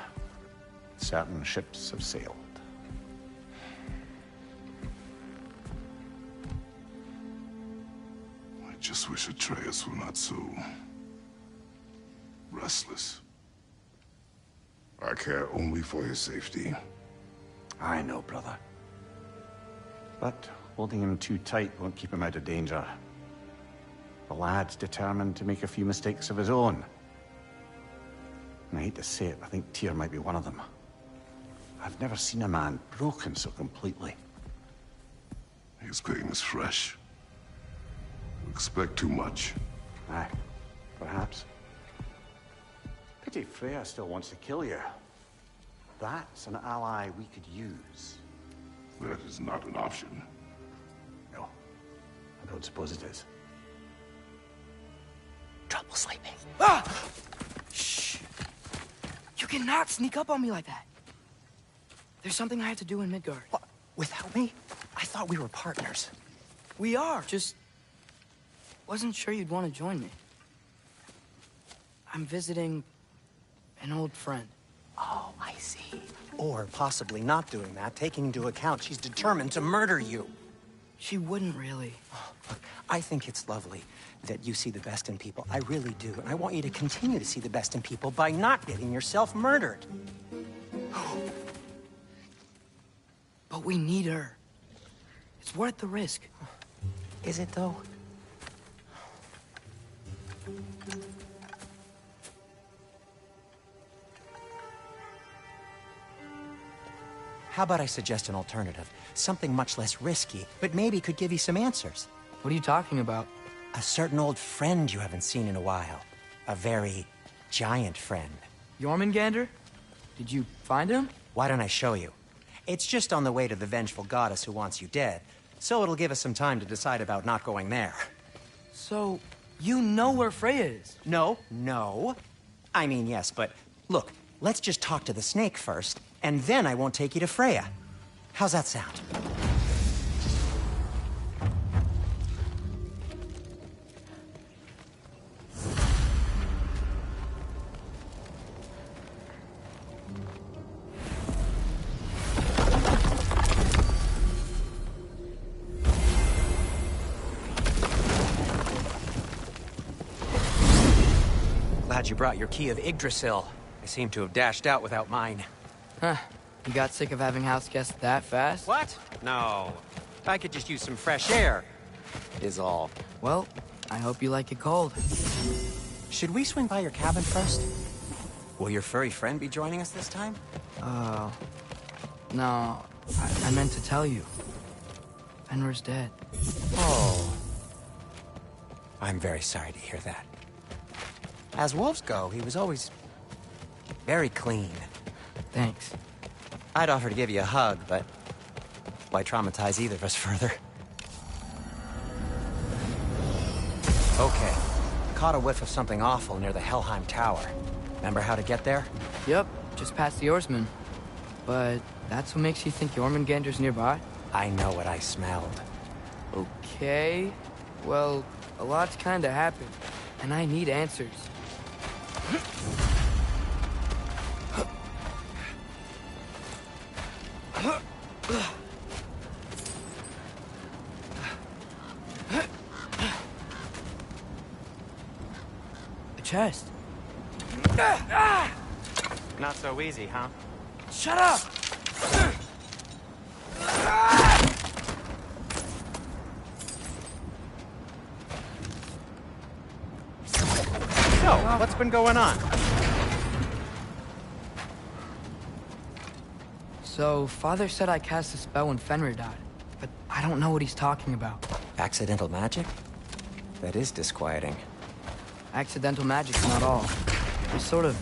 Certain ships have sailed. I just wish Atreus were not so restless. I care only for his safety. I know, brother. But holding him too tight won't keep him out of danger. The lad's determined to make a few mistakes of his own. And I hate to say it, I think Tyr might be one of them. I've never seen a man broken so completely. His pain is fresh. You expect too much. Aye, perhaps. Pity Freya still wants to kill you. That's an ally we could use. That is not an option. No, I don't suppose it is. Trouble sleeping. Ah! Shh! You cannot sneak up on me like that. There's something I have to do in Midgard. What? Without me? I thought we were partners. We are. Just wasn't sure you'd want to join me. I'm visiting an old friend. Oh, I see. Or possibly not doing that, taking into account she's determined to murder you. She wouldn't really. Oh, look, I think it's lovely that you see the best in people. I really do. And I want you to continue to see the best in people by not getting yourself murdered. But we need her. It's worth the risk. Is it, though? How about I suggest an alternative? Something much less risky, but maybe could give you some answers. What are you talking about? A certain old friend you haven't seen in a while. A very giant friend. Jormungandr? Did you find him? Why don't I show you? It's just on the way to the vengeful goddess who wants you dead, so it'll give us some time to decide about not going there. So, you know where Freya is? No. I mean, yes, but look, let's just talk to the snake first, and then I won't take you to Freya. How's that sound? Glad you brought your key of Yggdrasil. I seem to have dashed out without mine. Huh. You got sick of having house guests that fast? What? No. I could just use some fresh air, is all. Well, I hope you like it cold. Should we swing by your cabin first? Will your furry friend be joining us this time? No. I meant to tell you. Fenrir's dead. Oh. I'm very sorry to hear that. As wolves go, he was always very clean. Thanks. I'd offer to give you a hug, but why traumatize either of us further? Okay. Caught a whiff of something awful near the Helheim Tower. Remember how to get there? Yep, just past the Oarsman. But that's what makes you think Jormungandr's nearby? I know what I smelled. Okay. Well, a lot's kinda happened, and I need answers. A chest. Not so easy, huh? Shut up! So, what's been going on? So, Father said I cast a spell when Fenrir died, but I don't know what he's talking about. Accidental magic? That is disquieting. Accidental magic's not all. I sort of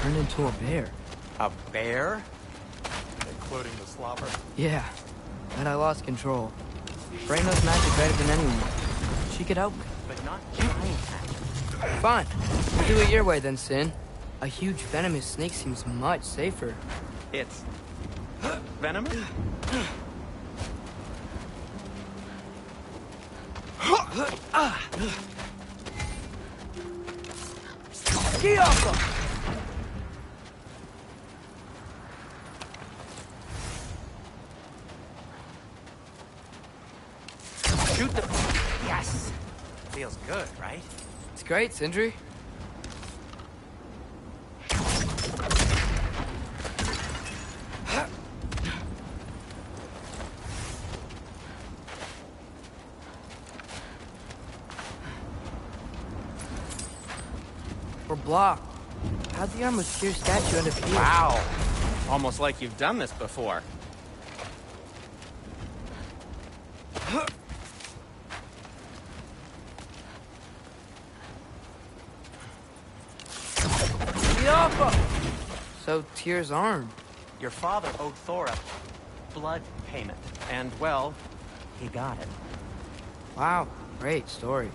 turned into a bear. A bear? Including the slobber? Yeah, but I lost control. Frey knows magic better than anyone. She could help me. But not giant magic. Fine. Do it your way then, Sin. A huge venomous snake seems much safer. It's venomous? Get off them! Shoot the... Yes! Feels good, right? It's great, Sindri. We're blocked. How'd the armor Tyr statue end up here? Wow. Almost like you've done this before. So Tyr's arm. Your father owed Thor a blood payment. And, well, he got it. Wow, great story.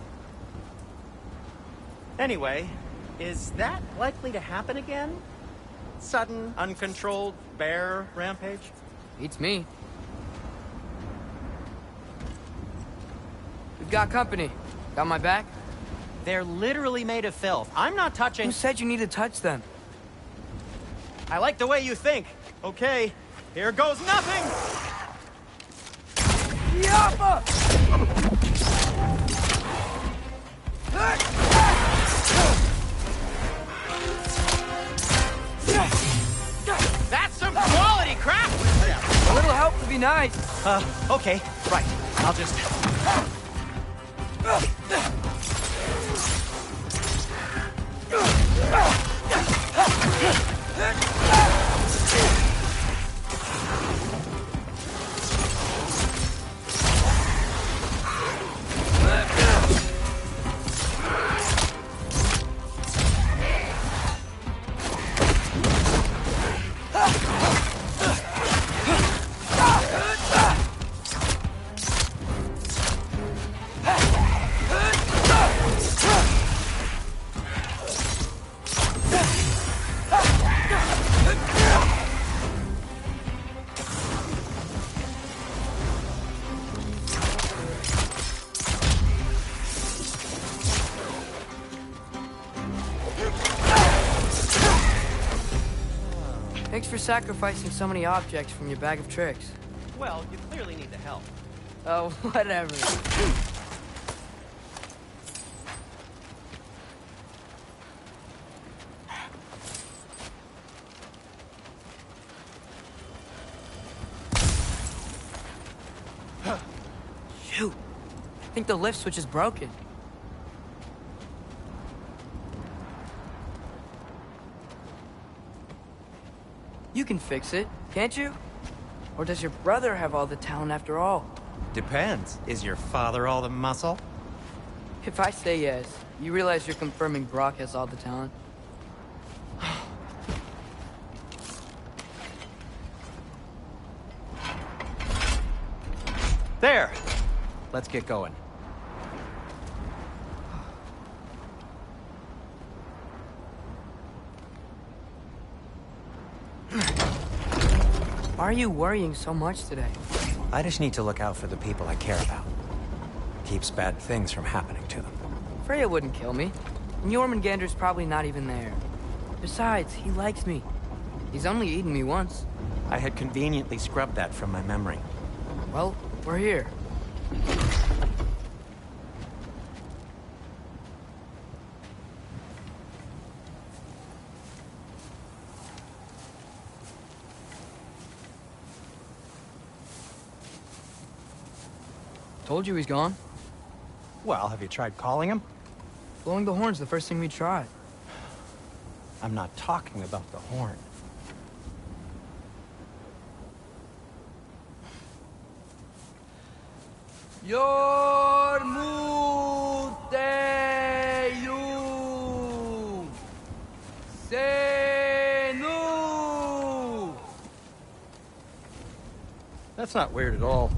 Anyway, is that likely to happen again? Sudden, uncontrolled bear rampage? Beats me. We've got company. Got my back? They're literally made of filth. I'm not touching... Who said you need to touch them? I like the way you think. Okay, here goes nothing! Yappa! That's some quality crap! A little help would be nice. Okay, right. I'll just... Thanks for sacrificing so many objects from your bag of tricks. Well, you clearly need the help. Oh, whatever. Shoot. I think the lift switch is broken. You can fix it, can't you? Or does your brother have all the talent after all? Depends. Is your father all the muscle? If I say yes, you realize you're confirming Brock has all the talent? There! Let's get going. Why are you worrying so much today? I just need to look out for the people I care about. Keeps bad things from happening to them. Freya wouldn't kill me. And Jormungandr's probably not even there. Besides, he likes me. He's only eaten me once. I had conveniently scrubbed that from my memory. Well, we're here. Told you he's gone. Well, have you tried calling him? Blowing the horn's the first thing we tried. I'm not talking about the horn. Yormuteyu Senu. That's not weird at all.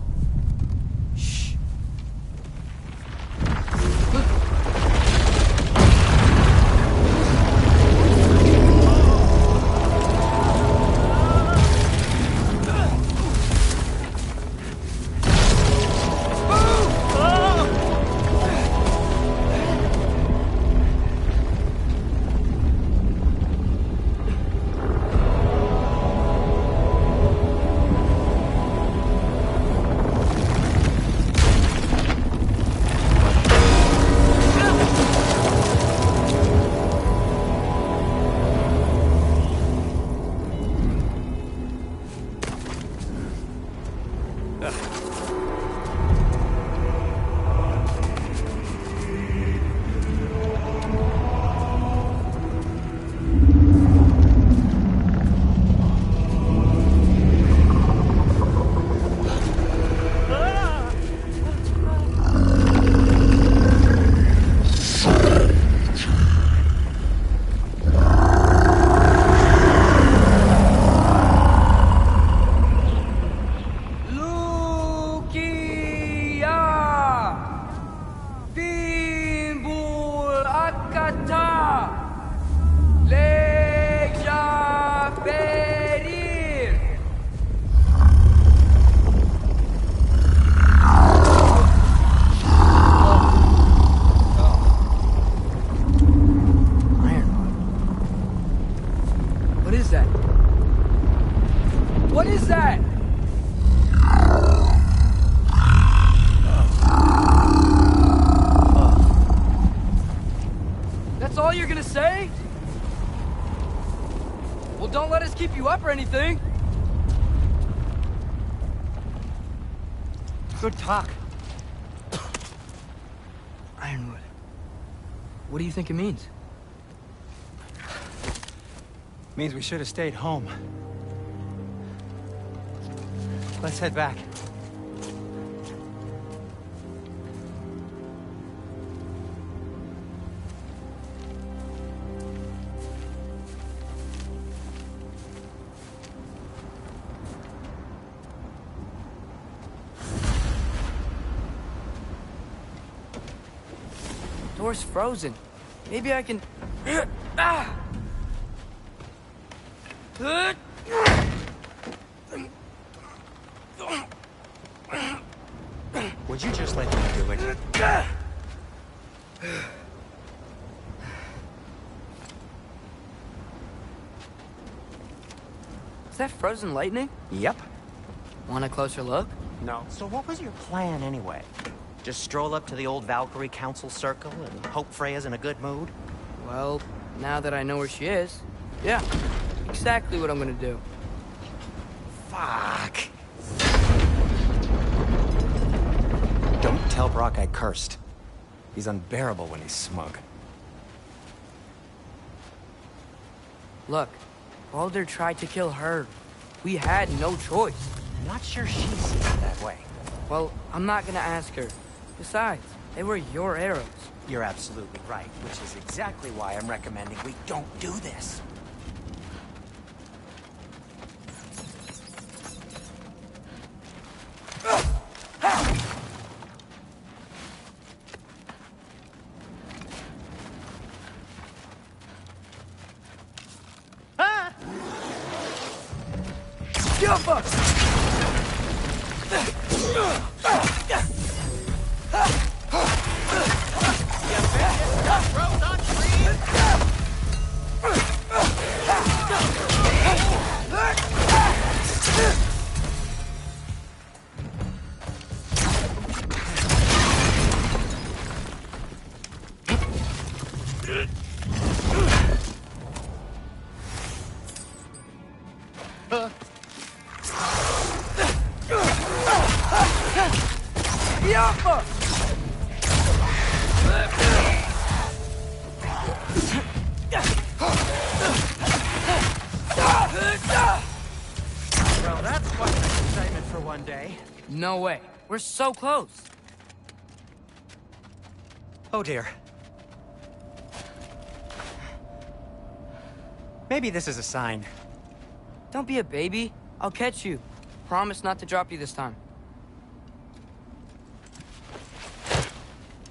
you up or anything. Good talk. Ironwood. What do you think it means? Means we should have stayed home. Let's head back. Door's frozen. Maybe I can... Ah! Would you just let me do it? Is that frozen lightning? Yep. Want a closer look? No. So what was your plan anyway? Just stroll up to the old Valkyrie Council Circle and hope Freya's in a good mood? Well, now that I know where she is, yeah, exactly what I'm gonna do. Fuck. Don't tell Brock I cursed. He's unbearable when he's smug. Look, Baldur tried to kill her. We had no choice. I'm not sure she sees it that way. Well, I'm not gonna ask her. Besides, they were your arrows. You're absolutely right, which is exactly why I'm recommending we don't do this. Well, that's quite an excitement for one day. No way. We're so close. Oh dear. Maybe this is a sign. Don't be a baby. I'll catch you. Promise not to drop you this time.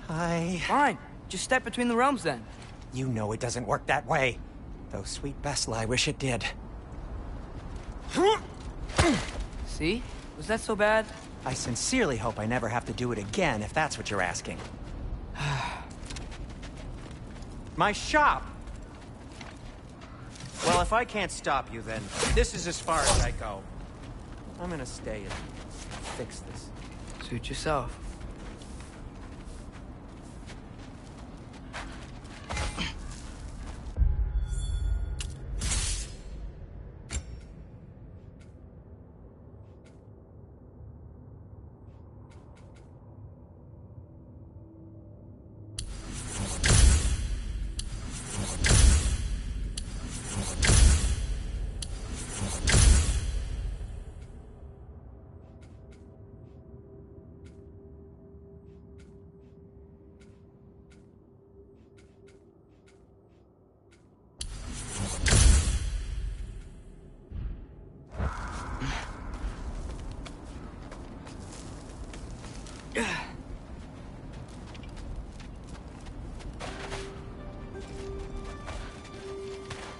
Fine. Just step between the realms then. You know it doesn't work that way. Though sweet Bessel, I wish it did. See? Was that so bad? I sincerely hope I never have to do it again, if that's what you're asking. My shop! Well, if I can't stop you, then this is as far as I go. I'm gonna stay and fix this. Suit yourself.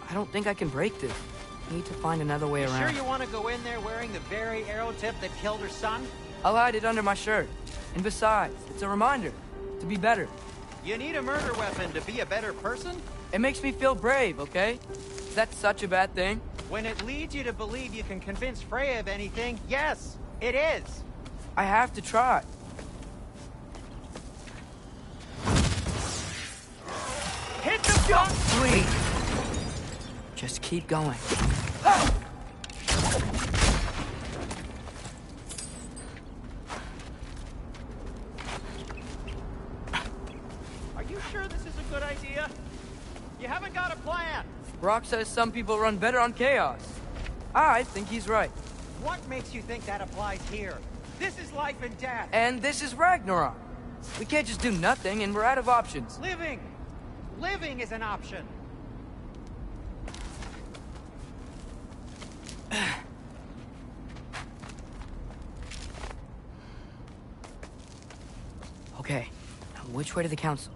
I don't think I can break this. Need to find another way around. Sure you want to go in there wearing the very arrow tip that killed her son? I'll hide it under my shirt. And besides, it's a reminder to be better. You need a murder weapon to be a better person? It makes me feel brave, okay? Is that such a bad thing? When it leads you to believe you can convince Freya of anything, yes, it is. I have to try. Hit the block! Please. Just keep going. idea? You haven't got a plan. Brock says some people run better on chaos. I think he's right. What makes you think that applies here? This is life and death. And this is Ragnarok. We can't just do nothing, and we're out of options. Living! Living is an option. Okay, now which way to the council?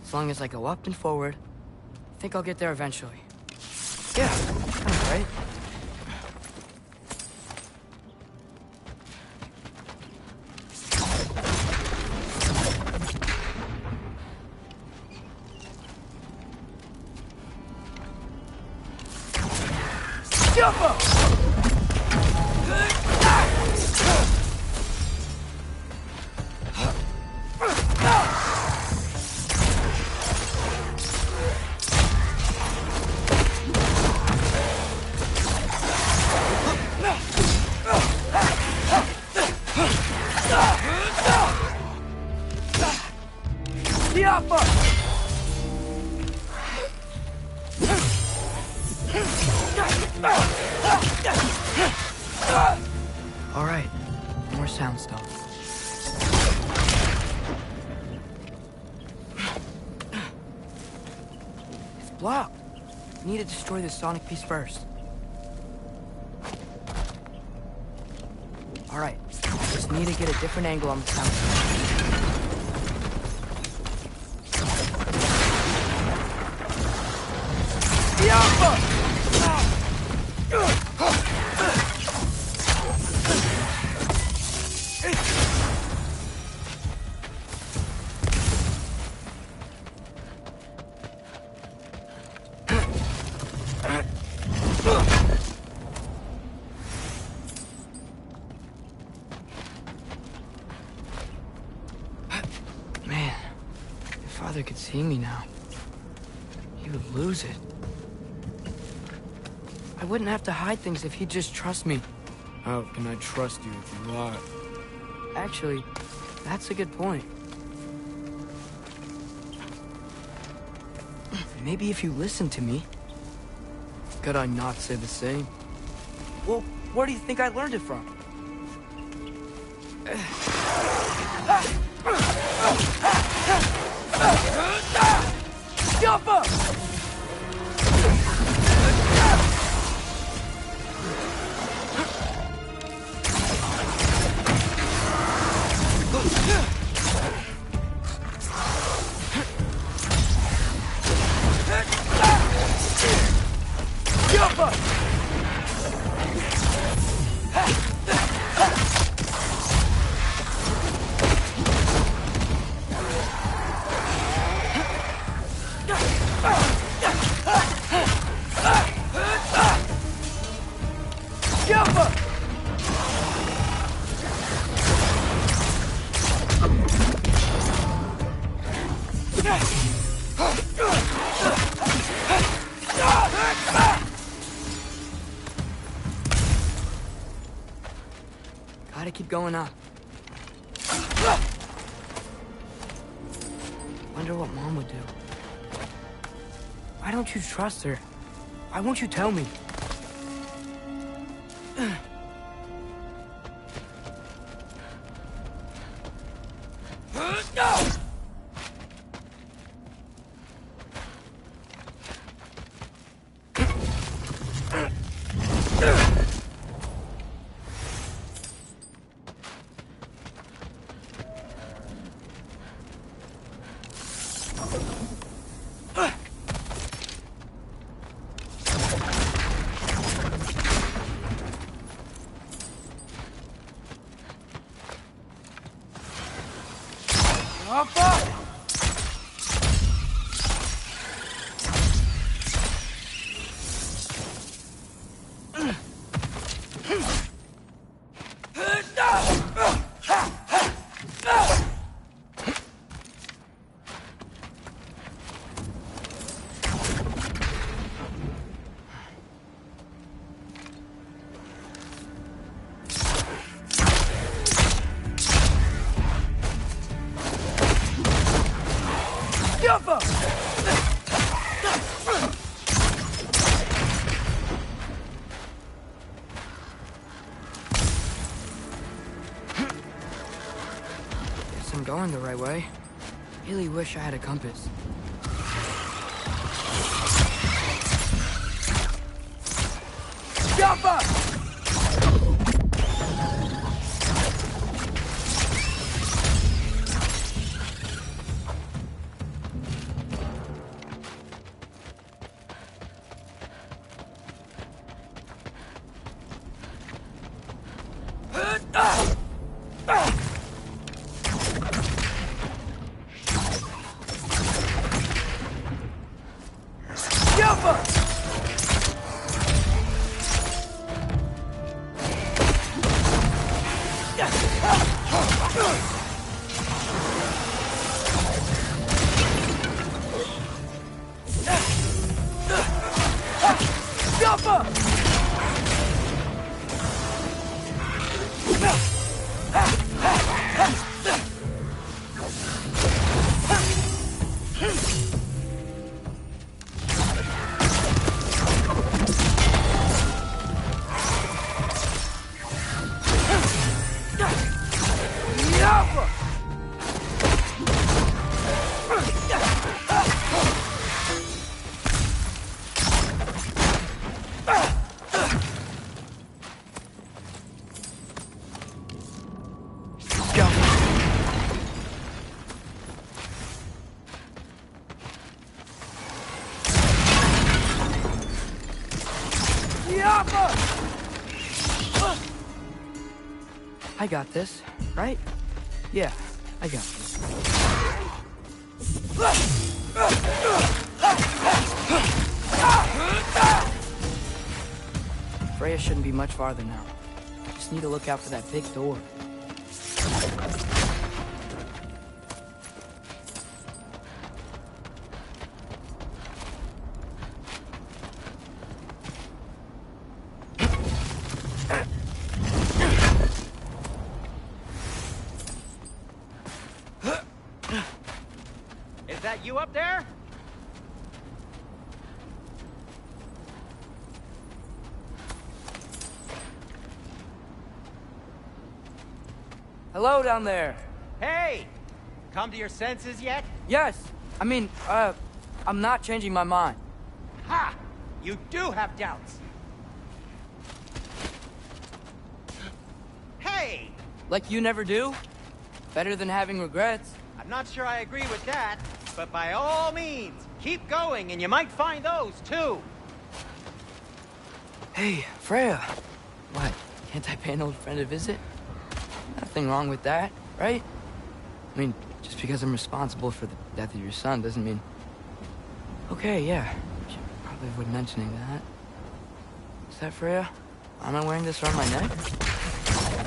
As long as I go up and forward, I think I'll get there eventually. Yeah, sounds right. Jump up! All right, more sound stuff. It's blocked. We need to destroy this sonic piece first. All right, just need to get a different angle on the sound. Man, if Father could see me now, he would lose it. I wouldn't have to hide things if he'd just trust me. How can I trust you if you lie? Actually, that's a good point. Maybe if you listen to me. Could I not say the same? Well, where do you think I learned it from? Jump up! Jump up! Jump up! Gotta keep going up. Wonder what Mom would do. Why don't you trust her? Why won't you tell me? Jump up! guess I'm going the right way. Really wish I had a compass. Jumper! I got this, right? Yeah, I got this. Freya shouldn't be much farther now. Just need to look out for that big door. Is that you up there? Hello down there. Hey! Come to your senses yet? Yes. I mean, I'm not changing my mind. Ha! You do have doubts. Hey! Like you never do? Better than having regrets. I'm not sure I agree with that, but by all means, keep going and you might find those too. Hey, Freya. What? Can't I pay an old friend a visit? Nothing wrong with that, right? I mean, just because I'm responsible for the death of your son doesn't mean... Okay, yeah. Should probably avoid mentioning that. Is that Freya? Am I wearing this around my neck?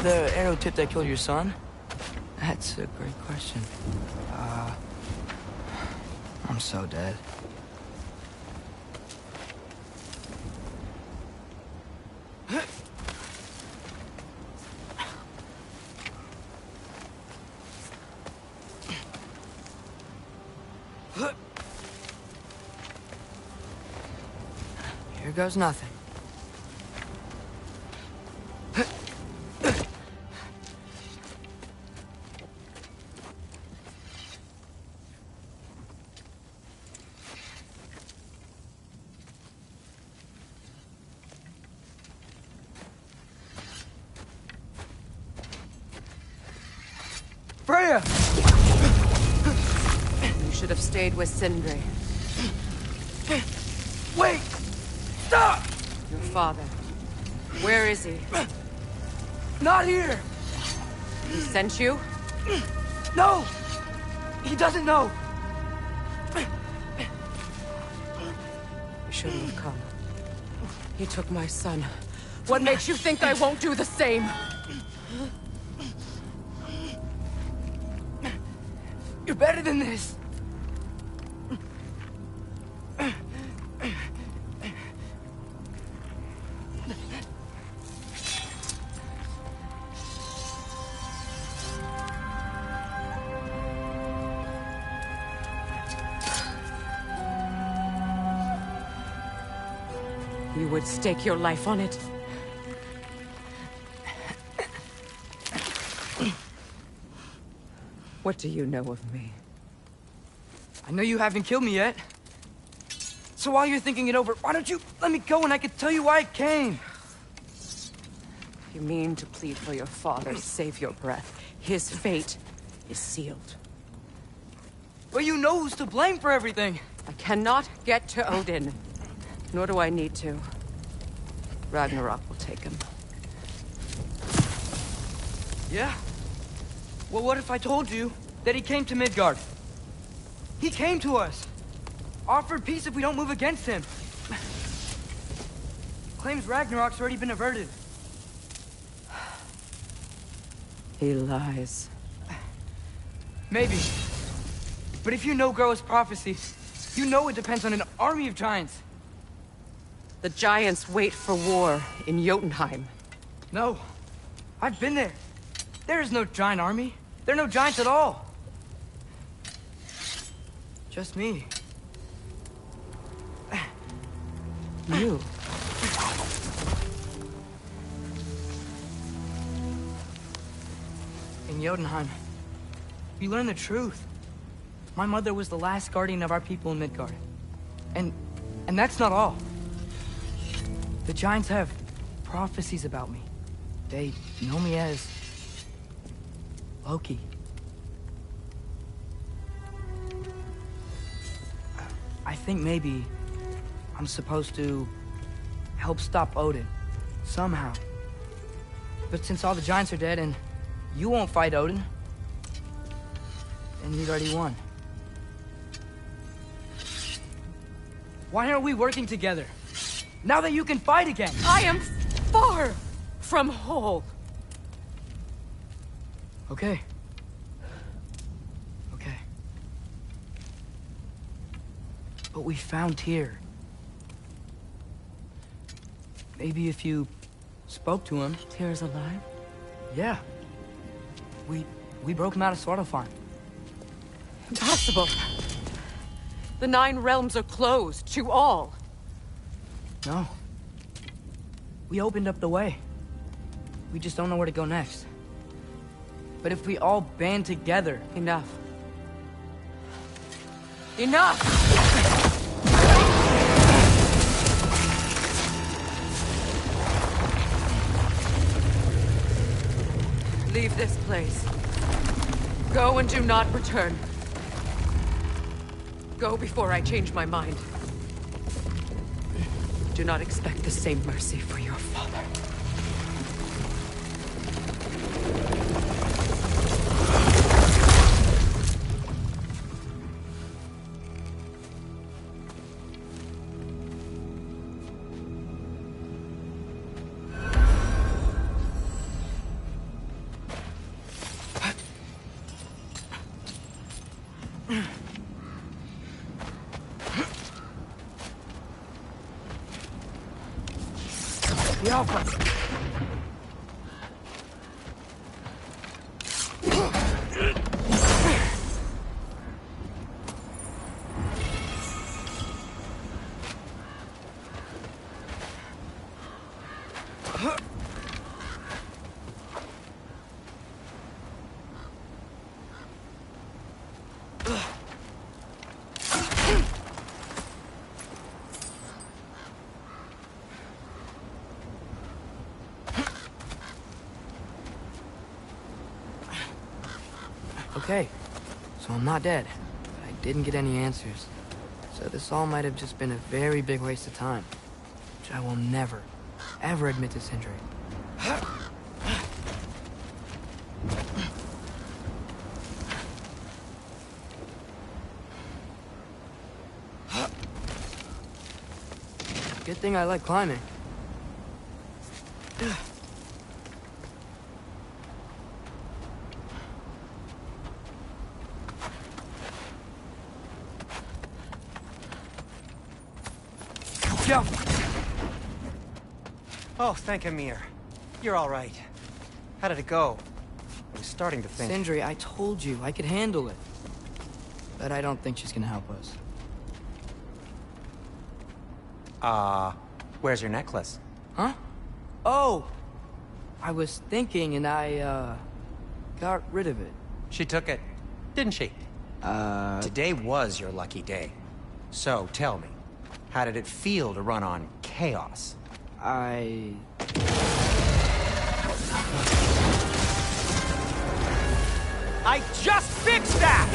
The arrow tip that killed your son? That's a great question. I'm so dead. Here goes nothing. Freya! You should have stayed with Sindri. Wait! Stop! Your father. Where is he? Not here! He sent you? No! He doesn't know! You shouldn't have come. He took my son. What makes you think I won't do the same? You're better than this! You would stake your life on it? What do you know of me? I know you haven't killed me yet. So while you're thinking it over, why don't you let me go and I can tell you why I came? You mean to plead for your father, save your breath. His fate is sealed. But you know who's to blame for everything. I cannot get to Odin. Nor do I need to. Ragnarok will take him. Yeah? Well, what if I told you that he came to Midgard? He came to us. Offered peace if we don't move against him. Claims Ragnarok's already been averted. He lies. Maybe. But if you know Groa's prophecy, you know it depends on an army of giants. The giants wait for war in Jotunheim. No. I've been there. There is no giant army. There are no giants at all. Just me. You. In Jotunheim, we learn the truth. My mother was the last guardian of our people in Midgard. And that's not all. The giants have prophecies about me. They know me as Loki. I think maybe I'm supposed to help stop Odin, somehow. But since all the giants are dead and you won't fight Odin, then you've already won. Why aren't we working together? Now that you can fight again! I am far from whole. Okay. Okay. But we found Tyr. Maybe if you spoke to him... Tyr's alive? Yeah. We broke him out of Svartalfheim. Impossible. The 9 realms are closed to all. No. We opened up the way. We just don't know where to go next. But if we all band together... Enough. Enough! Leave this place. Go and do not return. Go before I change my mind. Do not expect the same mercy for your father. The Alpha! Okay, so I'm not dead, but I didn't get any answers. So this all might have just been a very big waste of time, which I will never, ever admit to Sindri. Good thing I like climbing. Go! Oh, thank Ymir. You're all right. How did it go? I was starting to think... Sindri, I told you I could handle it. But I don't think she's gonna help us. Where's your necklace? Huh? Oh! I was thinking and I, got rid of it. She took it. didn't she? Today was your lucky day. So, tell me, how did it feel to run on chaos? I just fixed that!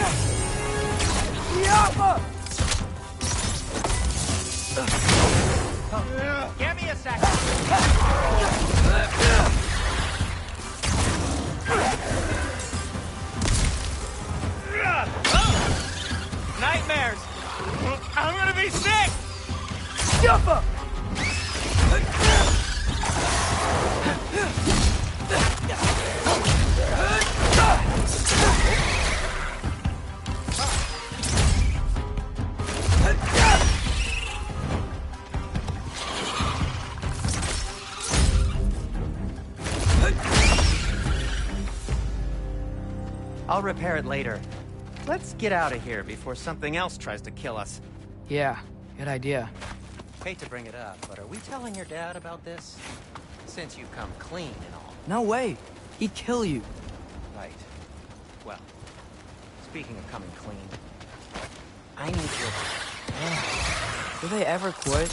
Give me a second. Nightmares! I'm gonna be sick! Jumper! I'll repair it later. Let's get out of here before something else tries to kill us. Yeah, good idea. Hate to bring it up, but are we telling your dad about this? Since you've come clean and all. No way. He'd kill you. Right. Well, speaking of coming clean, I need your... Do they ever quit?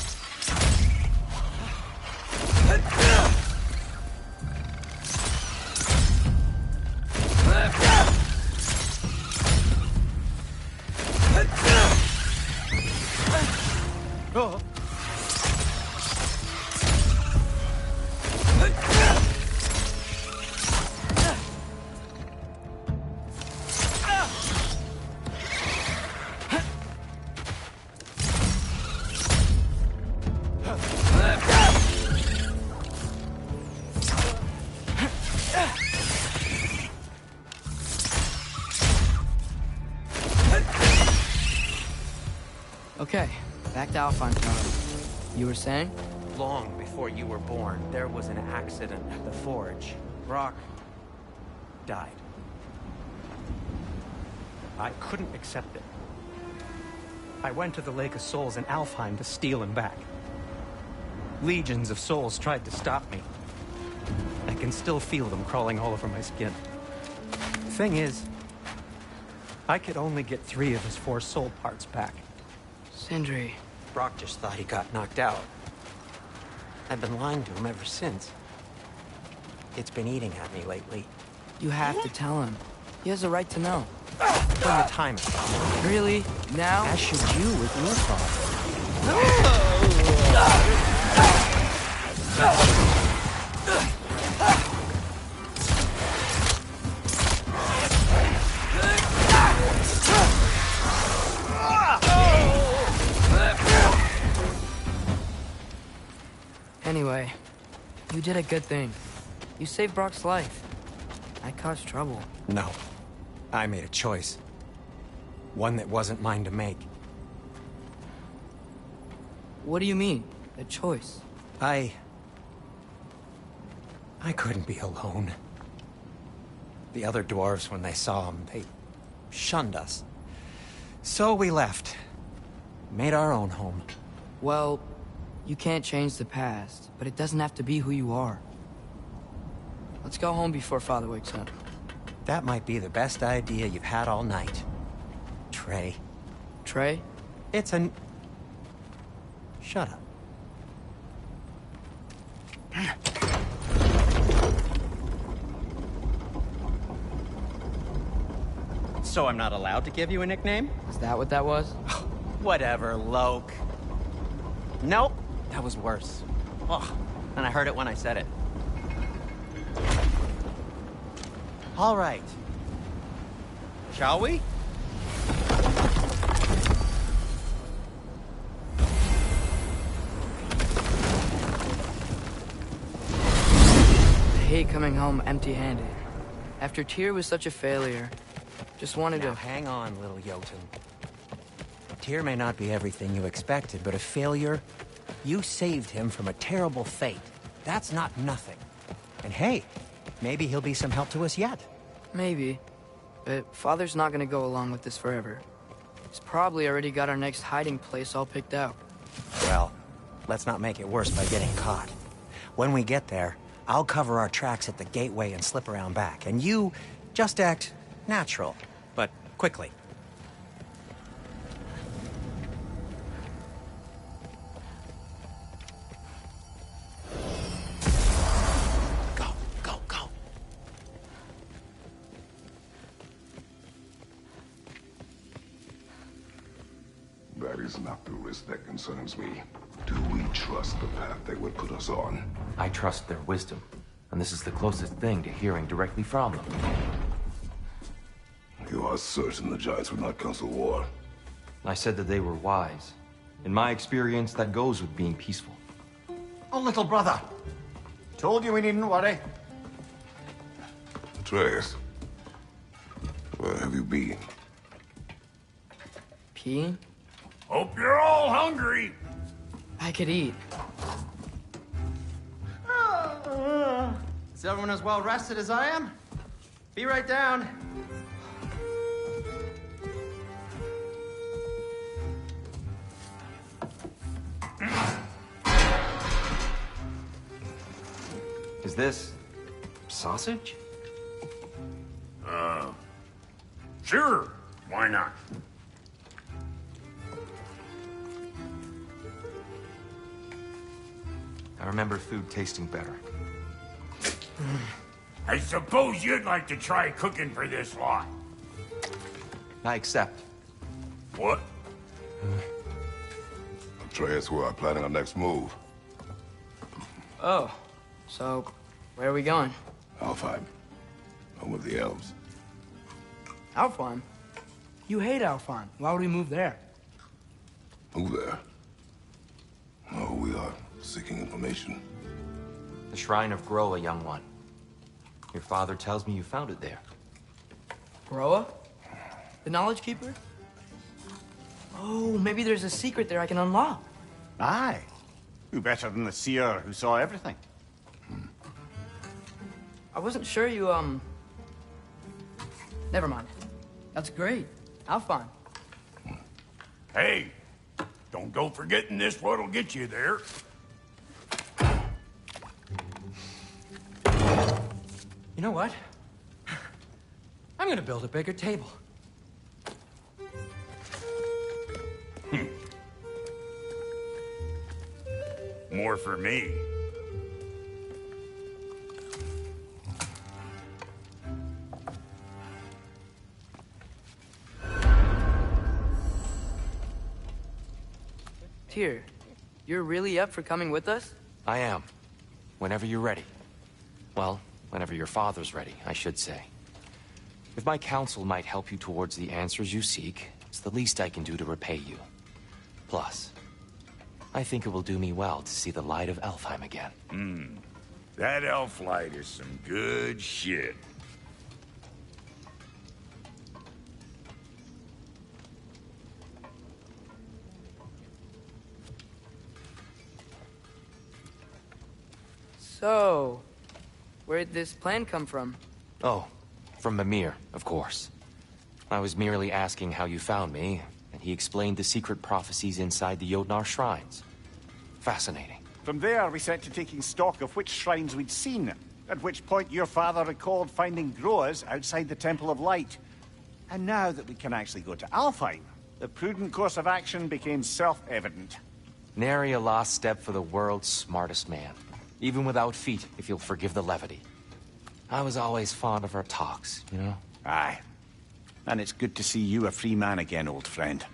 Oh. Okay, back to Alphine Tower. You were saying? Long before you were born, there was an accident at the forge. Brock died. I couldn't accept it. I went to the Lake of Souls in Alfheim to steal him back. Legions of souls tried to stop me. I can still feel them crawling all over my skin. Thing is, I could only get 3 of his 4 soul parts back. Sindri. Brock just thought he got knocked out. I've been lying to him ever since. It's been eating at me lately. You have to tell him. He has a right to know. When the time is up. Really? Now? As should you with your father. Anyway, you did a good thing. You saved Brock's life. I caused trouble. No. I made a choice. One that wasn't mine to make. What do you mean? A choice? I couldn't be alone. The other dwarves, when they saw him, they shunned us. So we left. Made our own home. Well, you can't change the past, but it doesn't have to be who you are. Let's go home before Father wakes up. That might be the best idea you've had all night. Trey. Trey? It's an... Shut up. So I'm not allowed to give you a nickname? Is that what that was? Whatever, Loke. Nope, that was worse. Oh, and I heard it when I said it. All right. Shall we? I hate coming home empty-handed. After Tyr was such a failure, just wanted Now, to... hang on, little Jotun. Tyr may not be everything you expected, but a failure? You saved him from a terrible fate. That's not nothing. And hey, maybe he'll be some help to us yet. Maybe. But Father's not gonna go along with this forever. He's probably already got our next hiding place all picked out. Well, let's not make it worse by getting caught. When we get there, I'll cover our tracks at the gateway and slip around back. And you just act natural, but quickly. Go, go, go. That is not the risk that concerns me. Do we trust the path they would put us on? I trust their wisdom, and this is the closest thing to hearing directly from them. You are certain the Giants would not counsel war? I said that they were wise. In my experience, that goes with being peaceful. Oh, little brother. Told you we needn't worry. Atreus, where have you been? Peeing? Hope you're all hungry. I could eat. Is everyone as well rested as I am? Be right down. Is this sausage? Sure. Why not? I remember food tasting better. I suppose you'd like to try cooking for this lot. I accept. What? Atreus, we are planning our next move. Oh, so where are we going? Alfheim, home of the elves. Alfheim? You hate Alfheim. Why would we move there? Move there? No, we are seeking information. The Shrine of Groa, young one. Your father tells me you found it there. Groa? The Knowledge Keeper? Oh, maybe there's a secret there I can unlock. Aye. Who better than the seer who saw everything? I wasn't sure you, Never mind. That's great. Alfheim. Hey, don't go forgetting this what'll get you there. You know what? I'm gonna build a bigger table. More for me. Tyr, you're really up for coming with us? I am. Whenever you're ready. Well, whenever your father's ready, I should say. If my counsel might help you towards the answers you seek, it's the least I can do to repay you. Plus, I think it will do me well to see the light of Alfheim again. That elf light is some good shit. So, where'd this plan come from? Oh, from Mimir, of course. I was merely asking how you found me, and he explained the secret prophecies inside the Jotnar shrines. Fascinating. From there, we set to taking stock of which shrines we'd seen, at which point your father recalled finding Groas outside the Temple of Light. And now that we can actually go to Alfheim, the prudent course of action became self-evident. Nary a lost step for the world's smartest man. Even without feet, if you'll forgive the levity. I was always fond of our talks, you know? Aye. And it's good to see you a free man again, old friend.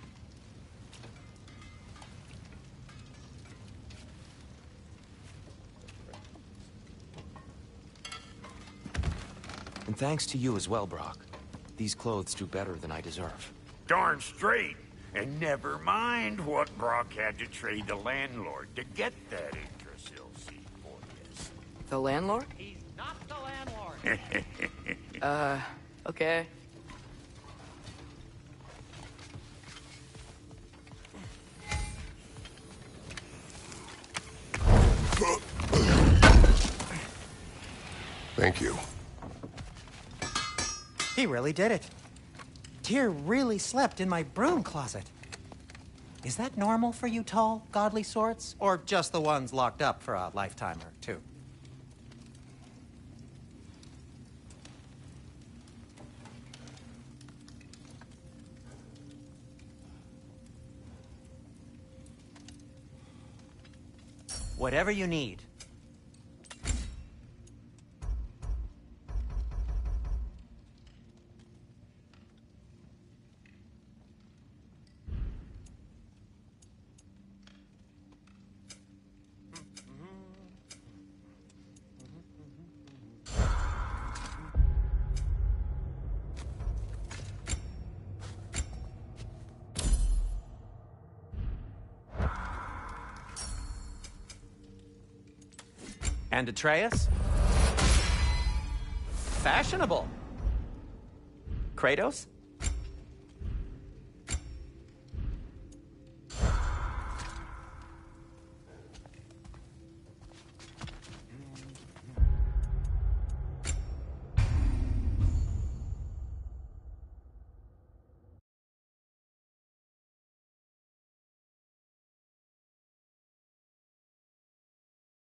And thanks to you as well, Brock. These clothes do better than I deserve. Darn straight. And never mind what Brock had to trade the landlord to get that Yggdrasil seat for you. The landlord? He's not the landlord. Okay. Thank you. He really did it. Tyr really slept in my broom closet. Is that normal for you tall, godly sorts? Or just the ones locked up for a lifetime or two? Whatever you need. And Atreus? Fashionable. Kratos?